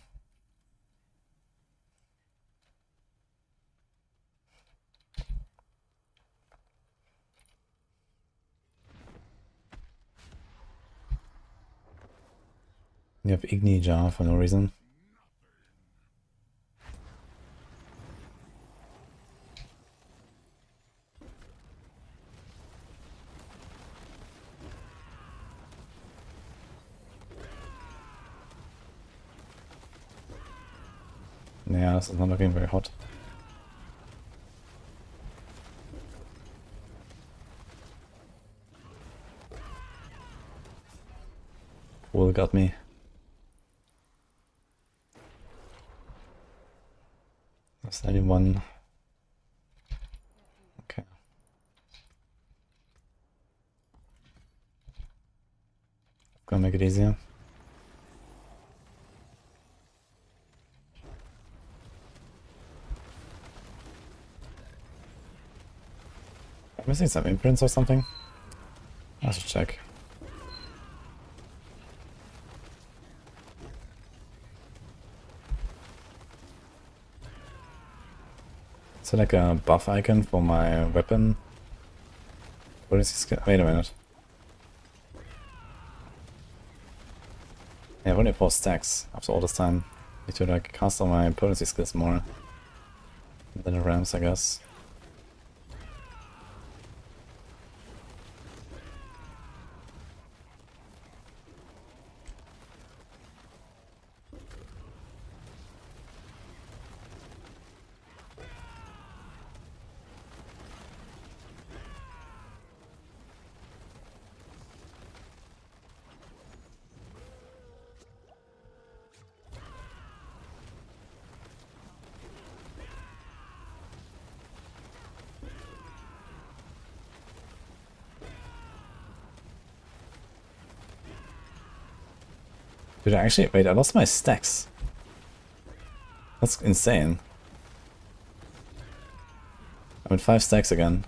You have Igni Jar for no reason. Yeah, this is not looking very hot. Will got me. There's 91. Okay. Gonna make it easier. I'm missing some imprints or something. I should check. Is it like a buff icon for my weapon? What is this? Wait a minute. Yeah, I've only 4 stacks after all this time. Need to like cast all my potency skills more than the rams, I guess. Dude, actually, wait, I lost my stacks. That's insane. I'm at 5 stacks again.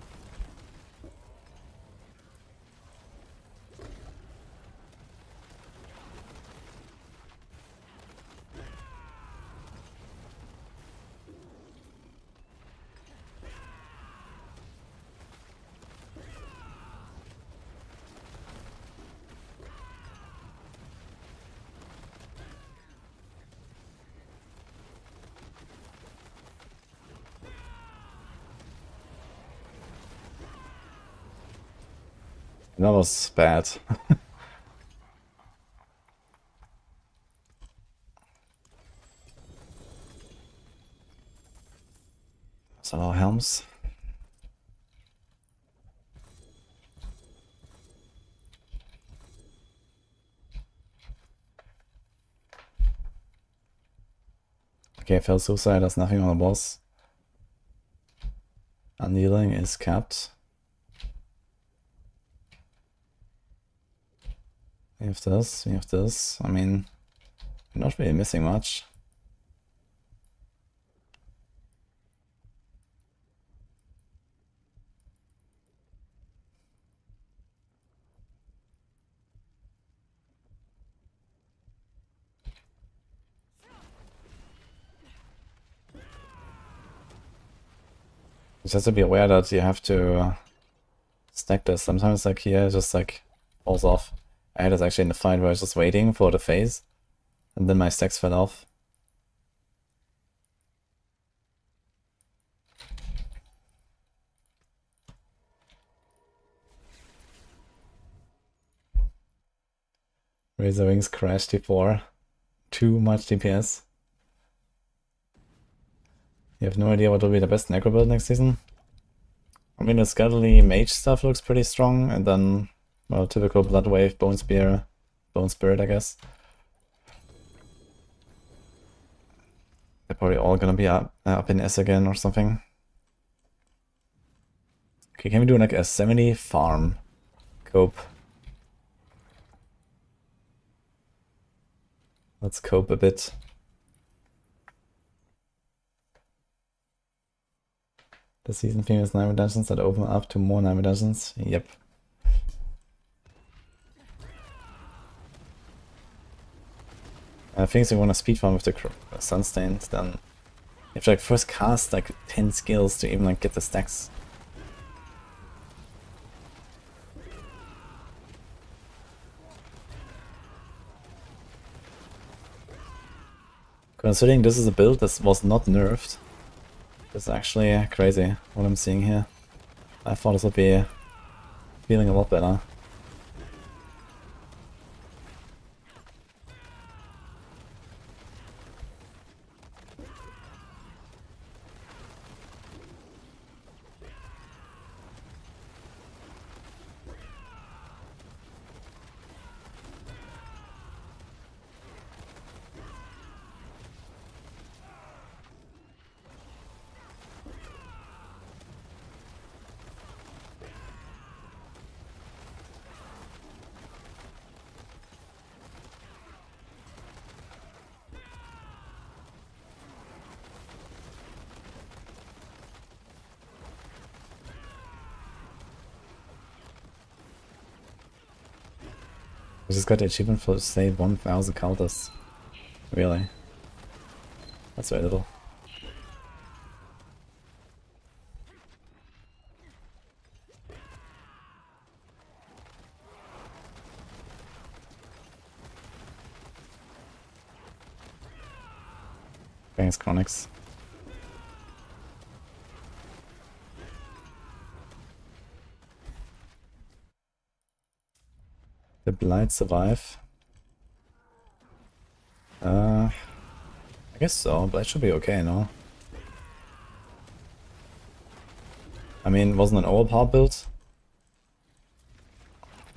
That was bad. So our helms. Okay, failed suicide, there's nothing on the boss. Annealing is capped. We have this, we have this. I mean, we're not really missing much. You just have to be aware that you have to stack this. Sometimes like here, it just like falls off. I had this actually in the fight where I was just waiting for the phase, and then my stacks fell off. Razor Wings crashed before. Too much DPS. You have no idea what will be the best Necro build next season? I mean, the Scuddly Mage stuff looks pretty strong, and then, well, typical Blood Wave, Bone Spear, Bone Spirit, I guess. They're probably all gonna be up in S again or something. Okay, can we do like a 70 farm cope? Let's cope a bit. The season famous Nightmare Dungeons that open up to more Nightmare Dungeons? Yep. I think if you want to speed farm with the Sunstains, then you have to like first cast like 10 skills to even like get the stacks. Considering this is a build that was not nerfed, it's actually crazy what I'm seeing here. I thought this would be feeling a lot better. I just got the achievement for save 1000 counters. Really? That's very little. Thanks, Chronics. The Blight survive? I guess so, Blight should be okay, no? I mean, wasn't an overpower build?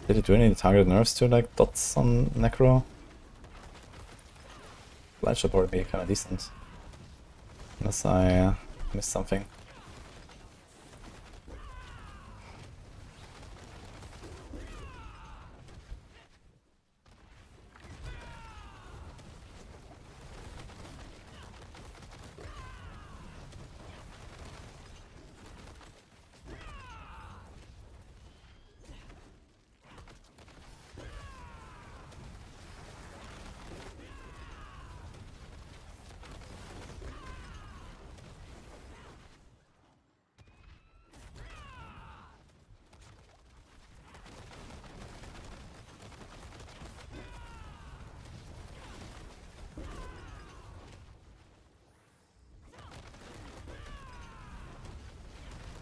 Did it do any targeted nerfs to like dots on Necro? Blight should probably be kinda decent. Unless I missed something.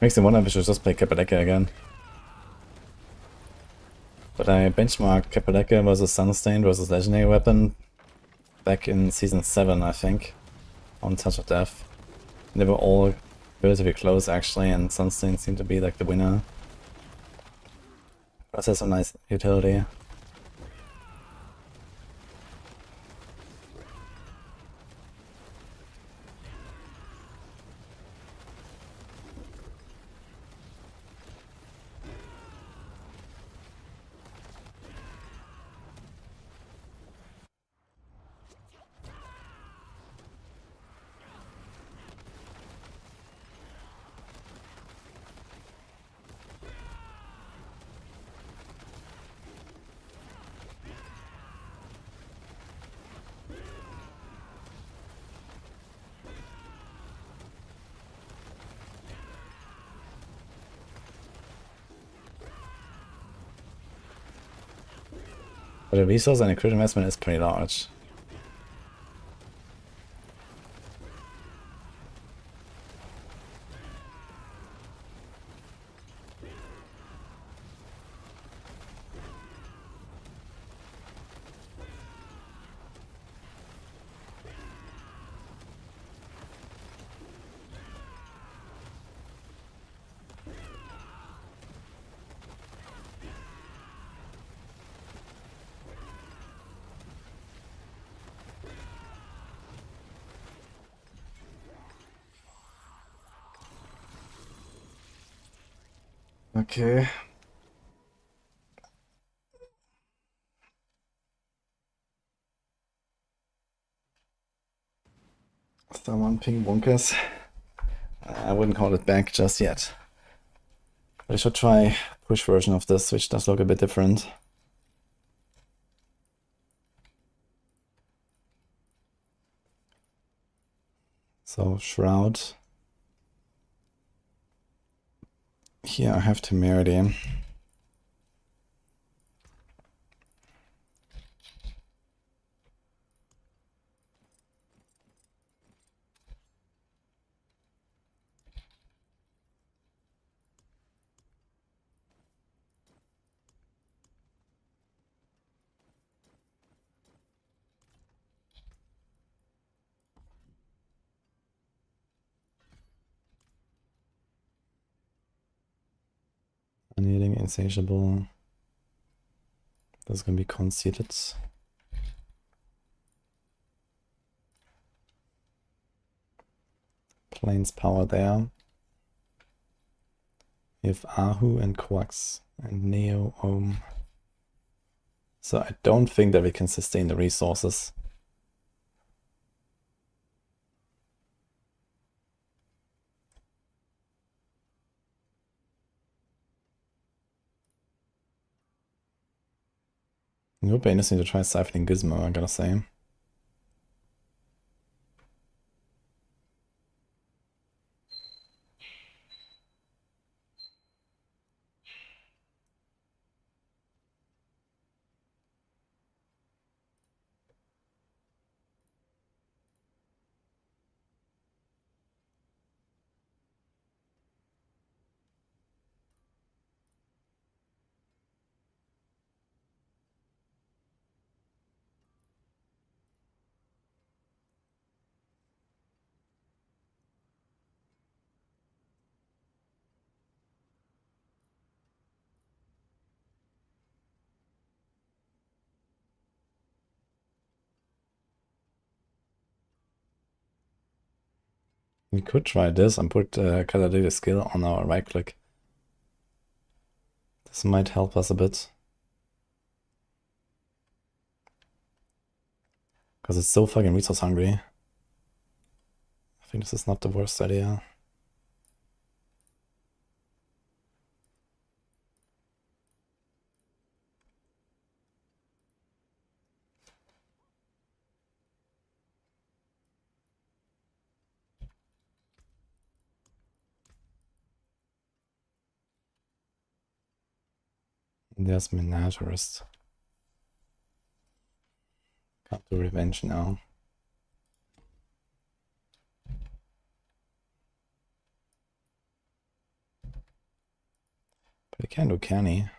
Makes me wonder if I should just play Kapaleka again. But I benchmarked Kapaleka versus Sunstained versus Legendary Weapon back in Season 7, I think, on Touch of Death. They were all relatively close actually, and Sunstained seemed to be like the winner. Plus has some nice utility. But the resource and the crit investment is pretty large. Okay. Someone ping bunkers. I wouldn't call it back just yet. But I should try push version of this, which does look a bit different. So Shroud. Here I have Temerity. Unyielding, insatiable. That's gonna be conceited. Plains power there. We have Ahu and Quax and Neo Ohm. So I don't think that we can sustain the resources. It would be interesting to try siphoning Gizmo, I gotta say. We could try this and put catalytic skill on our right click. This might help us a bit. Because it's so fucking resource hungry. I think this is not the worst idea. There's Menagerist. Can't do revenge now. But we can do Canny.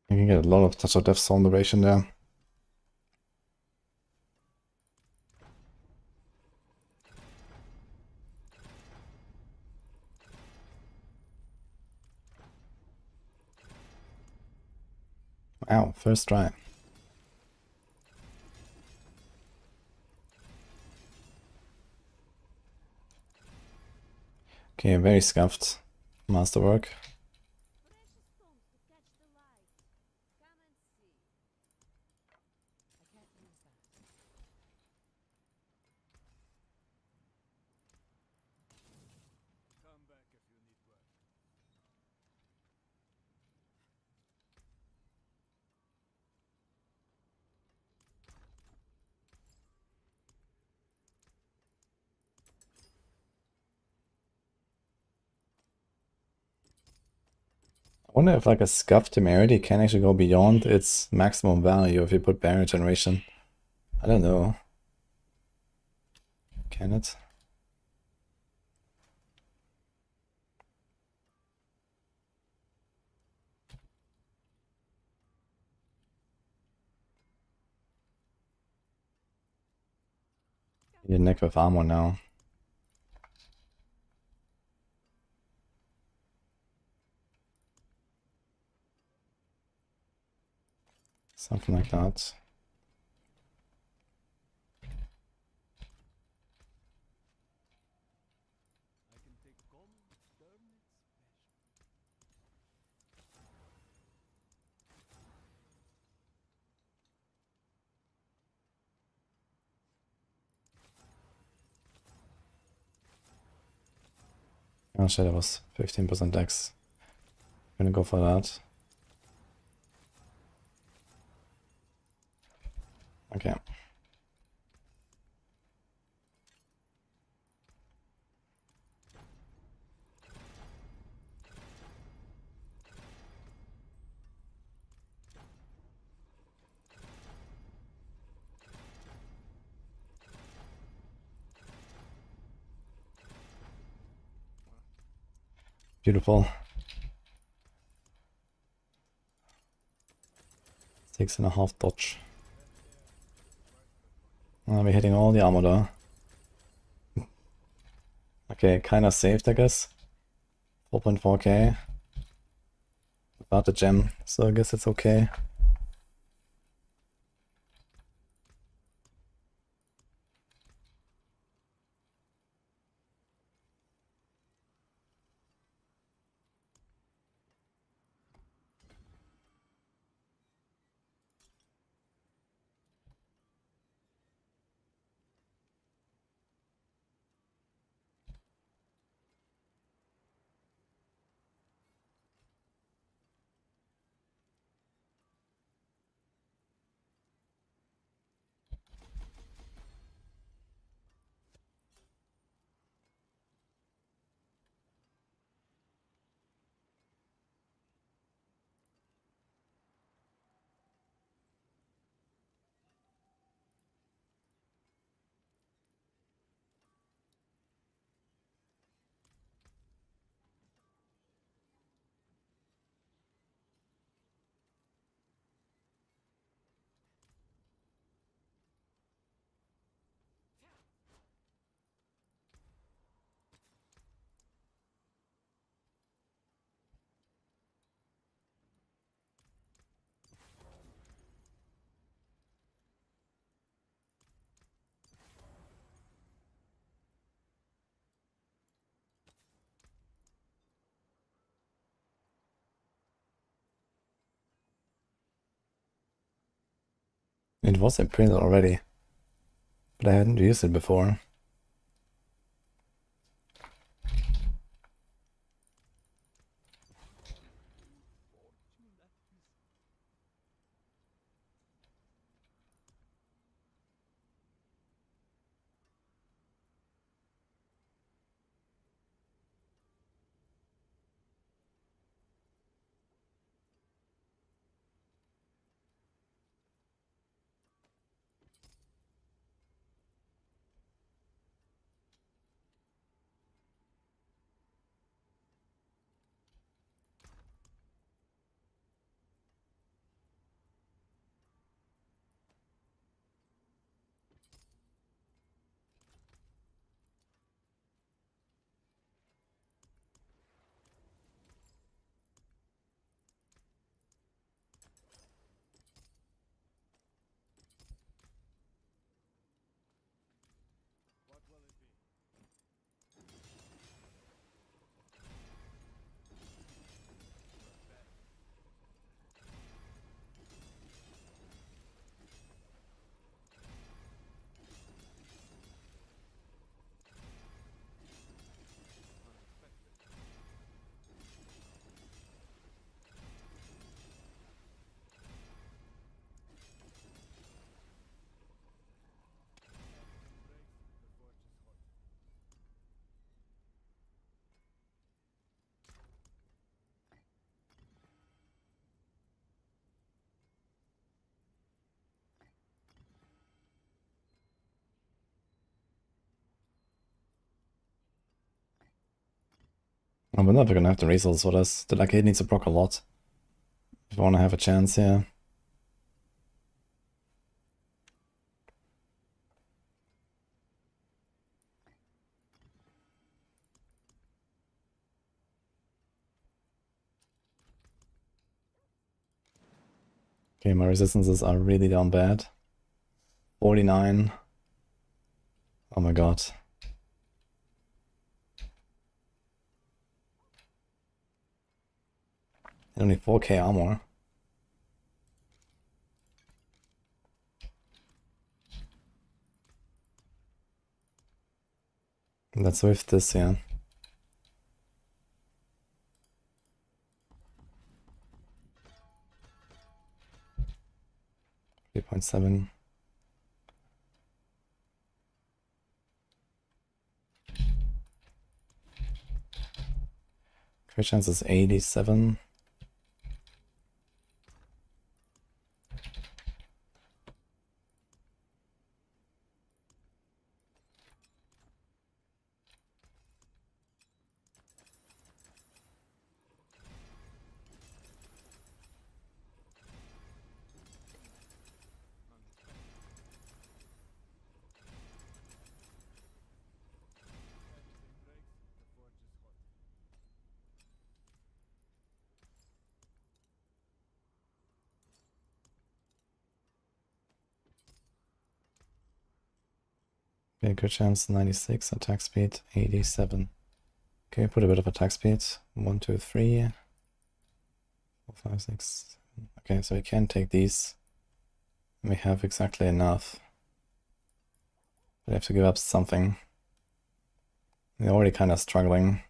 You can get a lot of touch of death soul duration there. Wow, first try. Okay, very scuffed. Masterwork. I wonder if like a scuffed temerity can actually go beyond its maximum value if you put barrier generation. I don't know. Can it? Your neck with armor now. Something like that. Oh shit, that was 15% dex. Gonna go for that. Okay. Beautiful. 6.5 dodge. We're hitting all the armor though. Okay, kinda saved, I guess. 4.4k. Without the gem, so I guess it's okay. It was imprinted already, but I hadn't used it before. we're never gonna have the resources for this. The arcade needs to proc a lot if I wanna have a chance here. Okay, my resistances are really down bad. 49. Oh my god. And only 4k armor. Let's with this, yeah. 3.7. Crit chance is 87. Okay, crit chance 96, attack speed 87. Okay, put a bit of attack speed. 1, 2, 3, 4, 5, 6. Okay, so we can take these. We have exactly enough. We have to give up something. We're already kind of struggling.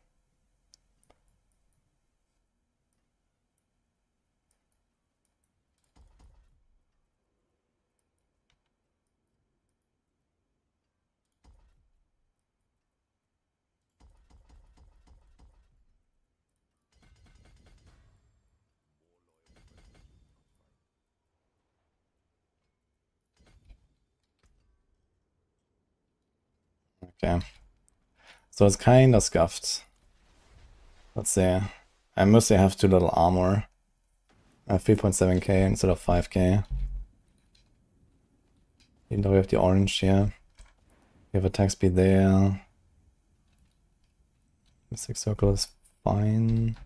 Okay. So it's kind of scuffed. Let's see. I mostly have too little armor. I have 3.7k instead of 5k. Even though we have the orange here. We have attack speed there. Mystic Circle is fine.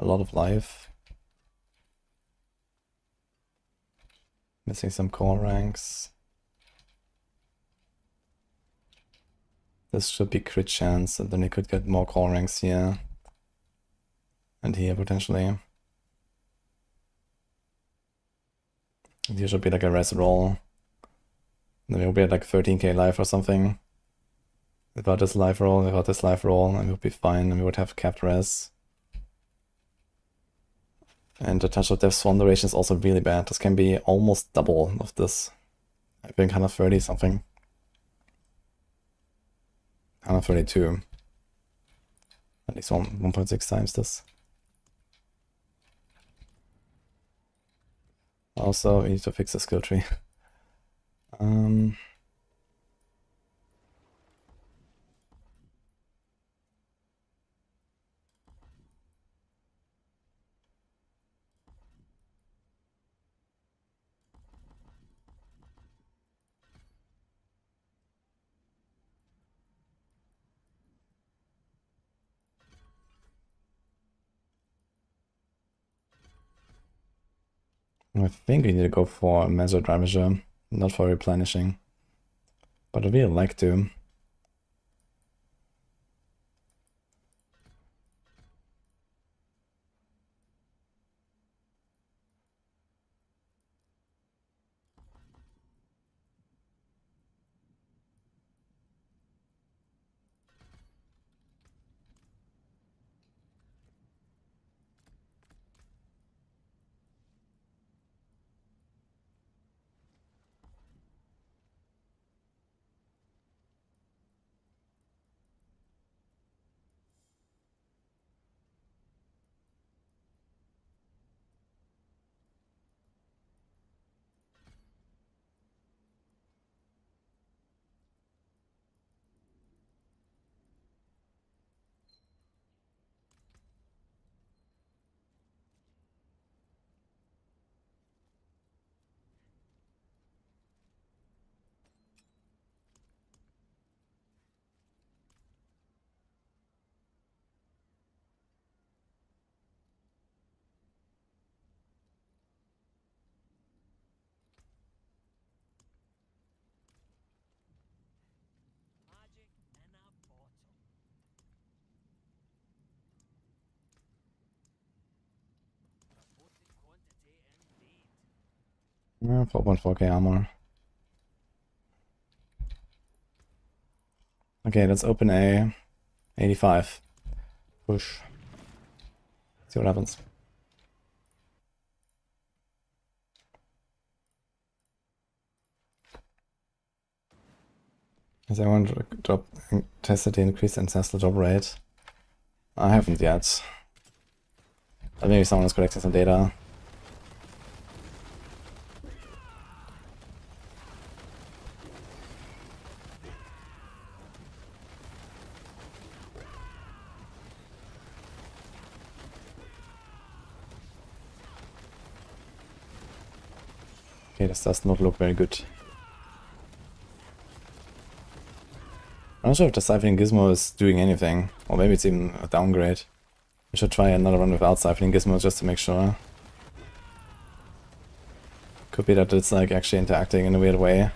A lot of life. Missing some core ranks. This should be crit chance, and then we could get more core ranks here. And here potentially. Here should be like a res roll. Then we'll be at like 13k life or something. Without this life roll, without this life roll, and we would be fine, and we would have capped res. And the touch of death swarm duration is also really bad. This can be almost double of this. I think 130 something. 132. At least 1.6 times this. Also, we need to fix the skill tree. I think we need to go for Measured Ravager, not for replenishing. But I really like to. Yeah, 4.4k armor. Okay, let's open a 85. Push. See what happens. Has anyone tested the increased ancestral drop rate? I haven't yet. But maybe someone is collecting some data. Okay, this does not look very good. I'm not sure if the siphoning gizmo is doing anything, or maybe it's even a downgrade. I should try another run without siphoning gizmo just to make sure. Could be that it's like actually interacting in a weird way.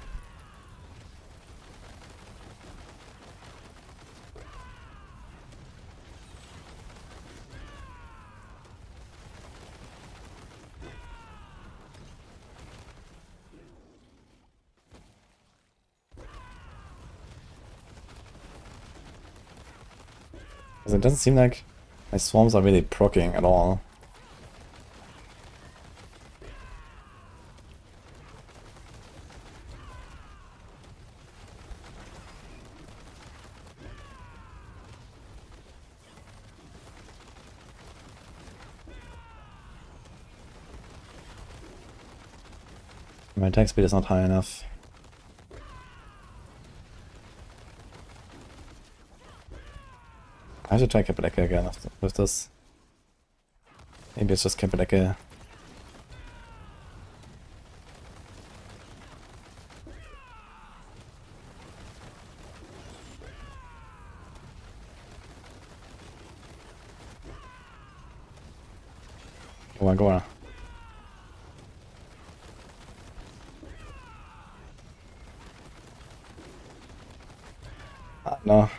Because it doesn't seem like my swarms are really proccing at all. My attack speed is not high enough. I should try Kapeleke again with this. Maybe it's just Kapeleke. Go on, go on. No.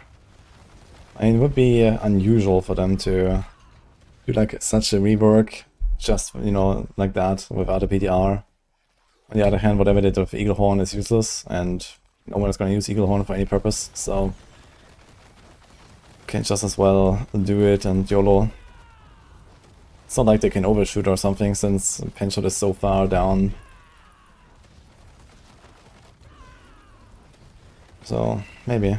I mean, it would be unusual for them to do like such a rework, just, you know, like that, without a PTR. On the other hand, whatever they did with Eaglehorn is useless, and no one is going to use Eaglehorn for any purpose, so can just as well do it and YOLO. It's not like they can overshoot or something, since Penshot is so far down. So, maybe.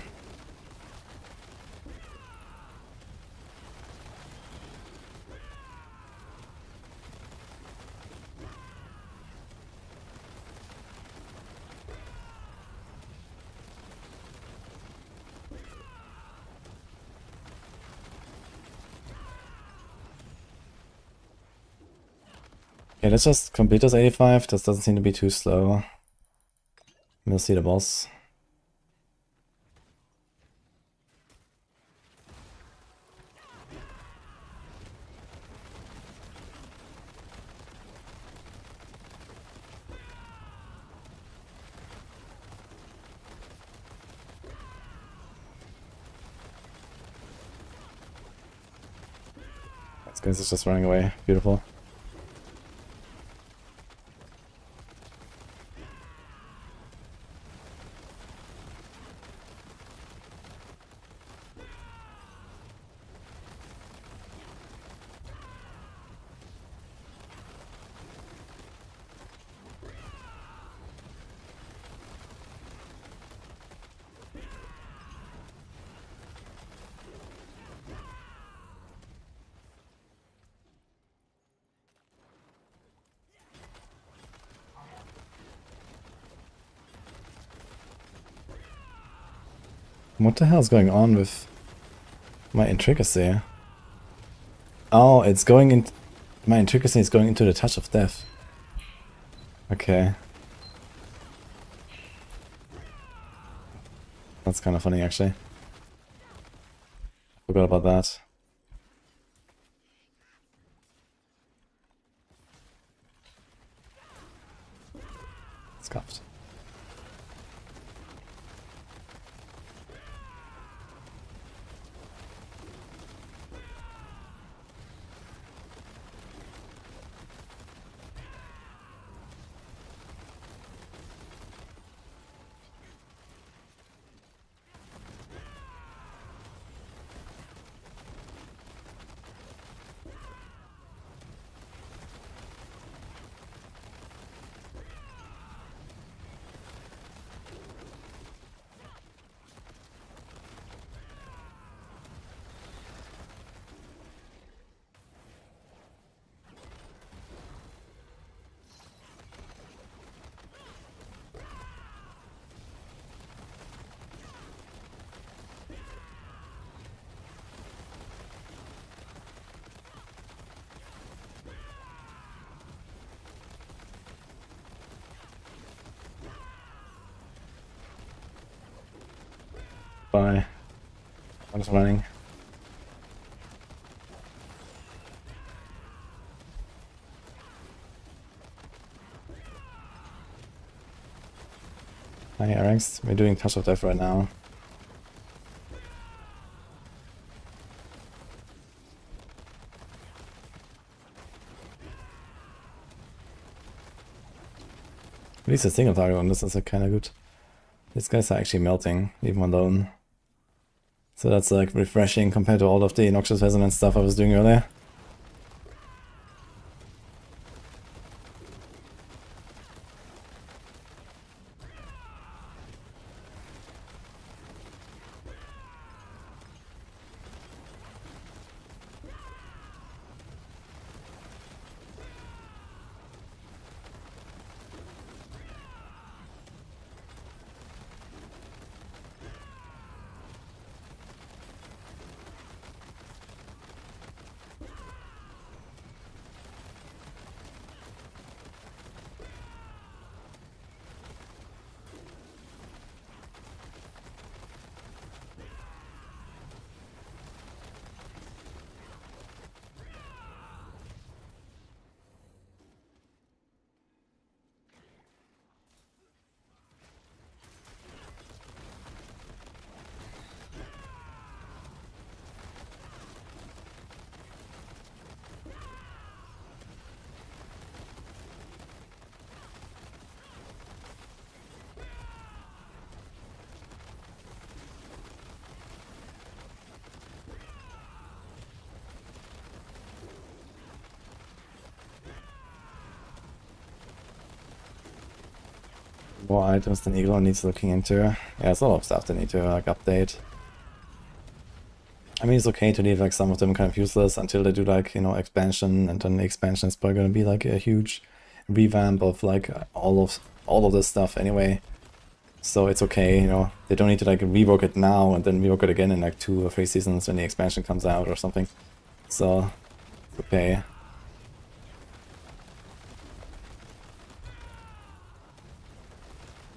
Okay, let's just complete this 85. This doesn't seem to be too slow. We'll see the boss. This guy's just running away. Beautiful. What the hell is going on with my intricacy? Oh, it's going in. My intricacy is going into the touch of death. Okay. That's kind of funny, actually. Forgot about that. Scuffed. by. I'm just running. Hi, Erics. We're doing Touch of Death right now. At least a single target on this is kind of good. These guys are actually melting, leave them alone. So that's like refreshing compared to all of the Noxious Resonance stuff I was doing earlier. More items than Eagle needs looking into. Yeah, there's a lot of stuff they need to like update. I mean, it's okay to leave like some of them kind of useless until they do like, you know, expansion, and then the expansion is probably gonna be like a huge revamp of like all of this stuff anyway. So it's okay, you know, they don't need to like rework it now and then rework it again in like 2 or 3 seasons when the expansion comes out or something. So it's okay.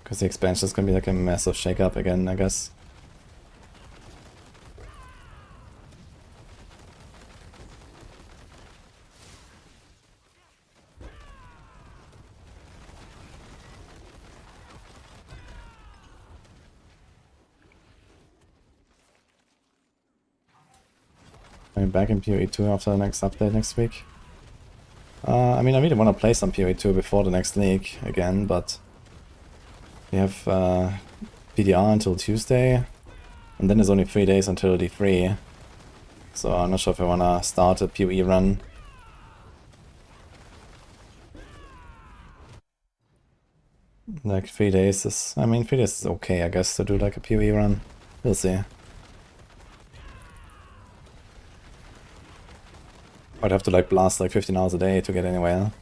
Because the expansion is gonna be like a massive shake-up again, I guess. I'm back in PoE 2 after the next update next week. I mean, I really want to play some PoE 2 before the next league again, but we have PTR until Tuesday, and then there's only 3 days until D3. So I'm not sure if I want to start a PoE run. Like 3 days is, I mean 3 days is okay I guess to do like a PoE run. We'll see. I'd have to like blast like 15 hours a day to get anywhere.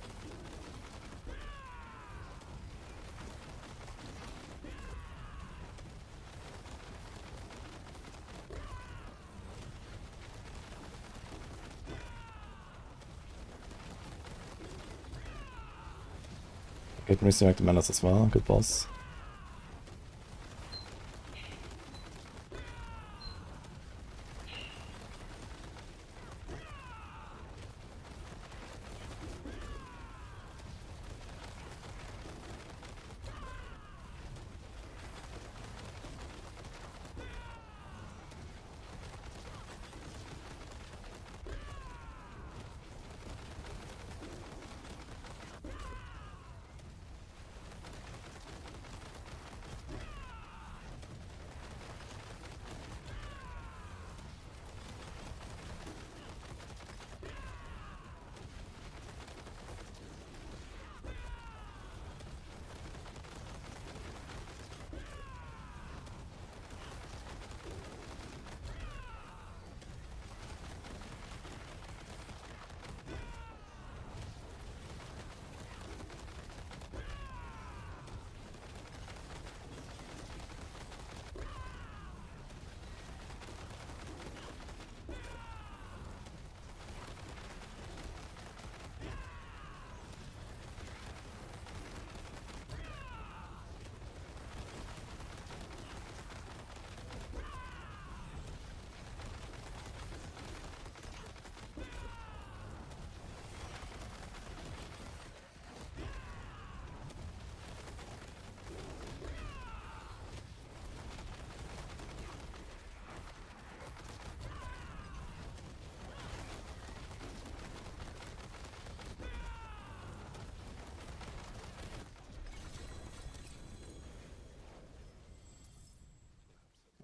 Get resurrect the Menace as well, good boss.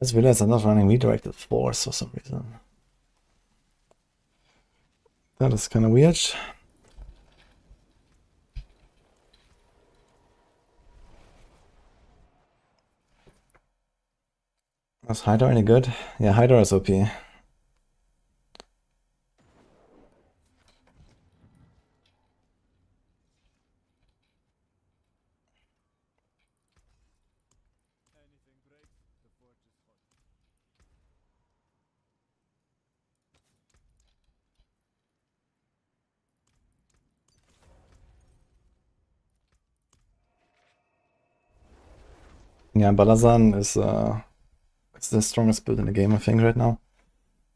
Just realized I'm not running redirected force for some reason. That is kind of weird. Is Hydra any good? Yeah, Hydra is OP. Yeah, balazan is the strongest build in the game, I think, right now.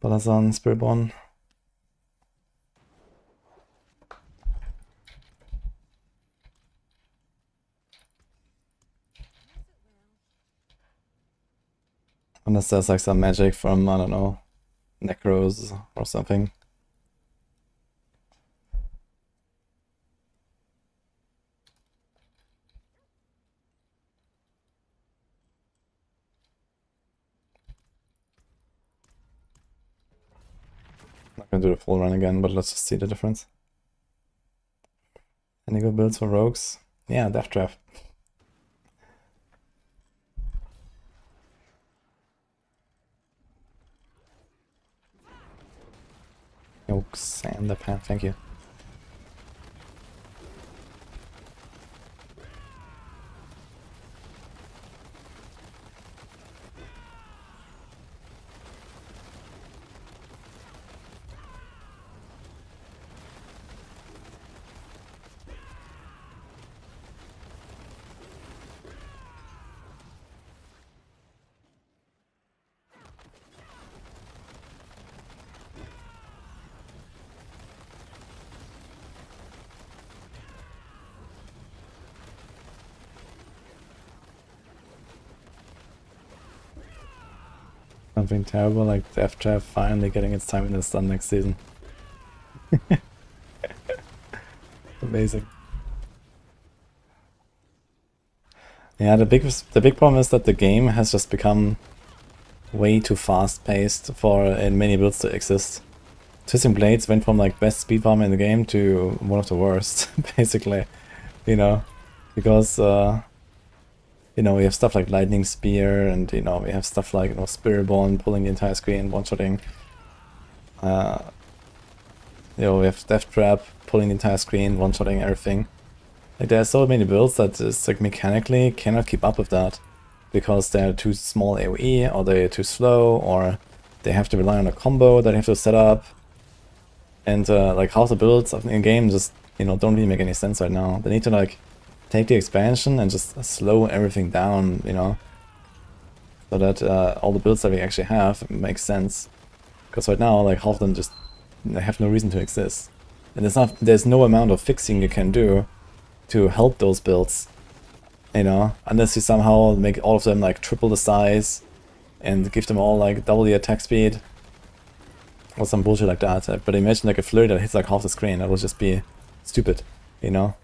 Balazan, Spiritborn. Unless there's like some magic from, I don't know, Necros or something. Not gonna do the full run again, but let's just see the difference. Any good builds for rogues? Yeah, Death Trap. Yokes and the path, thank you. Something terrible like Death Trap finally getting its time in the sun next season. Amazing. Yeah, the big problem is that the game has just become way too fast-paced for many builds to exist. Twisting Blades went from like best speed farmer in the game to one of the worst, basically. You know, because you know, we have stuff like Lightning Spear, and you know, we have stuff like, you know, Spiritborn pulling the entire screen, one-shotting. You know, we have Death Trap pulling the entire screen, one-shotting everything. Like, there are so many builds that just like mechanically cannot keep up with that, because they're too small AoE, or they're too slow, or they have to rely on a combo that they have to set up. And like half the builds in game just, you know, don't really make any sense right now. They need to like take the expansion and just slow everything down, you know, so that all the builds that we actually have make sense. Because right now, like, half of them just, they have no reason to exist, and there's no amount of fixing you can do to help those builds, you know, unless you somehow make all of them like triple the size and give them all like double the attack speed or some bullshit like that. But imagine like a flurry that hits like half the screen. That would just be stupid, you know.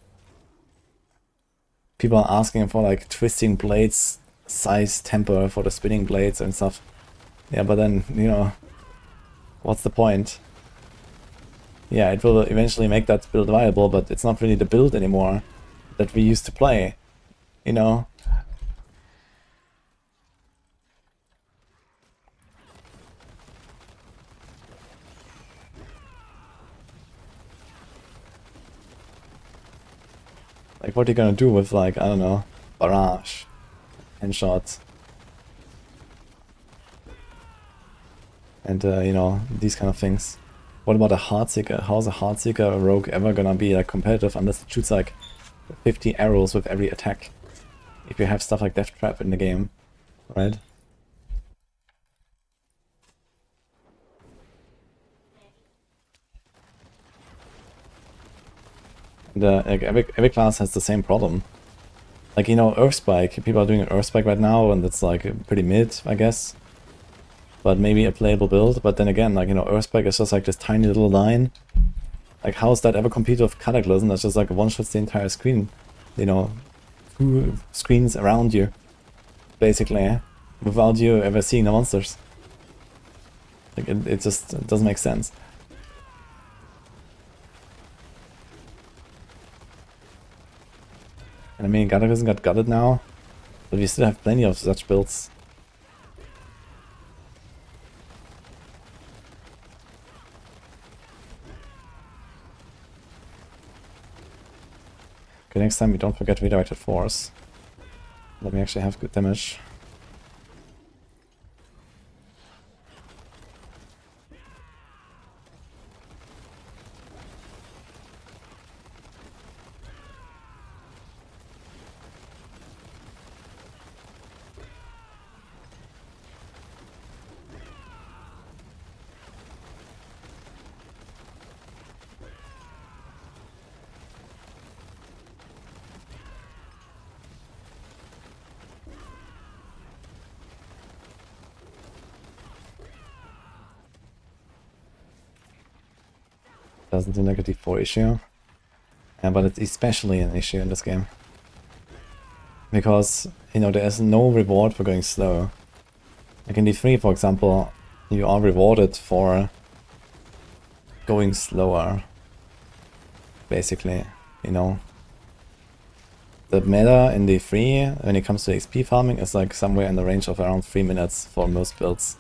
People are asking for like Twisting Blades size temper for the spinning blades and stuff. Yeah, but then, you know, what's the point? Yeah, it will eventually make that build viable, but it's not really the build anymore that we used to play, you know? Like, what are you gonna do with, like, I don't know, barrage, handshot, and, you know, these kind of things. What about a Heartseeker? How's a Heartseeker rogue ever gonna be, like, competitive unless it shoots, like, 50 arrows with every attack? If you have stuff like Death Trap in the game, right? And, like, every class has the same problem. Like, you know, Earthspike, people are doing an Earthspike right now, and it's like pretty mid, I guess. But maybe a playable build. But then again, like, you know, Earthspike is just like this tiny little line. Like, how is that ever competed with Cataclysm? That's just like one-shots the entire screen. You know, 2 screens around you, basically. without you ever seeing the monsters. Like it just doesn't make sense. And I mean, Gadagasm got gutted now, but we still have plenty of such builds. Okay, next time we don't forget redirected force. Let me actually have good damage. Doesn't seem like a D4 issue. But it's especially an issue in this game. Because, you know, there is no reward for going slow. Like in D3, for example, you are rewarded for going slower. Basically, you know. The meta in D3, when it comes to XP farming, is like somewhere in the range of around 3 minutes for most builds.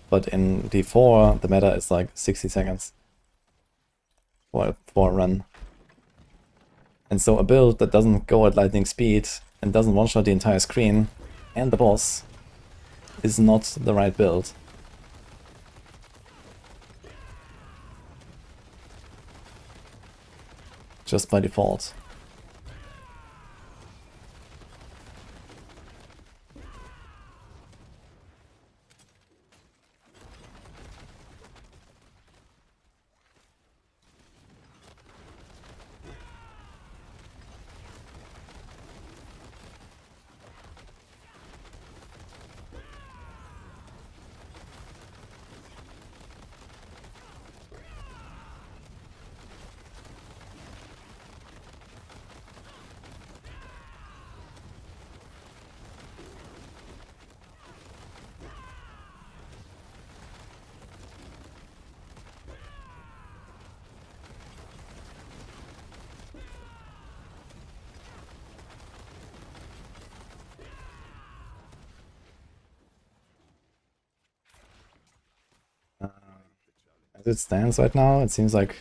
But in D4, the meta is like 60 seconds. For a run. And so a build that doesn't go at lightning speed and doesn't one-shot the entire screen and the boss is not the right build. Just by default. As it stands right now, it seems like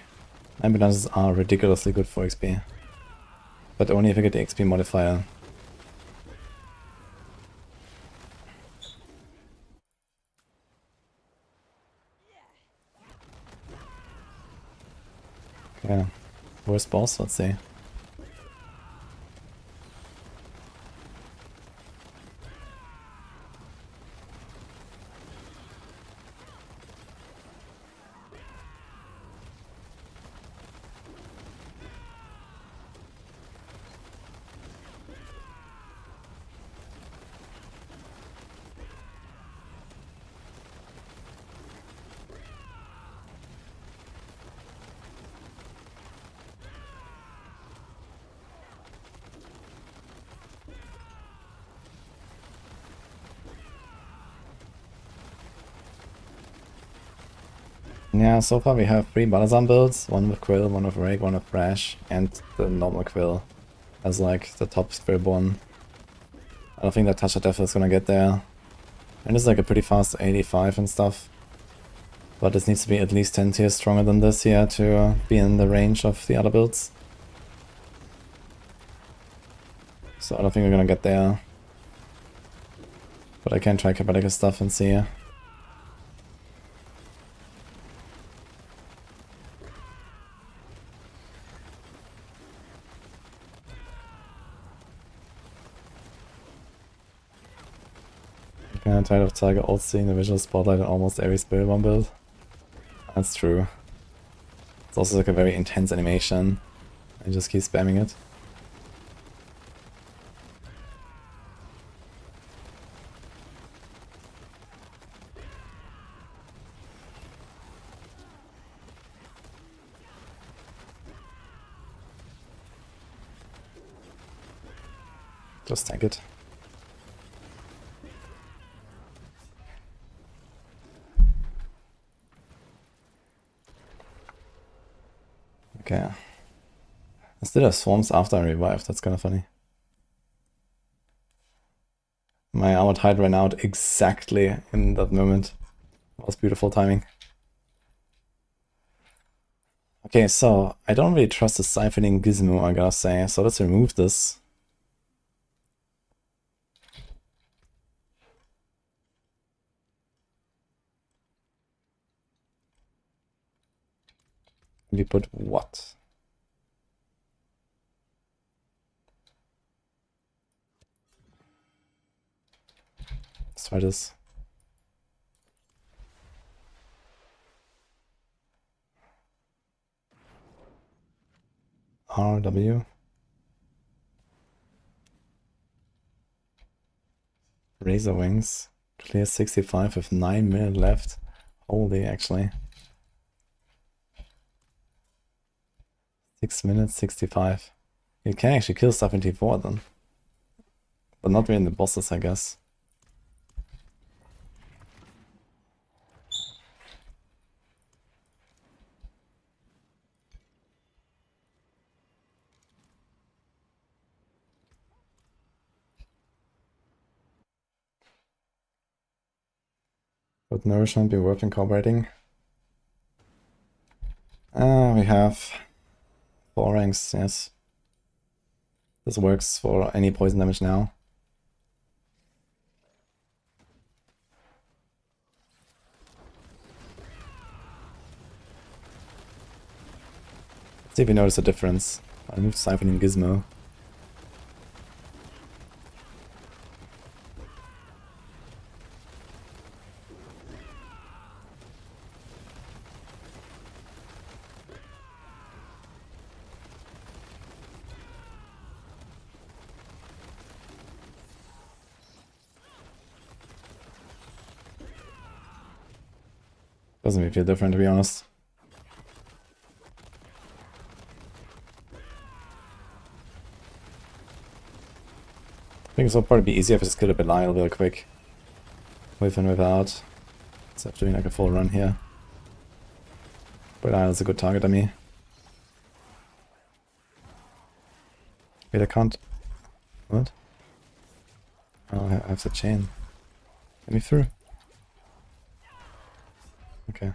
ambulances are ridiculously good for XP. But only if I get the XP modifier. Okay, worst boss, let's see. Yeah, so far we have 3 balazan builds, one with Quill, one with Rake, one with Brash, and the normal Quill as like the top Spiritborn. I don't think that Touch of Death is gonna get there. And it's like a pretty fast 85 and stuff. But this needs to be at least 10 tiers stronger than this here to be in the range of the other builds. So I don't think we're gonna get there. But I can try Cabalica stuff and see. I'm tired of Tiger also seeing the visual spotlight in almost every Spiritborn build. That's true. It's also like a very intense animation. I just keep spamming it. Just tank it. Okay. I still have swarms after I revived. That's kind of funny. My armored hide ran out exactly in that moment. That was beautiful timing. Okay, so I don't really trust the siphoning gizmo, I gotta say. So let's remove this. We put what? Let's try this. RW. Razor Wings. Clear 65 with 9 minutes left. Holy, actually. 6 minutes, 65. You can actually kill 74 then. But not really in the bosses, I guess. Would nourishment be worth incorporating? We have 4 ranks, yes. This works for any poison damage now. Let's see if we notice a difference. I moved Siphoning Gizmo. Doesn't really feel different, to be honest. I think this will probably be easier if I just kill a Belial real quick. With and without. Instead of doing like a full run here. Belial is a good target on me. Wait, I can't... What? Oh, I have the chain. Get me through. Okay.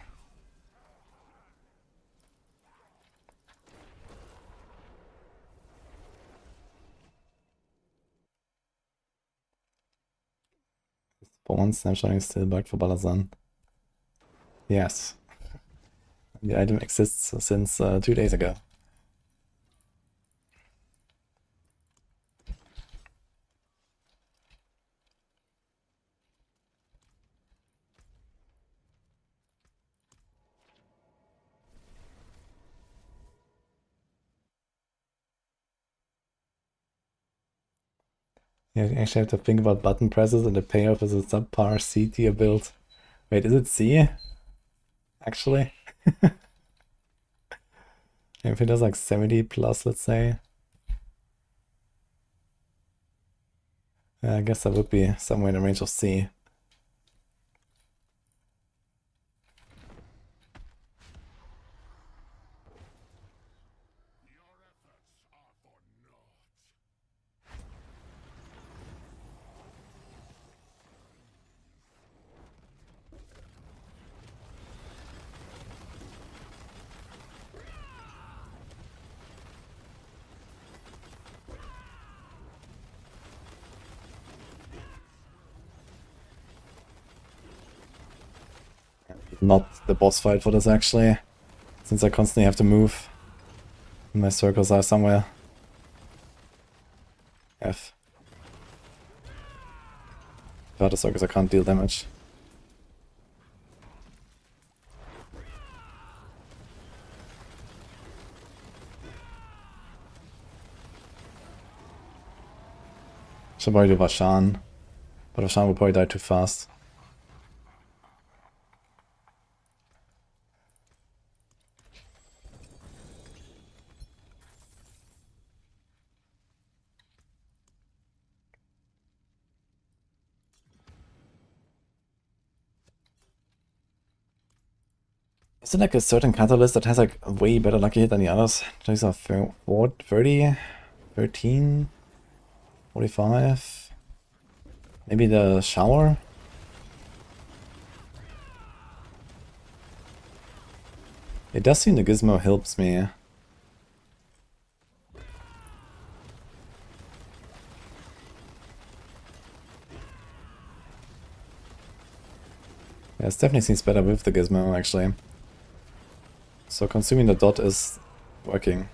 For one, snapshotting is still bugged for balazan. Yes. The item exists since 2 days ago. Yeah, you actually have to think about button presses, and the payoff is a subpar C tier build. Wait, is it C? Actually? If it does like 70 plus, let's say. I guess that would be somewhere in the range of C. Not the boss fight for this, actually, since I constantly have to move. My circles are somewhere. F. Without the circles I can't deal damage. Should probably do Vashan, but Vashan will probably die too fast. Is it like a certain catalyst that has like a way better lucky hit than the others? These are 30, 13, 45. Maybe the shower? It does seem the gizmo helps me. Yeah, it definitely seems better with the gizmo, actually. So consuming the dot is working.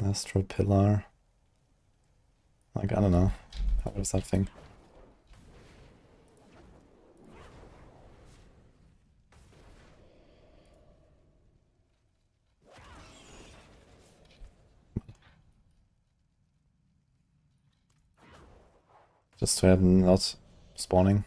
Astral Pillar. Like, I don't know. How does that thing? Just to have not spawning.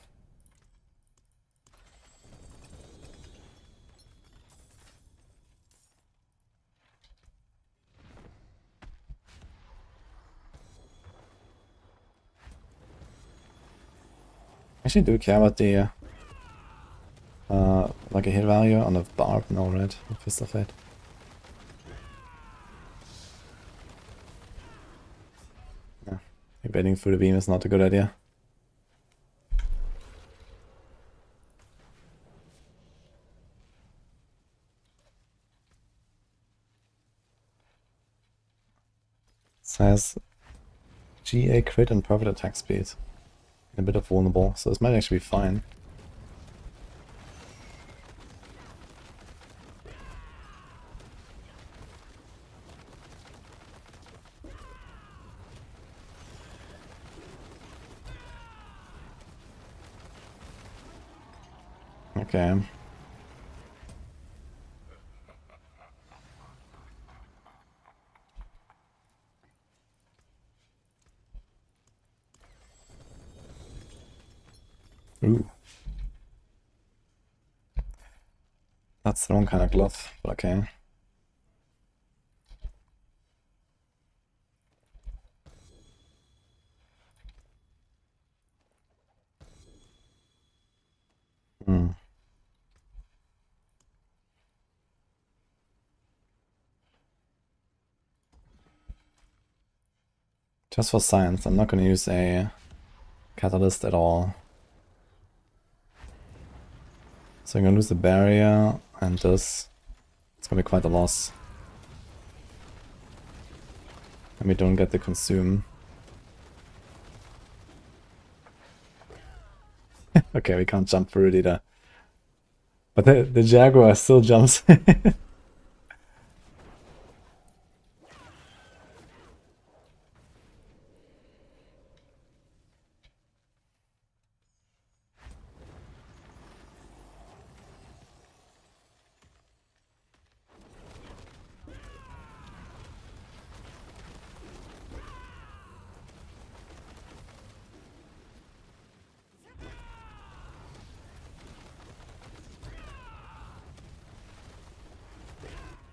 I actually do care about the like a hit value on the Barb, no red, Fist of Fate. Yeah, evading through the beam is not a good idea. This has GA crit and perfect attack speed. And a bit of vulnerable, so this might actually be fine. Okay. Ooh. That's the wrong kind of glove, but okay. Hmm. Just for science, I'm not going to use a catalyst at all. So I'm going to lose the barrier, and this. It's going to be quite a loss. And we don't get the consume. Okay, we can't jump through it either. But the Jaguar still jumps.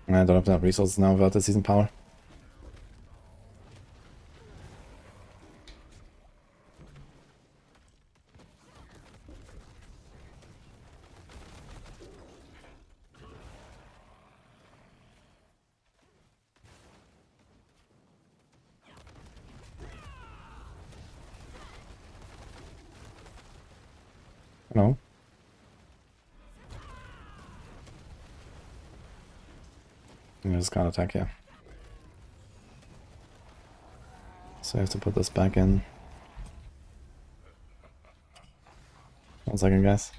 I don't have enough resources now without the season power. No. I just can't attack here. So I have to put this back in. 1 second, guys.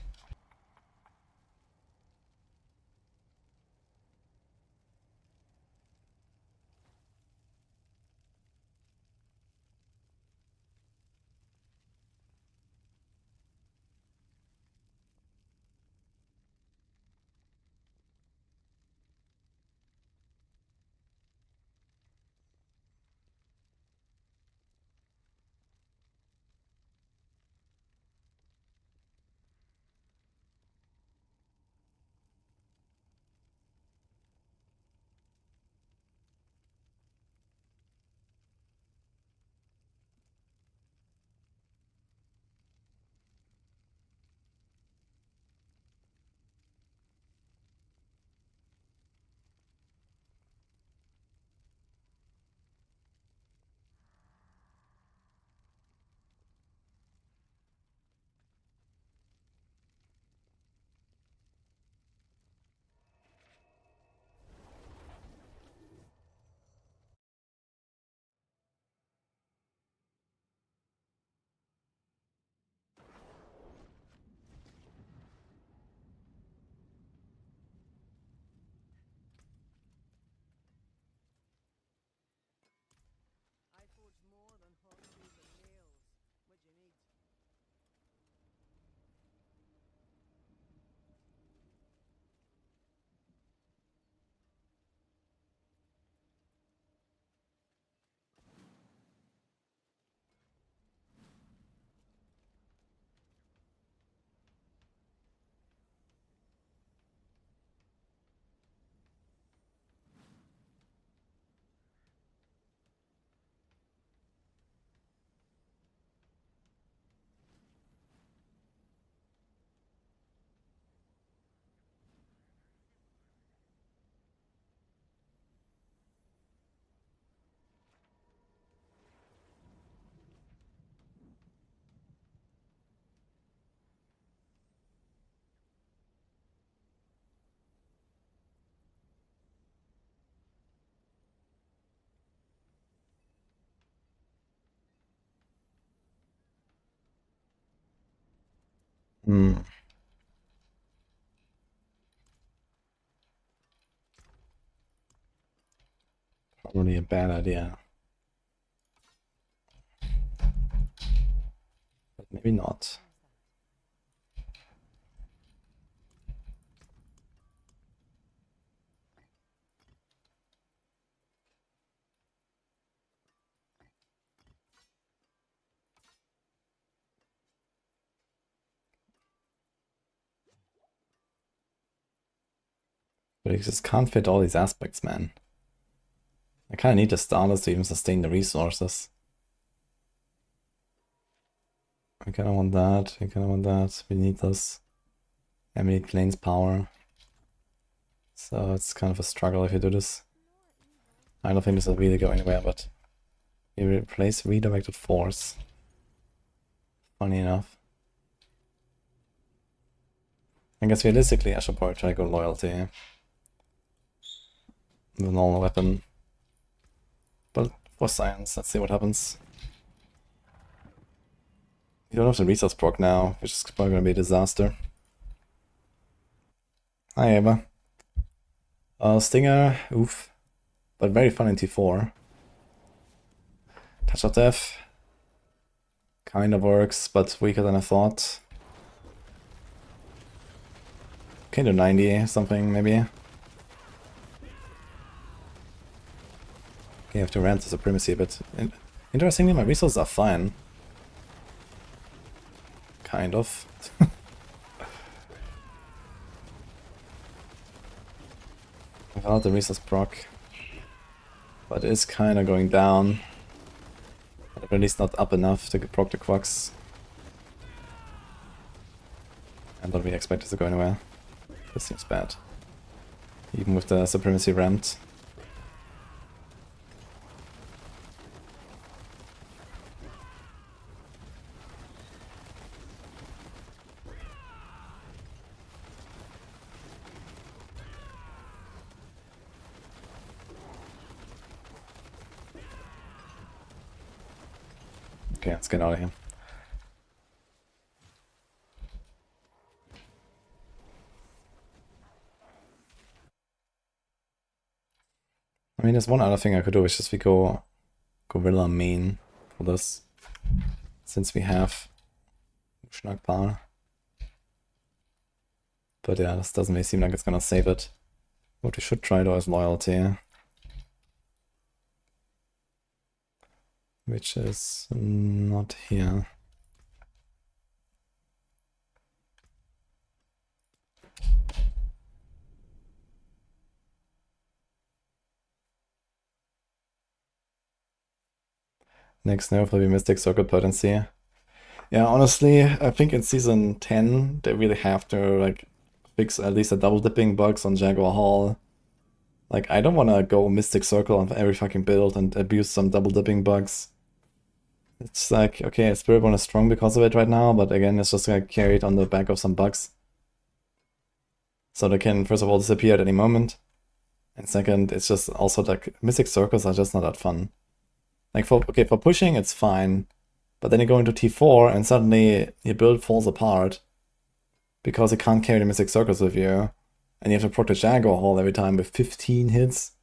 Hmm. Probably a bad idea. But maybe not. But I just can't fit all these aspects, man. I kinda need the starters to even sustain the resources. I kinda want that, I kinda want that. We need this. And we need planes power. So it's kind of a struggle if you do this. I don't think this will really go anywhere, but you replace redirected force. Funny enough. I guess realistically I should probably try to go loyalty. With a normal weapon. But for science, let's see what happens. You don't have the resource proc now, which is probably gonna be a disaster. Hi Eva. Stinger, oof. But very fun in T4. Touch of Death. Kind of works, but weaker than I thought. Can do 90 something, maybe. Okay, I have to ramp the supremacy a bit. Interestingly, my resources are fine. Kind of. Without the resource proc. But it is kind of going down. But at least not up enough to proc the Quacks. I don't really expect this to go anywhere. This seems bad. Even with the supremacy ramped. Okay, let's get out of here. I mean, there's one other thing I could do, which is we go Gorilla main for this. Since we have Schnack power. But yeah, this doesn't really seem like it's gonna save it. What we should try though is loyalty. Which is not here. Next nerf will be Mystic Circle potency. Yeah, honestly, I think in season 10 they really have to like fix at least the double dipping bugs on Jaguar Hall. Like, I don't want to go Mystic Circle on every fucking build and abuse some double dipping bugs. It's like, okay, Spiritborn is strong because of it right now, but again, it's just like carried on the back of some bugs. So they can, first of all, disappear at any moment. And second, it's just also like, Mystic Circles are just not that fun. Like, for pushing, it's fine. But then you go into T4 and suddenly your build falls apart. Because you can't carry the Mystic Circles with you. And you have to proc the Jaguar Hall every time with 15 hits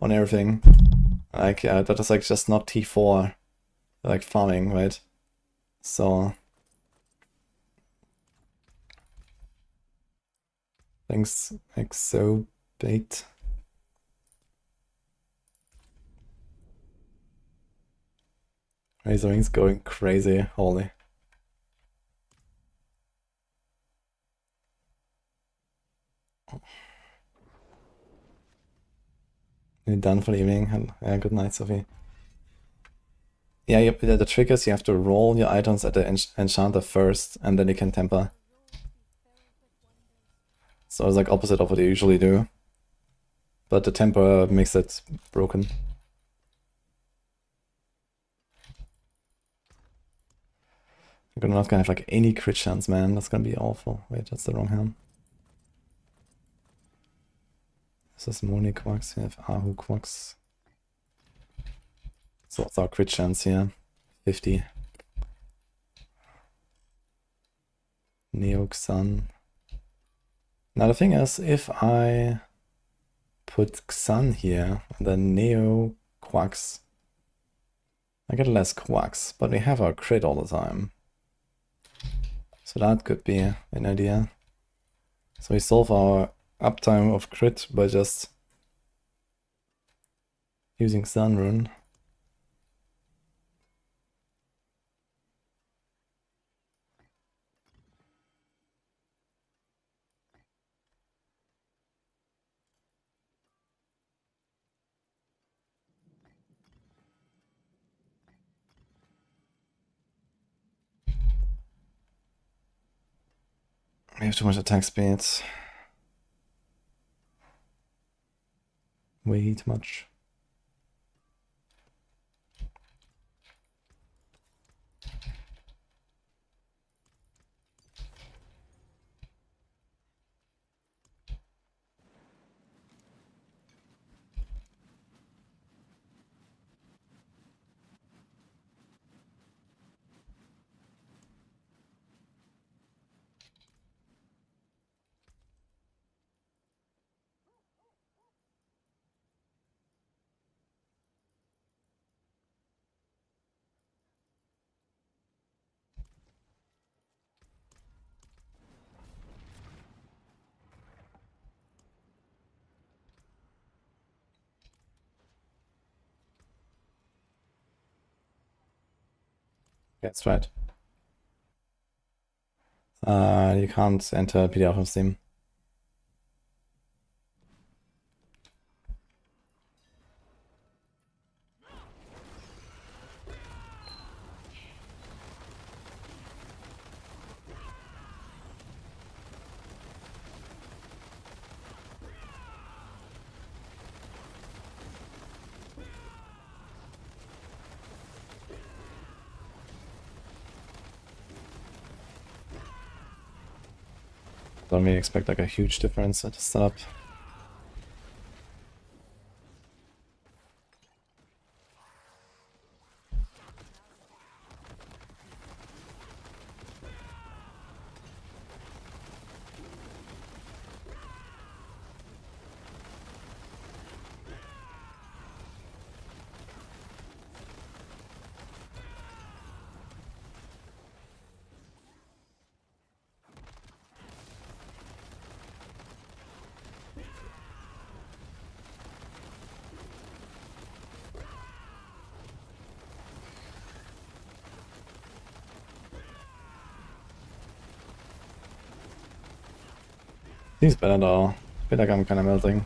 on everything. Like, that is like just not T4. Like farming, right? So thanks, Exobate. Razoring's going crazy, holy. You're done for the evening. Yeah, good night, Sophie. Yeah, the trick is you have to roll your items at the enchanter first, and then you can temper. So it's like opposite of what you usually do. But the temper makes it broken. You're not gonna have like any crit chance, man. That's gonna be awful. Wait, that's the wrong hand. This is Moni Quacks, we have Ahu Quacks. So what's our crit chance here? 50. Neo Xun. Now the thing is, if I put Xun here, and then Neo Quacks, I get less Quacks, but we have our crit all the time. So that could be an idea. So we solve our uptime of crit by just using Sun Rune. We have too much attack speed. Way too much. That's right. You can't enter PTR from Steam. Don't really expect like a huge difference at the setup. Seems better though. I feel like I'm kind of melting.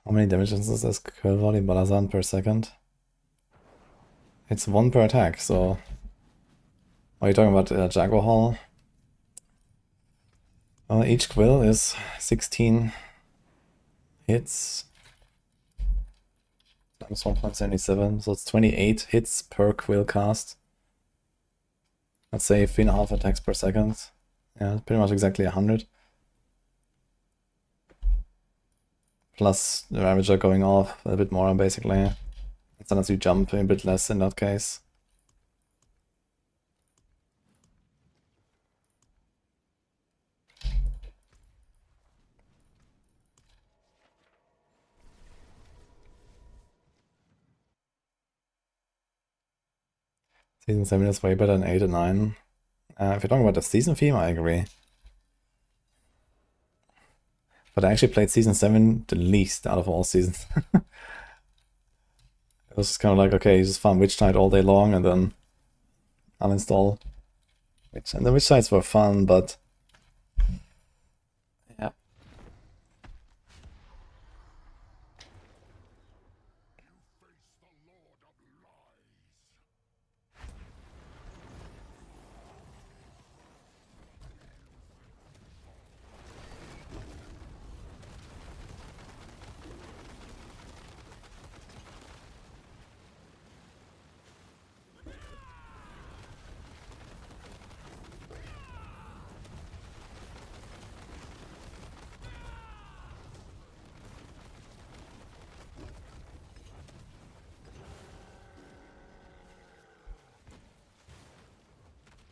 How many damage is this curl volley balazan per second? It's 1 per attack, so... Are you talking about Jaguar Hall? Each quill is 16 hits. Times 1.77, so it's 28 hits per quill cast. Let's say 3.5 attacks per second. Yeah, pretty much exactly 100. Plus the Ravager going off a bit more, basically. Unless you jump a bit less in that case. Season 7 is way better than 8 and 9. If you're talking about the season theme, I agree. But I actually played Season 7 the least out of all seasons. It was just kind of like, okay, you just farm Witch Knight all day long and then uninstall Witch. And the Witch Knights were fun, but...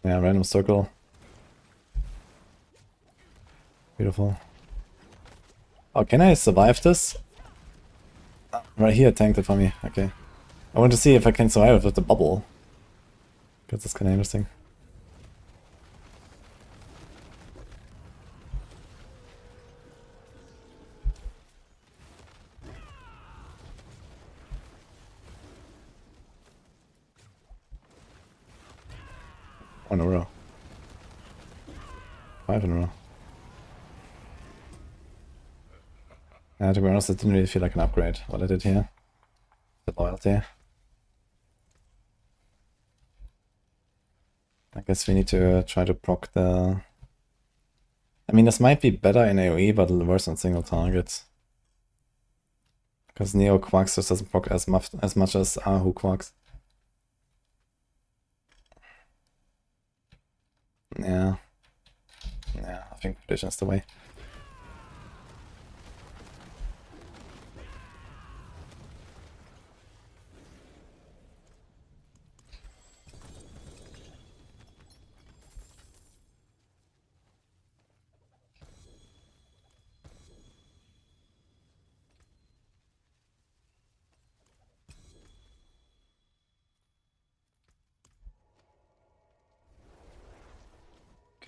Yeah, random circle. Beautiful. Oh, can I survive this? Right here, tanked it for me. Okay. I want to see if I can survive it with the bubble. Because that's kind of interesting. One in a row. 5 in a row. To be honest, it didn't really feel like an upgrade, what I did here. The loyalty. I guess we need to try to proc the... I mean, this might be better in AoE, but worse on single target. Because Neo Quacks just doesn't proc as much as Ahu Quacks. Yeah. Yeah, I think Perdition is the way.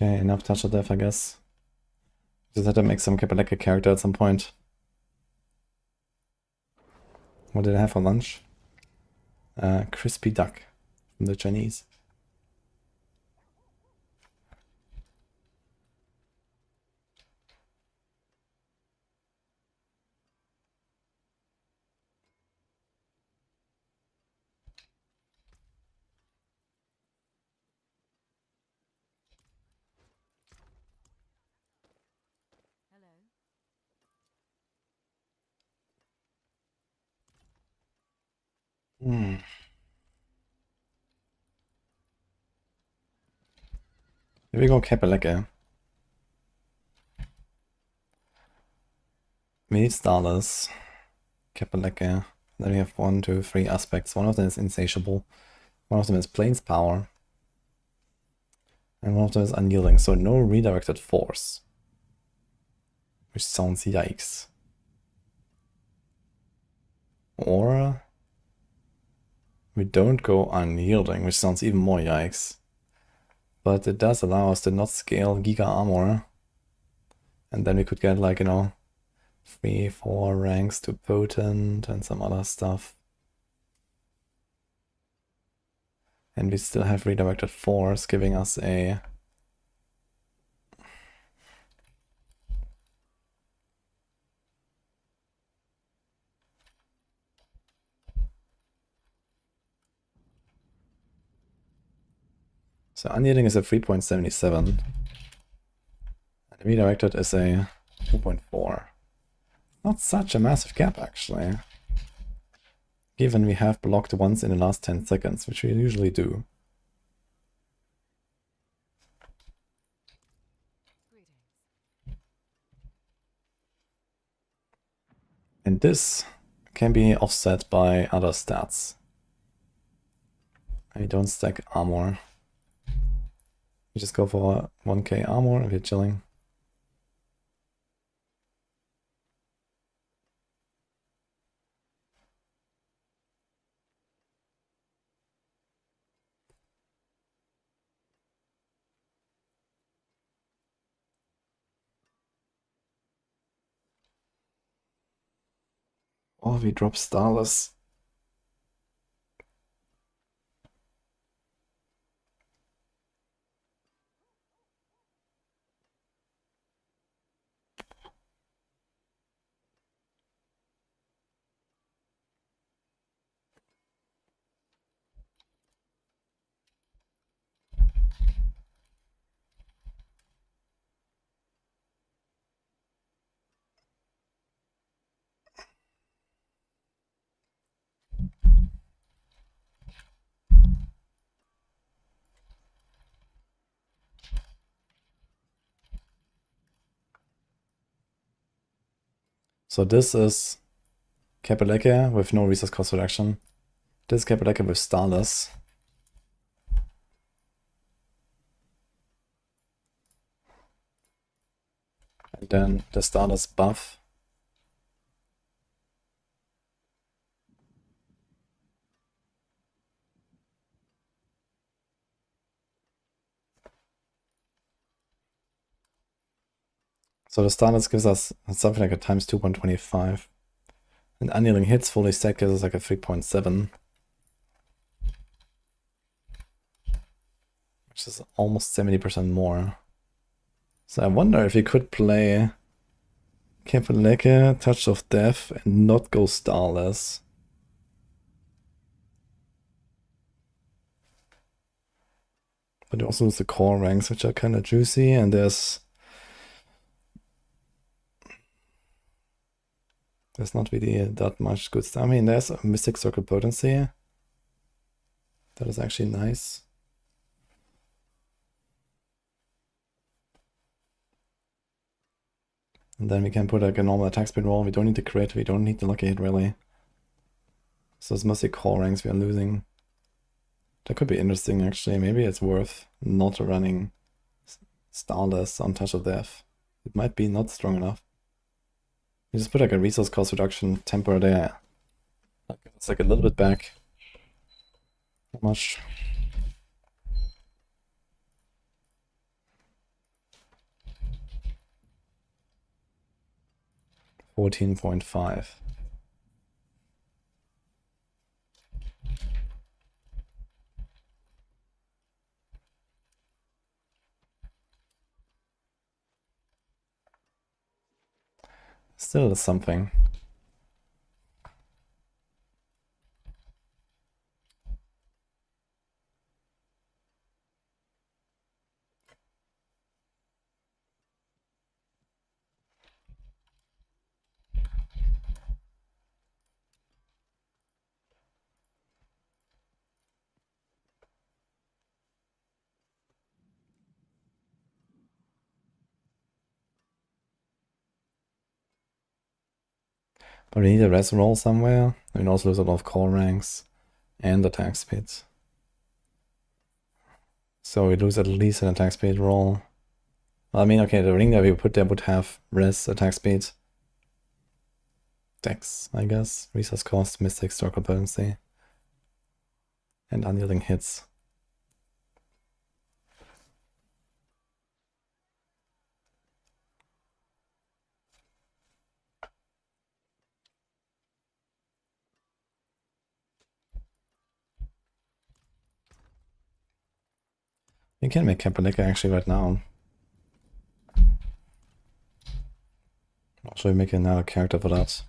Okay, enough touch of death, I guess. Just had to make some Kapaleka character at some point. What did I have for lunch? Crispy duck from the Chinese. Here we go, Kapaleka. We need Starless. Kapaleka. Then we have 1, 2, 3 aspects. One of them is Insatiable. One of them is Plains Power. And one of them is Unyielding, so no redirected force. Which sounds yikes. Or we don't go Unyielding, which sounds even more yikes. But it does allow us to not scale Giga Armor. And then we could get, like, you know, 3, 4 ranks to Potent and some other stuff. And we still have redirected force, giving us a... So Unyielding is a 3.77. And redirected is a 2.4. Not such a massive gap, actually. Given we have blocked once in the last 10 seconds, which we usually do. And this can be offset by other stats. I don't stack armor. We just go for 1k armor and we're chilling. Or we drop Starless. So this is Kapaleka with no resource cost reduction. This is Kapaleka with Starless. And then the starter's buff. So the starters gives us something like a times 2.25. And annuling hits fully stacked gives us like a 3.7. Which is almost 70% more. So I wonder if you could play Kepeleke, Touch of Death, and not go starless. But you also lose the core ranks, which are kind of juicy, and there's not really that much good stuff. I mean, there's a Mystic Circle potency. That is actually nice. And then we can put like a normal attack speed roll. We don't need the crit, we don't need the lucky hit really. So it's mostly core ranks we are losing. That could be interesting actually. Maybe it's worth not running starless on Touch of Death. It might be not strong enough. You just put like a resource cost reduction temper there. It's like a little bit back. Not much. $14.5. Still is something. But we need a res roll somewhere. We can also lose a lot of core ranks and attack speeds. So we lose at least an attack speed roll. Well, I mean, okay, the ring that we put there would have res, attack speed, dex, I guess, resource cost, mystic, circle potency, and unyielding hits. You can make Kepeleke actually right now. I'll show you making another character for that.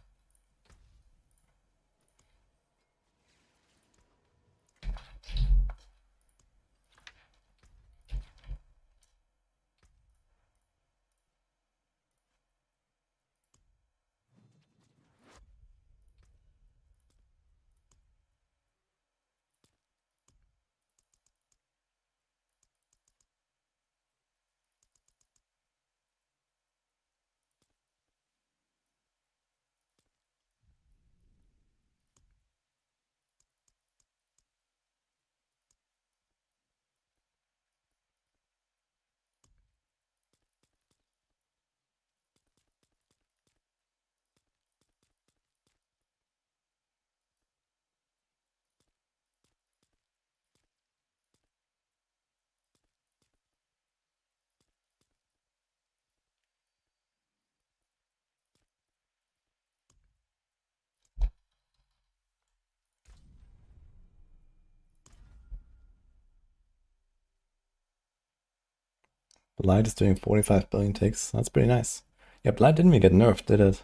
Blight is doing 45 billion ticks. That's pretty nice. Yeah, Blight didn't even get nerfed, did it?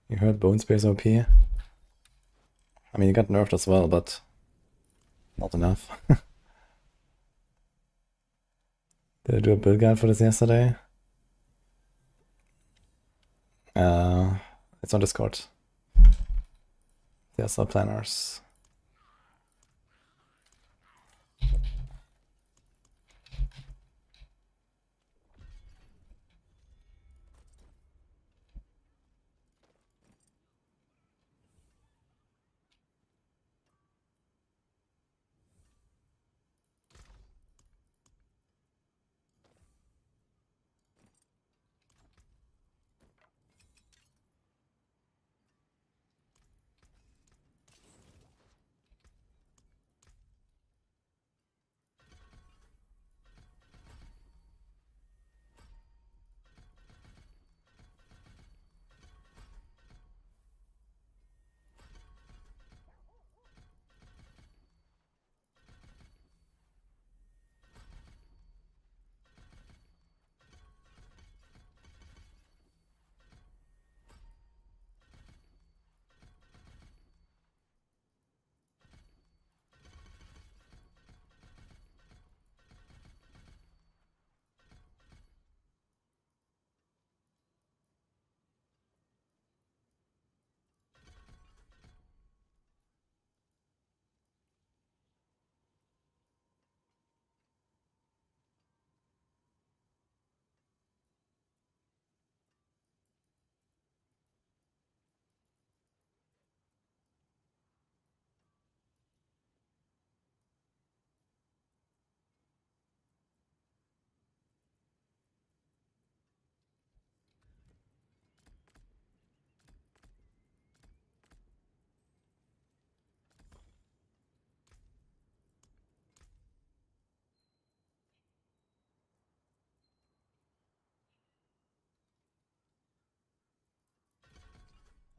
You heard Bone Space OP? I mean, it got nerfed as well, but not enough. Did I do a build guide for this yesterday? It's on Discord. There's our planners.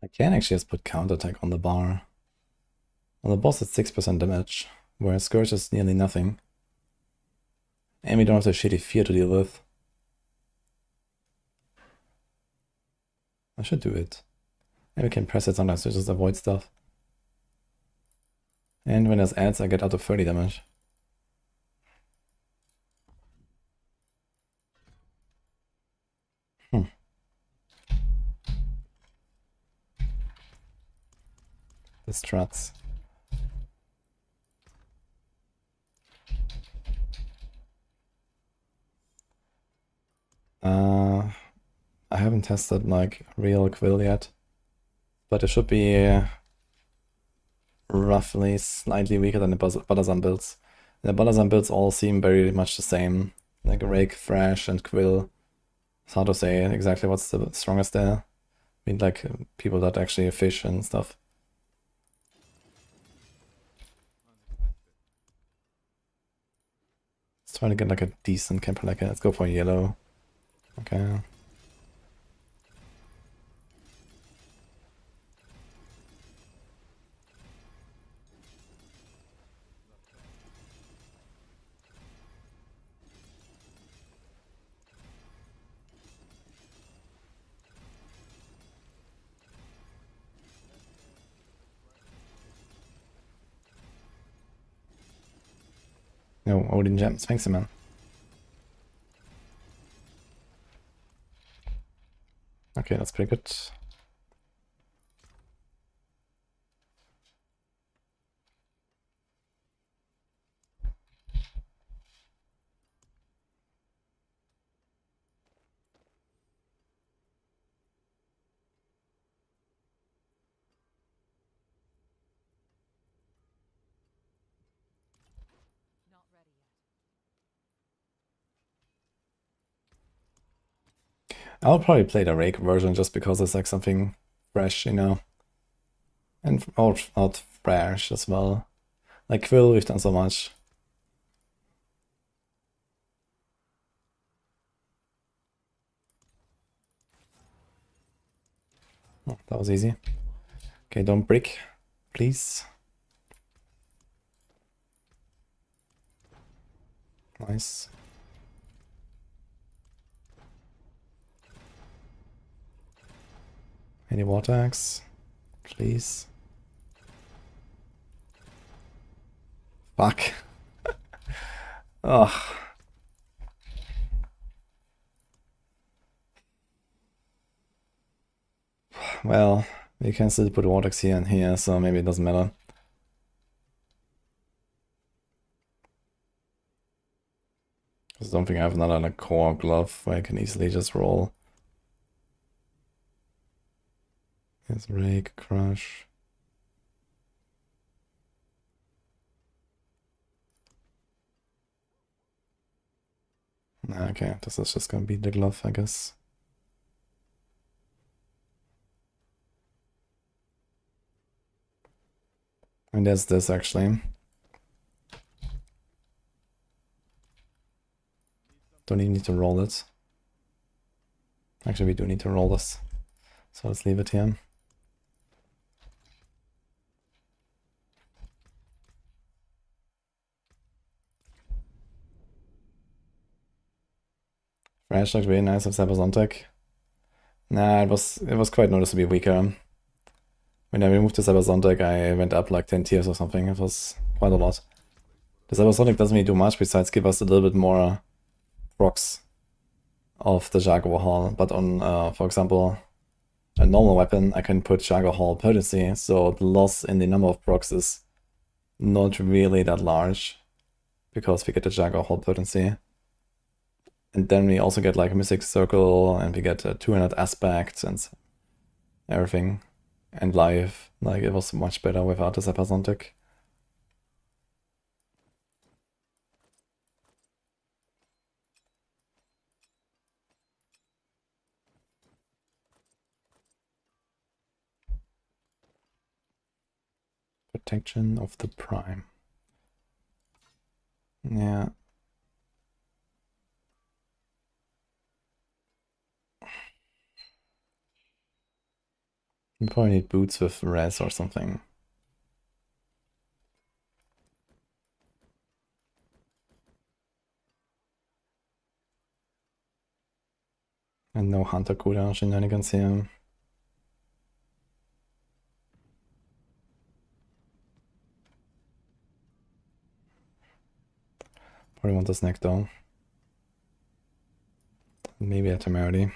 I can actually just put counterattack on the bar. On the boss it's 6% damage, whereas Scourge is nearly nothing. And we don't have the shitty fear to deal with. I should do it. Maybe we can press it sometimes to just avoid stuff. And when there's ads, I get out of 30 damage. The struts. I haven't tested like real Quill yet, but it should be roughly slightly weaker than the balazan builds. The balazan builds all seem very much the same, like Rake, Thrash, and Quill. It's hard to say exactly what's the strongest there. I mean, like people that actually fish and stuff. Let's try to get like a decent camper like let's go for yellow. Okay. No, Odin gems, thanks man. Okay, that's pretty good. I'll probably play the Rake version just because it's like something fresh, you know. And not fresh as well. Like Quill, we've done so much. Oh, that was easy. Okay, don't break, please. Nice. Any water axe, please. Fuck. Ugh. Well, we can still put water axe here and here, so maybe it doesn't matter. I just don't think I have another like core glove where I can easily just roll. Here's Rake, Crush. Okay, this is just gonna be the glove, I guess. And there's this actually. Don't even need to roll it. Actually, we do need to roll this. So let's leave it here. Thrash looked really nice of Cybersonic. Nah, it was quite noticeably weaker. When I removed the Cybersonic, I went up like 10 tiers or something. It was quite a lot. The Cybersonic doesn't really do much besides give us a little bit more procs of the Jaguar Hall. But on, for example, a normal weapon, I can put Jaguar Hall potency, so the loss in the number of procs is not really that large because we get the Jaguar Hall potency. And then we also get like a Mystic Circle, and we get a 200 aspects and everything. And live, like it was much better without the Cybersonic. Protection of the Prime. Yeah. You probably need boots with res or something. And no hunter cooldown shenanigans here. Probably want this neck though. Maybe a temerity.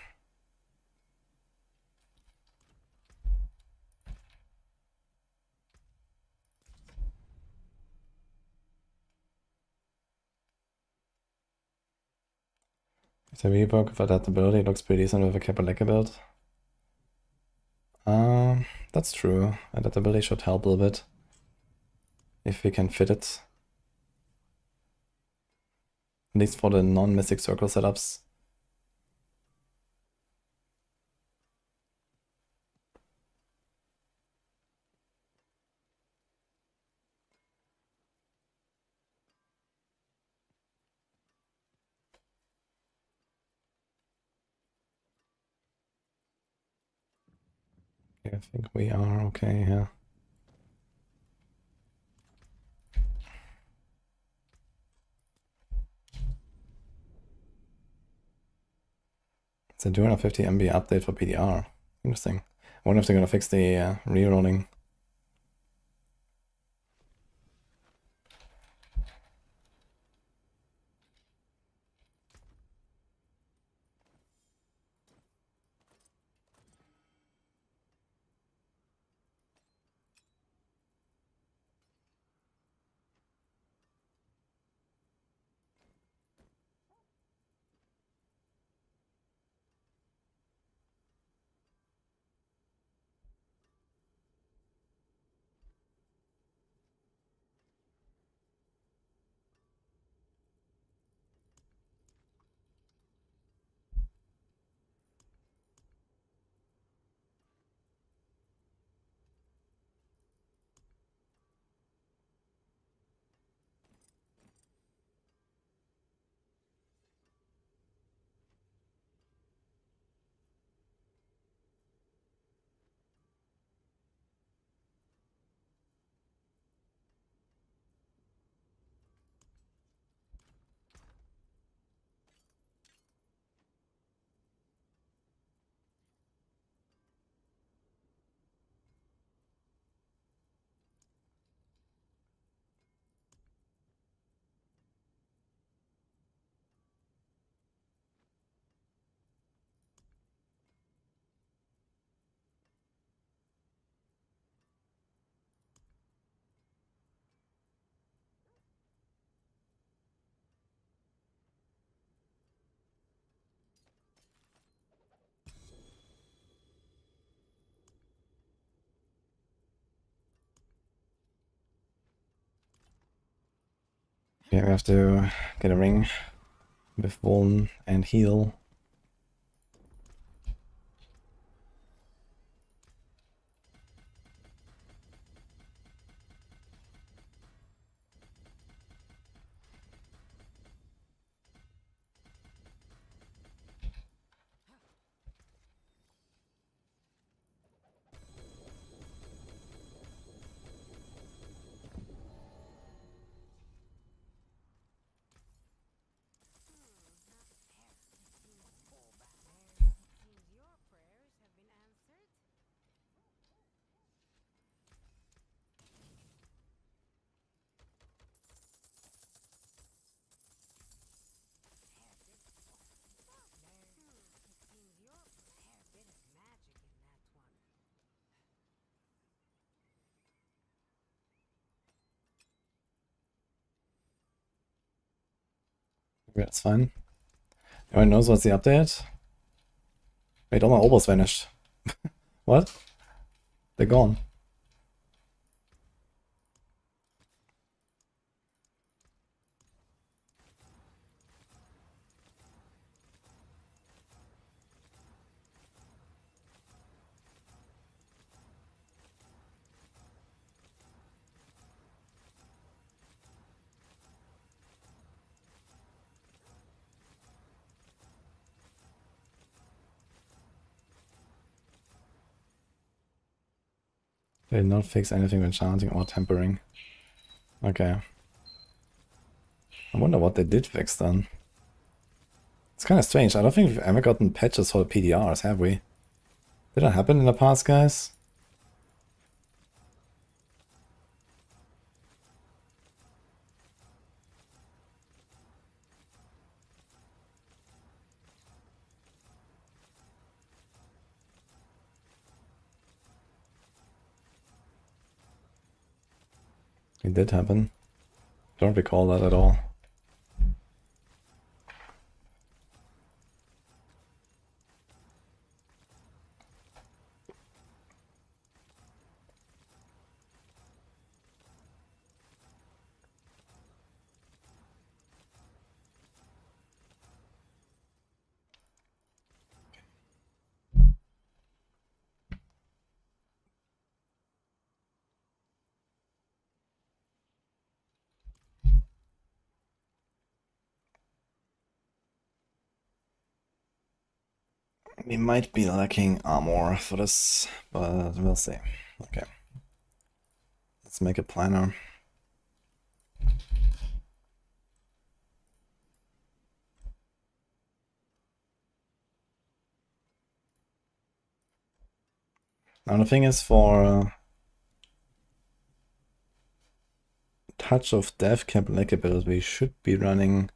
If the rework of adaptability looks pretty decent with a Kapaleka build. That's true. Adaptability should help a little bit. If we can fit it. At least for the non-Mystic Circle setups. I think we are okay here. It's a 250 MB update for PTR. Interesting. I wonder if they're gonna fix the rerolling. Yeah, we have to get a ring with Vuln and heal. Yeah, that's fine. Everyone knows what's the update? Wait, all my obos vanished. What? They're gone. They did not fix anything when chanting or tempering. Okay. I wonder what they did fix then. It's kind of strange. I don't think we've ever gotten patches for the PTRs, have we? Did that happen in the past, guys? It did happen. Don't recall that at all. We might be lacking armor for this, but we'll see. Okay. Let's make a planner. Now the thing is, for Touch of Death build, we should be running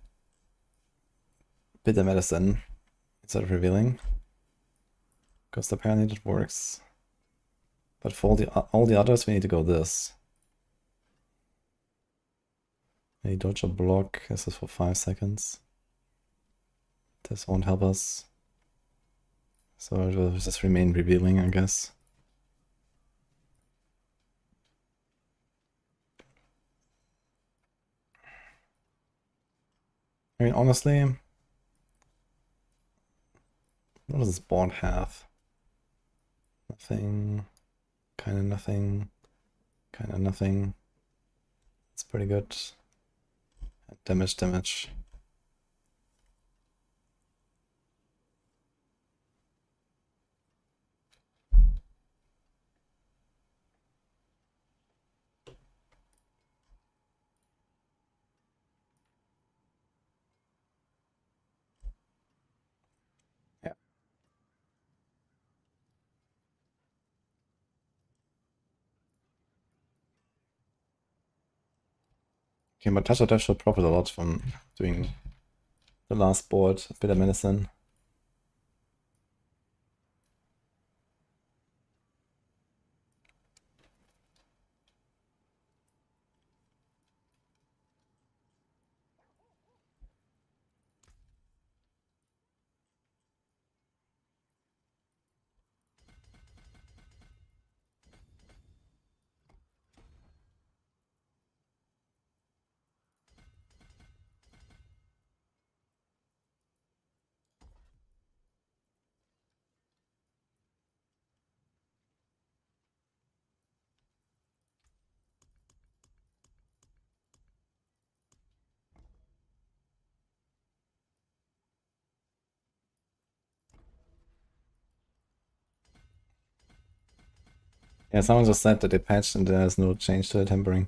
Bitter Medicine instead of Revealing, because apparently that works. But for all the others, we need to go this. A dodge or block. This is for 5 seconds. This won't help us. So it will just remain Revealing, I guess. I mean, honestly, what does this board have? Nothing, kind of nothing, kind of nothing. It's pretty good. Damage, damage. Yeah. Okay, but Touch of Death should profit a lot from doing the last board, Bitter Medicine. Yeah, someone just said that they patched and there's no change to the tempering.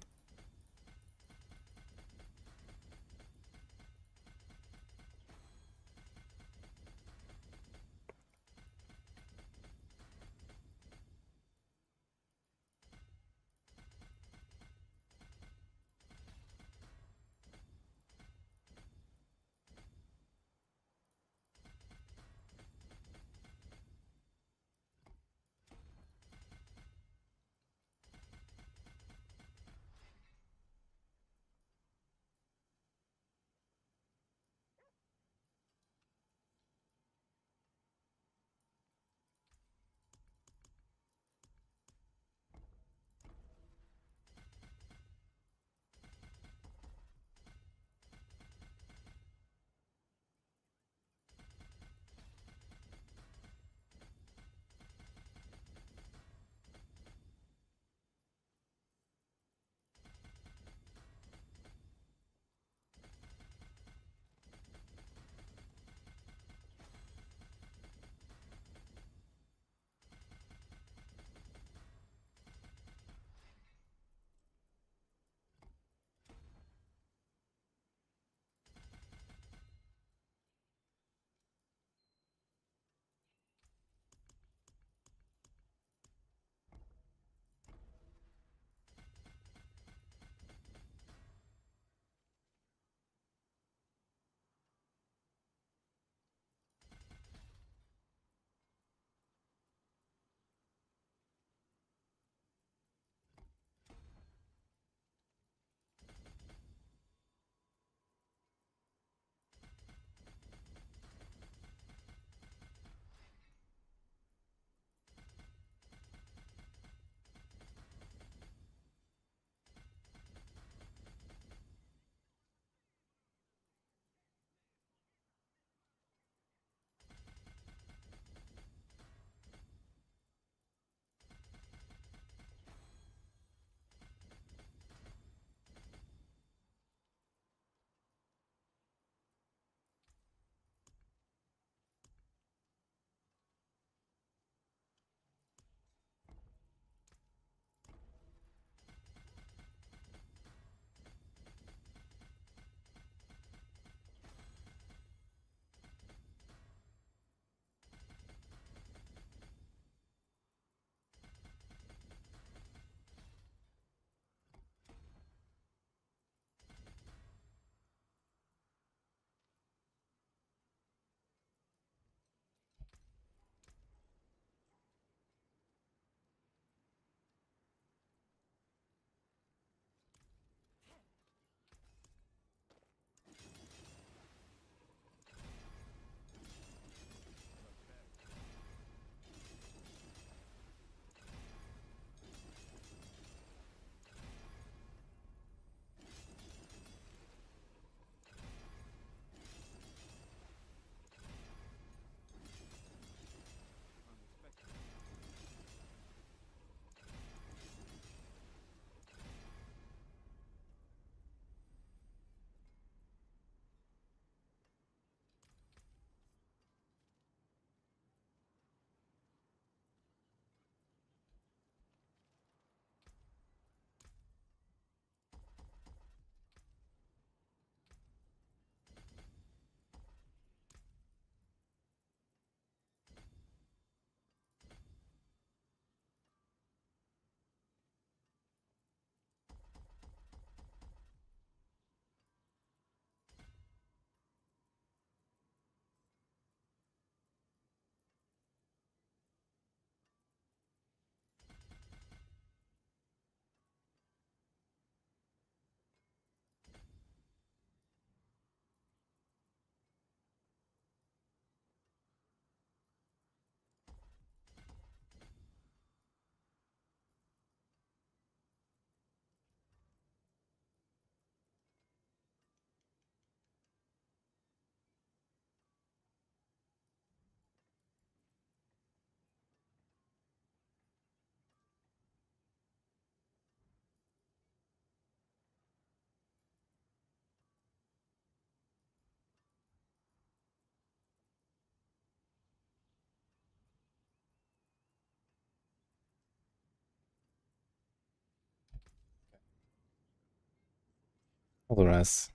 All the rest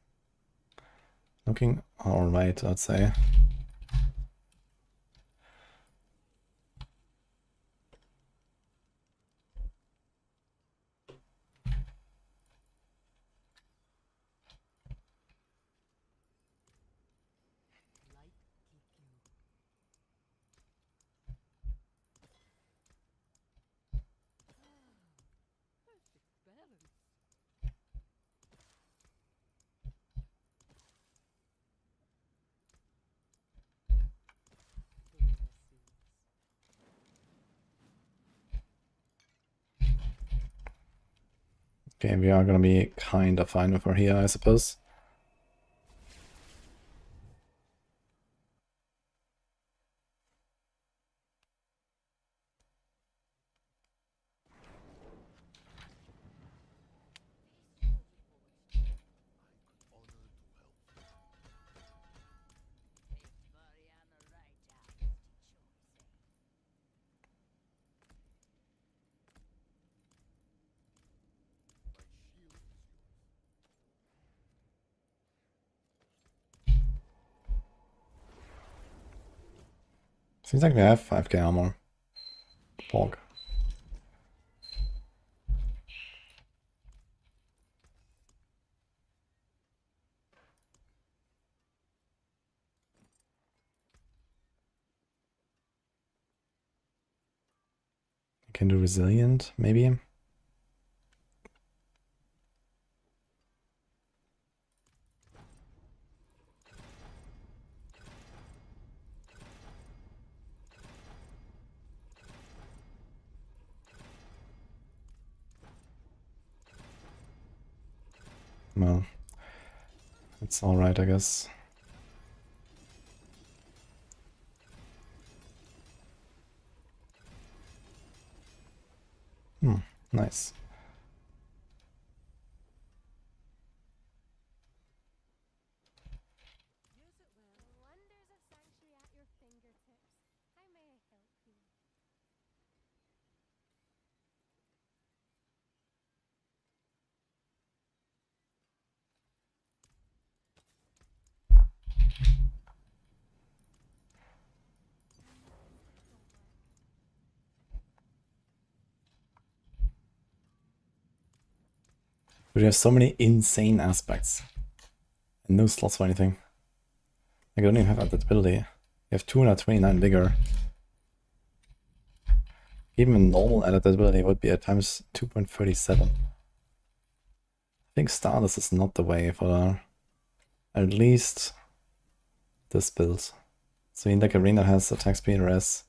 looking alright, I'd say. Okay, we are gonna be kind of fine with her here, I suppose. Seems like we have 5k armor. Pork. I can do resilient, maybe. Well, it's alright, I guess. Nice. But you have so many insane aspects. And no slots for anything. I don't even have adaptability. You have 229 vigor. Even a normal adaptability would be at times 2.37. I think Stardust is not the way for at least this build. So in like arena has attack speed, res.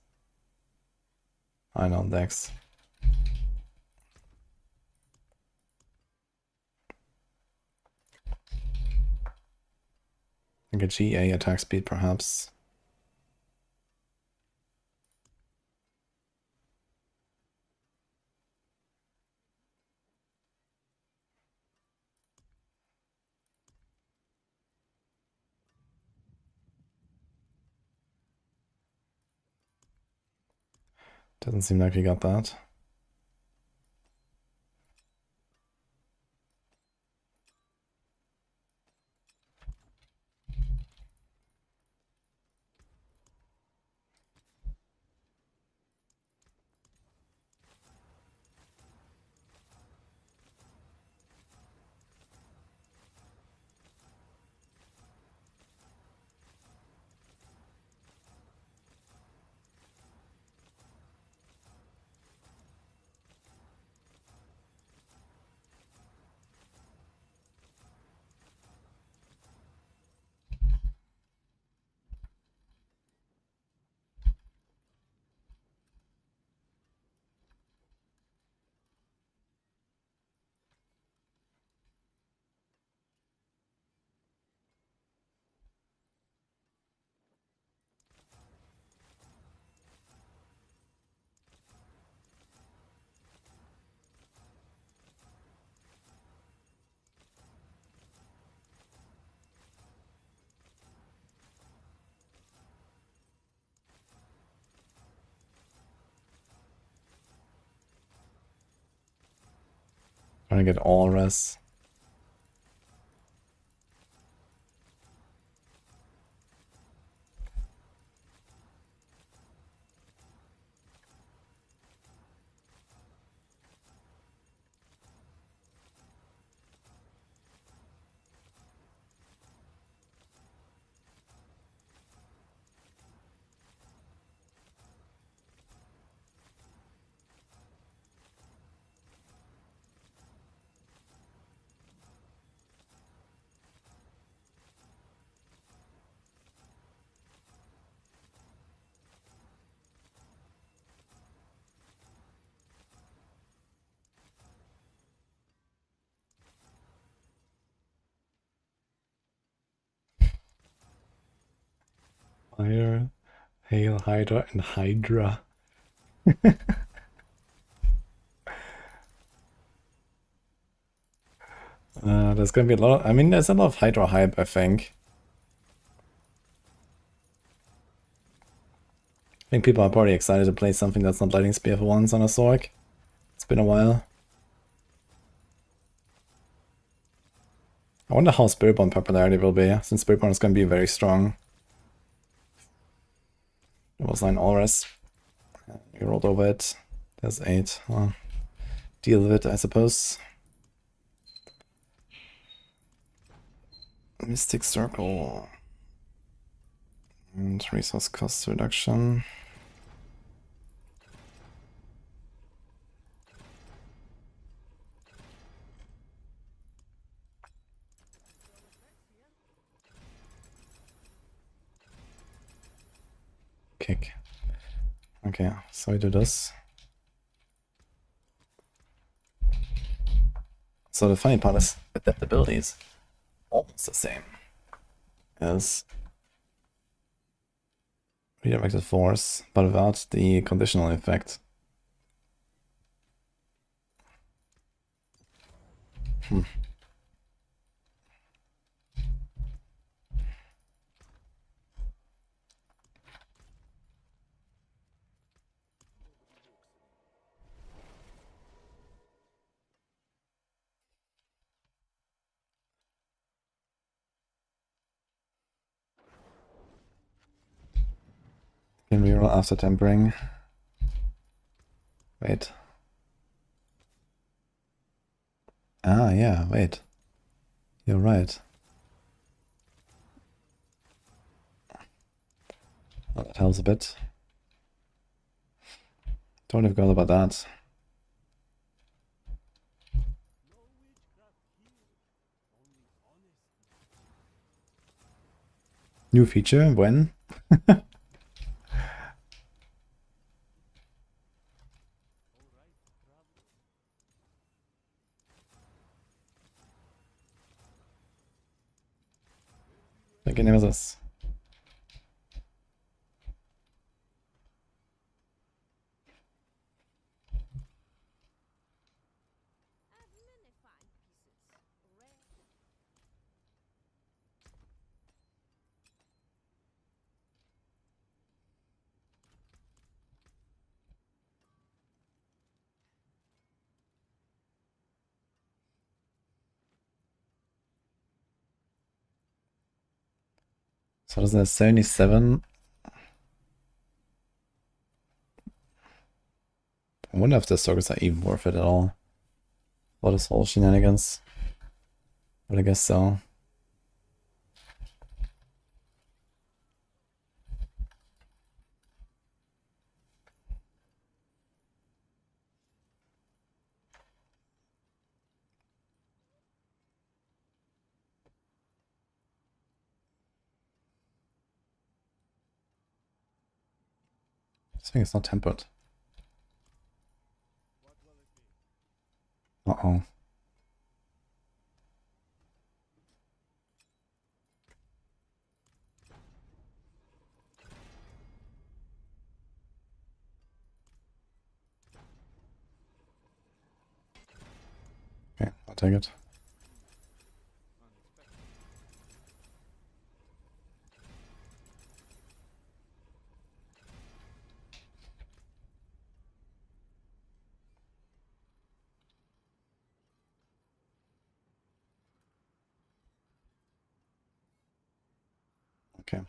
I know, dex. Like a GA attack speed perhaps. Doesn't seem like we got that. Trying to get all res. Hydra, Hail, Hydra, and Hydra. There's gonna be a lot of, I mean, there's a lot of Hydra hype, I think. I think people are probably excited to play something that's not Lightning Spear for once on a Sorc. It's been a while. I wonder how Spiritborn popularity will be, since Spiritborn is going to be very strong. It was 9 auras. You rolled over it. There's 8. Well, deal with it, I suppose. Mystic Circle. And resource cost reduction. Kick. Okay, so I do this. So the funny part is adaptability is almost the same as redirected force, but without the conditional effect. Can reroll after tempering. Wait. Ah, yeah, wait. You're right. Well, that helps a bit. Totally forgot about that. New feature? When? Like name is this? So there's a 77. I wonder if the circuits are even worth it at all. For this whole shenanigans. But I guess so. This thing is not tempered. Uh-oh. Okay, I'll take it. Okay.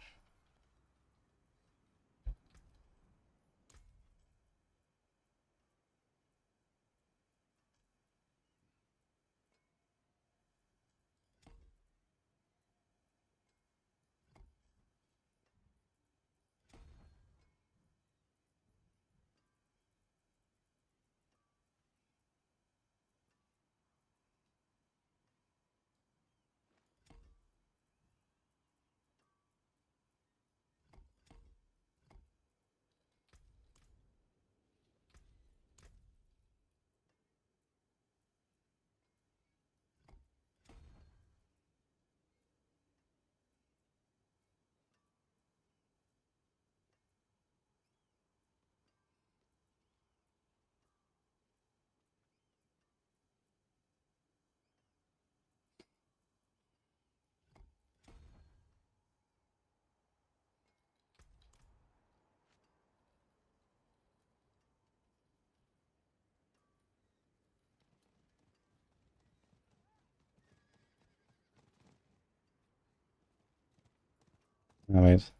Oh, wait.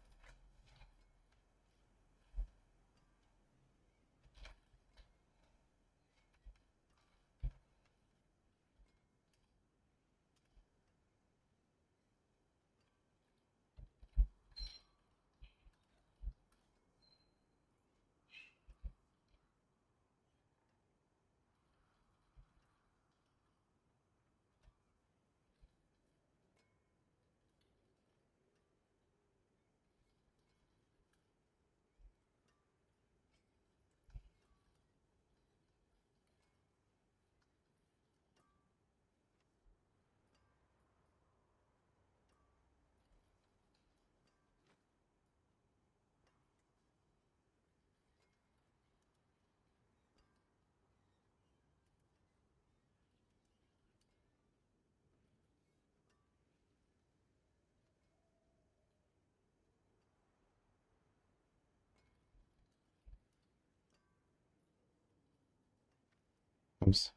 Oops.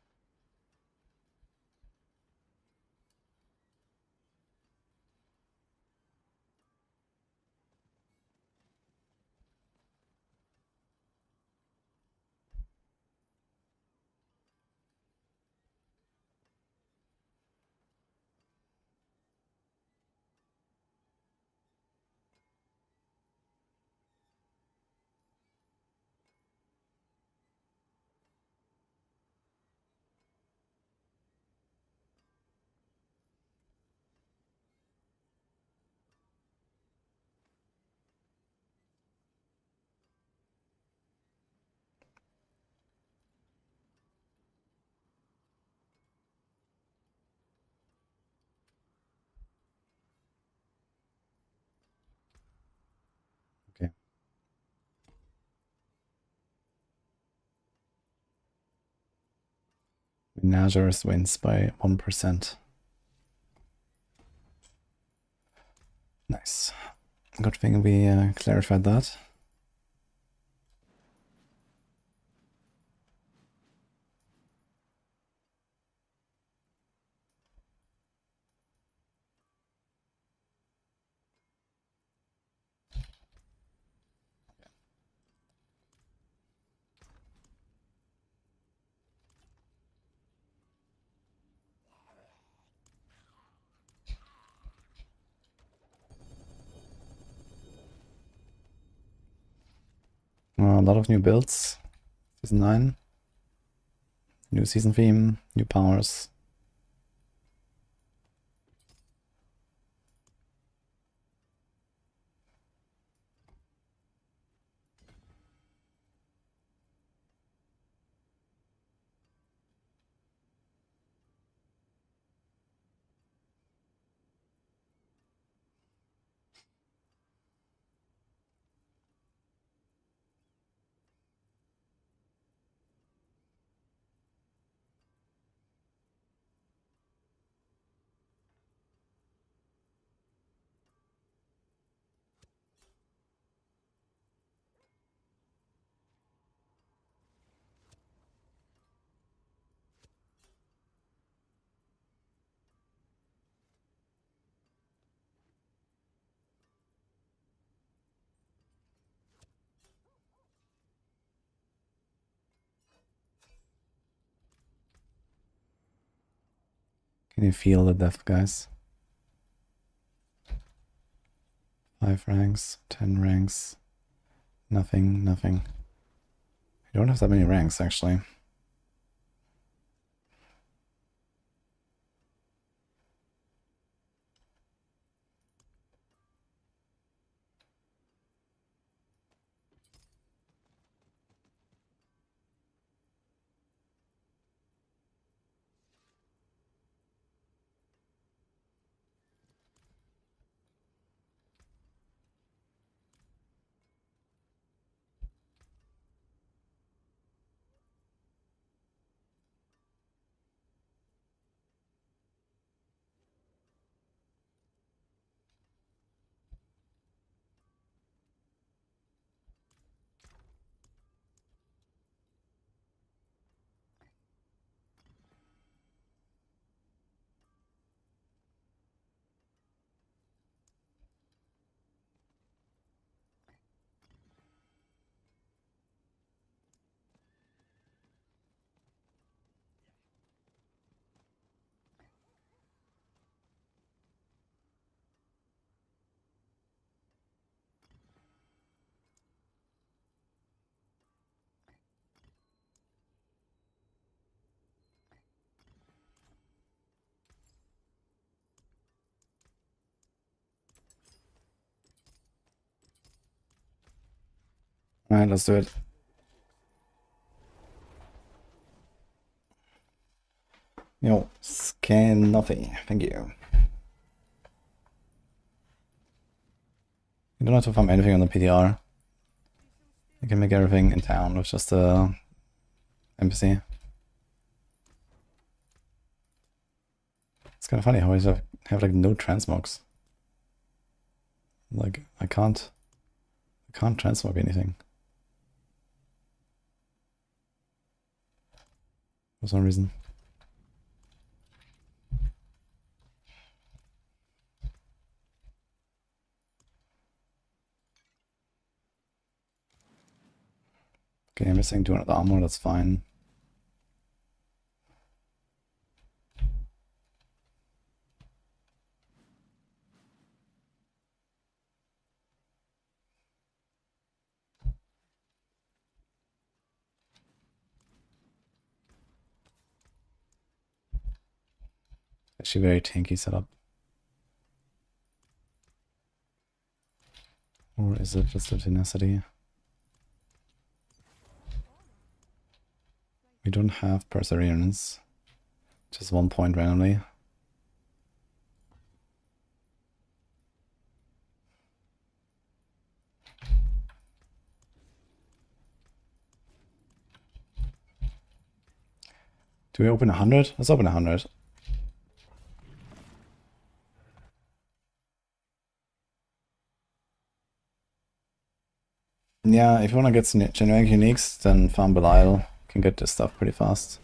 Okay. Menagers wins by 1%. Nice. Good thing we clarified that. A lot of new builds. Season 9. New season theme, new powers. Can you feel the depth, guys? 5 ranks, 10 ranks. Nothing, nothing. I don't have that many ranks, actually. Alright, let's do it. Yo, scan nothing. Thank you. You don't have to farm anything on the PTR. You can make everything in town with just a NPC. It's kind of funny how I have like no transmogs. Like I can't transmog anything for some reason. Okay, I'm missing 200 armor, that's fine. Actually very tanky setup. Or is it just a tenacity? We don't have perseverance. Just 1 point randomly. Do we open 100? Let's open 100. Yeah, if you want to get generic uniques, then farm Belial. Can get this stuff pretty fast.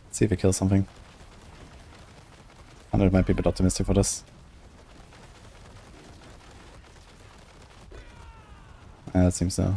Let's see if we kill something. 100 might be a bit optimistic for this. Yeah, that seems so.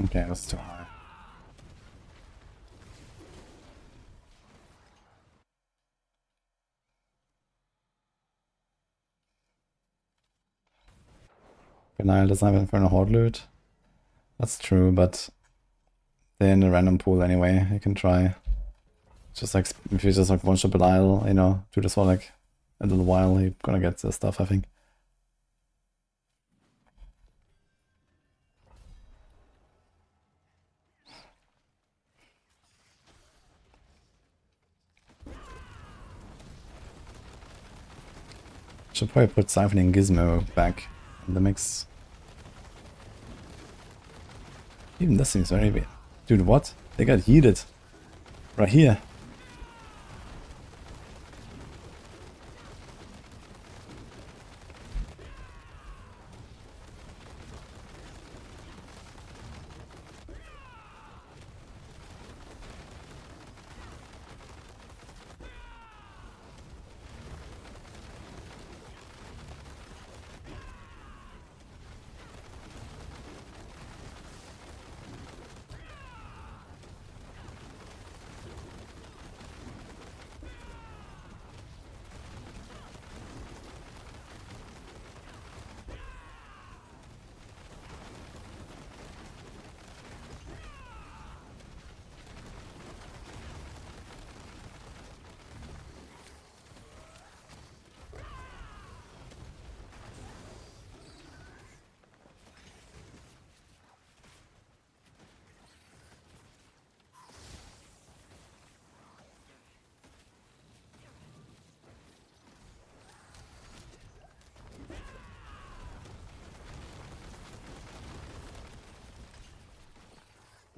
Okay, that's too high. Belial doesn't have Infernal Horde loot. That's true, but they're in a random pool anyway. You can try. Just like, if you just like one-shot Belial, you know, do this for like a little while, you're gonna get the stuff, I think. Should probably put Siphoning Gizmo back in the mix. Even this seems very weird. Dude, what? They got heated. Right here.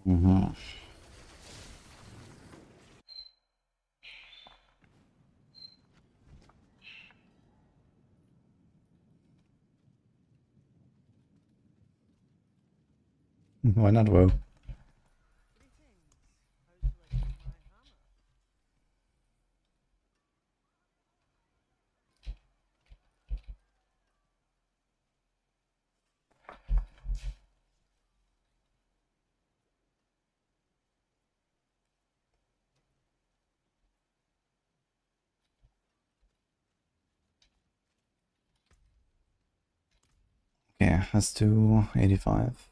Mm-hmm. Why not, Woe? Yeah, let's do 85.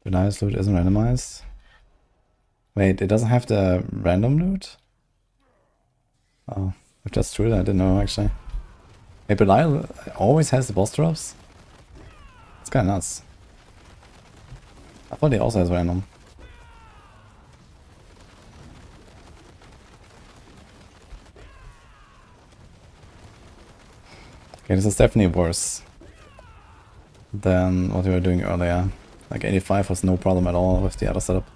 The nice loot isn't randomized. Wait, it doesn't have the random loot? Oh, if that's true, I didn't know actually. Wait, Belial always has the boss drops? It's kinda nuts. I thought he also has random. Okay, this is definitely worse than what we were doing earlier. Like 85 was no problem at all with the other setup.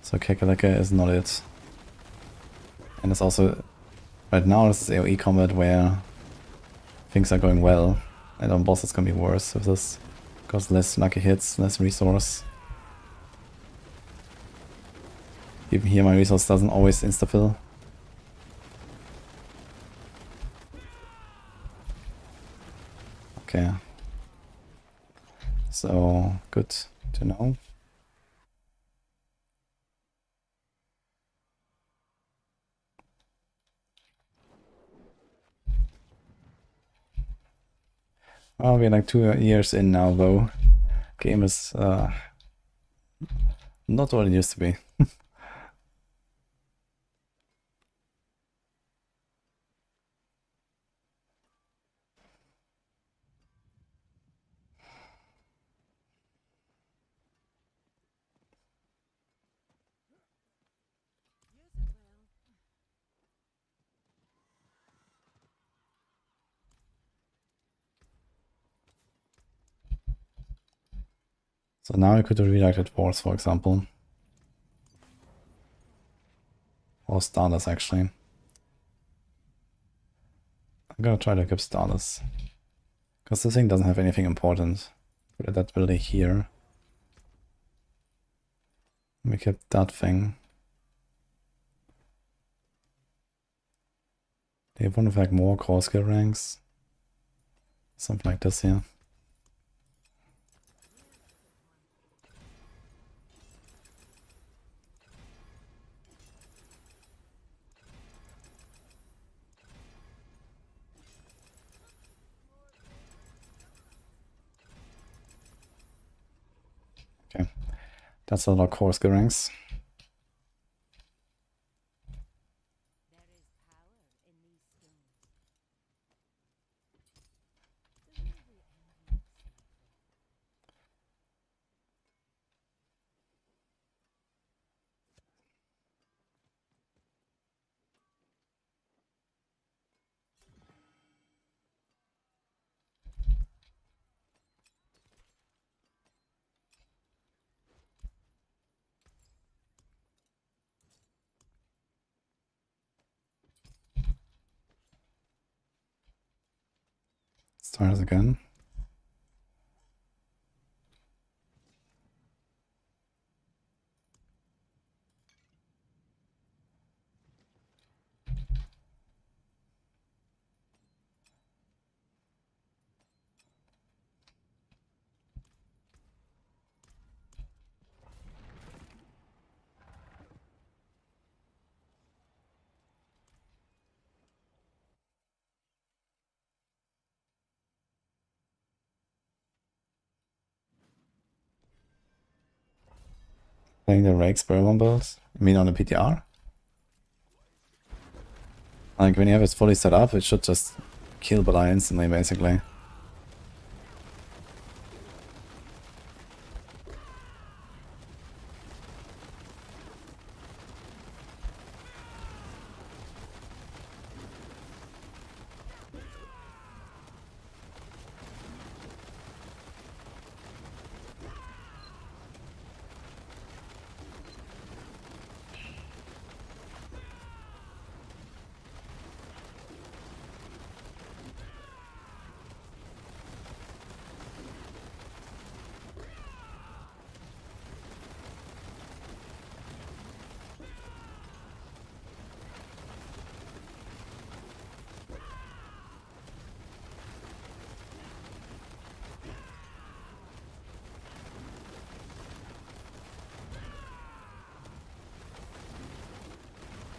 So Kakaleka is not it. And it's also, right now this is AoE combat where things are going well. And on boss it's gonna be worse with this. Because less lucky hits, less resource. Even here my resource doesn't always insta-fill. Okay. So, good to know. Oh, we're like 2 years in now though. Game is not what it used to be. So now I could have redirected wars, for example. Or Stardust, actually. I'm gonna try to equip Stardust. Because this thing doesn't have anything important. Put that ability here. We kept that thing. They want to have like more core skill ranks. Something like this here. Okay, that's a lot of core skill ranks. Stars again. Playing the Rake Spiritborn builds? You mean on the PTR? Like when you have it fully set up, it should just kill Belial instantly, basically.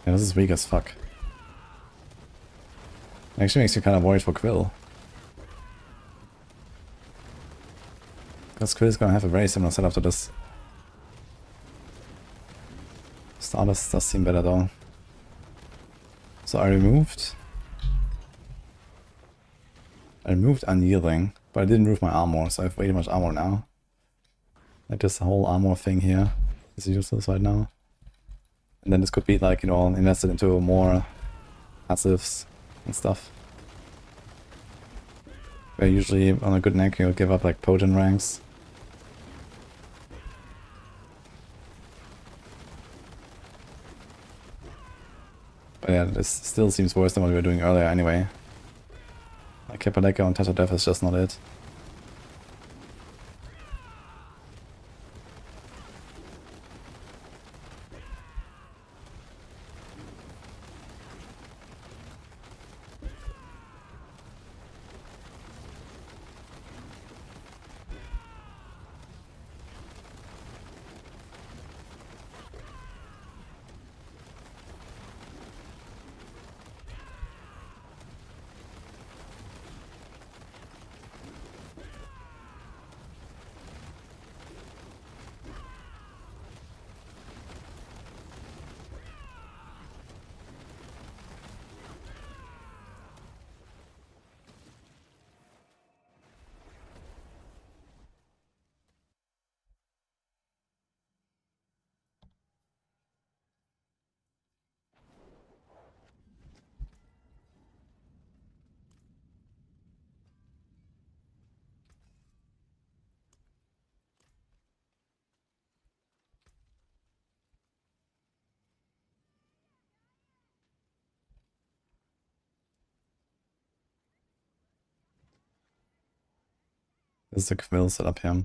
Yeah, this is weak as fuck. Actually makes me kind of worried for Quill. Because Quill is gonna have a very similar setup to this. Stardust does seem better though. So I removed Unyielding, but I didn't remove my armor, so I have way too much armor now. Like this whole armor thing here is useless right now. And then this could be like, you know, invested into more passives and stuff. Where usually on a good neck you'll give up like potent ranks. But yeah, this still seems worse than what we were doing earlier anyway. Like Kepaleka on Touch of Death is just not it. This is the Quill setup here.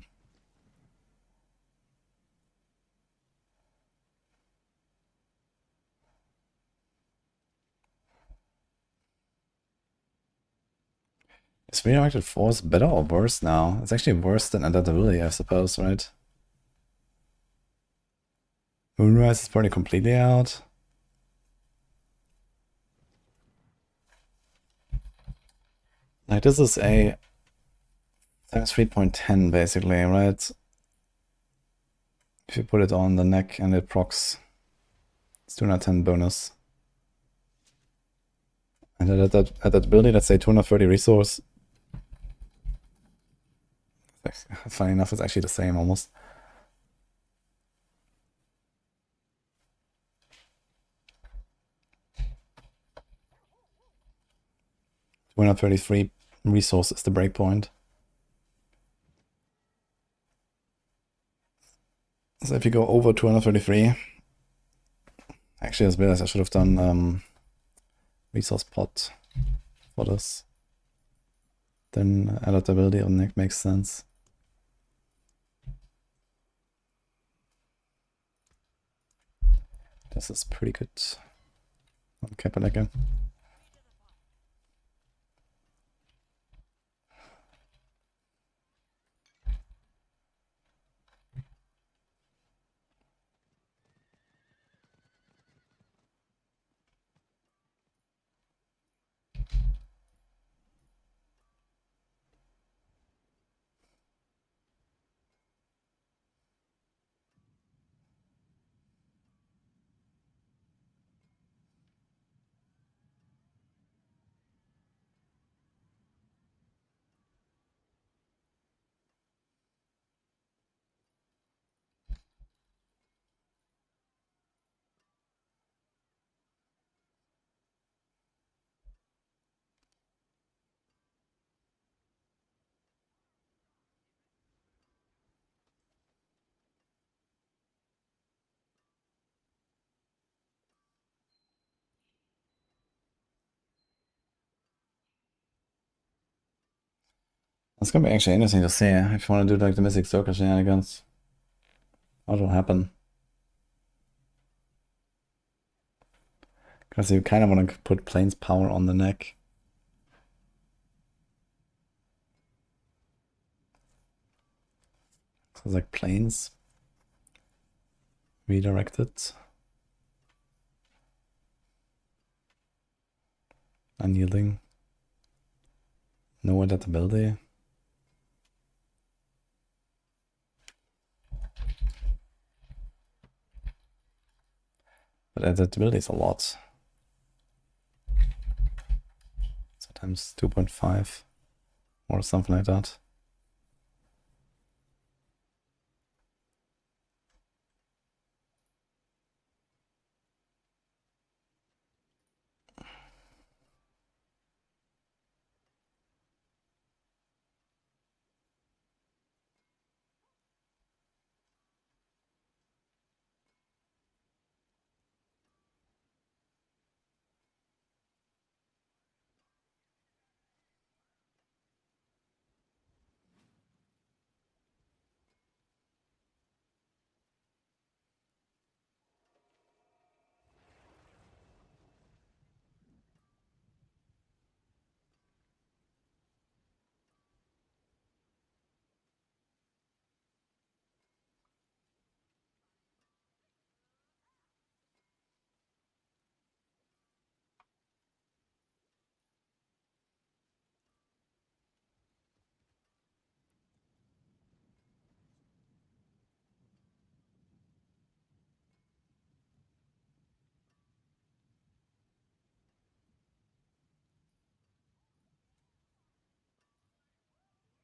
Is Redirected Force better or worse now? It's actually worse than Adaptability, I suppose, right? Moonrise is probably completely out. Like this is a times 3.10 basically, right? If you put it on the neck and it procs, it's 210 bonus. And at that ability, let's say 230 resource. Funny enough, it's actually the same almost. $233 resource is the breakpoint. So if you go over 233, actually as well as I should have done resource pot for this. Then adaptability on neck makes sense. This is pretty good on Kapaleka. That's gonna be actually interesting to see if you want to do like the Mystic Circle shenanigans. What will happen? Because you kind of want to put Plains Power on the neck. So it's like Plains redirected. Unyielding. No adaptability. But adaptability is a lot. Sometimes 2.5 or something like that.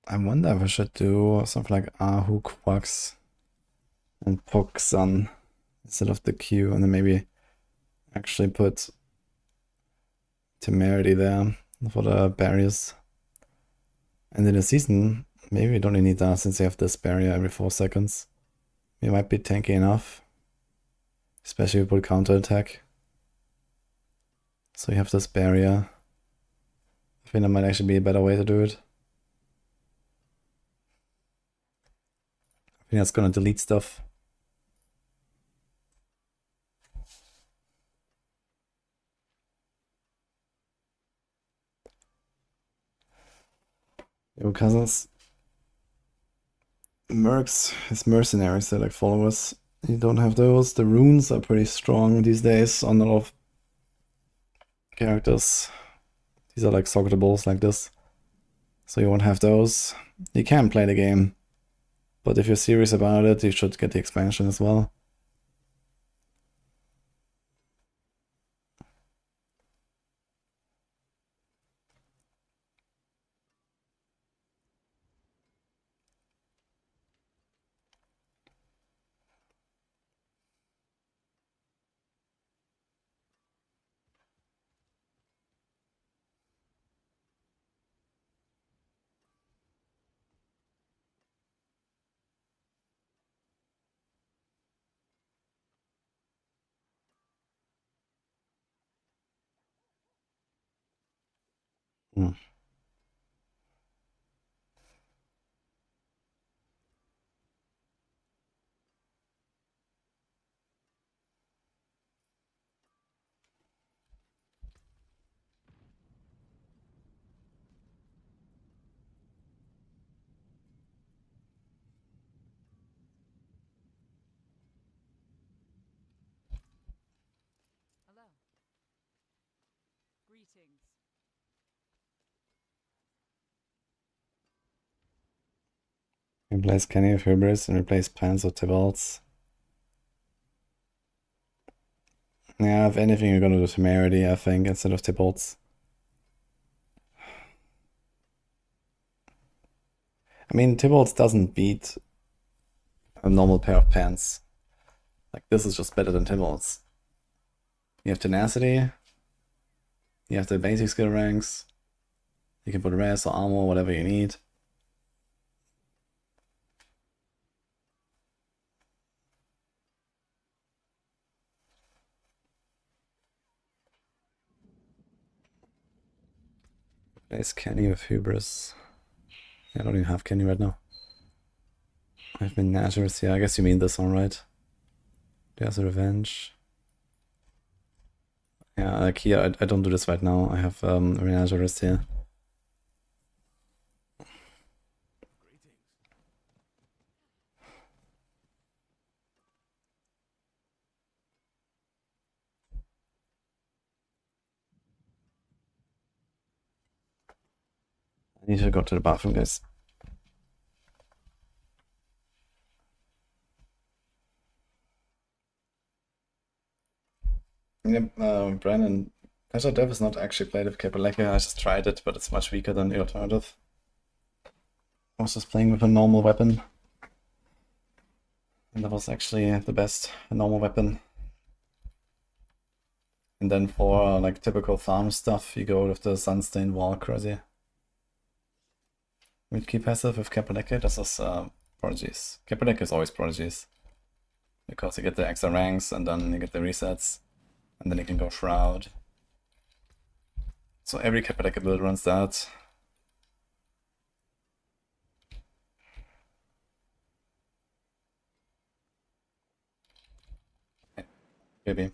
I wonder if I should do something like Ahu Quax and Poksan instead of the Q, and then maybe actually put Temerity there for the barriers. And in the season, maybe we don't need that since you have this barrier every 4 seconds. It might be tanky enough, especially if we put counterattack. So you have this barrier. I think that might actually be a better way to do it. I think that's gonna delete stuff. Your cousins. Mercs, his mercenaries, they're like followers. You don't have those. The runes are pretty strong these days on a lot of characters. These are like socketables like this. So you won't have those. You can play the game. But if you're serious about it, you should get the expansion as well. Hmm. Hello. Greetings. Replace Kenny of Hubris and replace Pants of Tibalts. Yeah, if anything, you're gonna do Temerity, I think, instead of Tibalts. I mean, Tibalts doesn't beat a normal pair of pants. Like, this is just better than Tibalts. You have Tenacity. You have the basic skill ranks. You can put res or armor, whatever you need. Place Kenny with Hubris. Yeah, I don't even have Kenny right now. I have Menageries. Yeah, I guess you mean this one, right? There's a Revenge. Yeah, like here, I don't do this right now. I have Menageries here. I need to go to the bathroom, guys. Yep, Brandon, Azure Dev is not actually played with Capeleka. I just tried it, but it's much weaker than the alternative. I was just playing with a normal weapon. And that was actually the best normal weapon. And then for like typical farm stuff, you go with the Sunstained Wall Crazy. With key passive with Capeleka, this is Prodigies. Capeleka is always Prodigies. Because you get the extra ranks and then you get the resets. And then you can go Shroud. So every Capeleka build runs that. Maybe.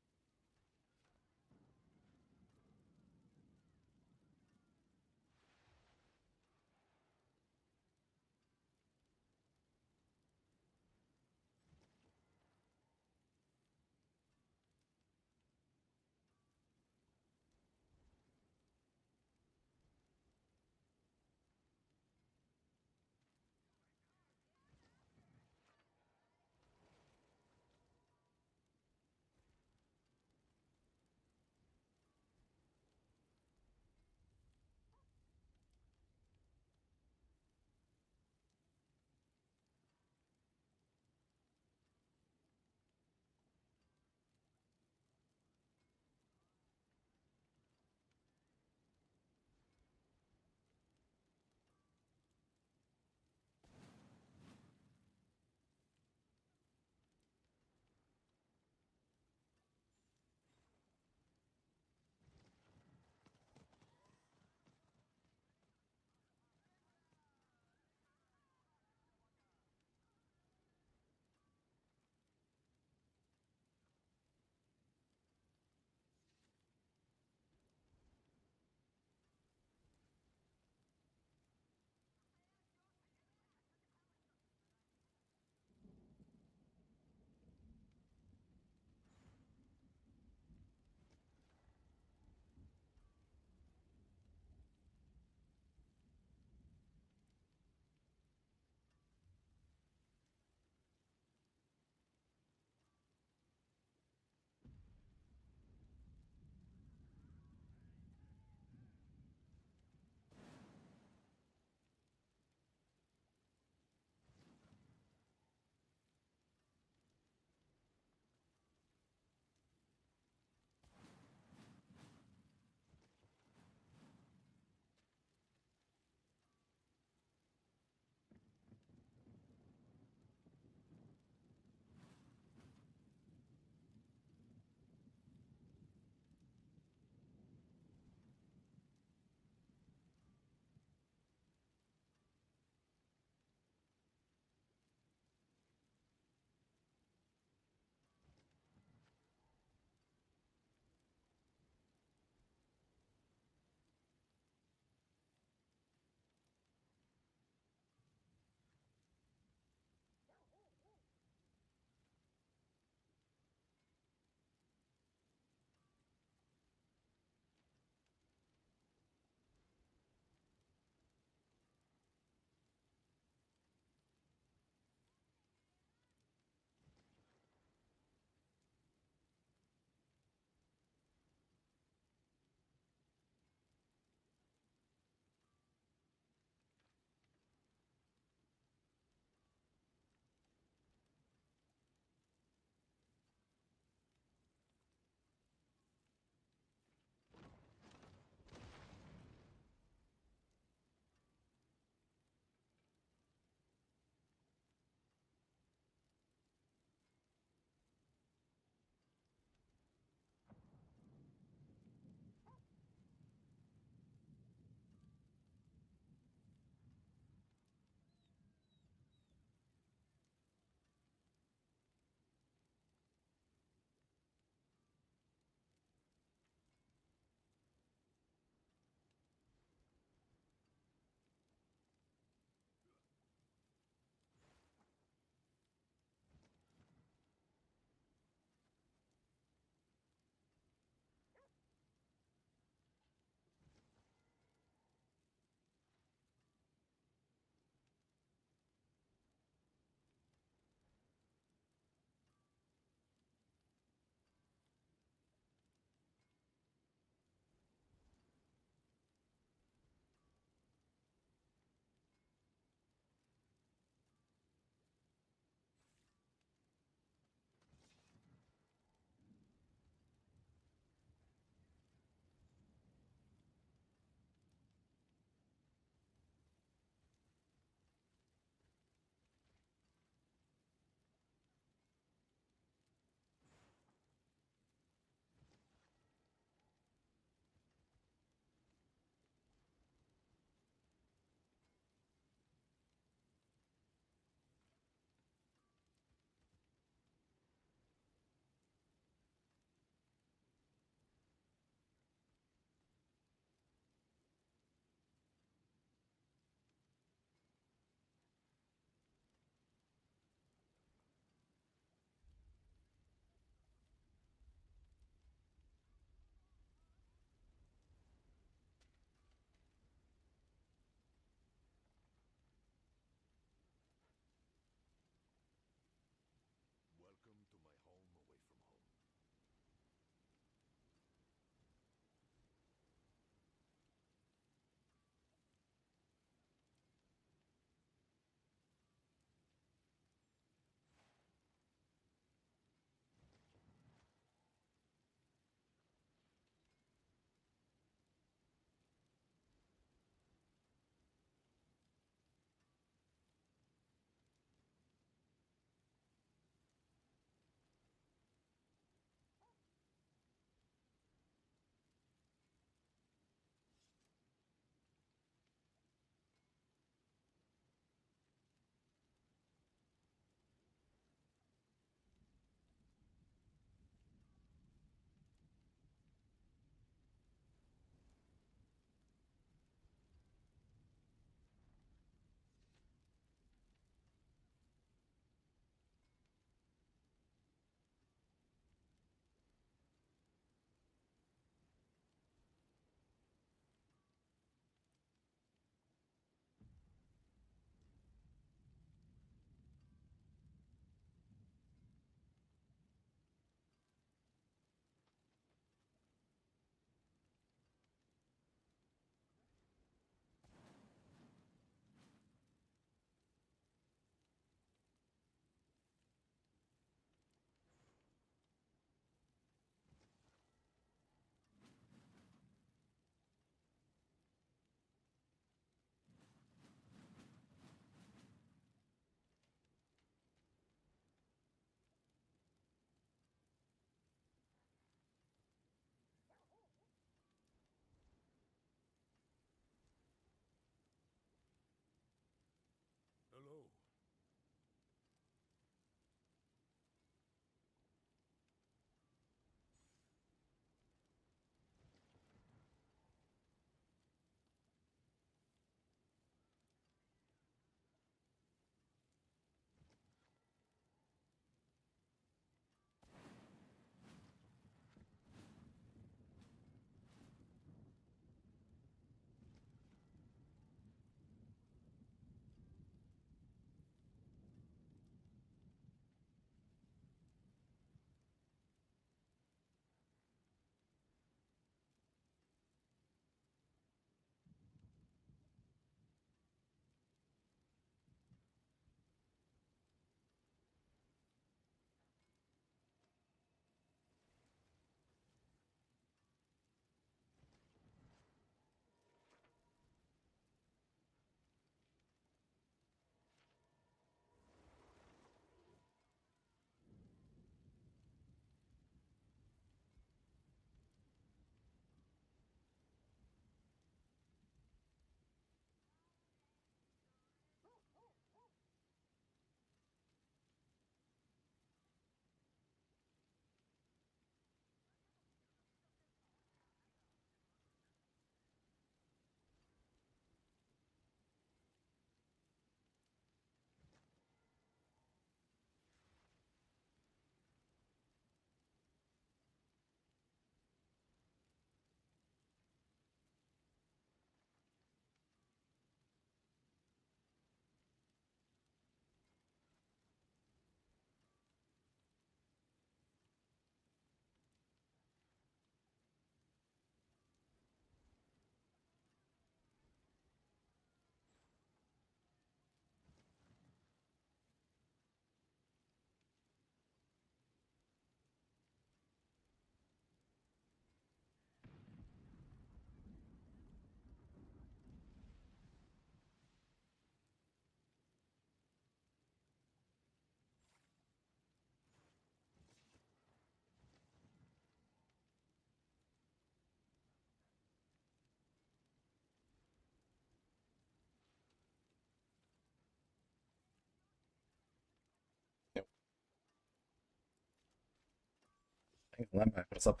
What's up?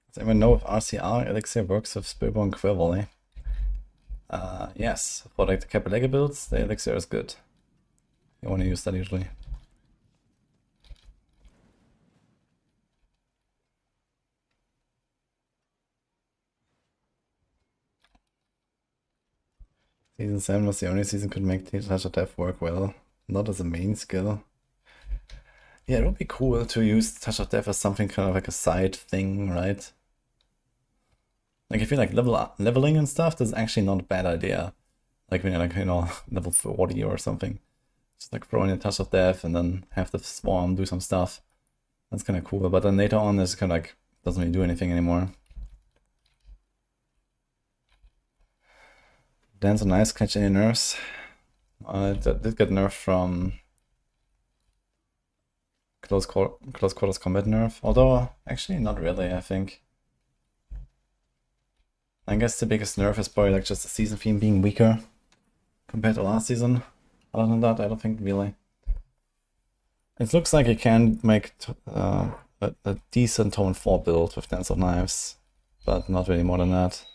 Does anyone know if RCR Elixir works with Spiritborn Quill Volley? Yes. For like the Capilega builds, the Elixir is good. You want to use that usually. Season 7 was the only season could make Touch of Death work well. Not as a main skill. Yeah, it would be cool to use Touch of Death as something kind of like a side thing, right? Like if you like leveling and stuff, that's actually not a bad idea. Like when you're like, you know, level 40 or something. Just like throw in a Touch of Death and then have the Swarm do some stuff. That's kind of cool, but then later on it's kind of like, doesn't really do anything anymore. Dance on Ice, catch any nerfs. It did get nerfed from close quarters combat nerf, although actually not really, I think. I guess the biggest nerf is probably like just the season theme being weaker compared to last season. Other than that, I don't think really. It looks like you can make a decent tone 4 build with Dance of Knives, but not really more than that.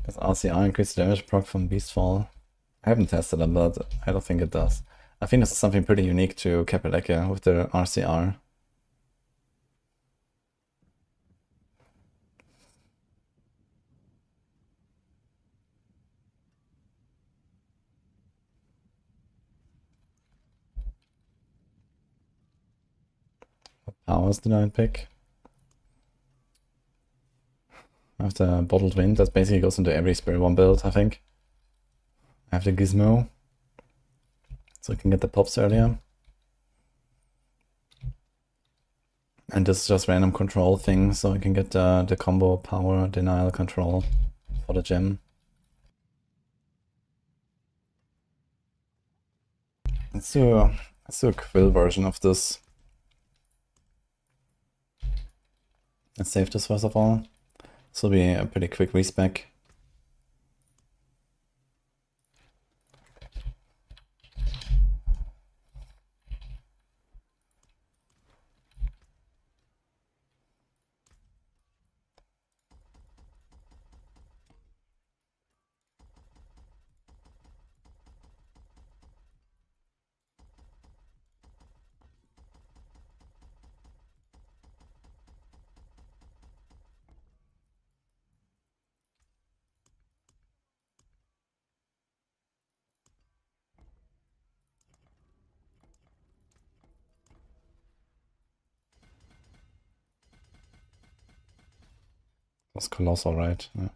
Does RCR increase the damage proc from Beastfall? I haven't tested it, but I don't think it does. I think this is something pretty unique to Capilega with the RCR. What powers did I pick? I have the Bottled Wind, that basically goes into every Spiritborn build, I think. I have the Gizmo, so I can get the pops earlier. And this is just random control thing, so I can get the combo power denial control for the gem. Let's do a Quill version of this. Let's save this first of all. This will be a pretty quick respec. That's colossal, right? Yeah.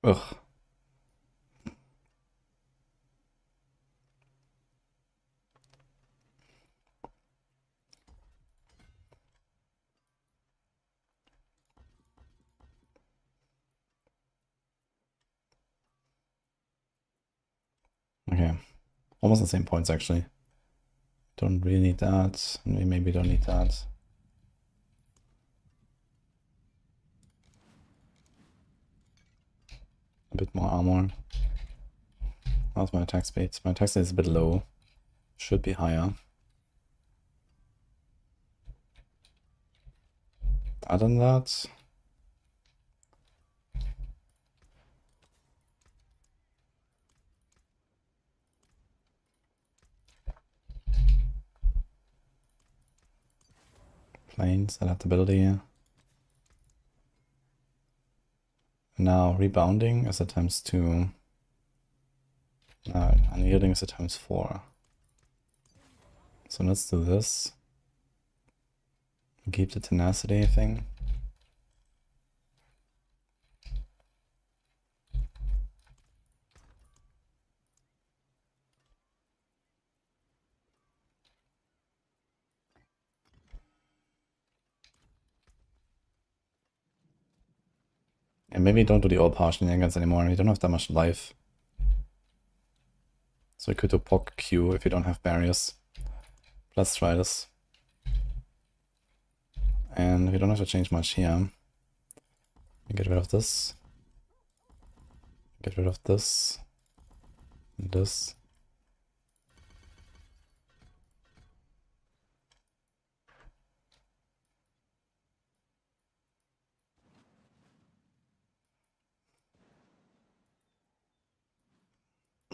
Ugh. Okay. Almost the same points actually. Don't really need that. Maybe don't need that. A bit more armor. How's my attack speed? My attack speed is a bit low. Should be higher. Other than that, planes, adaptability. Now rebounding is a ×2. Now unyielding is a ×4. So let's do this. Keep the tenacity thing. And maybe don't do the all power shenanigans anymore. You don't have that much life. So you could do Pock Q if you don't have barriers. Let's try this. And we don't have to change much here. Get rid of this. Get rid of this. And this.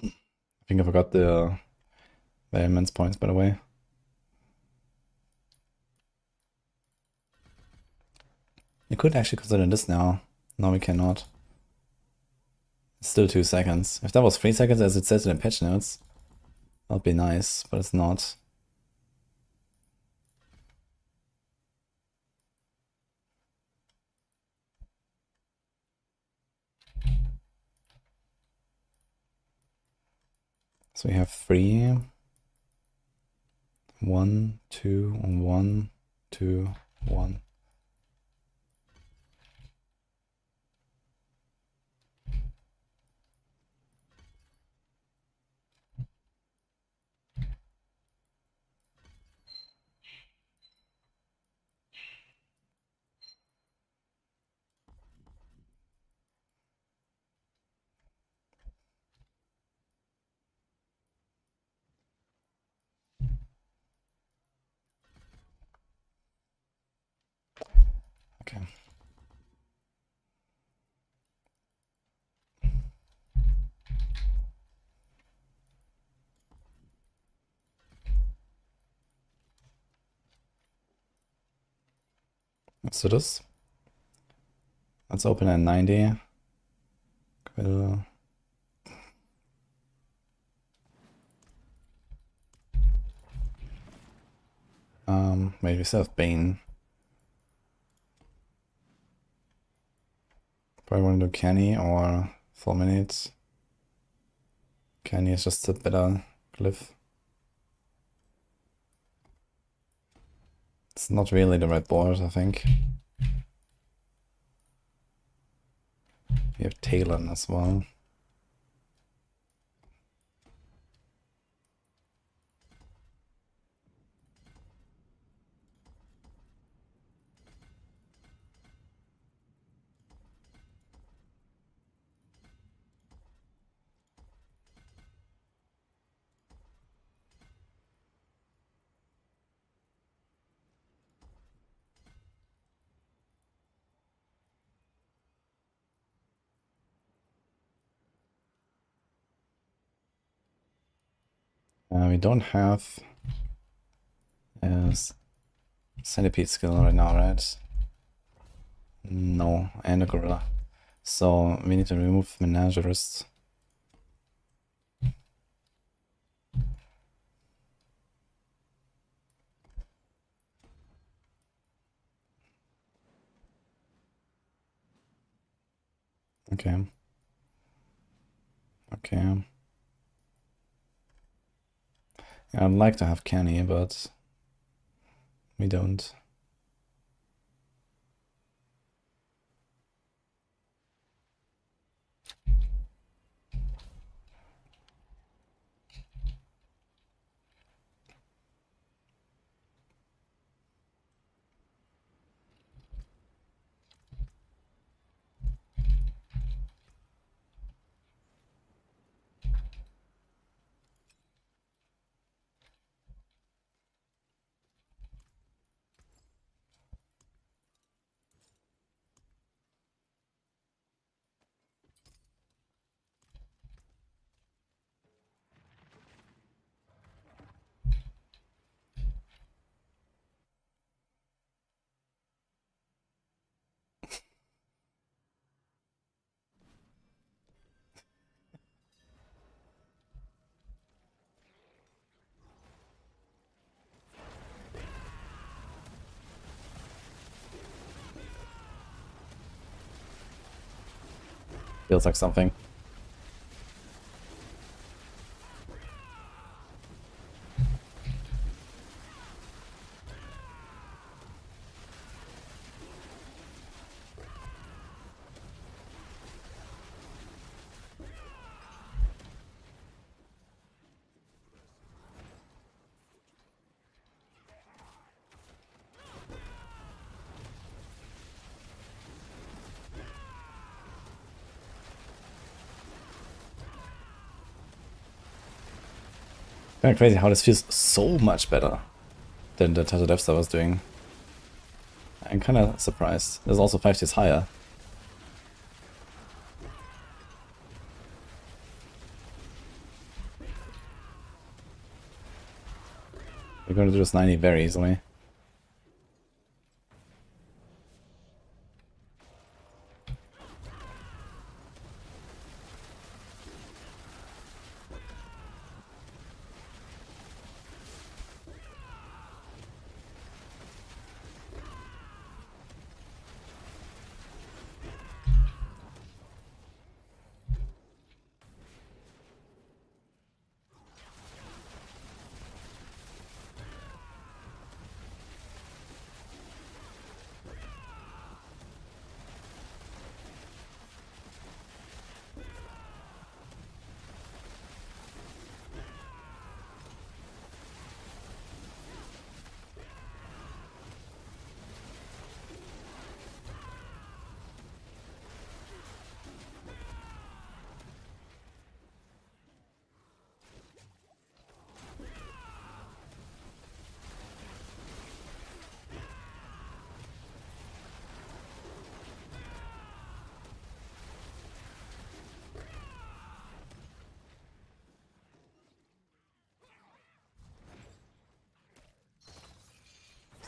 I think I forgot the refinements points, by the way. You could actually consider this now. No, we cannot. It's still 2 seconds. If that was 3 seconds as it says in the patch notes, that would be nice, but it's not. So we have 3. 1, 2, 1, 2, 1. Okay. Let's do this. Let's open at 90. Quill. Wait, we still have Bane. Probably want to do Canny or Fulminate. Canny is just a better glyph. It's not really the right board, I think. We have Talon as well. We don't have a centipede skill right now, right? No, and a gorilla. So we need to remove Menagerist. Okay. Okay. Yeah, I'd like to have Canny, but we don't. Feels like something. Kind of crazy how this feels so much better than the Tattered Death Star was doing. I'm kind of surprised. There's also 5 tiers higher. We're going to do this 90 very easily.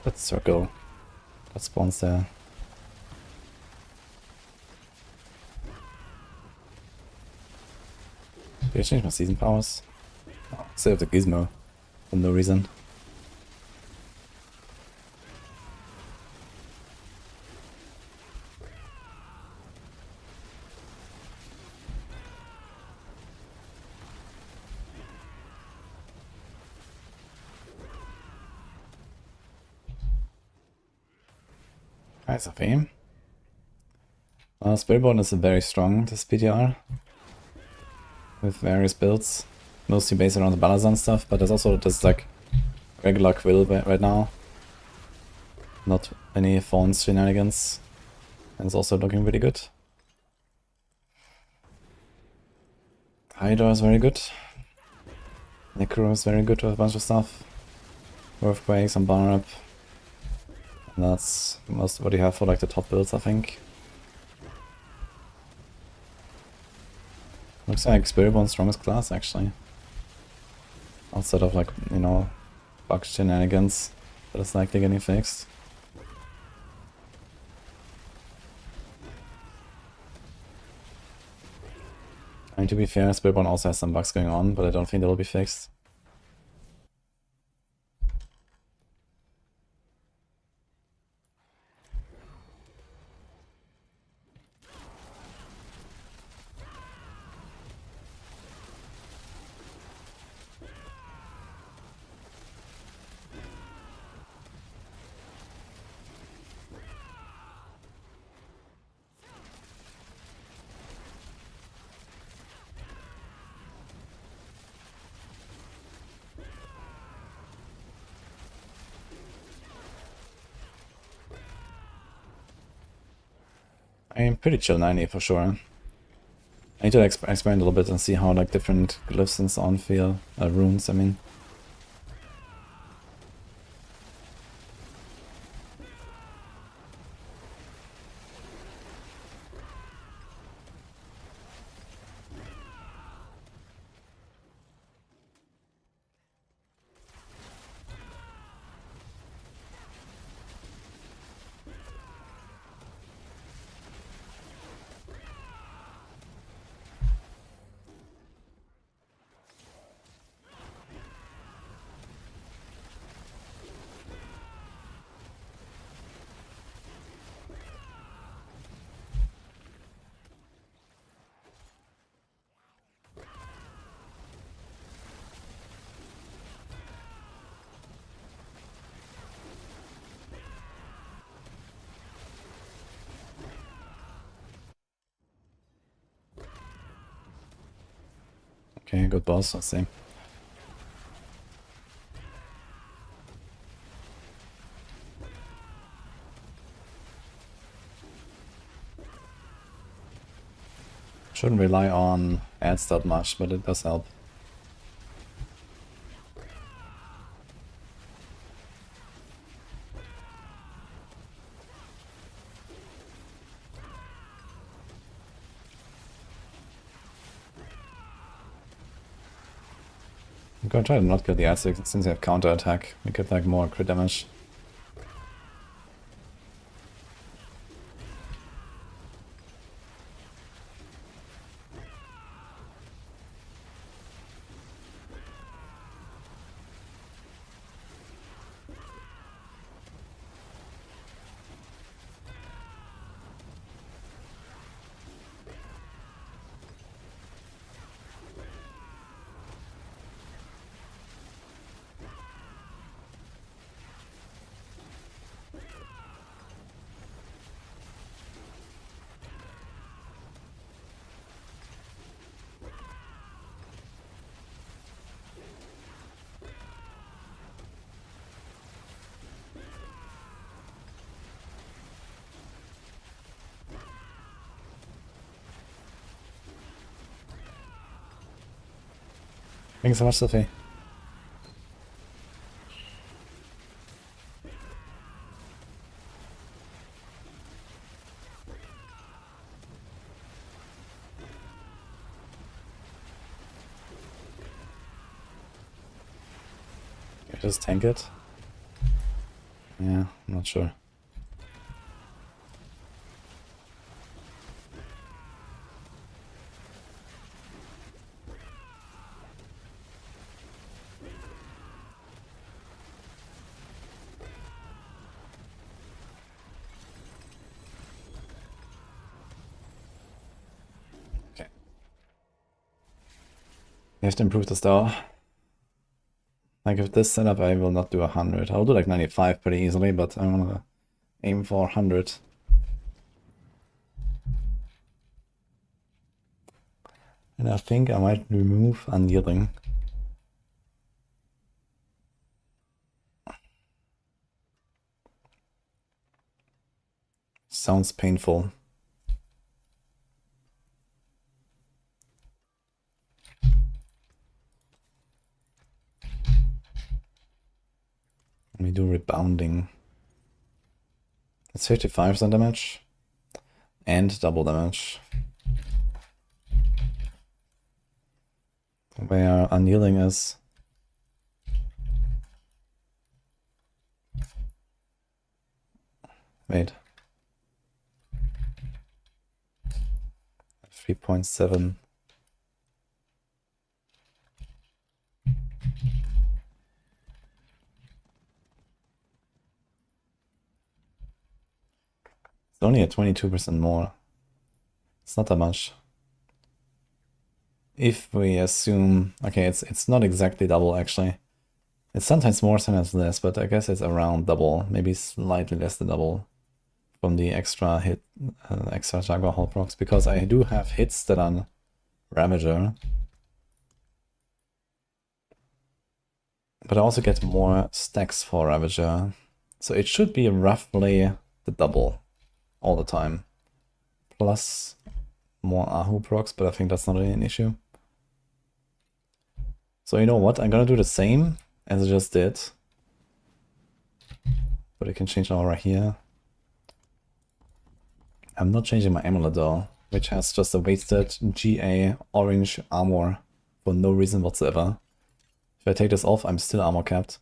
That circle that spawns there. Did I change my season powers? Oh, save the gizmo for no reason. Eyes of Aim. Spiritborn is very strong, this PTR. With various builds. Mostly based around the balazan stuff, but there's also just like regular quill right now. Not any Fawn's shenanigans. And it's also looking really good. Hydra is very good. Necro is very good with a bunch of stuff. Earthquakes and Barb. And that's most what you have for like the top builds, I think. Looks like Spiritborn's strongest class actually. Outside of like, you know, bug shenanigans that is likely getting fixed. I mean, to be fair, Spiritborn also has some bugs going on, but I don't think they will be fixed. I'm pretty chill 90 for sure. I need to experiment a little bit and see how like different glyphs and so on feel. Runes, I mean. Okay, good boss, let's see. Shouldn't rely on ads that much, but it does help. I'm gonna try to not kill the Heartseeker since they have counter attack. We get like more crit damage. Thanks so much, Sophie. Just tank it? Yeah, I'm not sure. Okay. You have to improve the star. Like with this setup I will not do 100. I'll do like 95 pretty easily, but I wanna aim for 100. And I think I might remove Unyielding. Sounds painful. Let me do Rebounding. It's 55% damage. And double damage. Where Unyielding is. Wait. 3.7. It's only at 22% more. It's not that much. If we assume, okay, it's not exactly double actually. It's sometimes more, sometimes less, but I guess it's around double, maybe slightly less than double from the extra hit, extra Jaguar Hall procs, because I do have hits that are Ravager. But I also get more stacks for Ravager, so it should be roughly the double all the time. Plus more Ahu procs, but I think that's not really an issue. So you know what, I'm gonna do the same as I just did. But I can change now right here. I'm not changing my amulet though, which has just a wasted GA orange armor for no reason whatsoever. If I take this off, I'm still armor capped.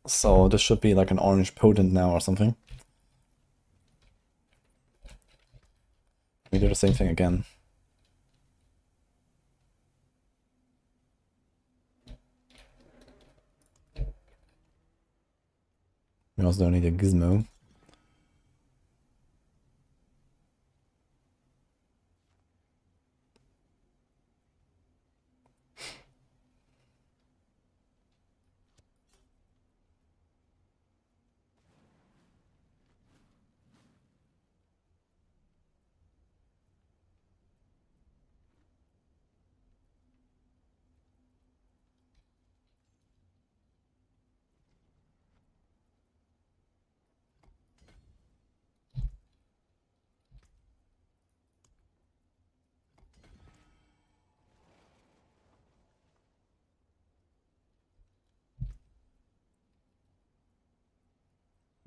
So this should be like an orange potent now or something. We do the same thing again. We also don't need a gizmo.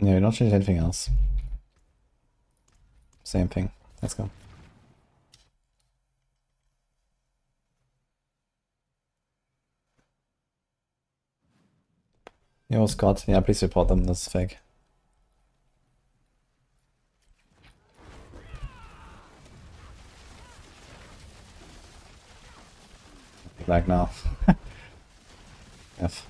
Yeah, we don't change anything else. Same thing. Let's go. Yo, Scott. Yeah, please report them. That's fake. Like now. F.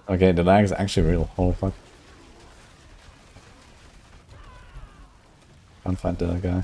Okay, the lag is actually real. Holy fuck. Can't find the guy.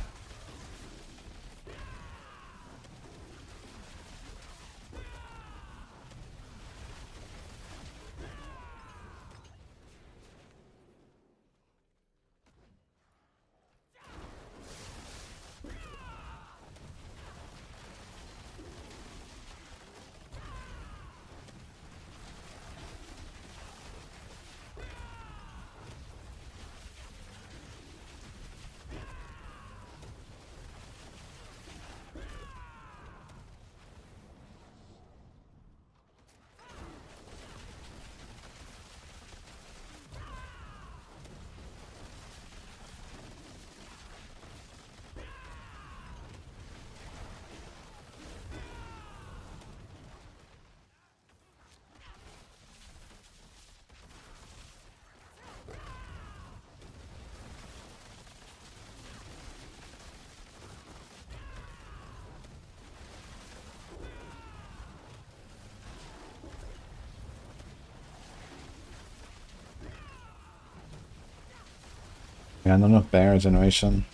Yeah, not enough barrier generation.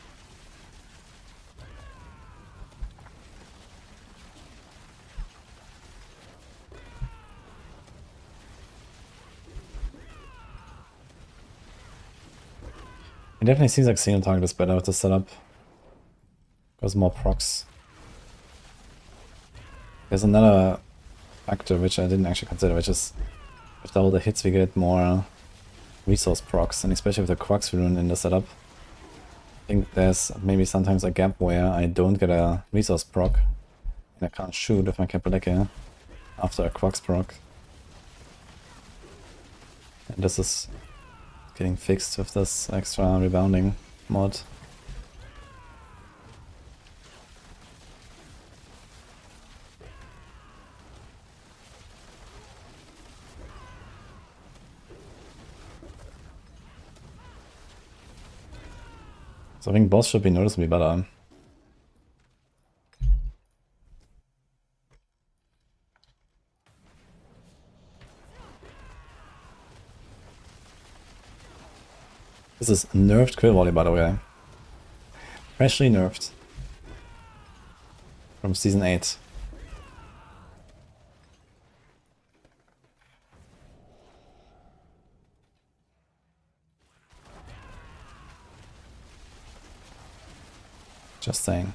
It definitely seems like single target is better with the setup. Because more procs. There's another factor which I didn't actually consider, which is with all the hits we get more resource procs, and especially with the Crux rune in the setup. I think there's maybe sometimes a gap where I don't get a resource proc and I can't shoot with my Capeleke after a Crux proc. And this is getting fixed with this extra rebounding mod. So I think boss should be noticeably better. This is nerfed Quill Volley, by the way. Freshly nerfed. From Season 8. Just saying.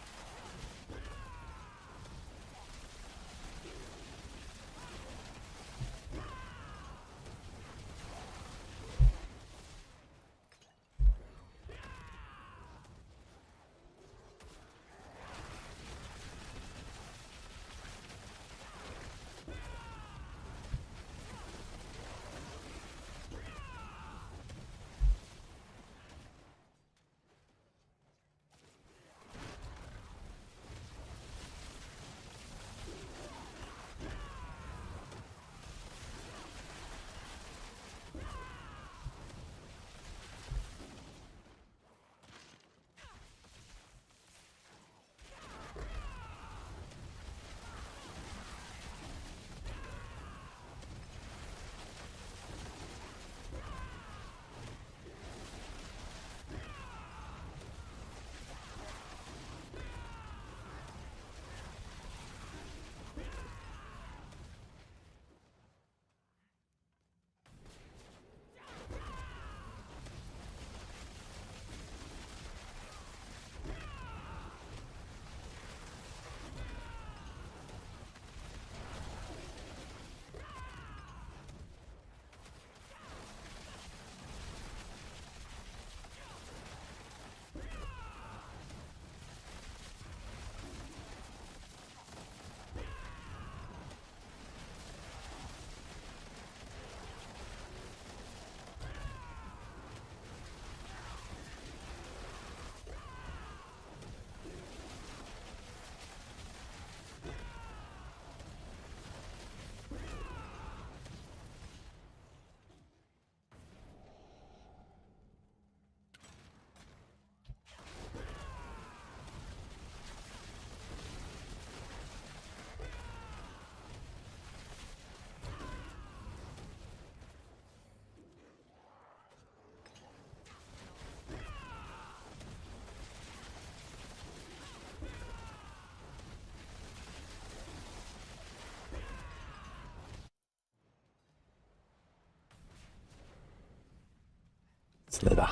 Slither.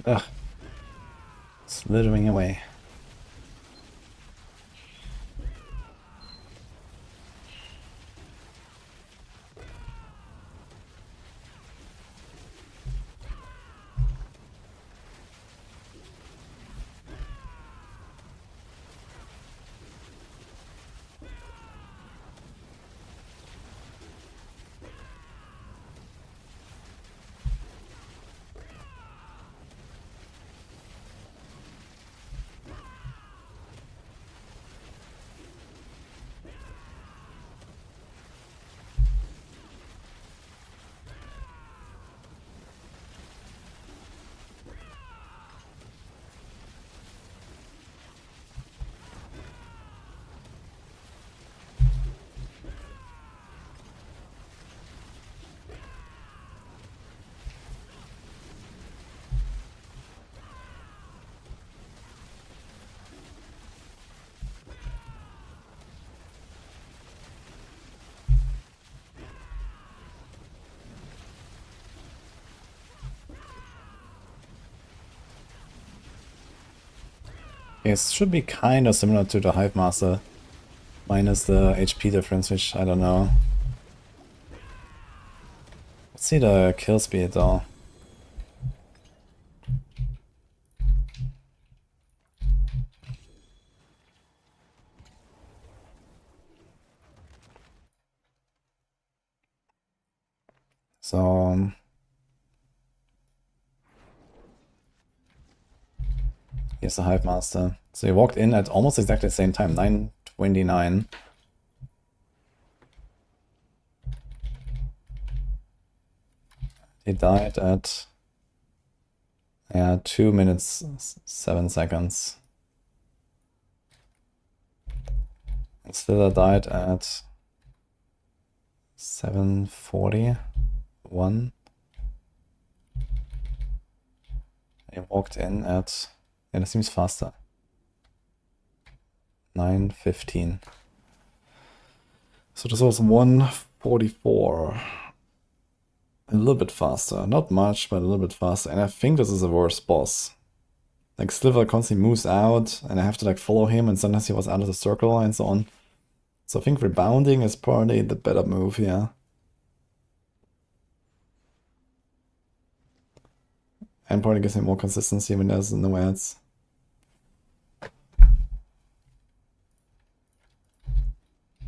Ugh. Slithering away. It should be kind of similar to the Hive Master, minus the HP difference, which I don't know. Let's see the kill speed though. So here's the Hive Master. So he walked in at almost exactly the same time, 9:29. He died at 2 minutes 7 seconds. And Slither died at 7:41. He walked in at, yeah, that seems faster. 9:15. So this was 1:44. A little bit faster. Not much, but a little bit faster. And I think this is a worse boss. Like, Slither constantly moves out, and I have to like follow him, and sometimes he was out of the circle and so on. So I think rebounding is probably the better move, yeah. And probably gives me more consistency when there's no ads.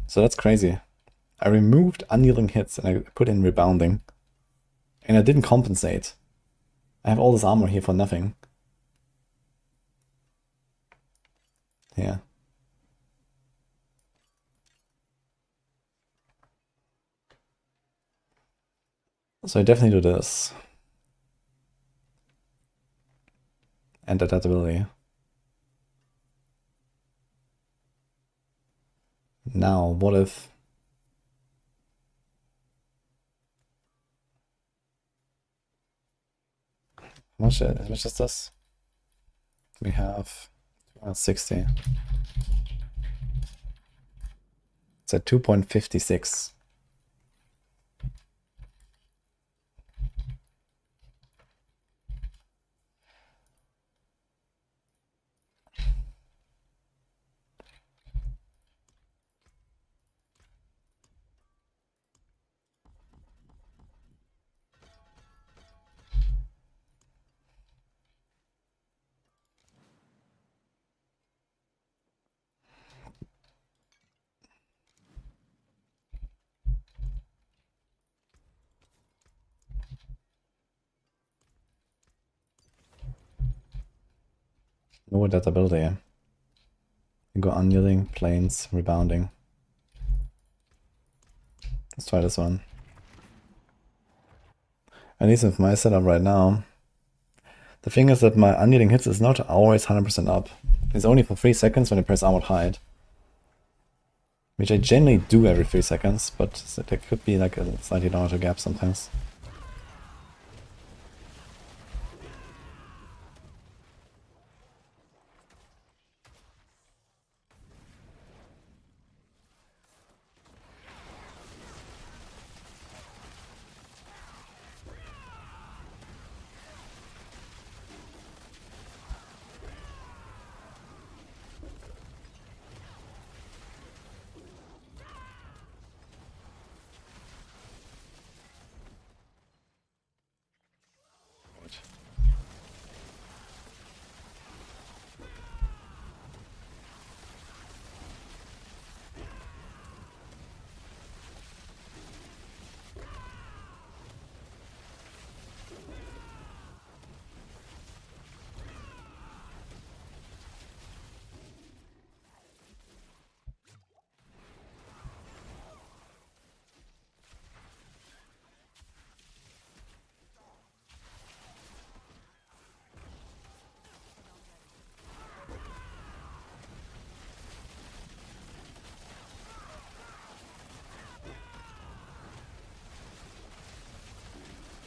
So that's crazy. I removed unyielding hits and I put in rebounding. And I didn't compensate. I have all this armor here for nothing. Yeah. So I definitely do this. And that ability. Now, what if... How much is this? We have 260. It's at 2.56. Lower that ability. You go unyielding, planes, rebounding. Let's try this one. At least with my setup right now. The thing is that my unyielding hits is not always 100% up. It's only for 3 seconds when I press Armored Hide. Which I generally do every 3 seconds, but there could be like a slightly larger gap sometimes.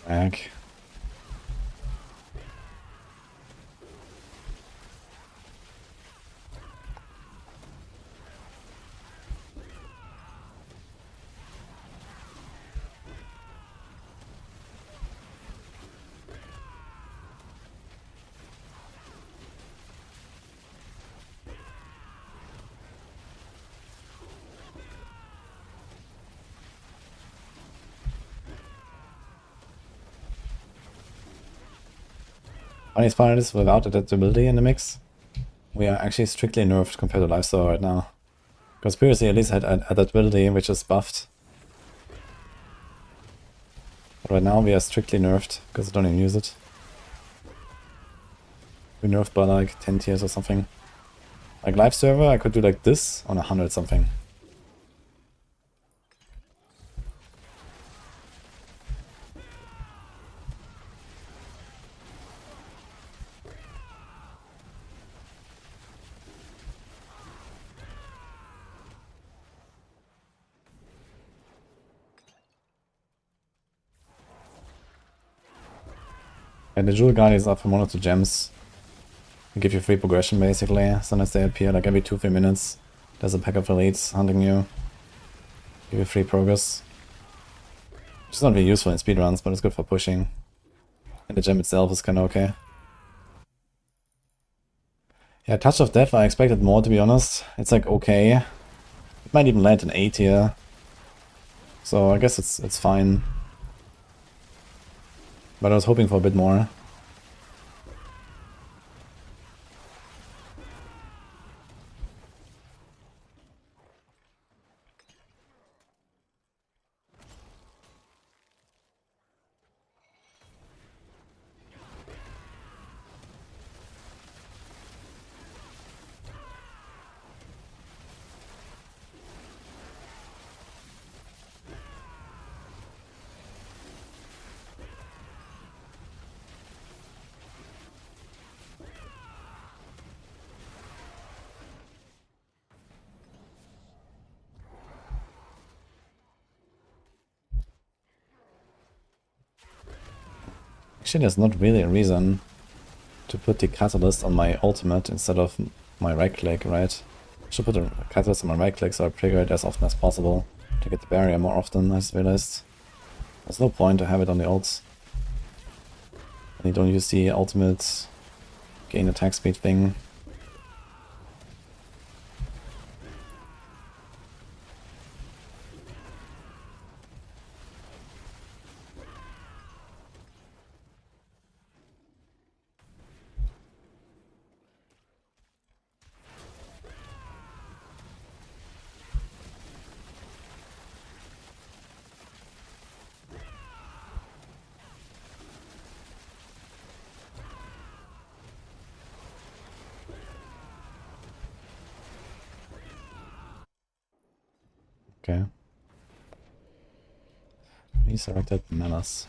Back. Funny part is, without adaptability in the mix, we are actually strictly nerfed compared to Lifesteal right now. Because previously at least had adaptability, which is buffed. But right now we are strictly nerfed, because I don't even use it. We nerfed by like 10 tiers or something. Like live server, I could do like this on 100 something. And the Jewel Guard is up from 1 or 2 gems. They give you free progression basically. Sometimes they appear like every 2-3 minutes. There's a pack of elites hunting you. Give you free progress. Which is not really useful in speedruns, but it's good for pushing. And the gem itself is kinda okay. Yeah, Touch of Death, I expected more to be honest. It's like okay. It might even land an A tier. So I guess it's fine. But I was hoping for a bit more. Actually, there's not really a reason to put the catalyst on my ultimate instead of my right click, right? I should put a catalyst on my right click so I trigger it as often as possible to get the barrier more often, I just realized. There's no point to have it on the ults. And you don't use the ultimate gain attack speed thing. Okay. Resurrected Menace.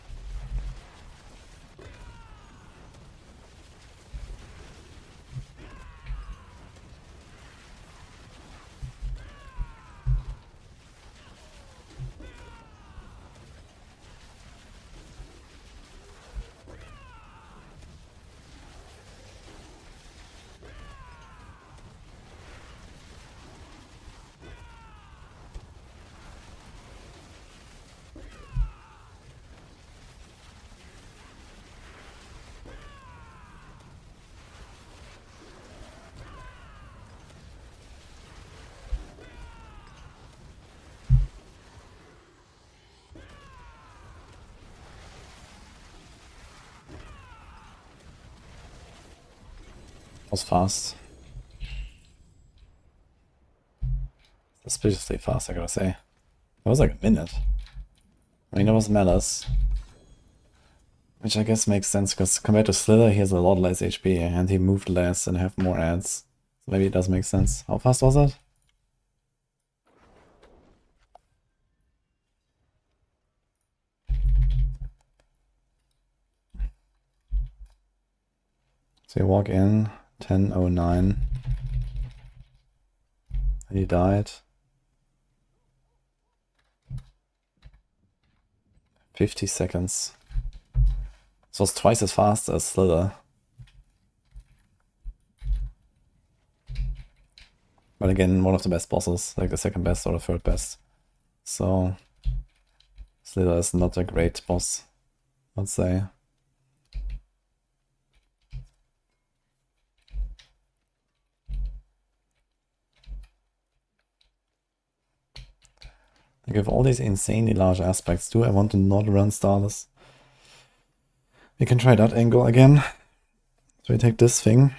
Was fast. Suspiciously fast, I gotta say. That was like a minute. I mean, it was Malice. Which I guess makes sense, because compared to Slither, he has a lot less HP, and he moved less and have more ads. So maybe it does make sense. How fast was it? So you walk in, 10:09. And he died. 50 seconds. So it's twice as fast as Slither. But again, one of the best bosses, like the second best or the third best. So Slither is not a great boss, I'd say. Like with all these insanely large aspects, do I want to not run Starless? We can try that angle again. So we take this thing.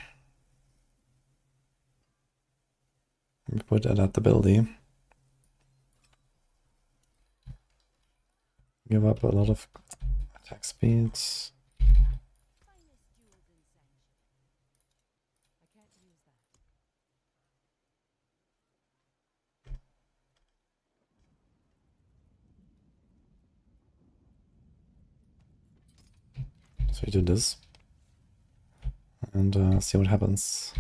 We put adaptability. Give up a lot of attack speed. So we do this. And see what happens.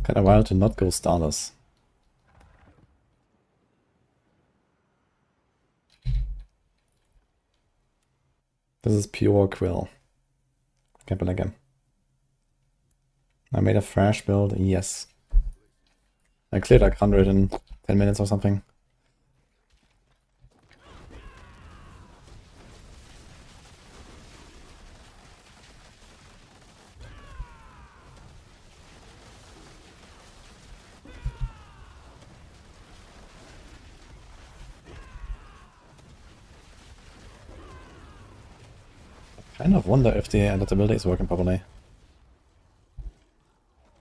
Kinda wild to not go Starless. This is pure Quill. Can't play again. I made a fresh build, yes. I cleared like 100 in 10 minutes or something. I kind of wonder if the adaptability is working properly.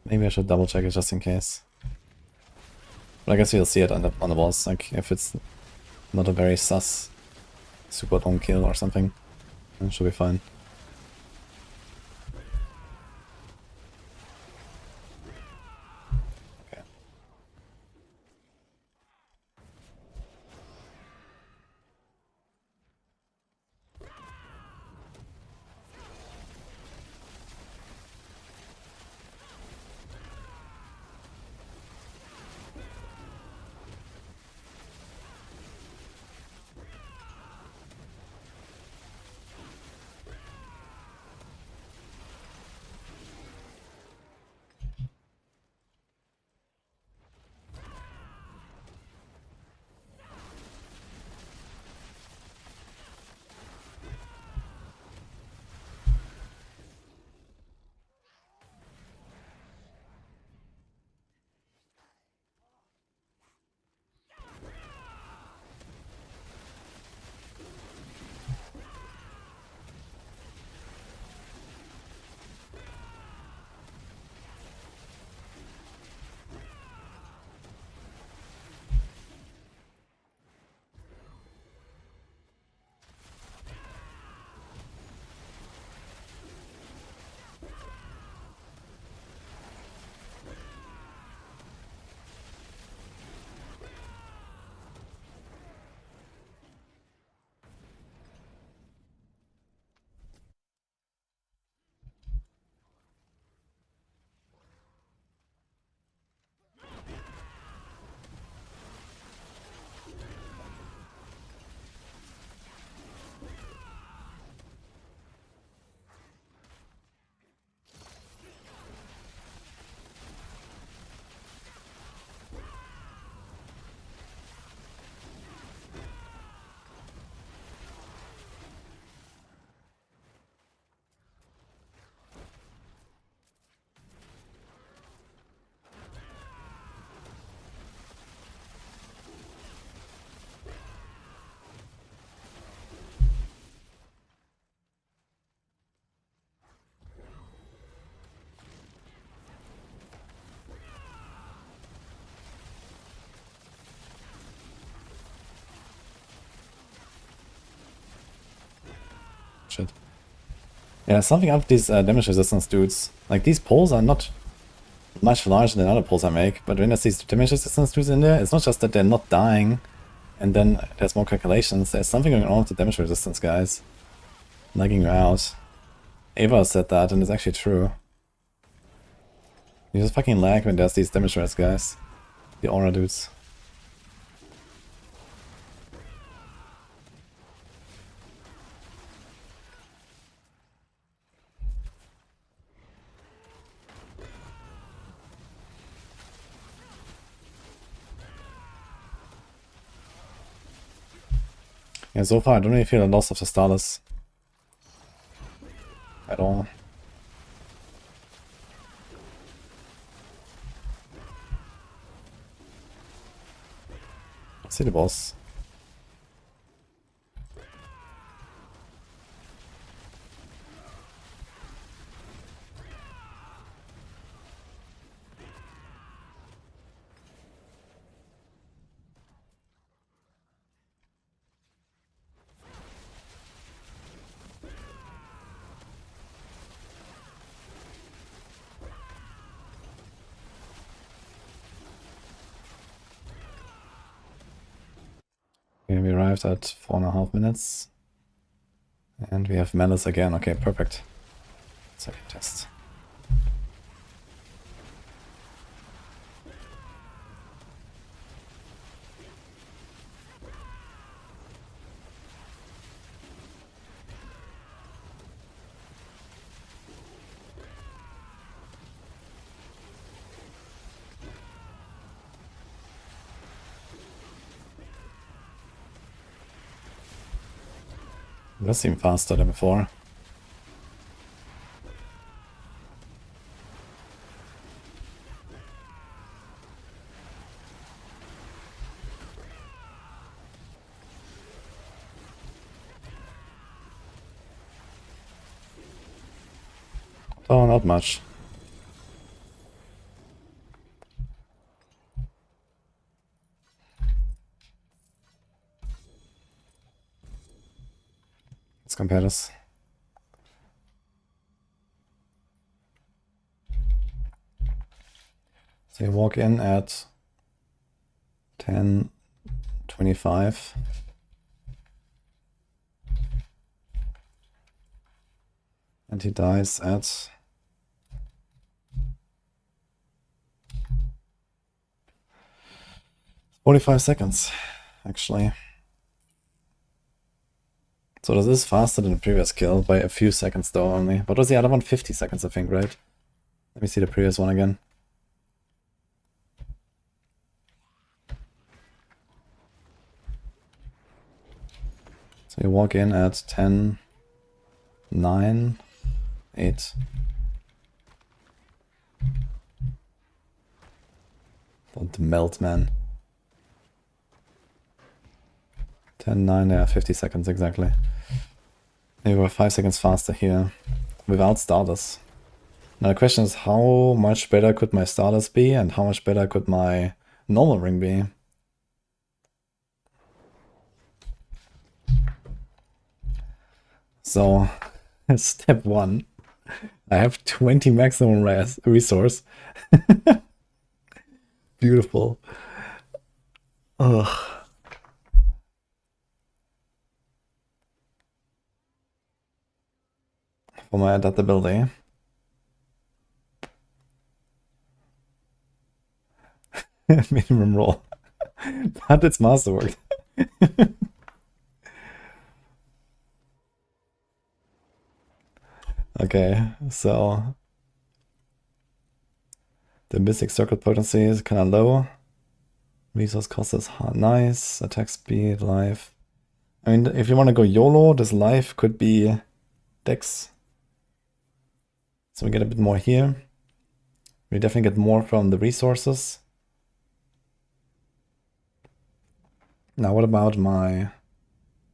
Maybe I should double check it just in case. But I guess you'll see it on the boss, like if it's not a very sus super long kill or something, it should be fine. Okay. Shit. Yeah, something up with these damage resistance dudes. Like, these poles are not much larger than other poles I make, but when there's these damage resistance dudes in there, it's not just that they're not dying, and then there's more calculations. There's something going on with the damage resistance, guys. Lagging you out. Ava said that, and it's actually true. You just fucking lag when there's these damage res guys. The aura dudes. Yeah, so far I don't really feel a loss of the Starless at all. Let's see the boss. Okay, we arrived at 4.5 minutes. And we have Malice again. Okay, perfect. Second test. It does seem faster than before. Oh, not much. Let's compare this. So you walk in at 10:25. And he dies at 45 seconds, actually. So this is faster than the previous kill by a few seconds though only. What was the other one? 50 seconds, I think, right? Let me see the previous one again. So you walk in at 10, 9, 8. Don't melt, man. 10, 9, yeah, 50 seconds exactly. They were 5 seconds faster here without starters. Now the question is, how much better could my starters be and how much better could my normal ring be? So, step 1. I have 20 maximum resource. Beautiful. Ugh. For my adaptability. Minimum roll. But it's Masterwork. Okay, so the Mystic Circle potency is kind of low. Resource cost is nice. Attack speed, life. I mean, if you want to go YOLO, this life could be Dex. So we get a bit more here. We definitely get more from the resources. Now, what about my...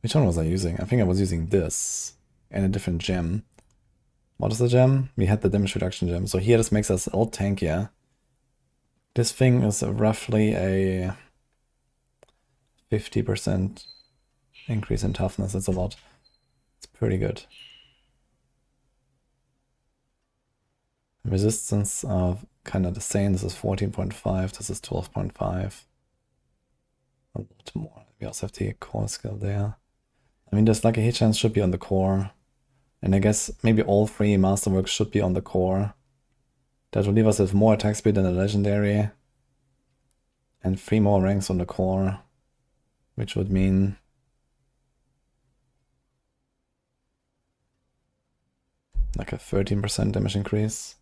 Which one was I using? I think I was using this and a different gem. What is the gem? We had the damage reduction gem. So here this makes us a lot tankier. This thing is roughly a 50% increase in toughness. That's a lot. It's pretty good. Resistance of kind of the same. This is 14.5. This is 12.5. A lot more. We also have the core skill there. I mean, there's like a hit chance should be on the core. And I guess maybe all 3 masterworks should be on the core. That will leave us with more attack speed than the legendary. And 3 more ranks on the core. Which would mean... like a 13% damage increase.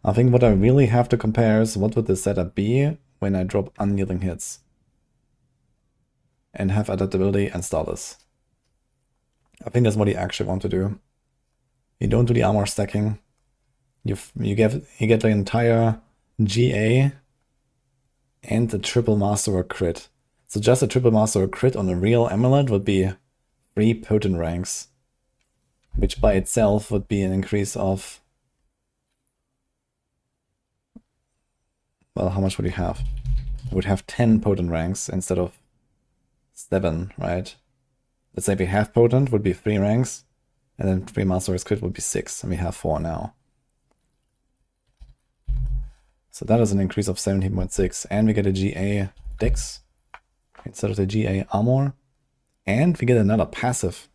I think what I really have to compare is what would the setup be when I drop unyielding hits and have adaptability and status. I think that's what you actually want to do. You don't do the armor stacking. You get the entire GA and the triple Masterwork crit. So just a triple Masterwork crit on a real amulet would be 3 potent ranks, which by itself would be an increase of, well, how much would you have? You would have 10 potent ranks instead of 7, right? Let's say we have potent would be 3 ranks, and then 3 Masterwork crit would be 6, and we have 4 now. So that is an increase of 17.6, and we get a GA dex instead of the GA armor, and we get another passive,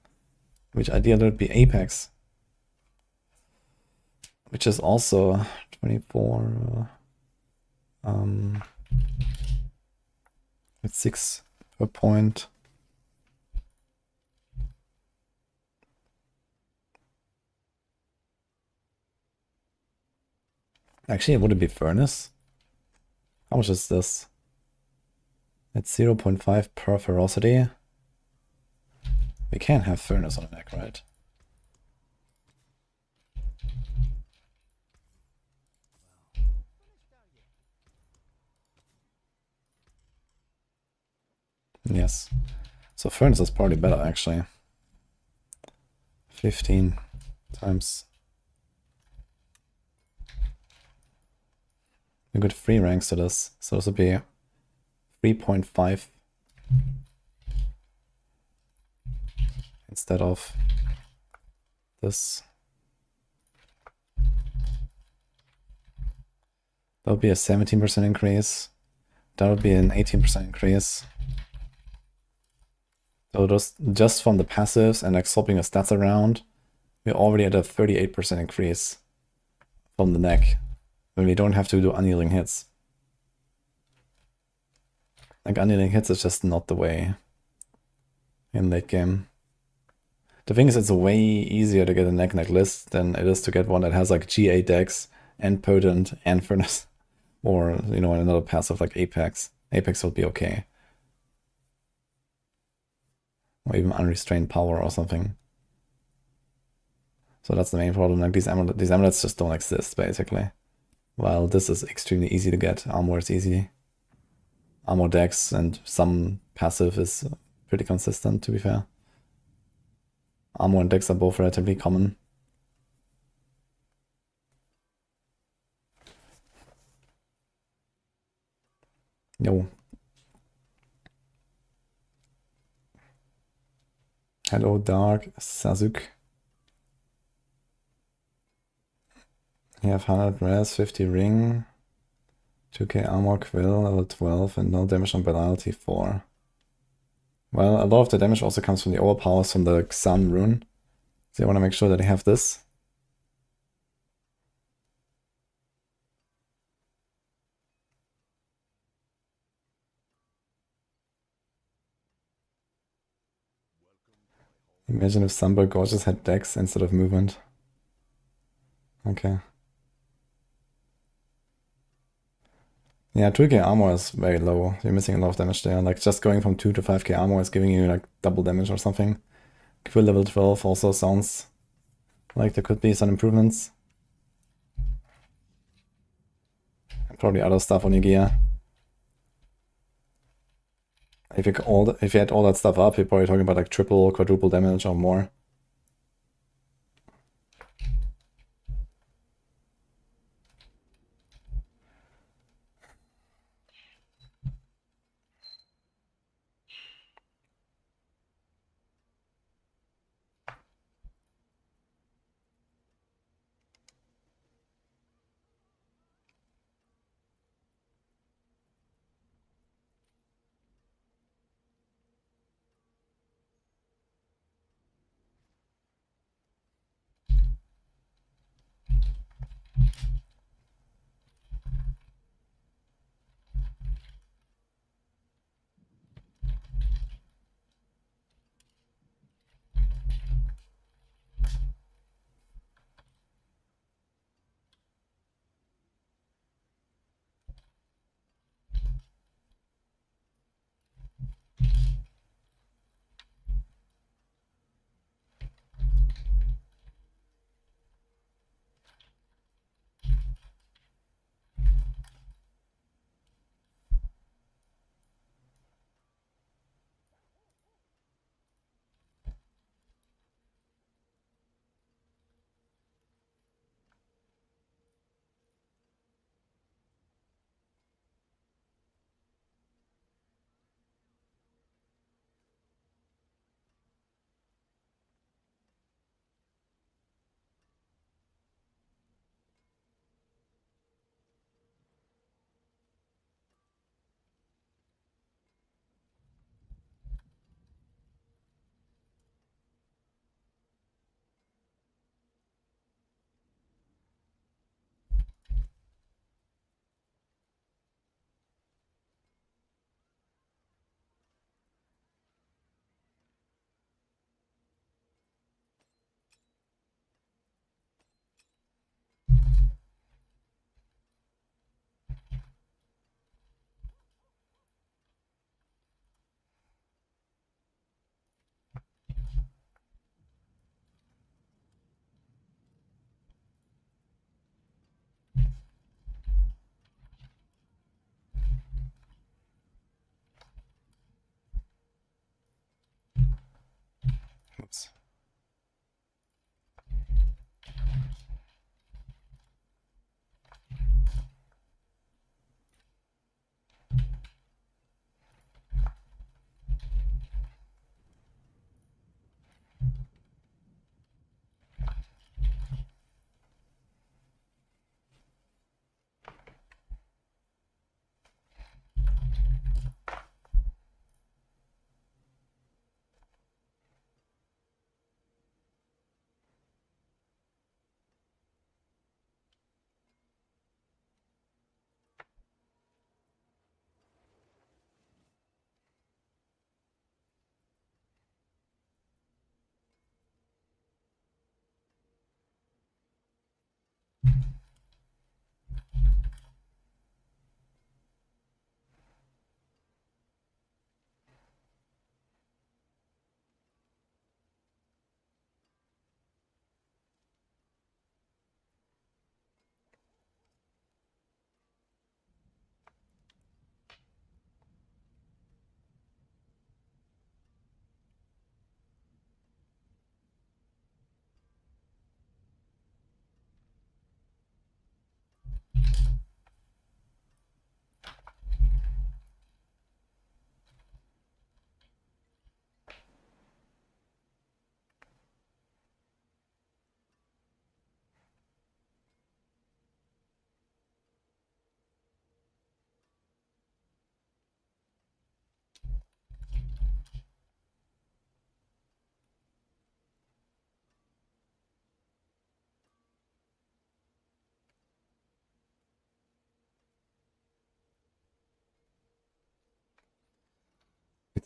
which ideally would be Apex, which is also 24, with 6 per point. Actually, would it be Furnace? How much is this? It's 0.5 per ferocity. We can't have Furnace on the neck, right? Yes. So Furnace is probably better, actually. 15 times. We got 3 ranks to this, so this would be 3.5 instead of this. That would be a 17% increase. That would be an 18% increase. So just from the passives and like swapping the stats around, we're already at a 38% increase from the neck when we don't have to do unyielding hits. Like unyielding hits is just not the way in late game. The thing is, it's way easier to get a neck list than it is to get one that has like GA dex and potent and furnace, or you know, another passive like Apex. Apex would be okay, or even unrestrained power or something. So that's the main problem. Like these amulets just don't exist basically. While this is extremely easy to get. Armor is easy. Armor dex and some passive is pretty consistent, to be fair. Armor and dex are both relatively common. Yo. Hello, Dark Sazuk. You have 100 res, 50 ring, 2k armor, quill, level 12, and no damage on penalty 4. Well, a lot of the damage also comes from the overpowers from the Sun rune. So I want to make sure that I have this. Imagine if Sunbird Gorgeous had dex instead of movement. Okay. Yeah, 2k armor is very low. You're missing a lot of damage there. Like just going from 2 to 5k armor is giving you like double damage or something. Quill level 12 also sounds like there could be some improvements. And probably other stuff on your gear. If you add all that stuff up, you're probably talking about like triple, quadruple damage or more.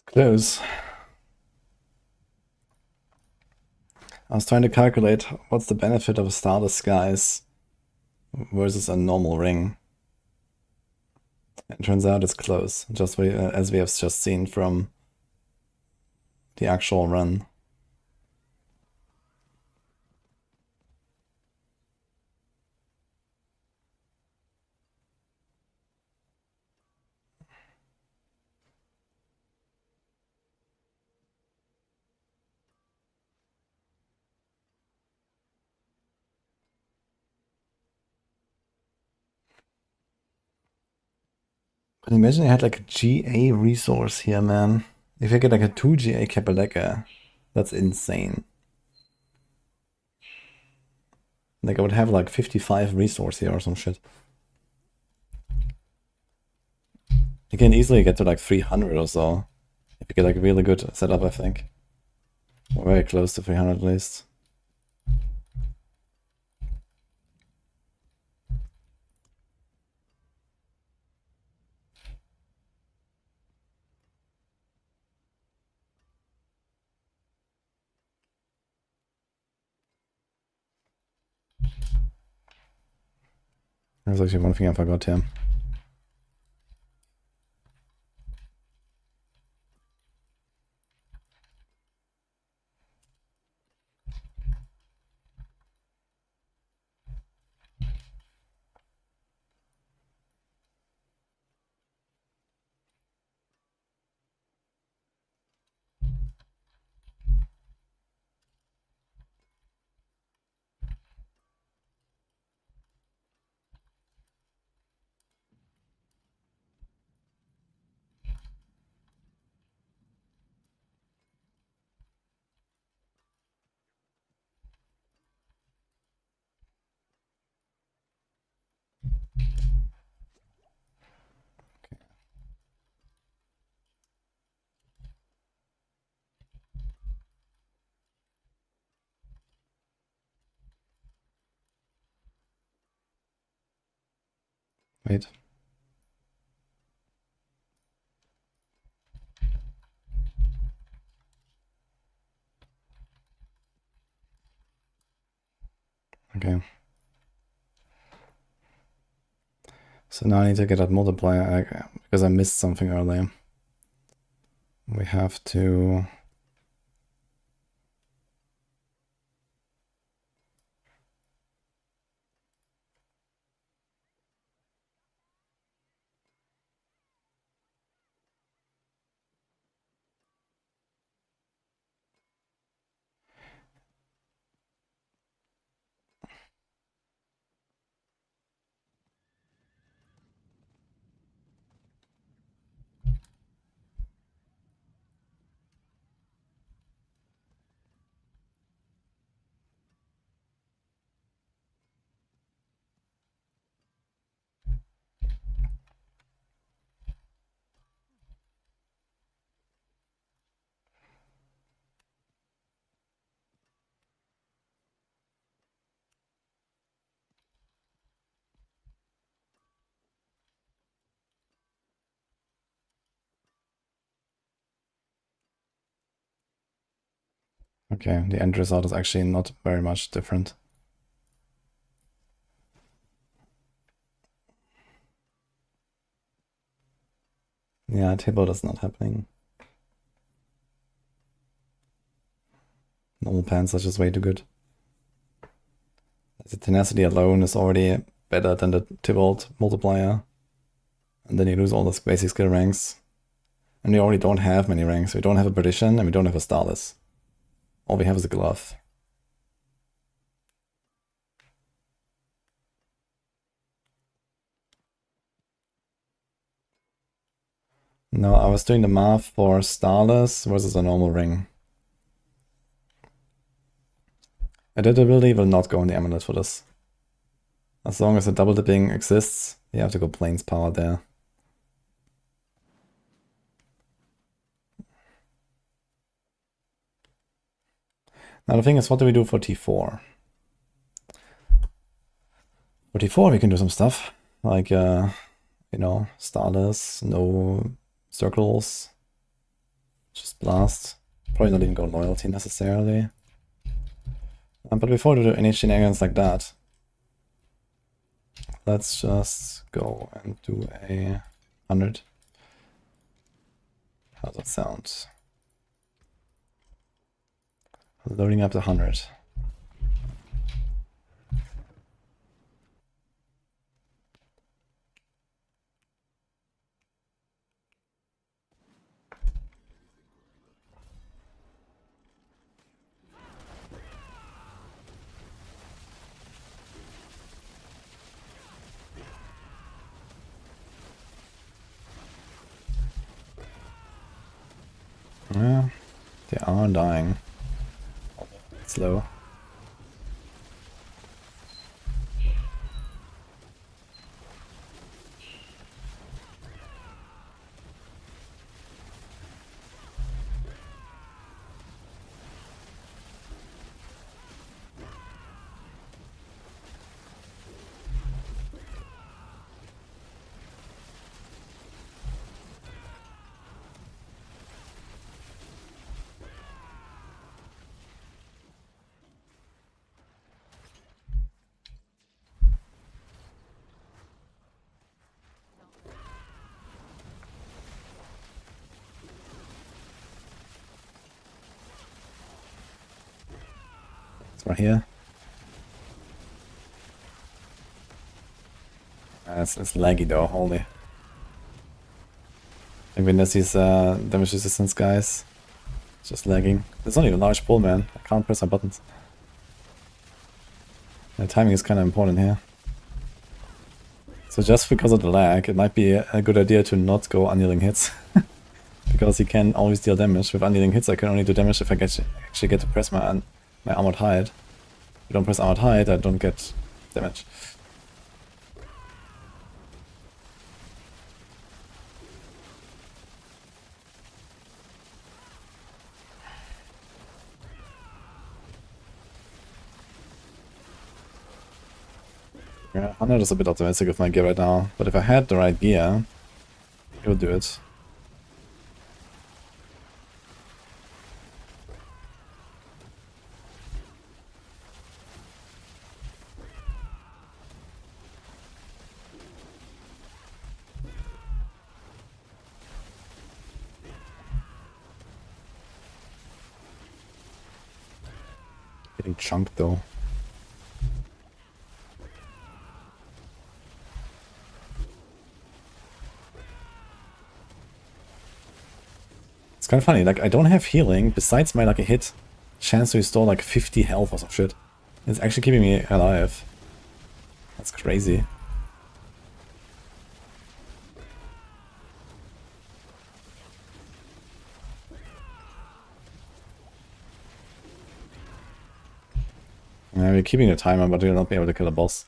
Close. I was trying to calculate what's the benefit of a star disguise versus a normal ring. It turns out it's close, just as we have just seen from the actual run. But imagine I had like a GA resource here, man. If I get like a 2 GA Kapaleka, that's insane. Like I would have like 55 resource here or some shit. You can easily get to like 300 or so. If you get like a really good setup, I think. We're very close to 300 at least. There's actually one thing I forgot here. Wait. Okay. So now I need to get that multiplier because I missed something earlier. We have to... Okay, the end result is actually not very much different. Yeah, table is not happening. Normal pants are just way too good. The tenacity alone is already better than the Tybalt multiplier. And then you lose all the basic skill ranks. And we already don't have many ranks. We don't have a Perdition and we don't have a Starless. All we have is a glove. No, I was doing the math for Starless versus a normal ring. Adaptability will not go in the amulet for this. As long as the double dipping exists, you have to go Plains Power there. Now the thing is, what do we do for T4? For T4 we can do some stuff, like, you know, Starless, no circles. Just blast. Probably not even go loyalty necessarily. But before we do any shenanigans like that, let's just go and do a 100. How's that sound? Loading up the 100. Yeah, they are dying. Slow. It's right here. It's laggy though, holy. I mean, there's these damage resistance guys. It's just lagging. There's only a large pull, man. I can't press my buttons. The timing is kind of important here. So just because of the lag, it might be a good idea to not go unyielding hits. Because he can always deal damage. With unyielding hits I can only do damage if I actually get to press my armored hide. If I don't press armored hide, I don't get damage. Yeah, 100 is a bit optimistic with my gear right now, but if I had the right gear, it would do it. Getting chunked though. It's kind of funny, like I don't have healing, besides my lucky hit, chance to restore like 50 health or some shit. It's actually keeping me alive. That's crazy. Yeah, we're keeping the timer, but we'll not be able to kill a boss.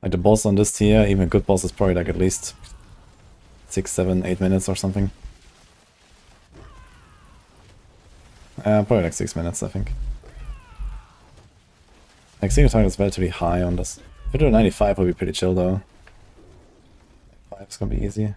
Like the boss on this tier, even a good boss is probably like at least 6, 7, 8 minutes or something. Probably like 6 minutes, I think. Like single target is relatively high on this. If we do a 95 will be pretty chill though. 5 is gonna be easy.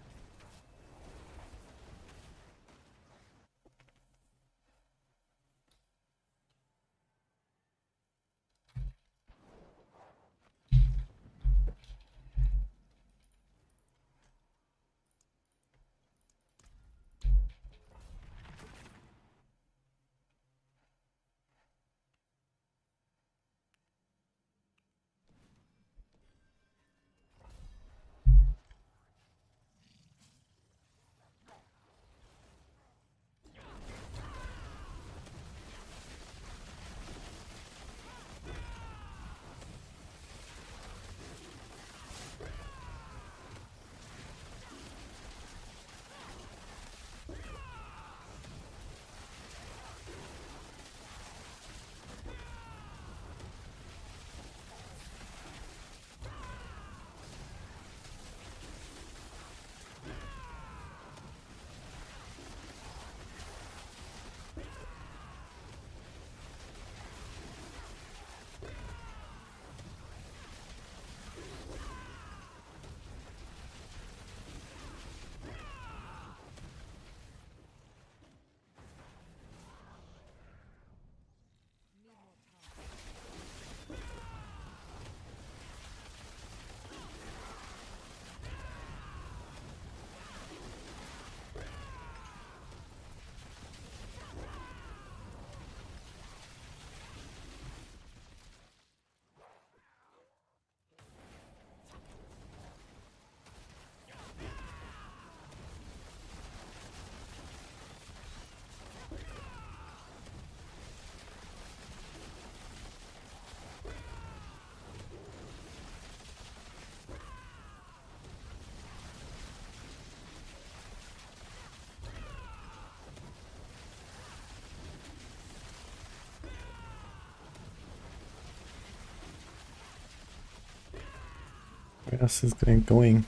Where's this thing going?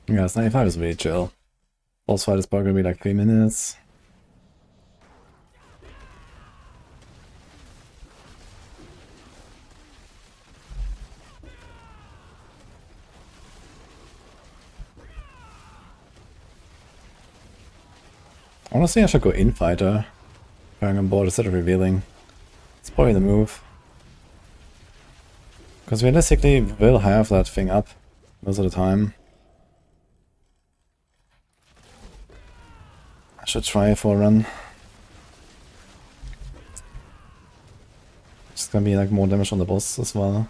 Yeah, it's 95 is really chill. Boss fight is probably gonna be like 3 minutes. Honestly, I should go Infighter. Going on board instead of revealing. It's probably the move. Because realistically, we'll have that thing up most of the time. I should try for a run. It's gonna be like more damage on the boss as well.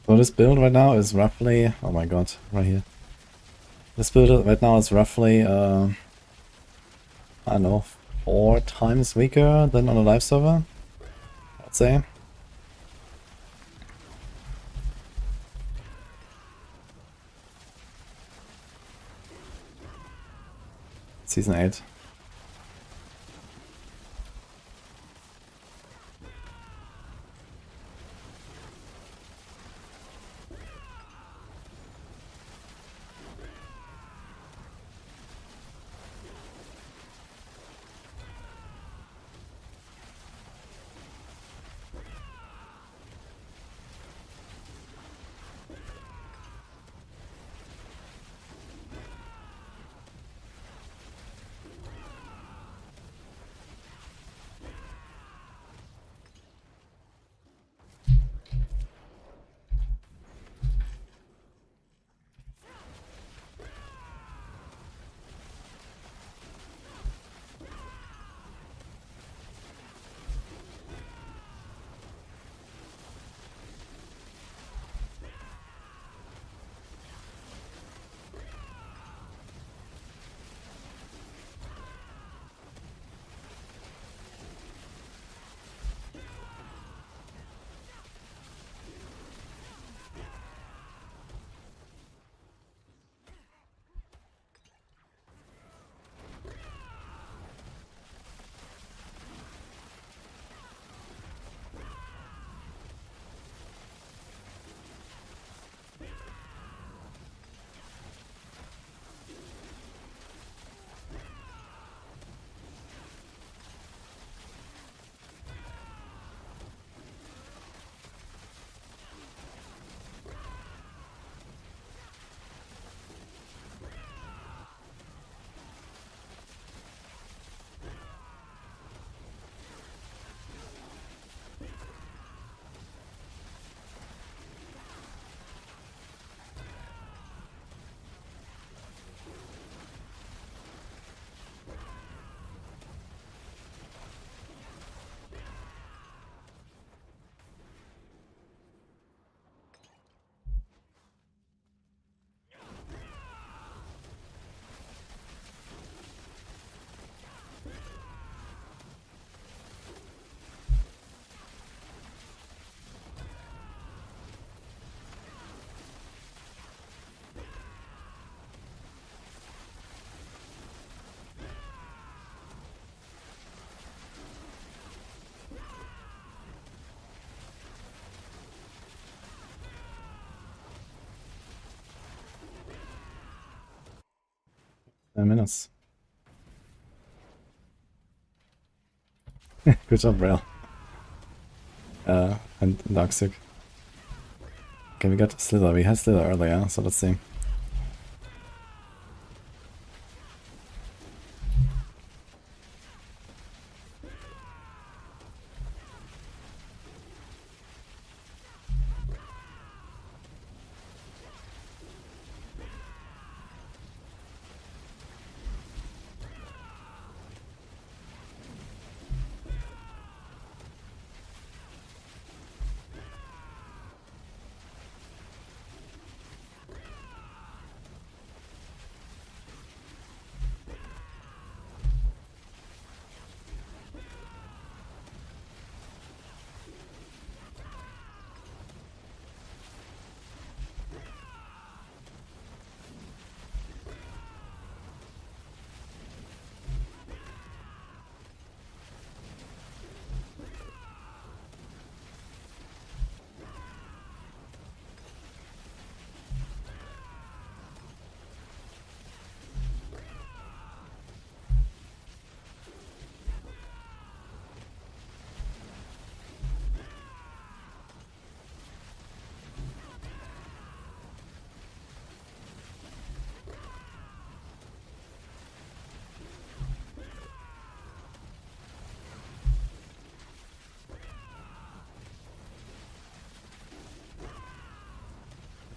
So this build right now is roughly, oh my god, right here. This build right now is roughly, I don't know, 4 times weaker than on a live server, I'd say. Season 8. 10 minutes. Good job, Braille. And Darksick. Okay, we got Slither. We had Slither earlier, so let's see.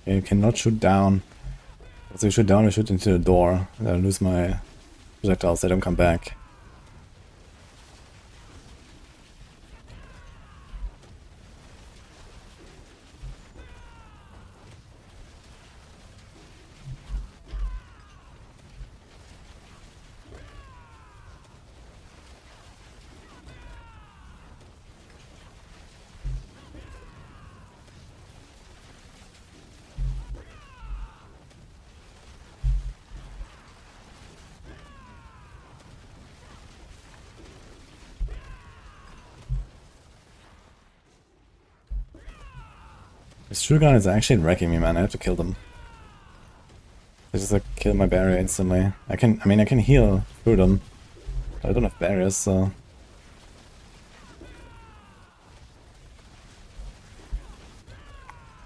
You cannot shoot down. If you shoot down, you shoot into the door. Then I lose my projectiles, they don't come back. This true gun is actually wrecking me, man. I have to kill them. They just like kill my barrier instantly. I mean I can heal through them. But I don't have barriers, so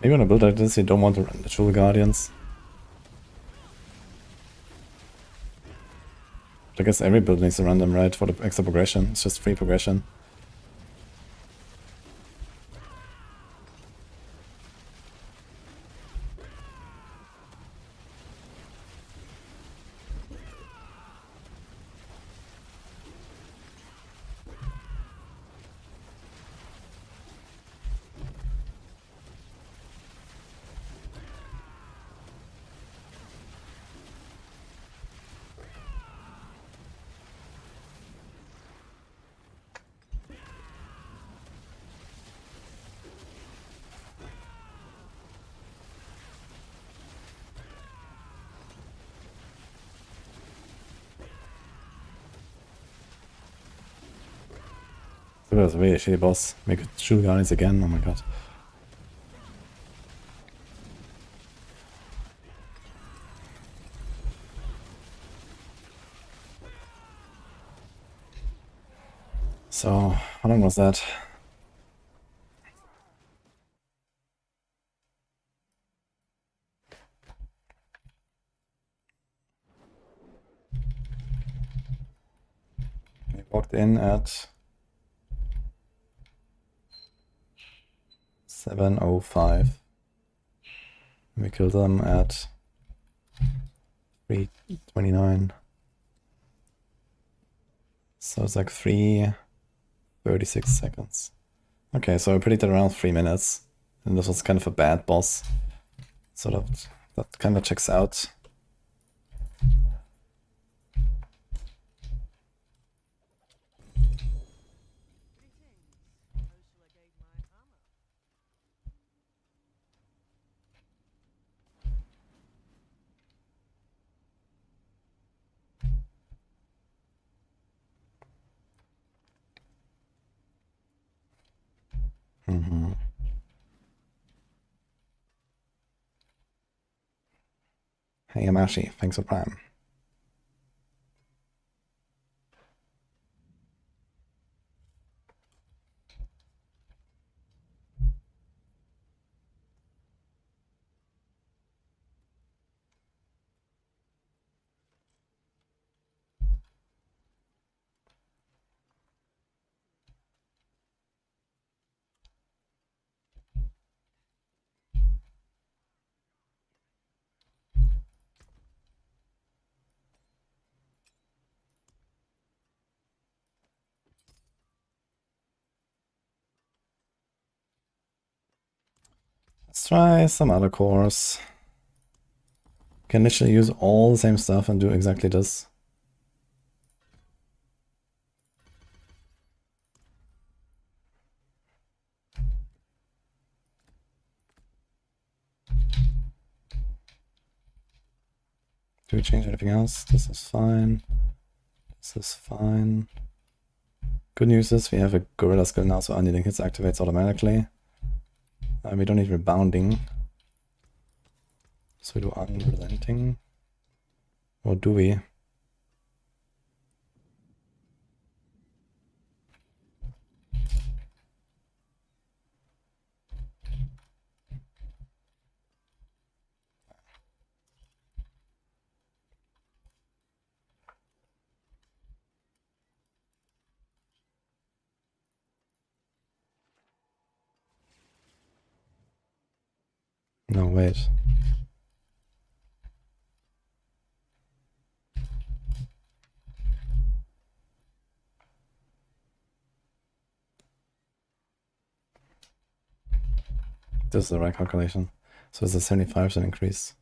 maybe on a build like this you don't want to run the True Guardians. But I guess every build needs to run them, right? For the extra progression. It's just free progression. That was a really shitty boss. Make it True Guardians again, oh my god. So, how long was that? We walked in at 7:05. We killed them at 3:29. So it's like 3:36 seconds. Okay, so I predicted around 3 minutes. And this was kind of a bad boss. So that kind of checks out. Hey Yamashi, thanks for Prime. Let's try some other cores. Can literally use all the same stuff and do exactly this. Do we change anything else? This is fine. This is fine. Good news is we have a gorilla skill now, so undealing hits activates automatically. We don't need rebounding. So we do unrelenting. Or do we? No, wait. This is the right calculation. So it's a 75% increase.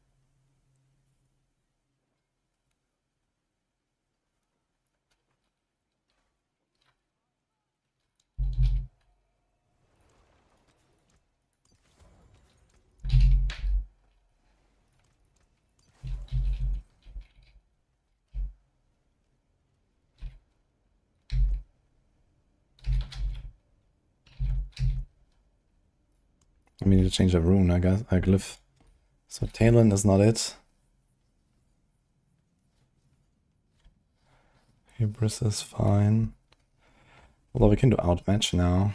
We need to change the rune, I guess, a glyph. So Talon is not it. Hubris is fine. Although we can do outmatch now.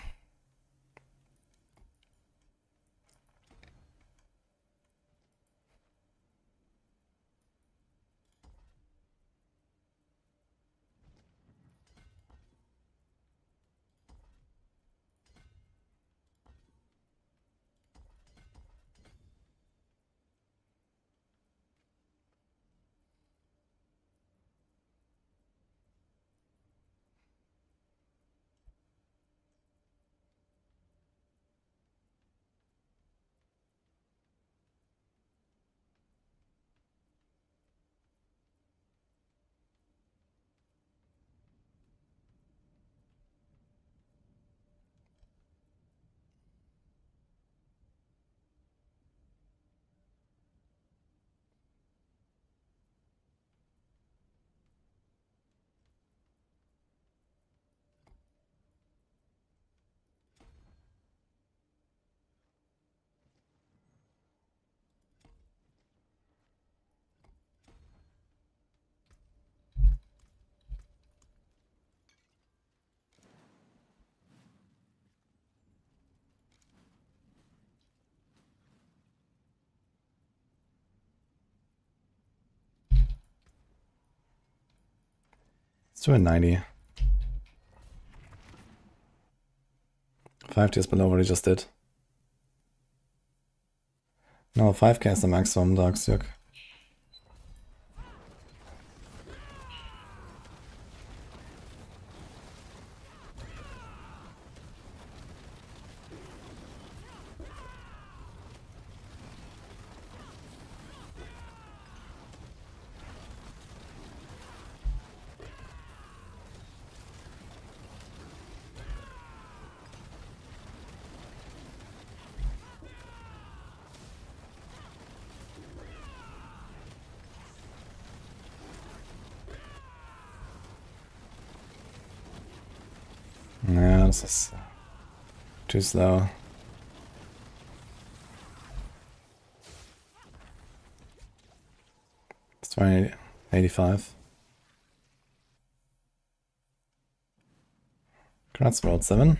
Let's do a 90. 5 tiers below what we just did. No, 5k is the maximum, Darkstyrk. Yeah, this is too slow. It's 85. Congrats, World 7.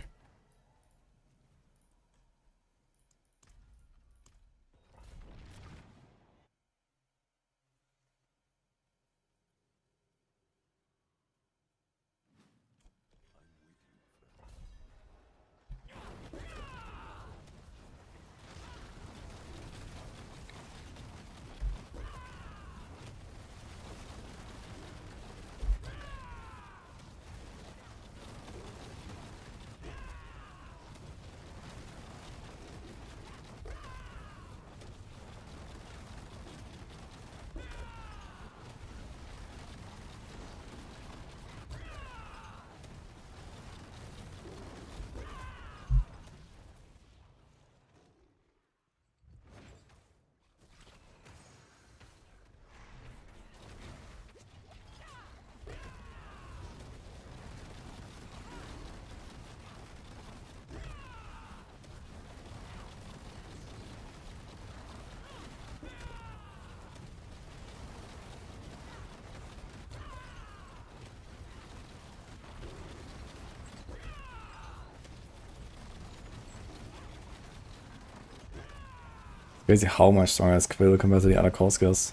Crazy how much stronger is Quill compared to the other core skills.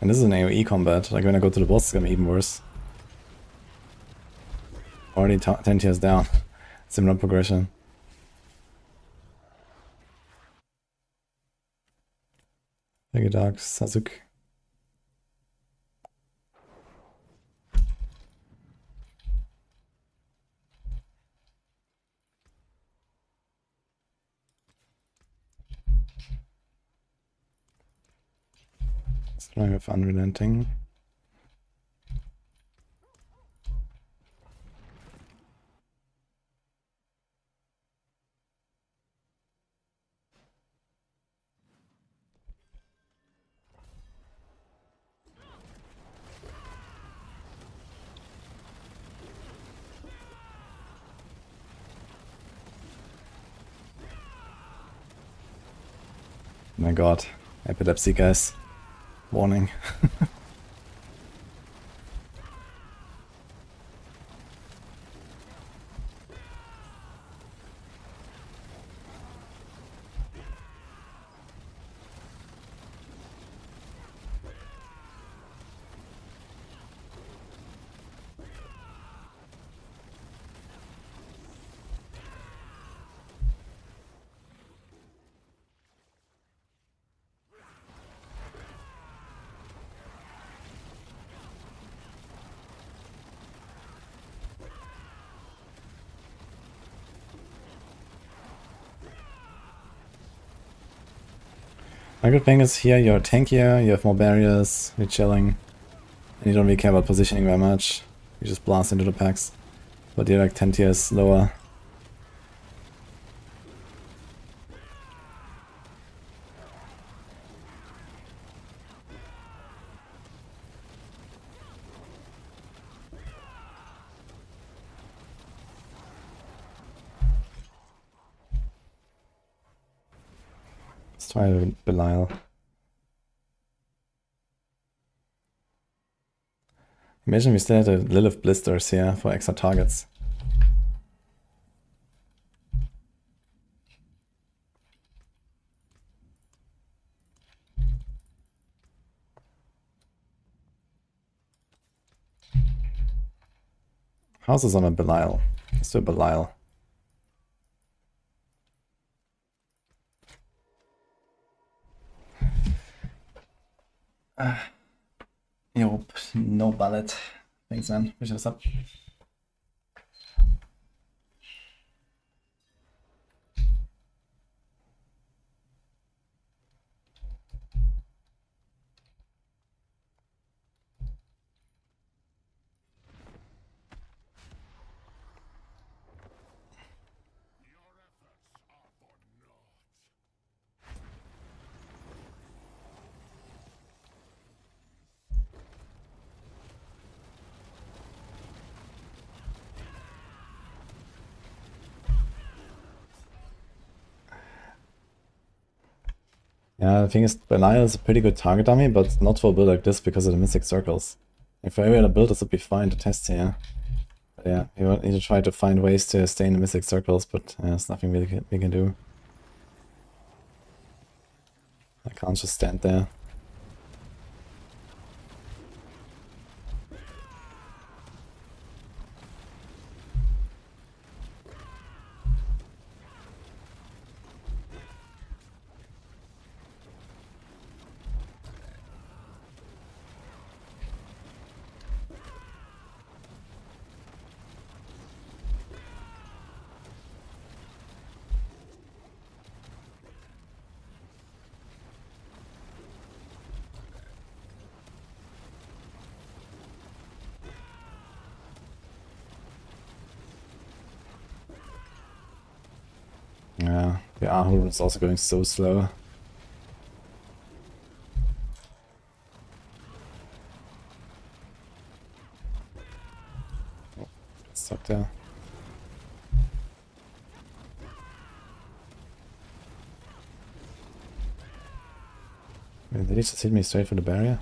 And this is an AoE combat, like when I go to the boss it's gonna be even worse. Already 10 tiers down. Similar progression. Thank you, Dark Sasuke. Strong with unrelenting. Oh my god, epilepsy guys. Warning. My good thing is here you're tankier, you have more barriers, you're chilling, and you don't really care about positioning very much. You just blast into the packs. But you're like 10 tiers lower. Let's try to Belial. Imagine we still had a Lilith blisters here for extra targets. House is on a Belial. Let's do a Belial. Nope, no bullet. Thanks, man. Appreciate the sub. Yeah, the thing is, Belial is a pretty good target dummy, but not for a build like this because of the Mystic Circles. If for every other build, this would be fine to test here. But yeah, you need to try to find ways to stay in the Mystic Circles, but there's nothing really we can do. I can't just stand there. Yeah, the Ahur is also going so slow. Oh, stuck there. Wait, did he just hit me straight for the barrier?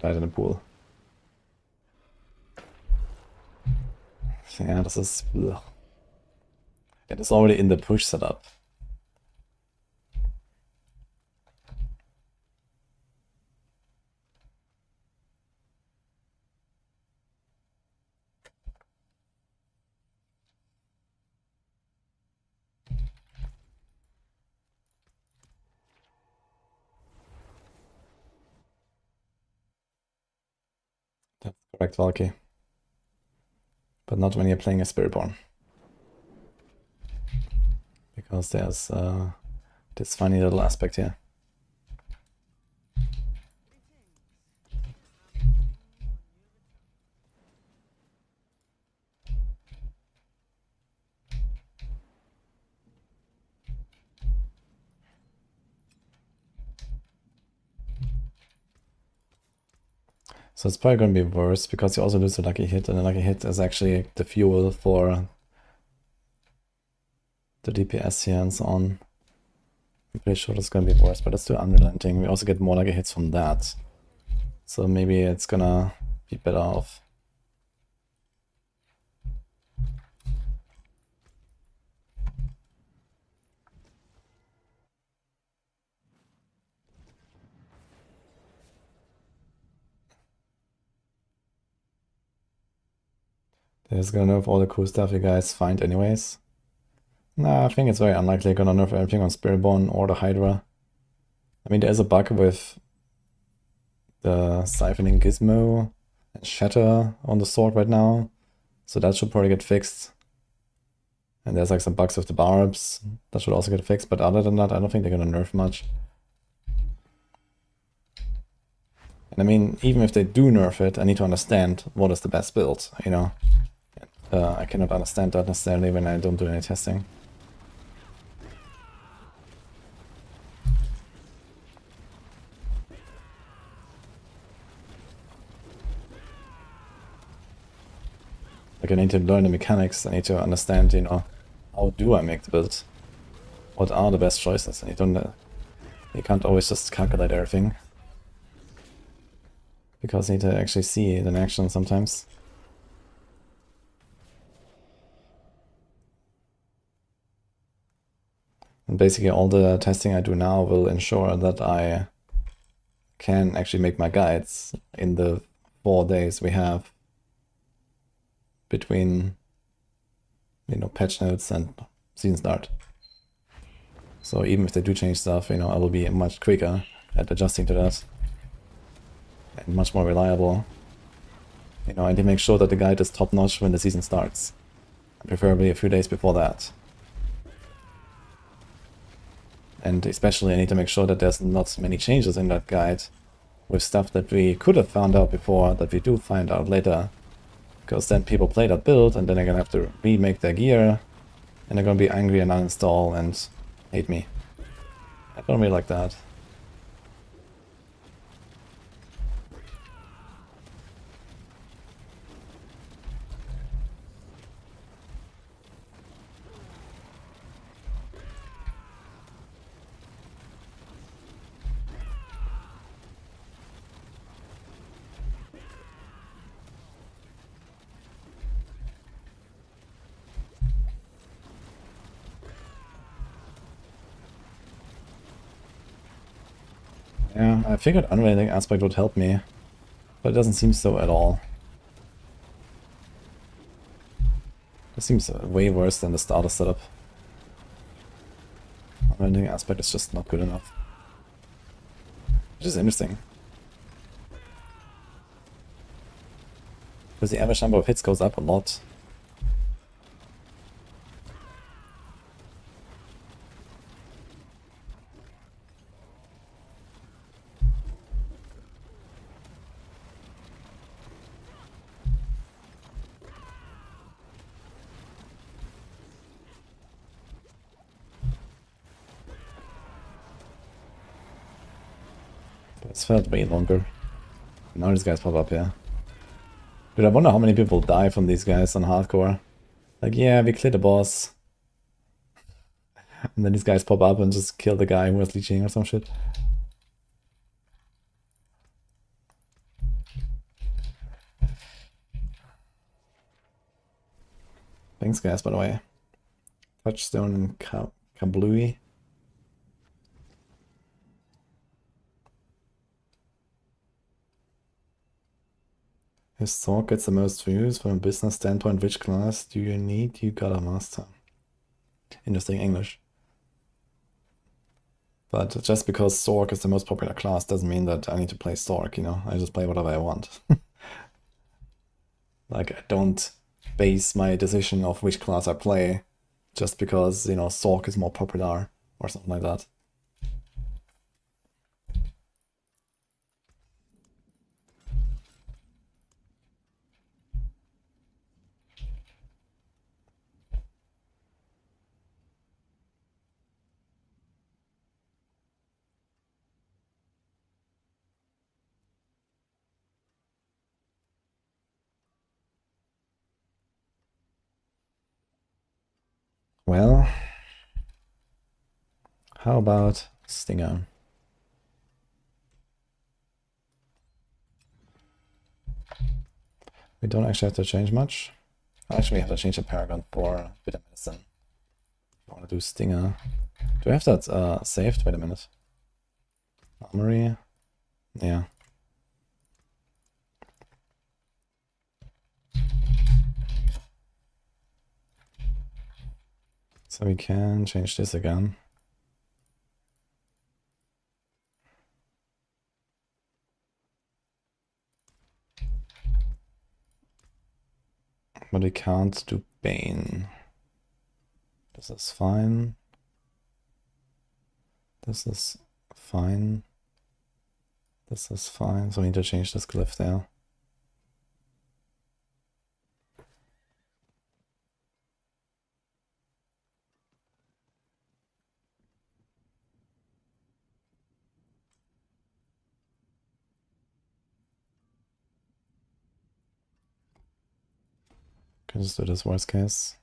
right in the pool. Yeah, this is... Ugh. It is already in the push setup. That's correct, Valky. But not when you're playing a Spiritborn. Because there's this funny little aspect here. So it's probably going to be worse because you also lose a lucky hit, and a lucky hit is actually the fuel for the DPS here and so on. I'm pretty sure it's going to be worse, but it's still unrelenting. We also get more lucky hits from that. So maybe it's gonna be better off. There's gonna nerf all the cool stuff you guys find anyways. Nah, I think it's very unlikely gonna nerf everything on Spiritborn or the Hydra. I mean, there's a bug with the siphoning gizmo and shatter on the sword right now, so that should probably get fixed. And there's like some bugs with the barbs that should also get fixed, but other than that, I don't think they're gonna nerf much. And I mean, even if they do nerf it, I need to understand what is the best build, you know? I cannot understand that necessarily when I don't do any testing. Like I need to learn the mechanics, I need to understand, you know, how do I make the build? What are the best choices? And you can't always just calculate everything. Because you need to actually see it in action sometimes. And basically all the testing I do now will ensure that I can actually make my guides in the 4 days we have between, you know, patch notes and season start. So even if they do change stuff, you know, I will be much quicker at adjusting to that. And much more reliable. You know, I need to make sure that the guide is top notch when the season starts. Preferably a few days before that. And especially I need to make sure that there's not many changes in that guide with stuff that we could have found out before that we do find out later. Because then people play that build and then they're gonna have to remake their gear and they're gonna be angry and uninstall and hate me. I don't really like that. Yeah, I figured unrailing aspect would help me, but it doesn't seem so at all. It seems way worse than the starter setup. Unrailing aspect is just not good enough. Which is interesting. Because the average number of hits goes up a lot. It's felt way longer. Now these guys pop up here. Dude, I wonder how many people die from these guys on hardcore. Like, yeah, we cleared the boss. And then these guys pop up and just kill the guy who was leeching or some shit. Thanks, guys, by the way. Touchstone and Kablooey. If Sorc gets the most views from a business standpoint, which class do you need? You gotta master. Interesting English. But just because Sorc is the most popular class doesn't mean that I need to play Sorc, you know? I just play whatever I want. Like, I don't base my decision of which class I play just because, you know, Sorc is more popular or something like that. Well, how about Stinger? We don't actually have to change much. Actually, we have to change the Paragon for Bitter Medicine. I want to do Stinger. Do I have that saved? Wait a minute. Armory? Yeah. So we can change this again. But we can't do Bane. This is fine. This is fine. This is fine. So we need to change this glyph there. Can just do this worst case.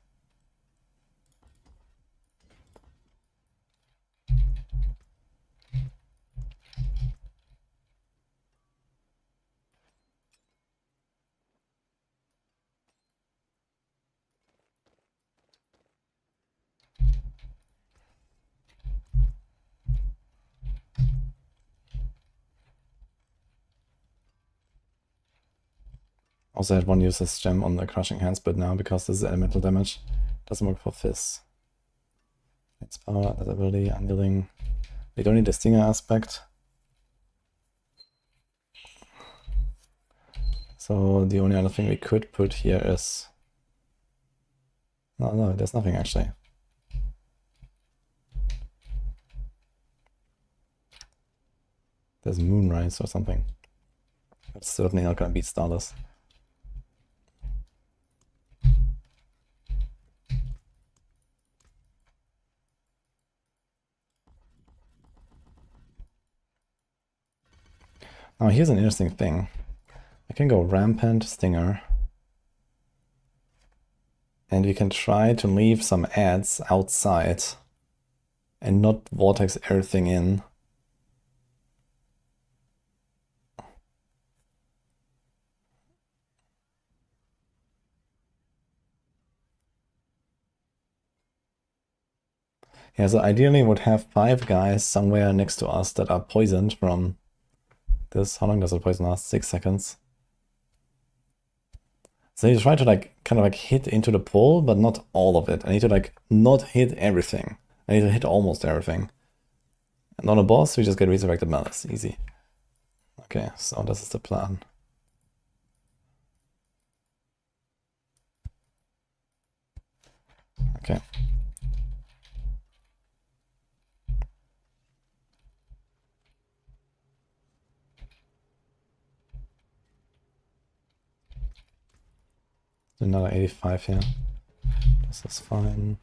Also, I had one use this gem on the Crushing Hands, but now because this is elemental damage, doesn't work for Fizz. It's power, that ability, unyielding. We don't need the Stinger aspect. So the only other thing we could put here is... No, there's nothing actually. There's Moonrise or something. That's certainly not gonna beat Stardust. Now here's an interesting thing. I can go Rampant, Stinger. And we can try to leave some ads outside and not vortex everything in. Yeah, so ideally would have 5 guys somewhere next to us that are poisoned from this. How long does the poison last? 6 seconds. So you try to like kind of like hit into the pole, but not all of it. I need to like not hit everything. I need to hit almost everything. And on a boss, we just get Resurrected Malice. Easy. Okay, so this is the plan. Okay. Another 85 here. This is fine.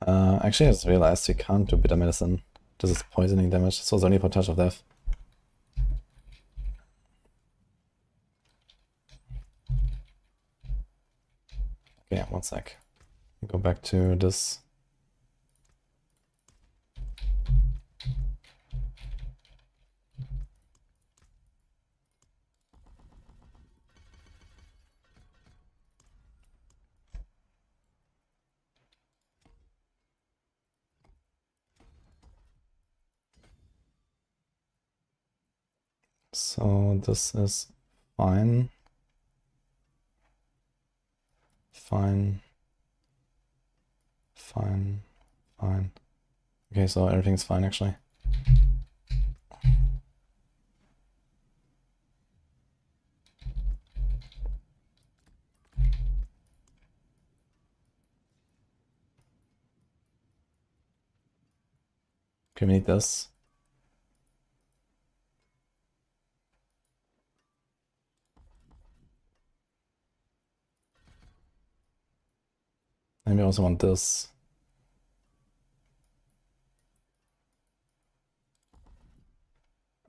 Actually, I just realized you can't do Bitter Medicine. This is poisoning damage, so it's only for Touch of Death. Okay, one sec. Go back to this. So this is fine. Fine. Fine. Fine. Okay, so everything's fine actually. Okay, we need this. And we also want this.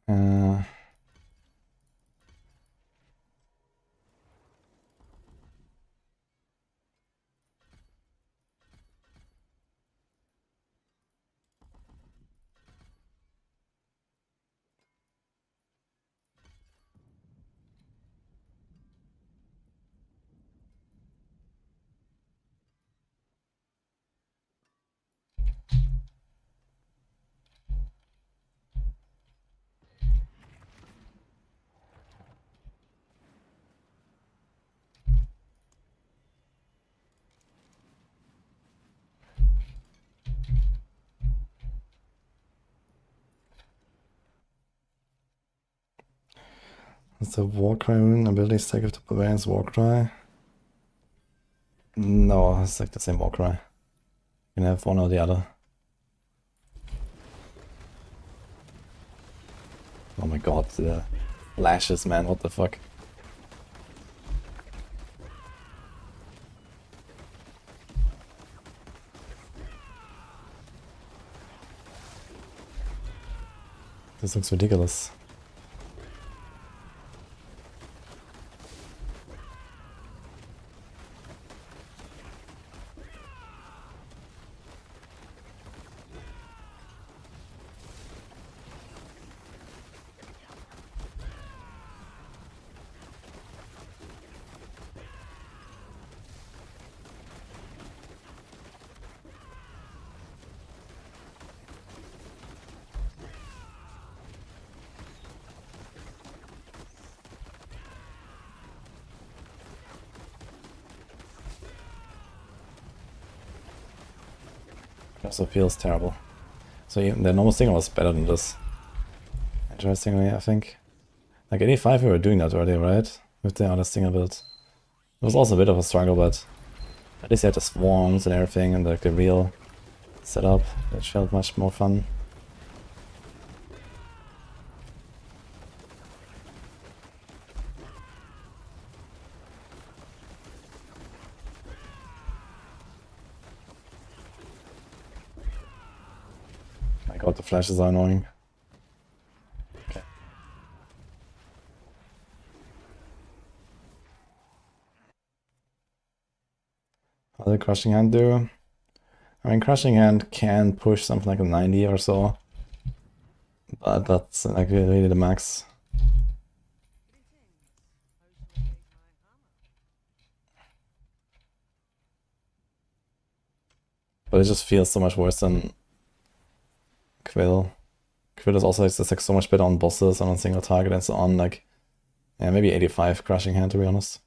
Uh, It's a Warcry rune, ability stack of the Barbarian's Warcry. No, it's like the same Warcry. You can have one or the other. Oh my god, the lashes, man, what the fuck. This looks ridiculous. It also feels terrible. So even the normal stinger was better than this. Interestingly, I think. Like 85 we were doing that already, right? With the other stinger build. It was also a bit of a struggle, but at least you had the swarms and everything and like the real setup, which felt much more fun. My god, the flashes are annoying. Okay. How did Crushing Hand do? I mean, Crushing Hand can push something like a 90 or so. But that's like really the max. But it just feels so much worse than Quill. Quill is also just like so much better on bosses and on single target and so on. Like, yeah, maybe 85 Crushing Hand to be honest.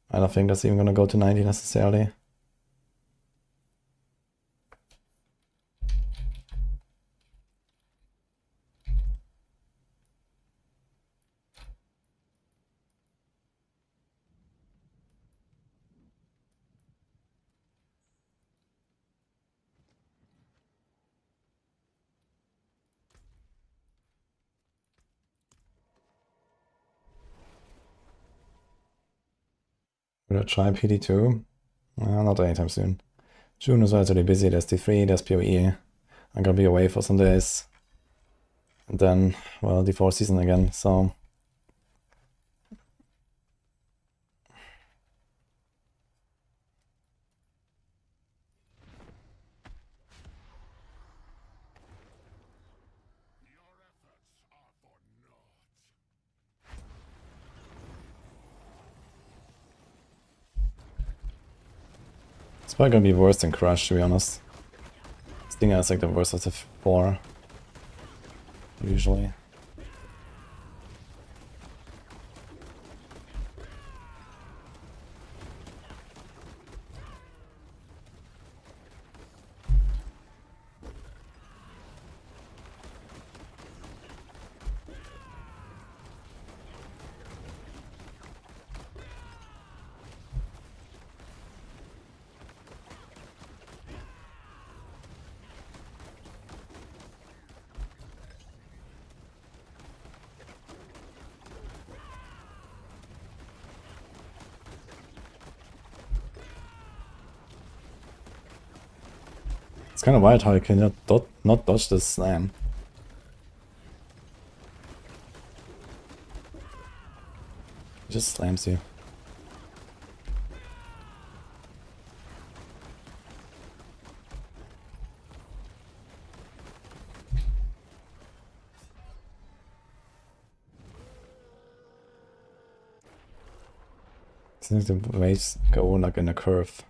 I don't think that's even gonna go to 90 necessarily. Will I try PD2? Not anytime soon. June is relatively busy, there's D3, there's PoE. I'm gonna be away for some days. And then, well, D4 season again, so... It's probably gonna be worse than Crush, to be honest. Stinger is like the worst of the 4. Usually. It's kind of wild how you cannot not dodge this slam. It just slams you. Seems the waves go like in a curve.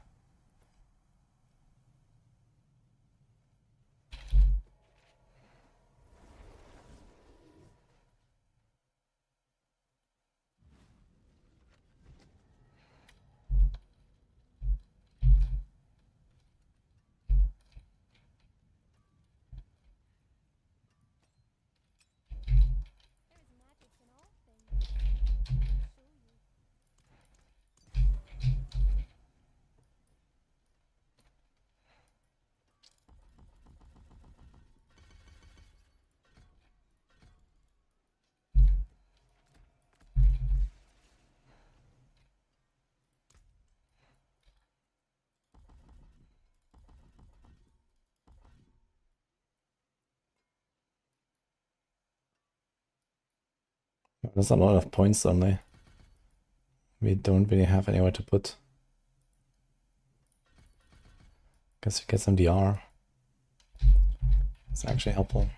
There's a lot of points only. We don't really have anywhere to put. Guess we get some DR. It's actually helpful.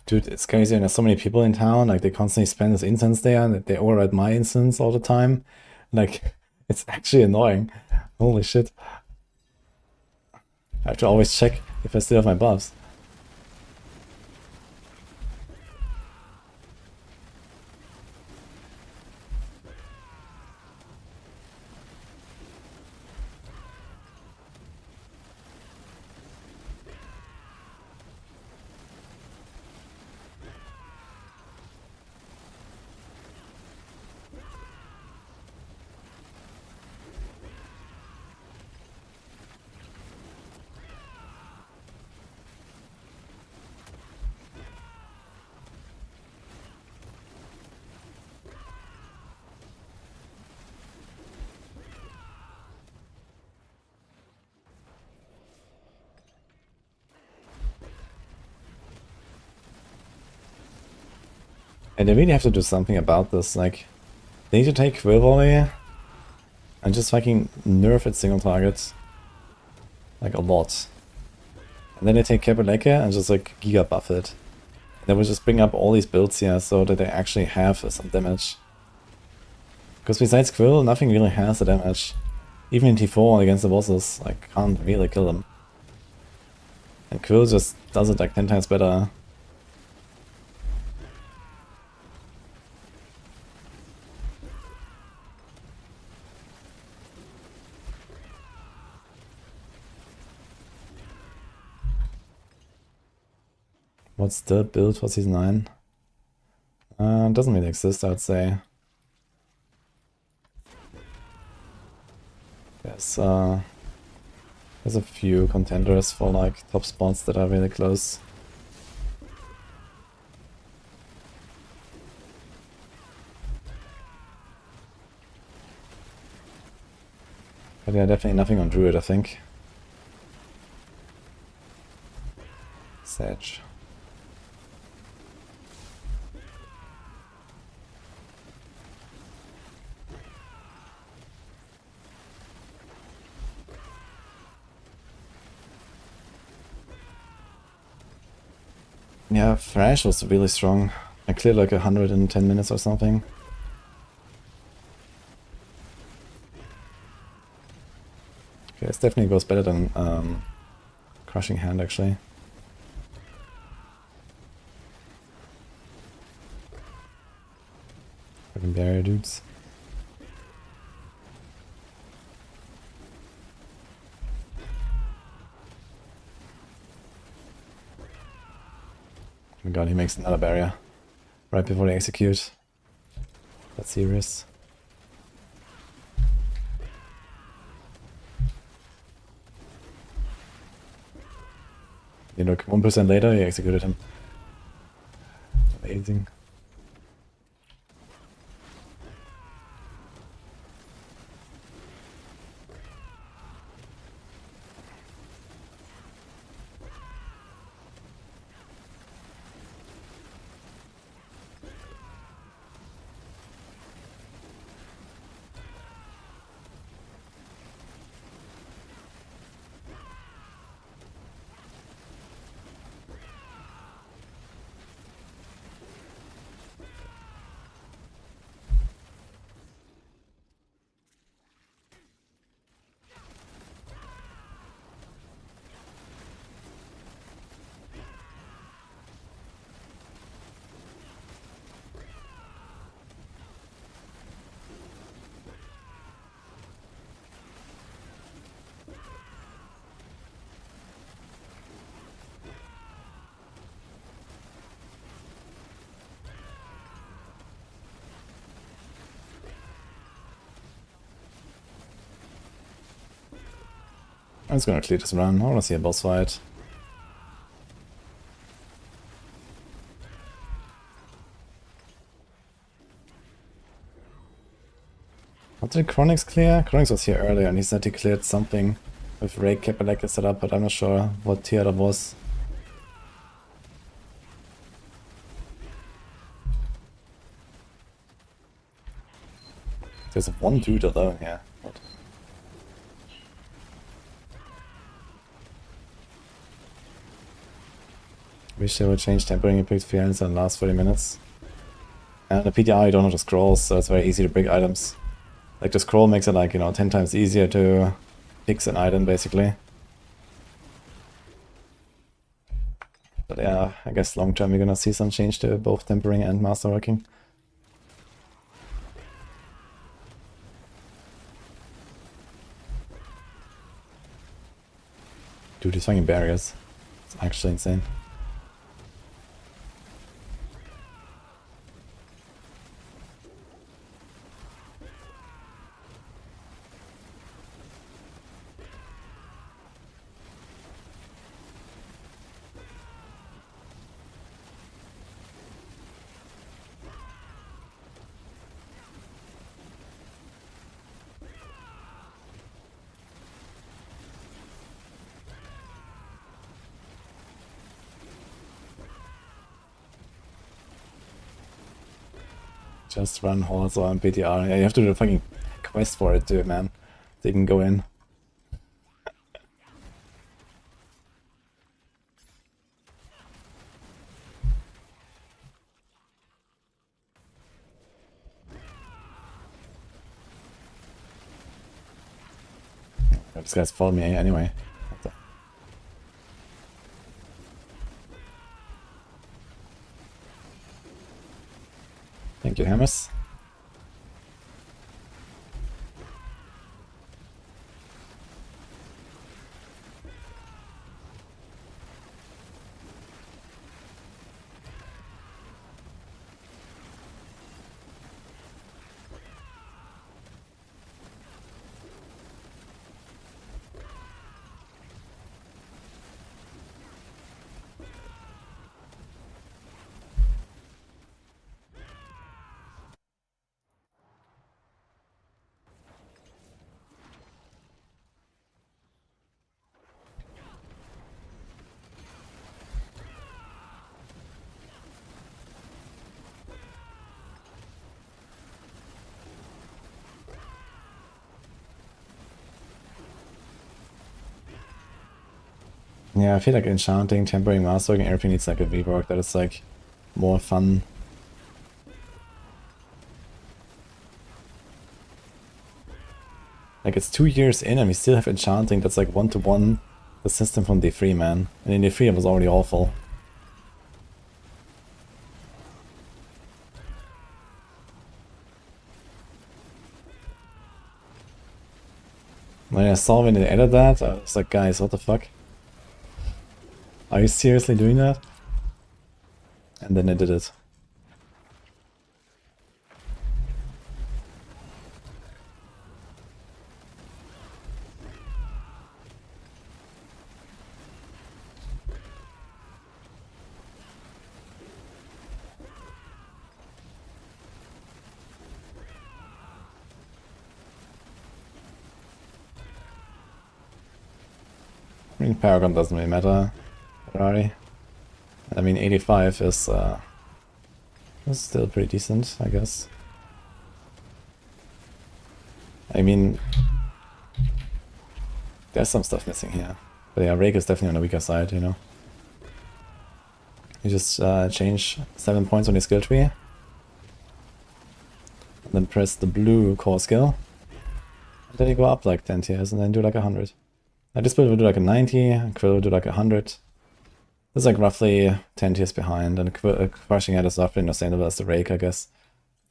Dude, it's crazy, and there's so many people in town, like they constantly spend this incense there, and they override my incense all the time. Like, it's actually annoying. Holy shit. I have to always check if I still have my buffs. And they really have to do something about this, like, they need to take Quill Volley and just fucking nerf its single targets. Like, a lot. And then they take Capeleke and just, like, Giga buff it. And they will just bring up all these builds here so that they actually have some damage. Because besides Quill, nothing really has the damage. Even in T4 against the bosses, like, can't really kill them. And Quill just does it like 10 times better. What's the build for Season 9? Doesn't really exist, I would say. There's a few contenders for like top spots that are really close. But yeah, definitely nothing on Druid, I think. Sage. Yeah, Thrash was really strong. I cleared like 100 in 10 minutes or something. Okay, this definitely goes better than Crushing Hand, actually. Fucking barrier dudes. Oh my god, he makes another barrier. Right before they execute. That's serious. You know, 1% later, he executed him. Amazing. I'm just gonna clear this run. I wanna see a boss fight. What did Chronix clear? Chronix was here earlier and he said he cleared something with Ray Kapaleka set up, but I'm not sure what tier that was. There's one dude alone here. What? Wish they would change tempering and pick feelings in the last 30 minutes. And the PTR you don't have the scrolls, so it's very easy to break items. Like the scroll makes it like, you know, 10 times easier to fix an item basically. But yeah, I guess long term we're gonna see some change to both tempering and masterworking. Dude, these fucking barriers. It's actually insane. Just run horse or PTR. Yeah, you have to do a fucking quest for it too, man. They can go in. This guy's followed me anyway. What the- Thank you, Hammers. Yeah, I feel like enchanting, tempering, mastering, everything needs like a rework that is like more fun. Like it's 2 years in and we still have enchanting that's like 1-to-1 the system from D3, man. And in D3 it was already awful. When I saw when they added that, I was like, guys, what the fuck? Are you seriously doing that? And then they did it. I mean, Paragon doesn't really matter, Ferrari. I mean, 85 is still pretty decent, I guess. I mean, there's some stuff missing here. But yeah, Rake is definitely on the weaker side, you know. You just change 7 points on your skill tree. And then press the blue core skill. And then you go up like 10 tiers and then do like 100. Now this build will do like a 90, and Quill will do like 100. This is like roughly 10 tiers behind, and Crushing Head is roughly the same level as the Rake, I guess.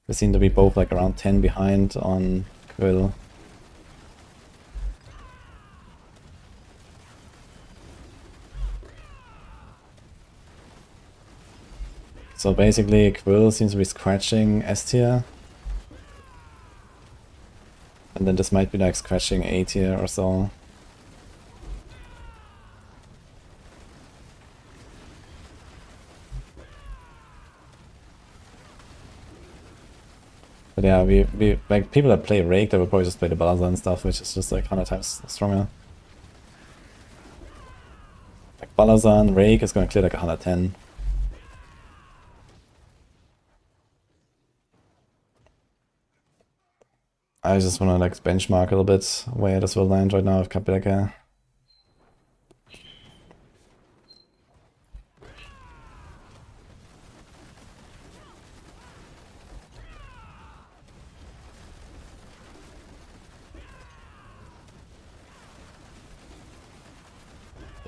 They seem to be both like around 10 behind on Quill. So basically Quill seems to be scratching S tier. And then this might be like scratching A tier or so. But yeah, we like people that play Rake, they will probably just play the balazan and stuff, which is just like 100 times stronger. Like balazan, Rake is gonna clear like 110. I just wanna like benchmark a little bit where this will land right now if Kapilaka.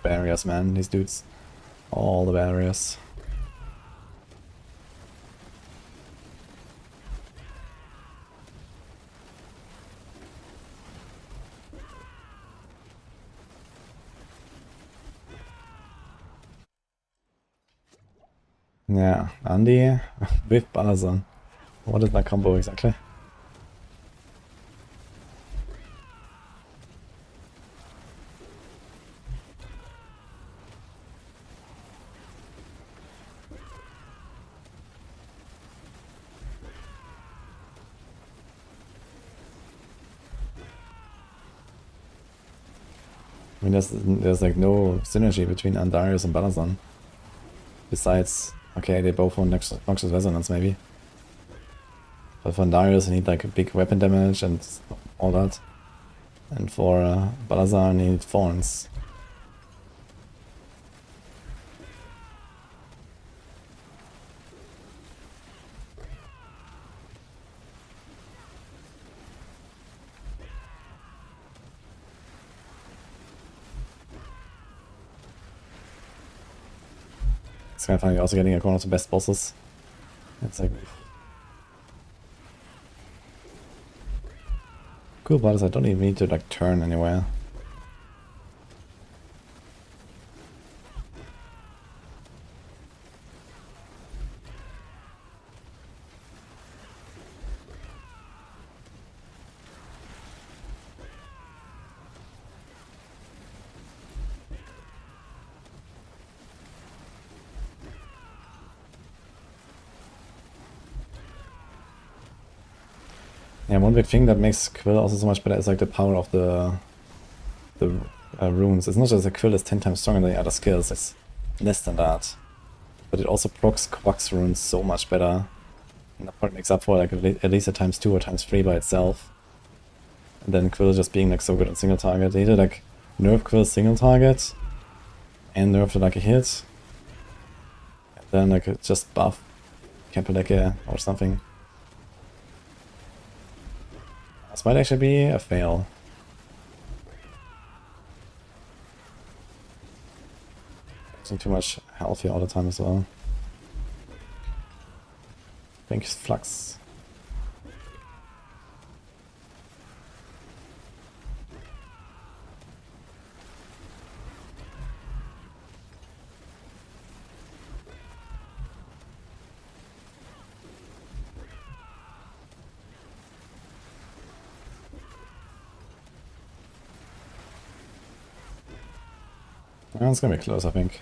Barriers, man, these dudes. All the barriers. Yeah, Andy with balazan. What is that combo exactly? I mean, there's like no synergy between Andarius and Balazan. Besides, okay, they both want Noxious Resonance maybe. But for Andarius, you need like a big weapon damage and all that. And for Balazan, you need Thorns. It's kind of funny also getting one of the best bosses. It's like... Cool part is I don't even need to like turn anywhere. Yeah, one big thing that makes Quill also so much better is like the power of the runes. It's not just that Quill is 10 times stronger than the other skills, it's less than that. But it also procs Quack's runes so much better. And that probably makes up for like at least a times 2 or times 3 by itself. And then Quill just being like so good on single target. They need to like nerf Quill single target and nerf to like a hit. And then I could just buff Kepeleke or something. This might actually be a fail. Using too much health here all the time as well. Thanks, Flux. It's gonna be close, I think.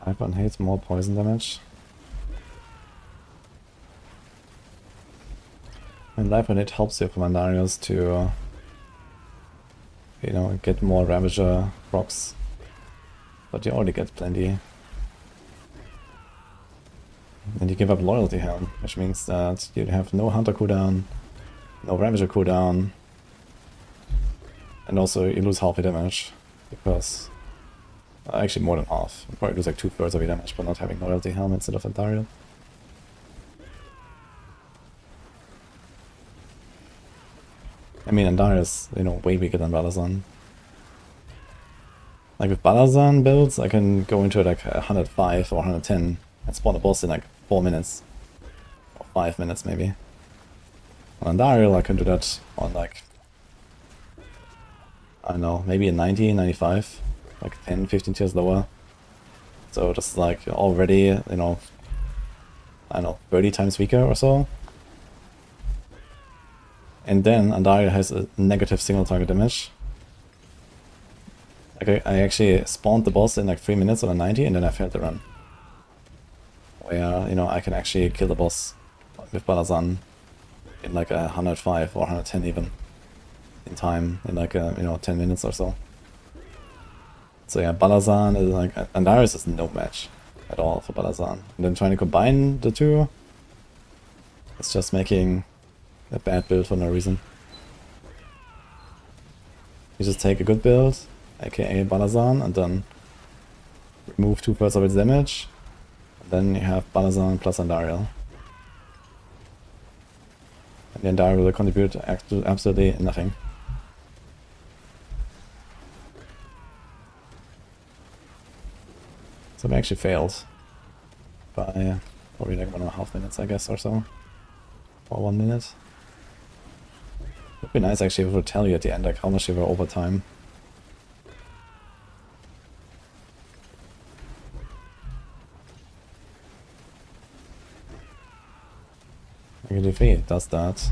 Icon hates more poison damage. And Life on it helps your Commandarios to, you know, get more Ravager procs. But you already get plenty. And you give up Loyalty Helm, which means that you have no Hunter cooldown, no Ravager cooldown, and also you lose half your damage, because... actually more than half. You probably lose like 2/3 of your damage by not having Loyalty Helm instead of Andariel. I mean, Andariel is, you know, way weaker than balazan. Like with balazan builds, I can go into like 105 or 110 and spawn a boss in like 4 minutes. Or 5 minutes maybe. On Andariel I can do that on like, I don't know, maybe a 90, 95. Like 10, 15 tiers lower. So just like already, you know, I don't know, 30 times weaker or so. And then Andariel has a negative single target damage. Like I actually spawned the boss in like 3 minutes on a 90 and then I failed the run. Where, you know, I can actually kill the boss with balazan in like a 105 or 110 even. In time, in like you know, 10 minutes or so. So yeah, balazan is like, Andariel is no match at all for balazan. And then trying to combine the two, it's just making a bad build for no reason. You just take a good build, aka balazan, and then remove 2/3 of its damage. And then you have balazan plus Andariel. And the Andariel will contribute to absolutely nothing. So I actually failed by probably like 1.5 minutes, I guess, or so. Or 1 minute. Would be nice actually if it would tell you at the end like how much you were over time. Like if it does that.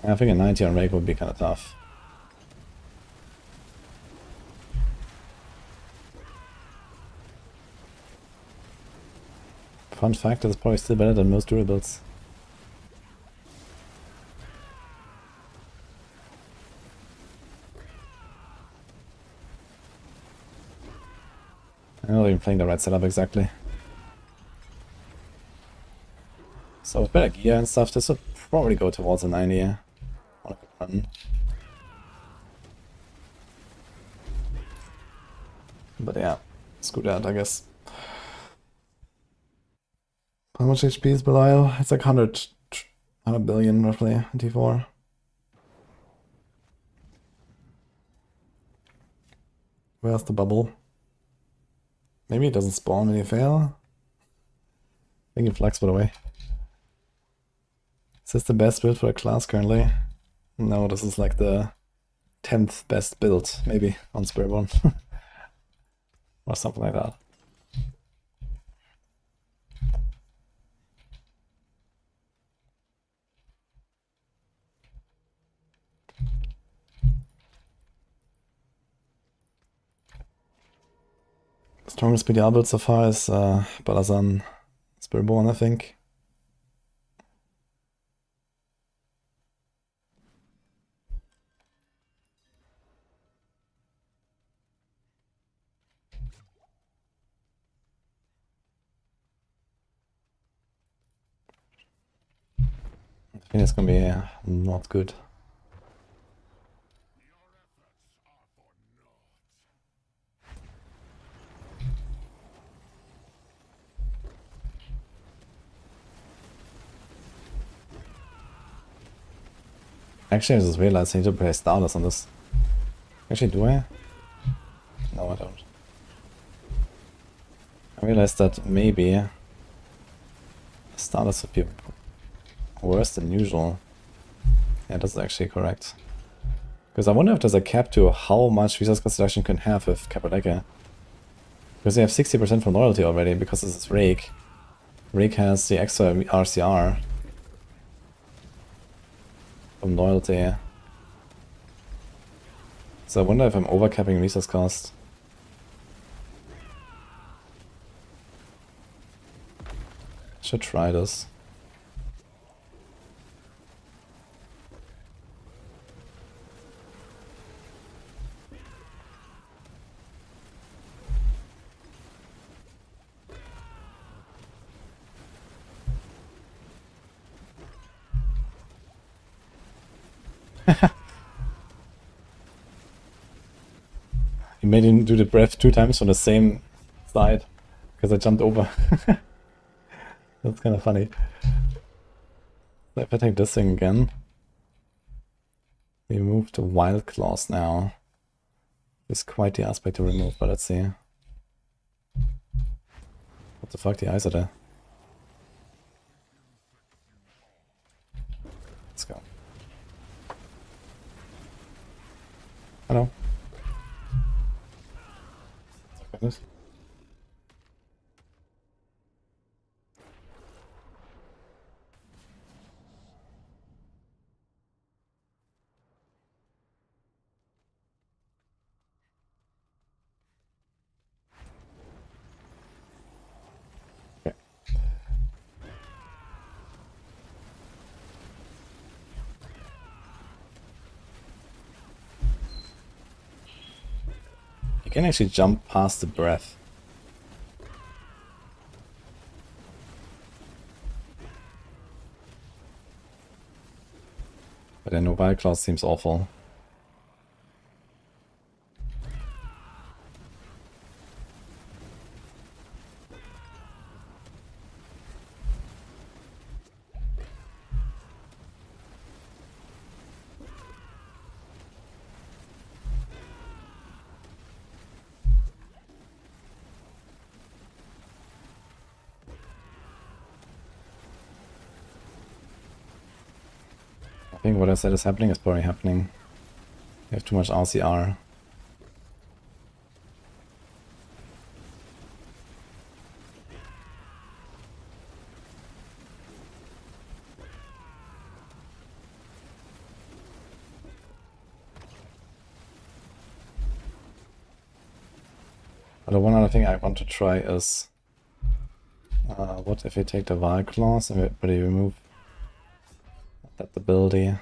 I think a 90 on Rake would be kind of tough. Fun fact, it's probably still better than most Druid builds. I'm not even playing the right setup exactly. So with better gear and stuff, this would probably go towards a 90 on a good run. But yeah, screw that, I guess. How much HP is Belial? It's like 100 billion roughly in T4. Where's the bubble? Maybe it doesn't spawn when you fail? I think it flags by the way. Is this the best build for a class currently? No, this is like the 10th best build, maybe, on Spiritborn. Or something like that. Strongest PTR build so far is balazan Spiritborn, I think. I think it's gonna be not good. Actually, I just realized I need to play Starless on this. Actually, do I? No, I don't. I realized that maybe Starless would be worse than usual. Yeah, that's actually correct. Because I wonder if there's a cap to how much resource construction can have with Capaleka. Because they have 60% from loyalty already, because this is Rake. Rake has the extra RCR from loyalty. So I wonder if I'm overcapping resource cost. Should try this. You made him do the breath 2 times on the same side, because I jumped over. That's kind of funny. So if I take this thing again, we move to Wild Claws now. It's quite the aspect to remove, but let's see. What the fuck, the eyes are there? Let's go. Hello. Goodness. Okay. You can actually jump past the breath. But then no Wild Claws seems awful. I think what I said is happening is probably happening. You have too much RCR. But the one other thing I want to try is what if we take the Wild Claws and we remove that ability?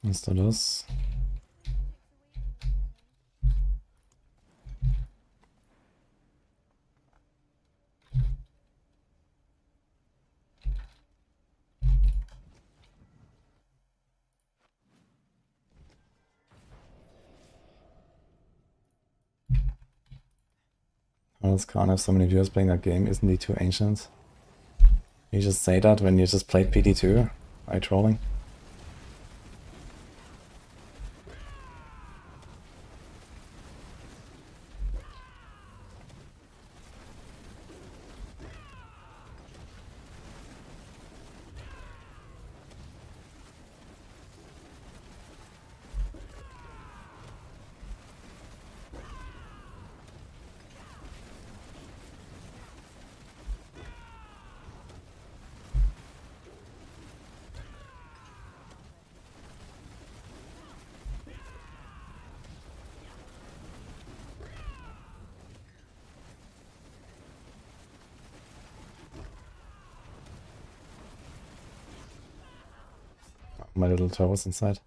Let's do this. Well, this can't have so many viewers playing that game, isn't he too ancient? You just say that when you just played PT2? Are you trolling? My little toes inside.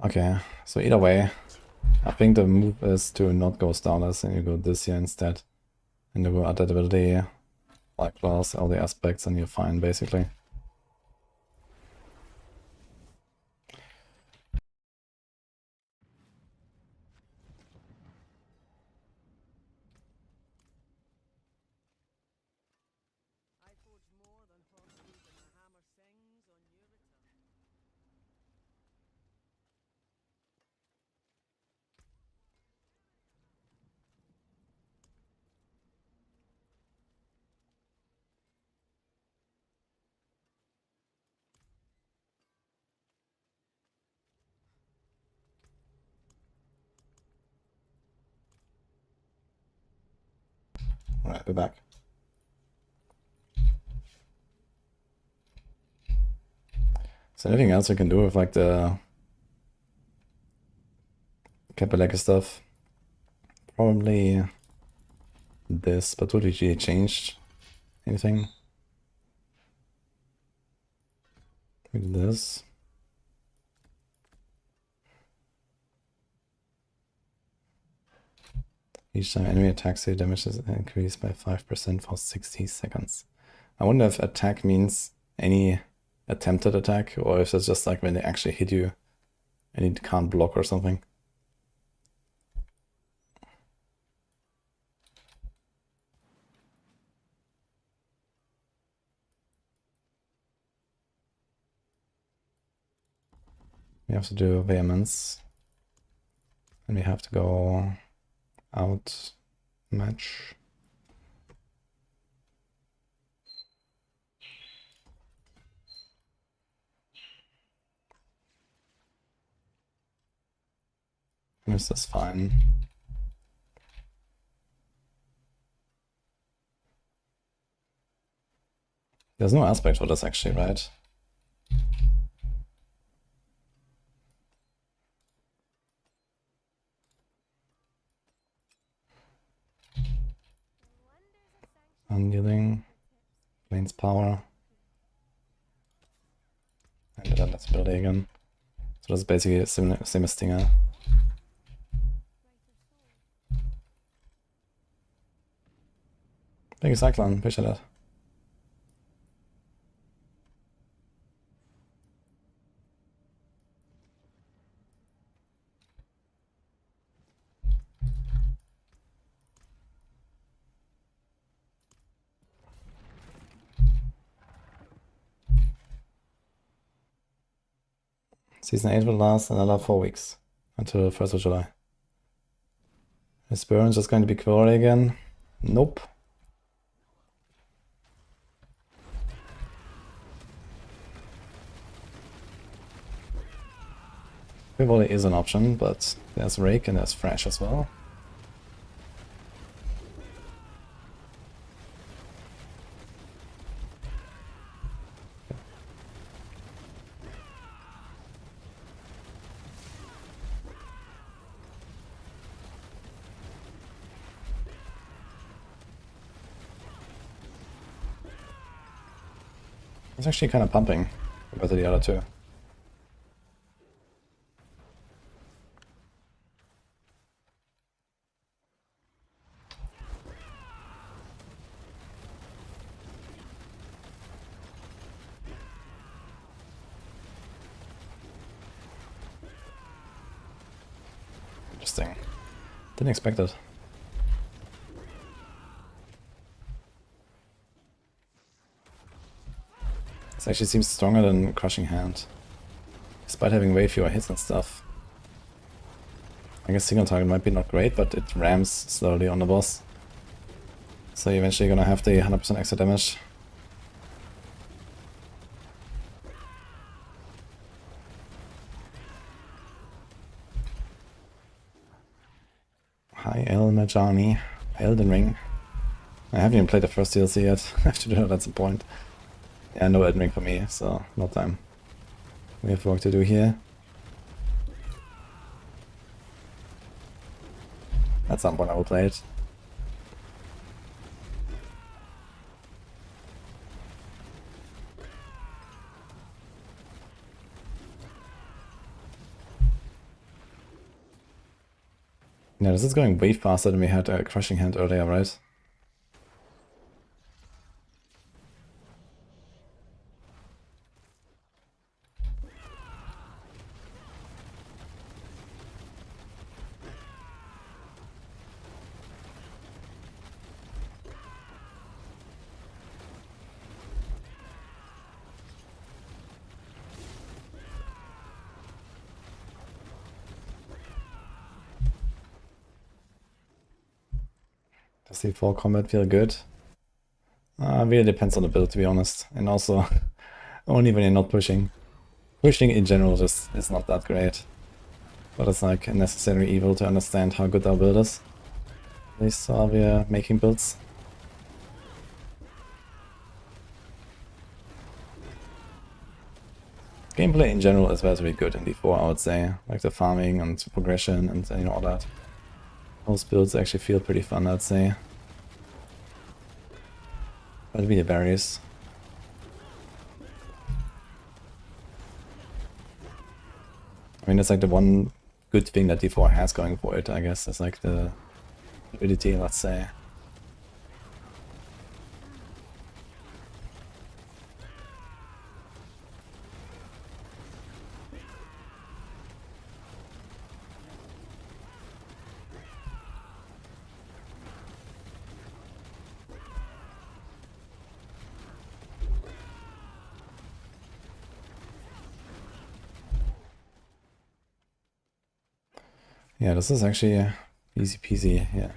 Okay, so either way, I think the move is to not go Starless and you go this here instead. And you go adaptability, like class, all the aspects, and you're fine basically. I forge more than horseshoes and the hammer sings on your return. Alright, we're back. Is there anything else you can do with like the Capelec stuff? Probably this, but would you changed anything? Maybe this. Each time enemy attacks, your damage is increased by 5% for 60 seconds. I wonder if attack means any attempted attack, or if it's just like when they actually hit you and you can't block or something. We have to do vehemence. And we have to go out match. This is fine. There's no aspect for this actually, right? Undealing, Plains power. And then let's build it again. So that's basically the same as Stinger. Thank you, Cyclone. Appreciate that. Season 8 will last another 4 weeks, until 1st of July. Is Burn just going to be quality again? Nope. Quality is an option, but there's Rake and there's Fresh as well. It's actually kind of pumping compared to the other two. Interesting. Didn't expect it. This actually seems stronger than Crushing Hand, despite having way fewer hits and stuff. I guess single target might be not great, but it rams slowly on the boss. So you're eventually gonna have the 100% extra damage. Hi El Majani, Elden Ring. I haven't even played the first DLC yet. I have to do that at some point. Yeah, no Elden Ring for me, so no time. We have work to do here. At some point I will play it. Yeah, this is going way faster than we had a Crushing Hand earlier, right? Does the fall combat feel good? Really depends on the build, to be honest. And also, only when you're not pushing. Pushing in general just is not that great. But it's like a necessary evil to understand how good our build is. At least while we're making builds. Gameplay in general is very good in D4, I would say. Like the farming and progression and you know all that. Most builds actually feel pretty fun, I'd say. But it really varies. I mean, it's like the one good thing that D4 has going for it, I guess. It's like the fluidity, let's say. Yeah, this is actually easy peasy, yeah.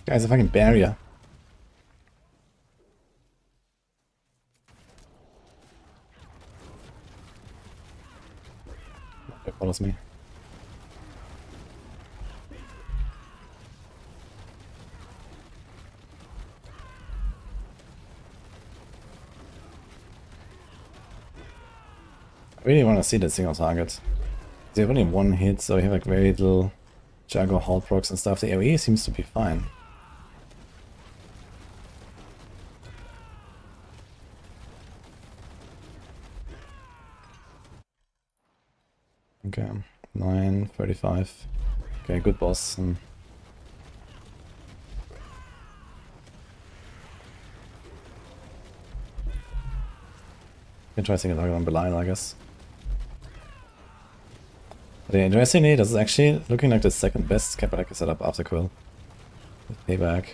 Guys, a fucking barrier. It follows me. I really want to see that single target. They have only one hit, so you have like very little Jago halt procs and stuff. The AoE seems to be fine. Okay, 9:35. Okay, good boss. Can try single target on Belial, I guess. But yeah, interestingly, this is actually looking like the second best Capelec setup after Quill. With Payback.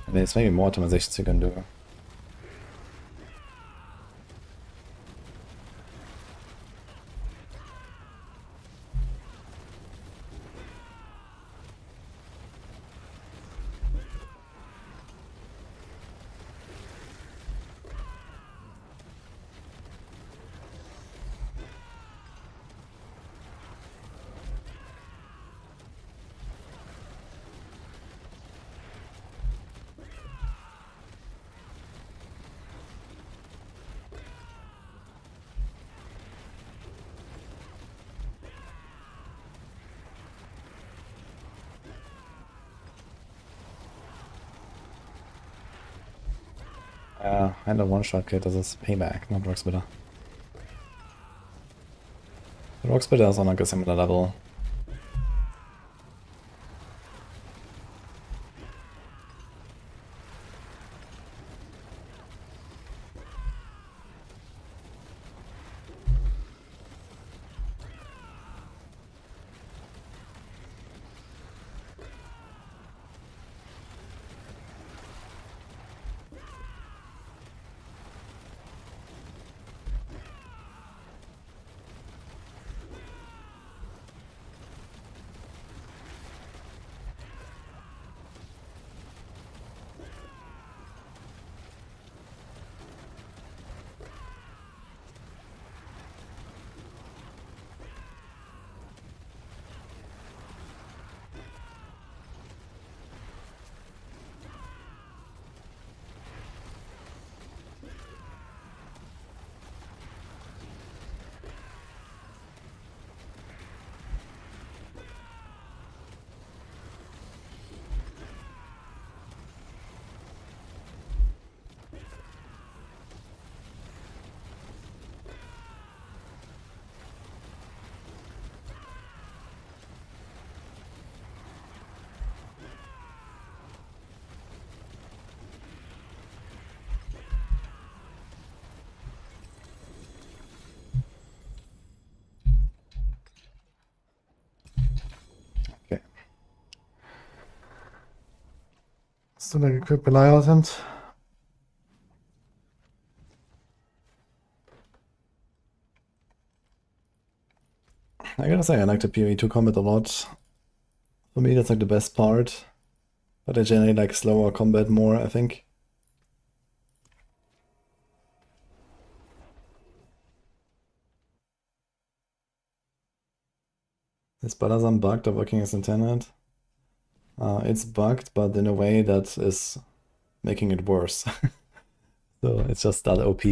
And there's maybe more optimizations you can do. Hand of one-shot kit, das ist Payback, not Rockspitter. Rockspitter ist auch noch a similar level. Okay. Hast du da gequickt Belial-Attempt? I gotta say, I like the PvE2 combat a lot. For me, that's like the best part. But I generally like slower combat more, I think. Is balazan bugged or working as intended? It's bugged, but in a way that is making it worse. So it's just that OP.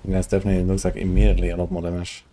Yes, definitely looks like immediately a lot more damage.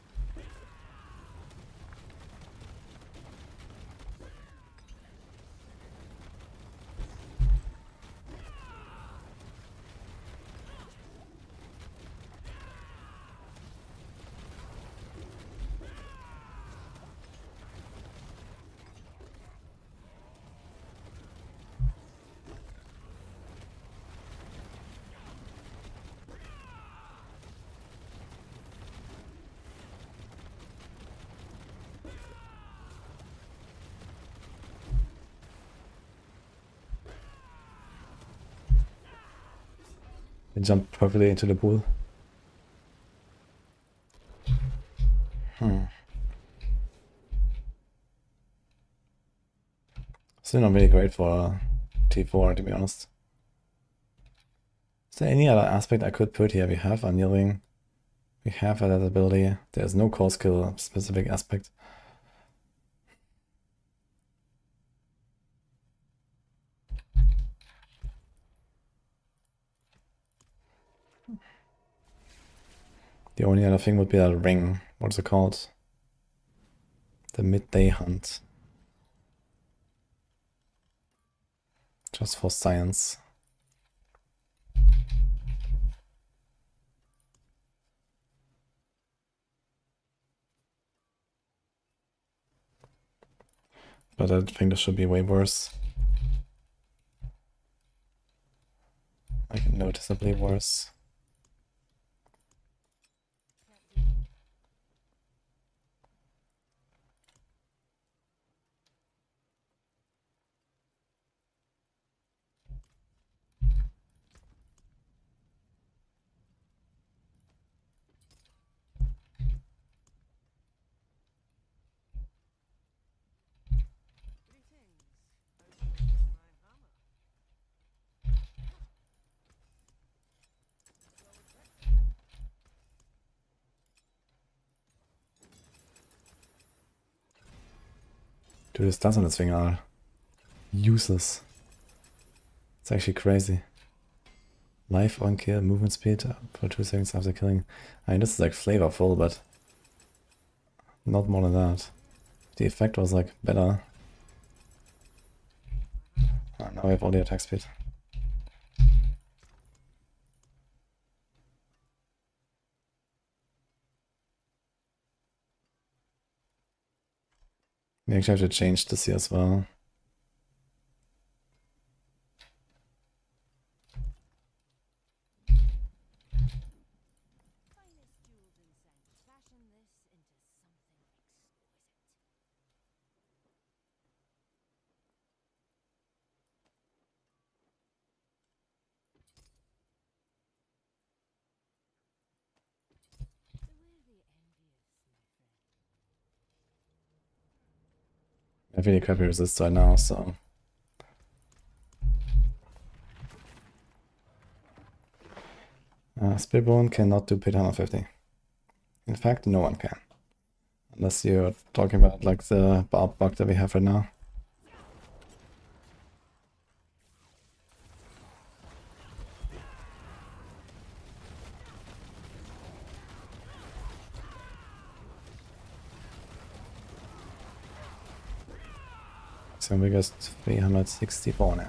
It jumped perfectly into the pool. Still not really great for T4, to be honest. Is there any other aspect I could put here? We have annealing. We have that ability. There's no core skill specific aspect. The only other thing would be that ring. What's it called? The midday hunt. Just for science. But I think this should be way worse. Like noticeably worse. Dude, this stats on this thing are useless. It's actually crazy. Life on kill, movement speed for 2 seconds after killing. I mean, this is like flavorful, but not more than that. The effect was like better. Oh, now we have all the attack speed. We actually have to change this here as well. Finest jewels and scents fashion this into something exquisite. Beware the envious, my friend. I have really crappy resist right now, so. Spiritborn cannot do pit 150. In fact, no one can. Unless you're talking about like the Barb bug that we have right now. So we got 364 now.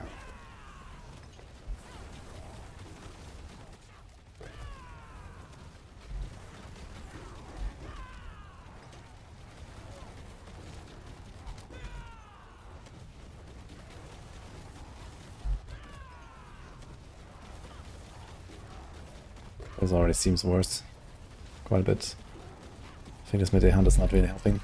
This already seems worse. Quite a bit. I think this mid-A hunt is not really helping.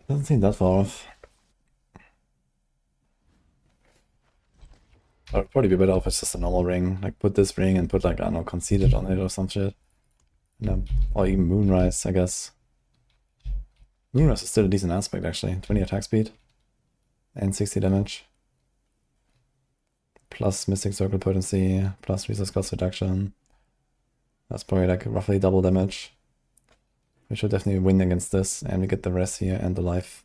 Doesn't seem that far off. Or it'd probably be better off it's just a normal ring. Like put this ring and put like, I don't know, conceited on it or some shit. Yeah. Or even Moonrise, I guess. Moonrise is still a decent aspect actually. 20 attack speed. And 60 damage. Plus Mystic Circle potency. Plus resource cost reduction. That's probably like roughly double damage. We should definitely win against this, and we get the rest here and the life.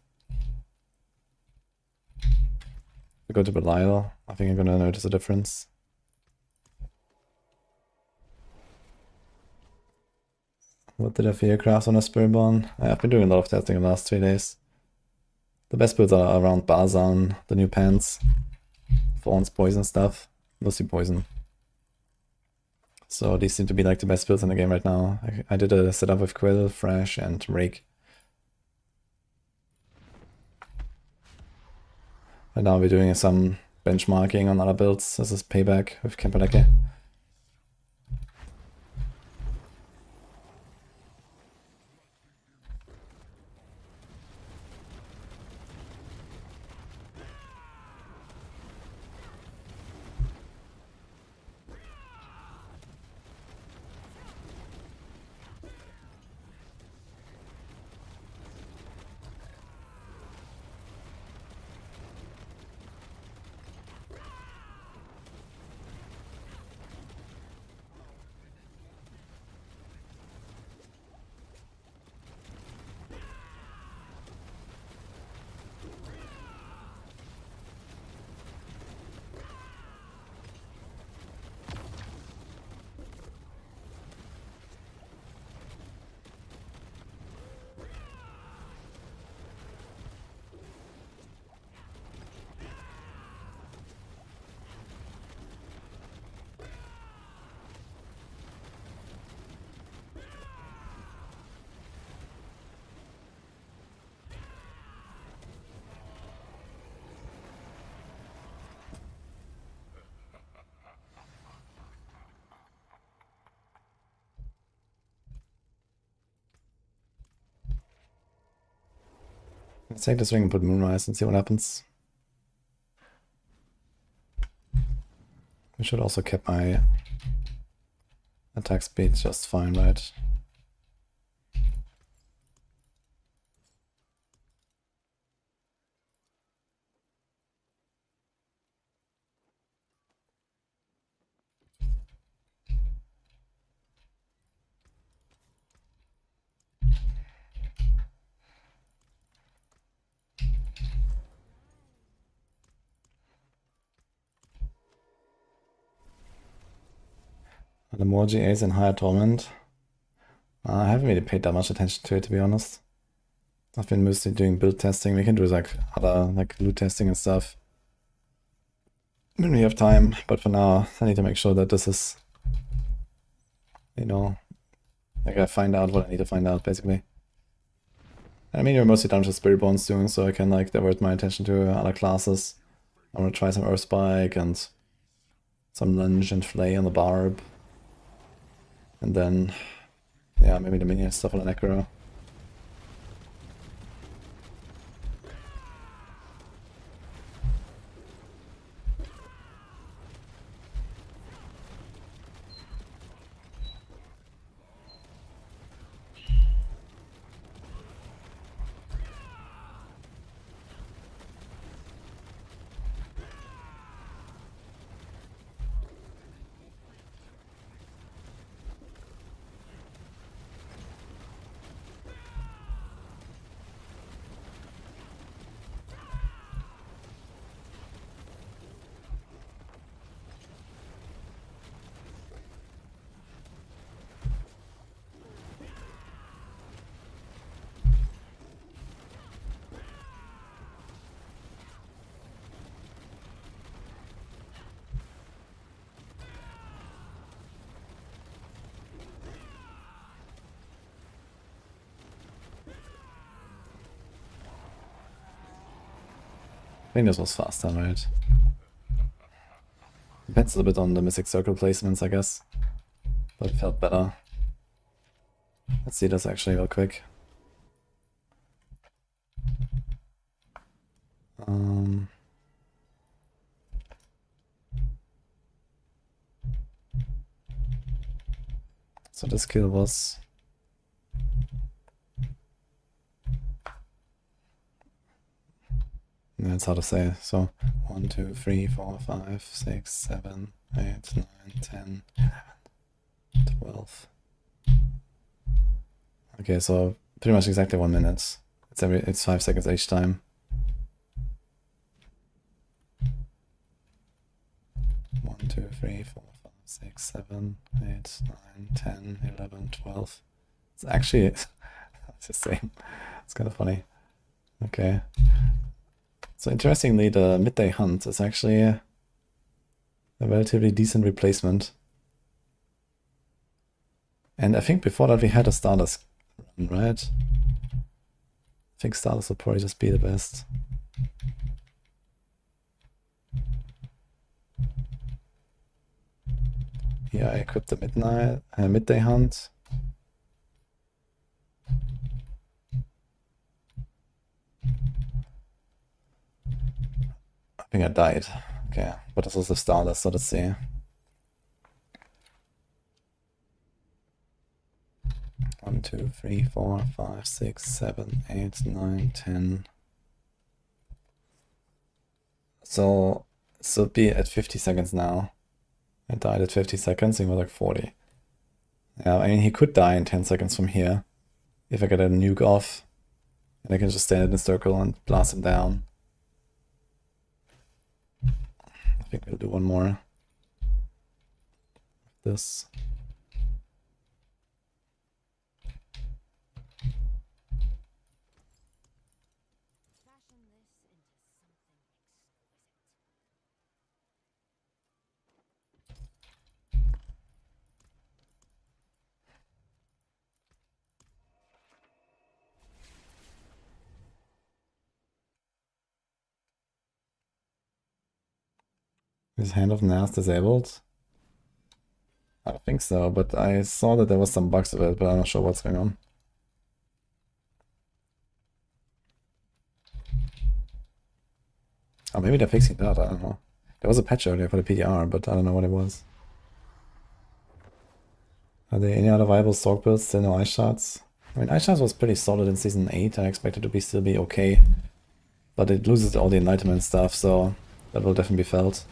We go to Belial. I think I'm gonna notice a difference. What did I fear craft on a Spiritborn? I've been doing a lot of testing in the last 3 days. The best builds are around balazan, the new pants, Thorns, poison stuff, mostly poison. So these seem to be like the best builds in the game right now. I did a setup with Quill, Thrash, and Rake. Right now we're doing some benchmarking on other builds. This is Payback with Kemperlecke. Let's take this ring and put Moonrise and see what happens. I should also keep my attack speed just fine, right? The more GAs in Higher Torment. I haven't really paid that much attention to it, to be honest. I've been mostly doing build testing. We can do like other like loot testing and stuff when we have time, but for now I need to make sure that this is, you know, like I find out what I need to find out basically. I mean, you're mostly done with Spiritborn soon, so I can like divert my attention to other classes. I want to try some Earth Spike and some Lunge and Flay on the Barb. And then, yeah, maybe the minion stuff on the Necro. I think this was faster, right? Depends a little bit on the Mystic Circle placements, I guess. But it felt better. Let's see this actually real quick. So this kill was... Yeah, it's hard to say. So 1, 2, 3, 4, 5, 6, 7, 8, 9, 10, 11, 12. Okay, so pretty much exactly 1 minute. It's 5 seconds each time. 1, 2, 3, 4, 5, 6, 7, 8, 9, 10, 11, 12. It's actually it's the same. It's kind of funny. Okay. So interestingly, the midday hunt is actually a relatively decent replacement. And I think before that we had a Stardust run, right? I think Stardust would probably just be the best. Yeah, I equipped the midday hunt. I think I died. Okay, but this was the Stardust, so let's see. One, 2, 3, 4, 5, 6, 7, 8, 9, 10. So this would be at 50 seconds now. I died at 50 seconds, he was like 40. Yeah, I mean, he could die in 10 seconds from here. If I get a nuke off, and I can just stand in a circle and blast him down. I think we'll do one more. This. Is Hand of Nas disabled? I don't think so, but I saw that there was some bugs with it, but I'm not sure what's going on. Oh, maybe they're fixing that, I don't know. There was a patch earlier for the PTR, but I don't know what it was. Are there any other viable Sorc builds? Still no Ice Shards? I mean, Ice Shards was pretty solid in Season 8. I expect it to still be okay. But it loses all the Enlightenment stuff, so that will definitely be felt.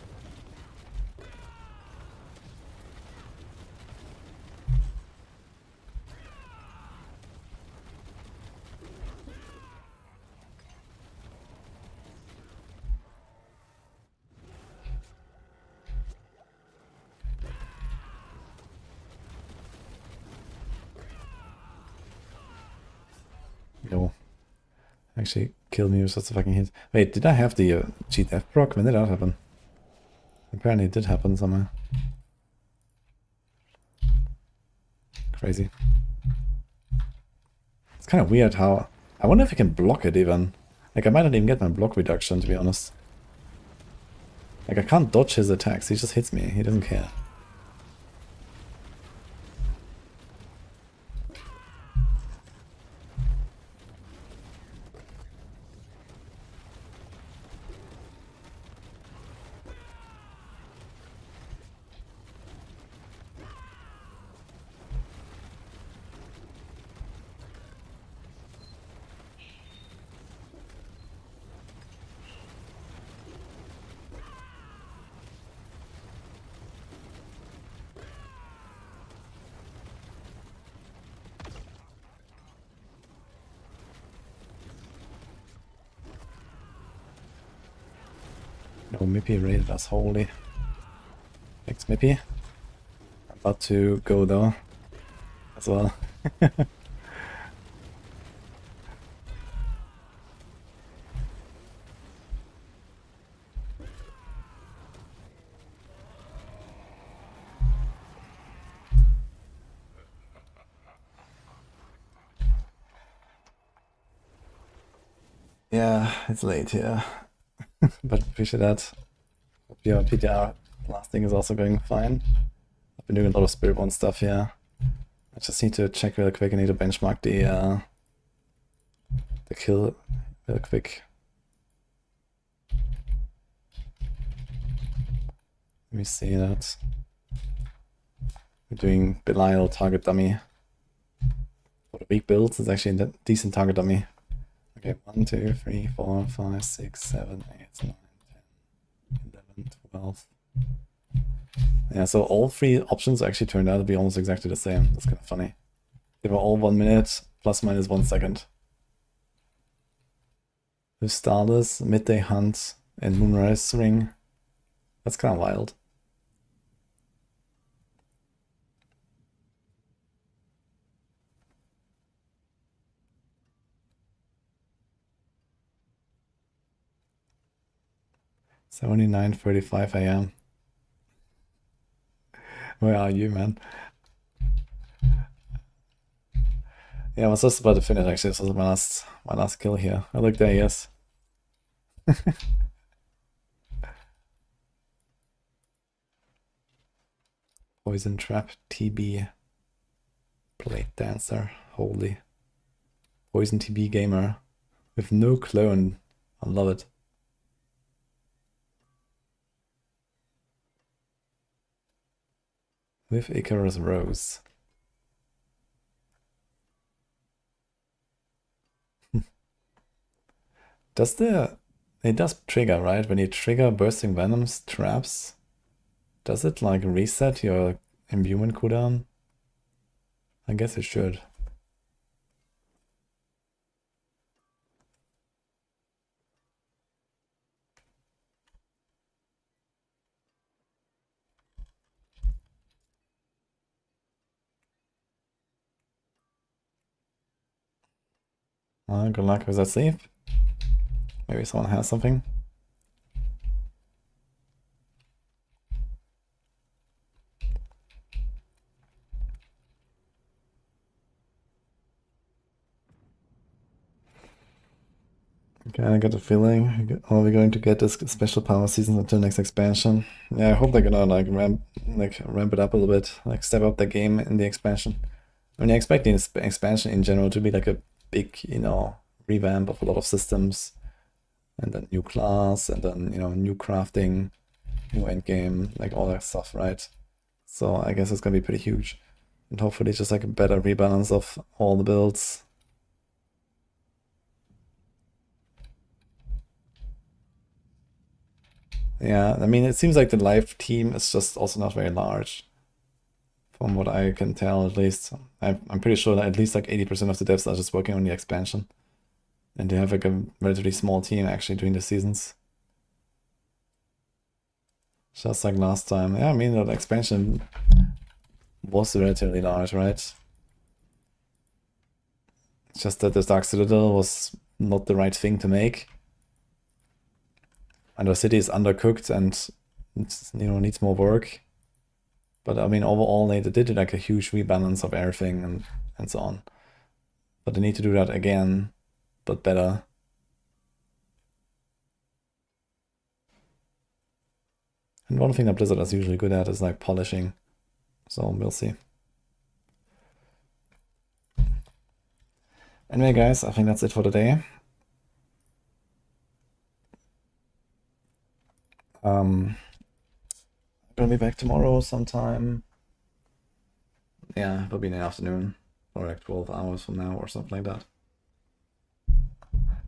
Yo. Actually, kill me with such a fucking hit. Wait, did I have the cheat F proc? When did that happen? Apparently it did happen somewhere. Crazy. It's kind of weird how... I wonder if I can block it even. Like, I might not even get my block reduction, to be honest. Like, I can't dodge his attacks. He just hits me. He doesn't care. No, Mippy raided us, holy. Thanks, Mippy. About to go though, as well. Yeah, it's late here. But appreciate that. Hope your PTR lasting is also going fine. I've been doing a lot of Spiritborn stuff here. I just need to check real quick. I need to benchmark the kill real quick. Let me see that. We're doing Belial target dummy. For the weak builds, it's actually a decent target dummy. Okay, 1, 2, 3, 4, 5, 6, 7, 8, 9, 10, 11, 12. Yeah, so all three options actually turned out to be almost exactly the same. That's kind of funny. They were all 1 minute, plus minus 1 second. With Starless, Midday Hunt, and Moonrise Ring. That's kind of wild. Only 9:35 AM. Where are you, man? Yeah, I was just about to finish actually. This was my last kill here. Oh look, there he is. Poison Trap TB Blade Dancer. Holy. Poison TB gamer. With no clone. I love it. With Icarus Rose. It does trigger, right? When you trigger Bursting Venom's traps, does it like reset your imbuement cooldown? I guess it should. Good luck with that sleeve. Maybe someone has something. Okay, I got a feeling. Are we going to get this special power season until next expansion? Yeah, I hope they're gonna like ramp it up a little bit, like step up the game in the expansion. I mean, I expect the expansion in general to be like a big, you know, revamp of a lot of systems. and then new class, and then, you know, new crafting, new endgame, like all that stuff, right? So I guess it's gonna be pretty huge. And hopefully just like a better rebalance of all the builds. Yeah, I mean, it seems like the live team is just also not very large. From what I can tell, at least. I'm pretty sure that at least like 80% of the devs are just working on the expansion. And they have like a relatively small team actually doing the seasons. Just like last time. Yeah, I mean, the expansion was relatively large, right? It's just that the Dark Citadel was not the right thing to make. And the city is undercooked and it's, you know, needs more work. But I mean, overall, they did like a huge rebalance of everything and so on. But they need to do that again, but better. And one thing that Blizzard is usually good at is like polishing. So we'll see. Anyway, guys, I think that's it for today. I'm gonna be back tomorrow sometime. Yeah, it'll be in the afternoon, or like 12 hours from now or something like that.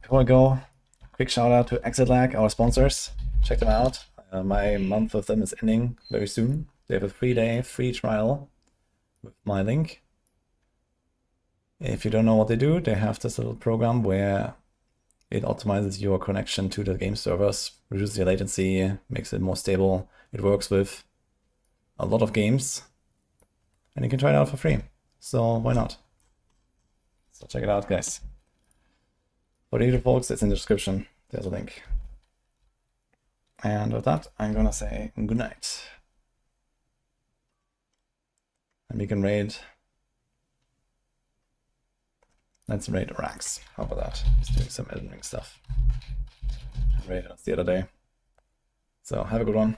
Before I go, quick shout out to Exile, our sponsors. Check them out. My month with them is ending very soon. They have a 3-day free trial with my link. If you don't know what they do, they have this little program where it optimizes your connection to the game servers, reduces your latency, makes it more stable. It works with a lot of games, and you can try it out for free. So why not? So check it out, guys. For the YouTube folks, it's in the description. There's a link. And with that, I'm gonna say good night. And we can raid. Let's raid Rax. How about that? Just doing some editing stuff. Raid us the other day. So have a good one.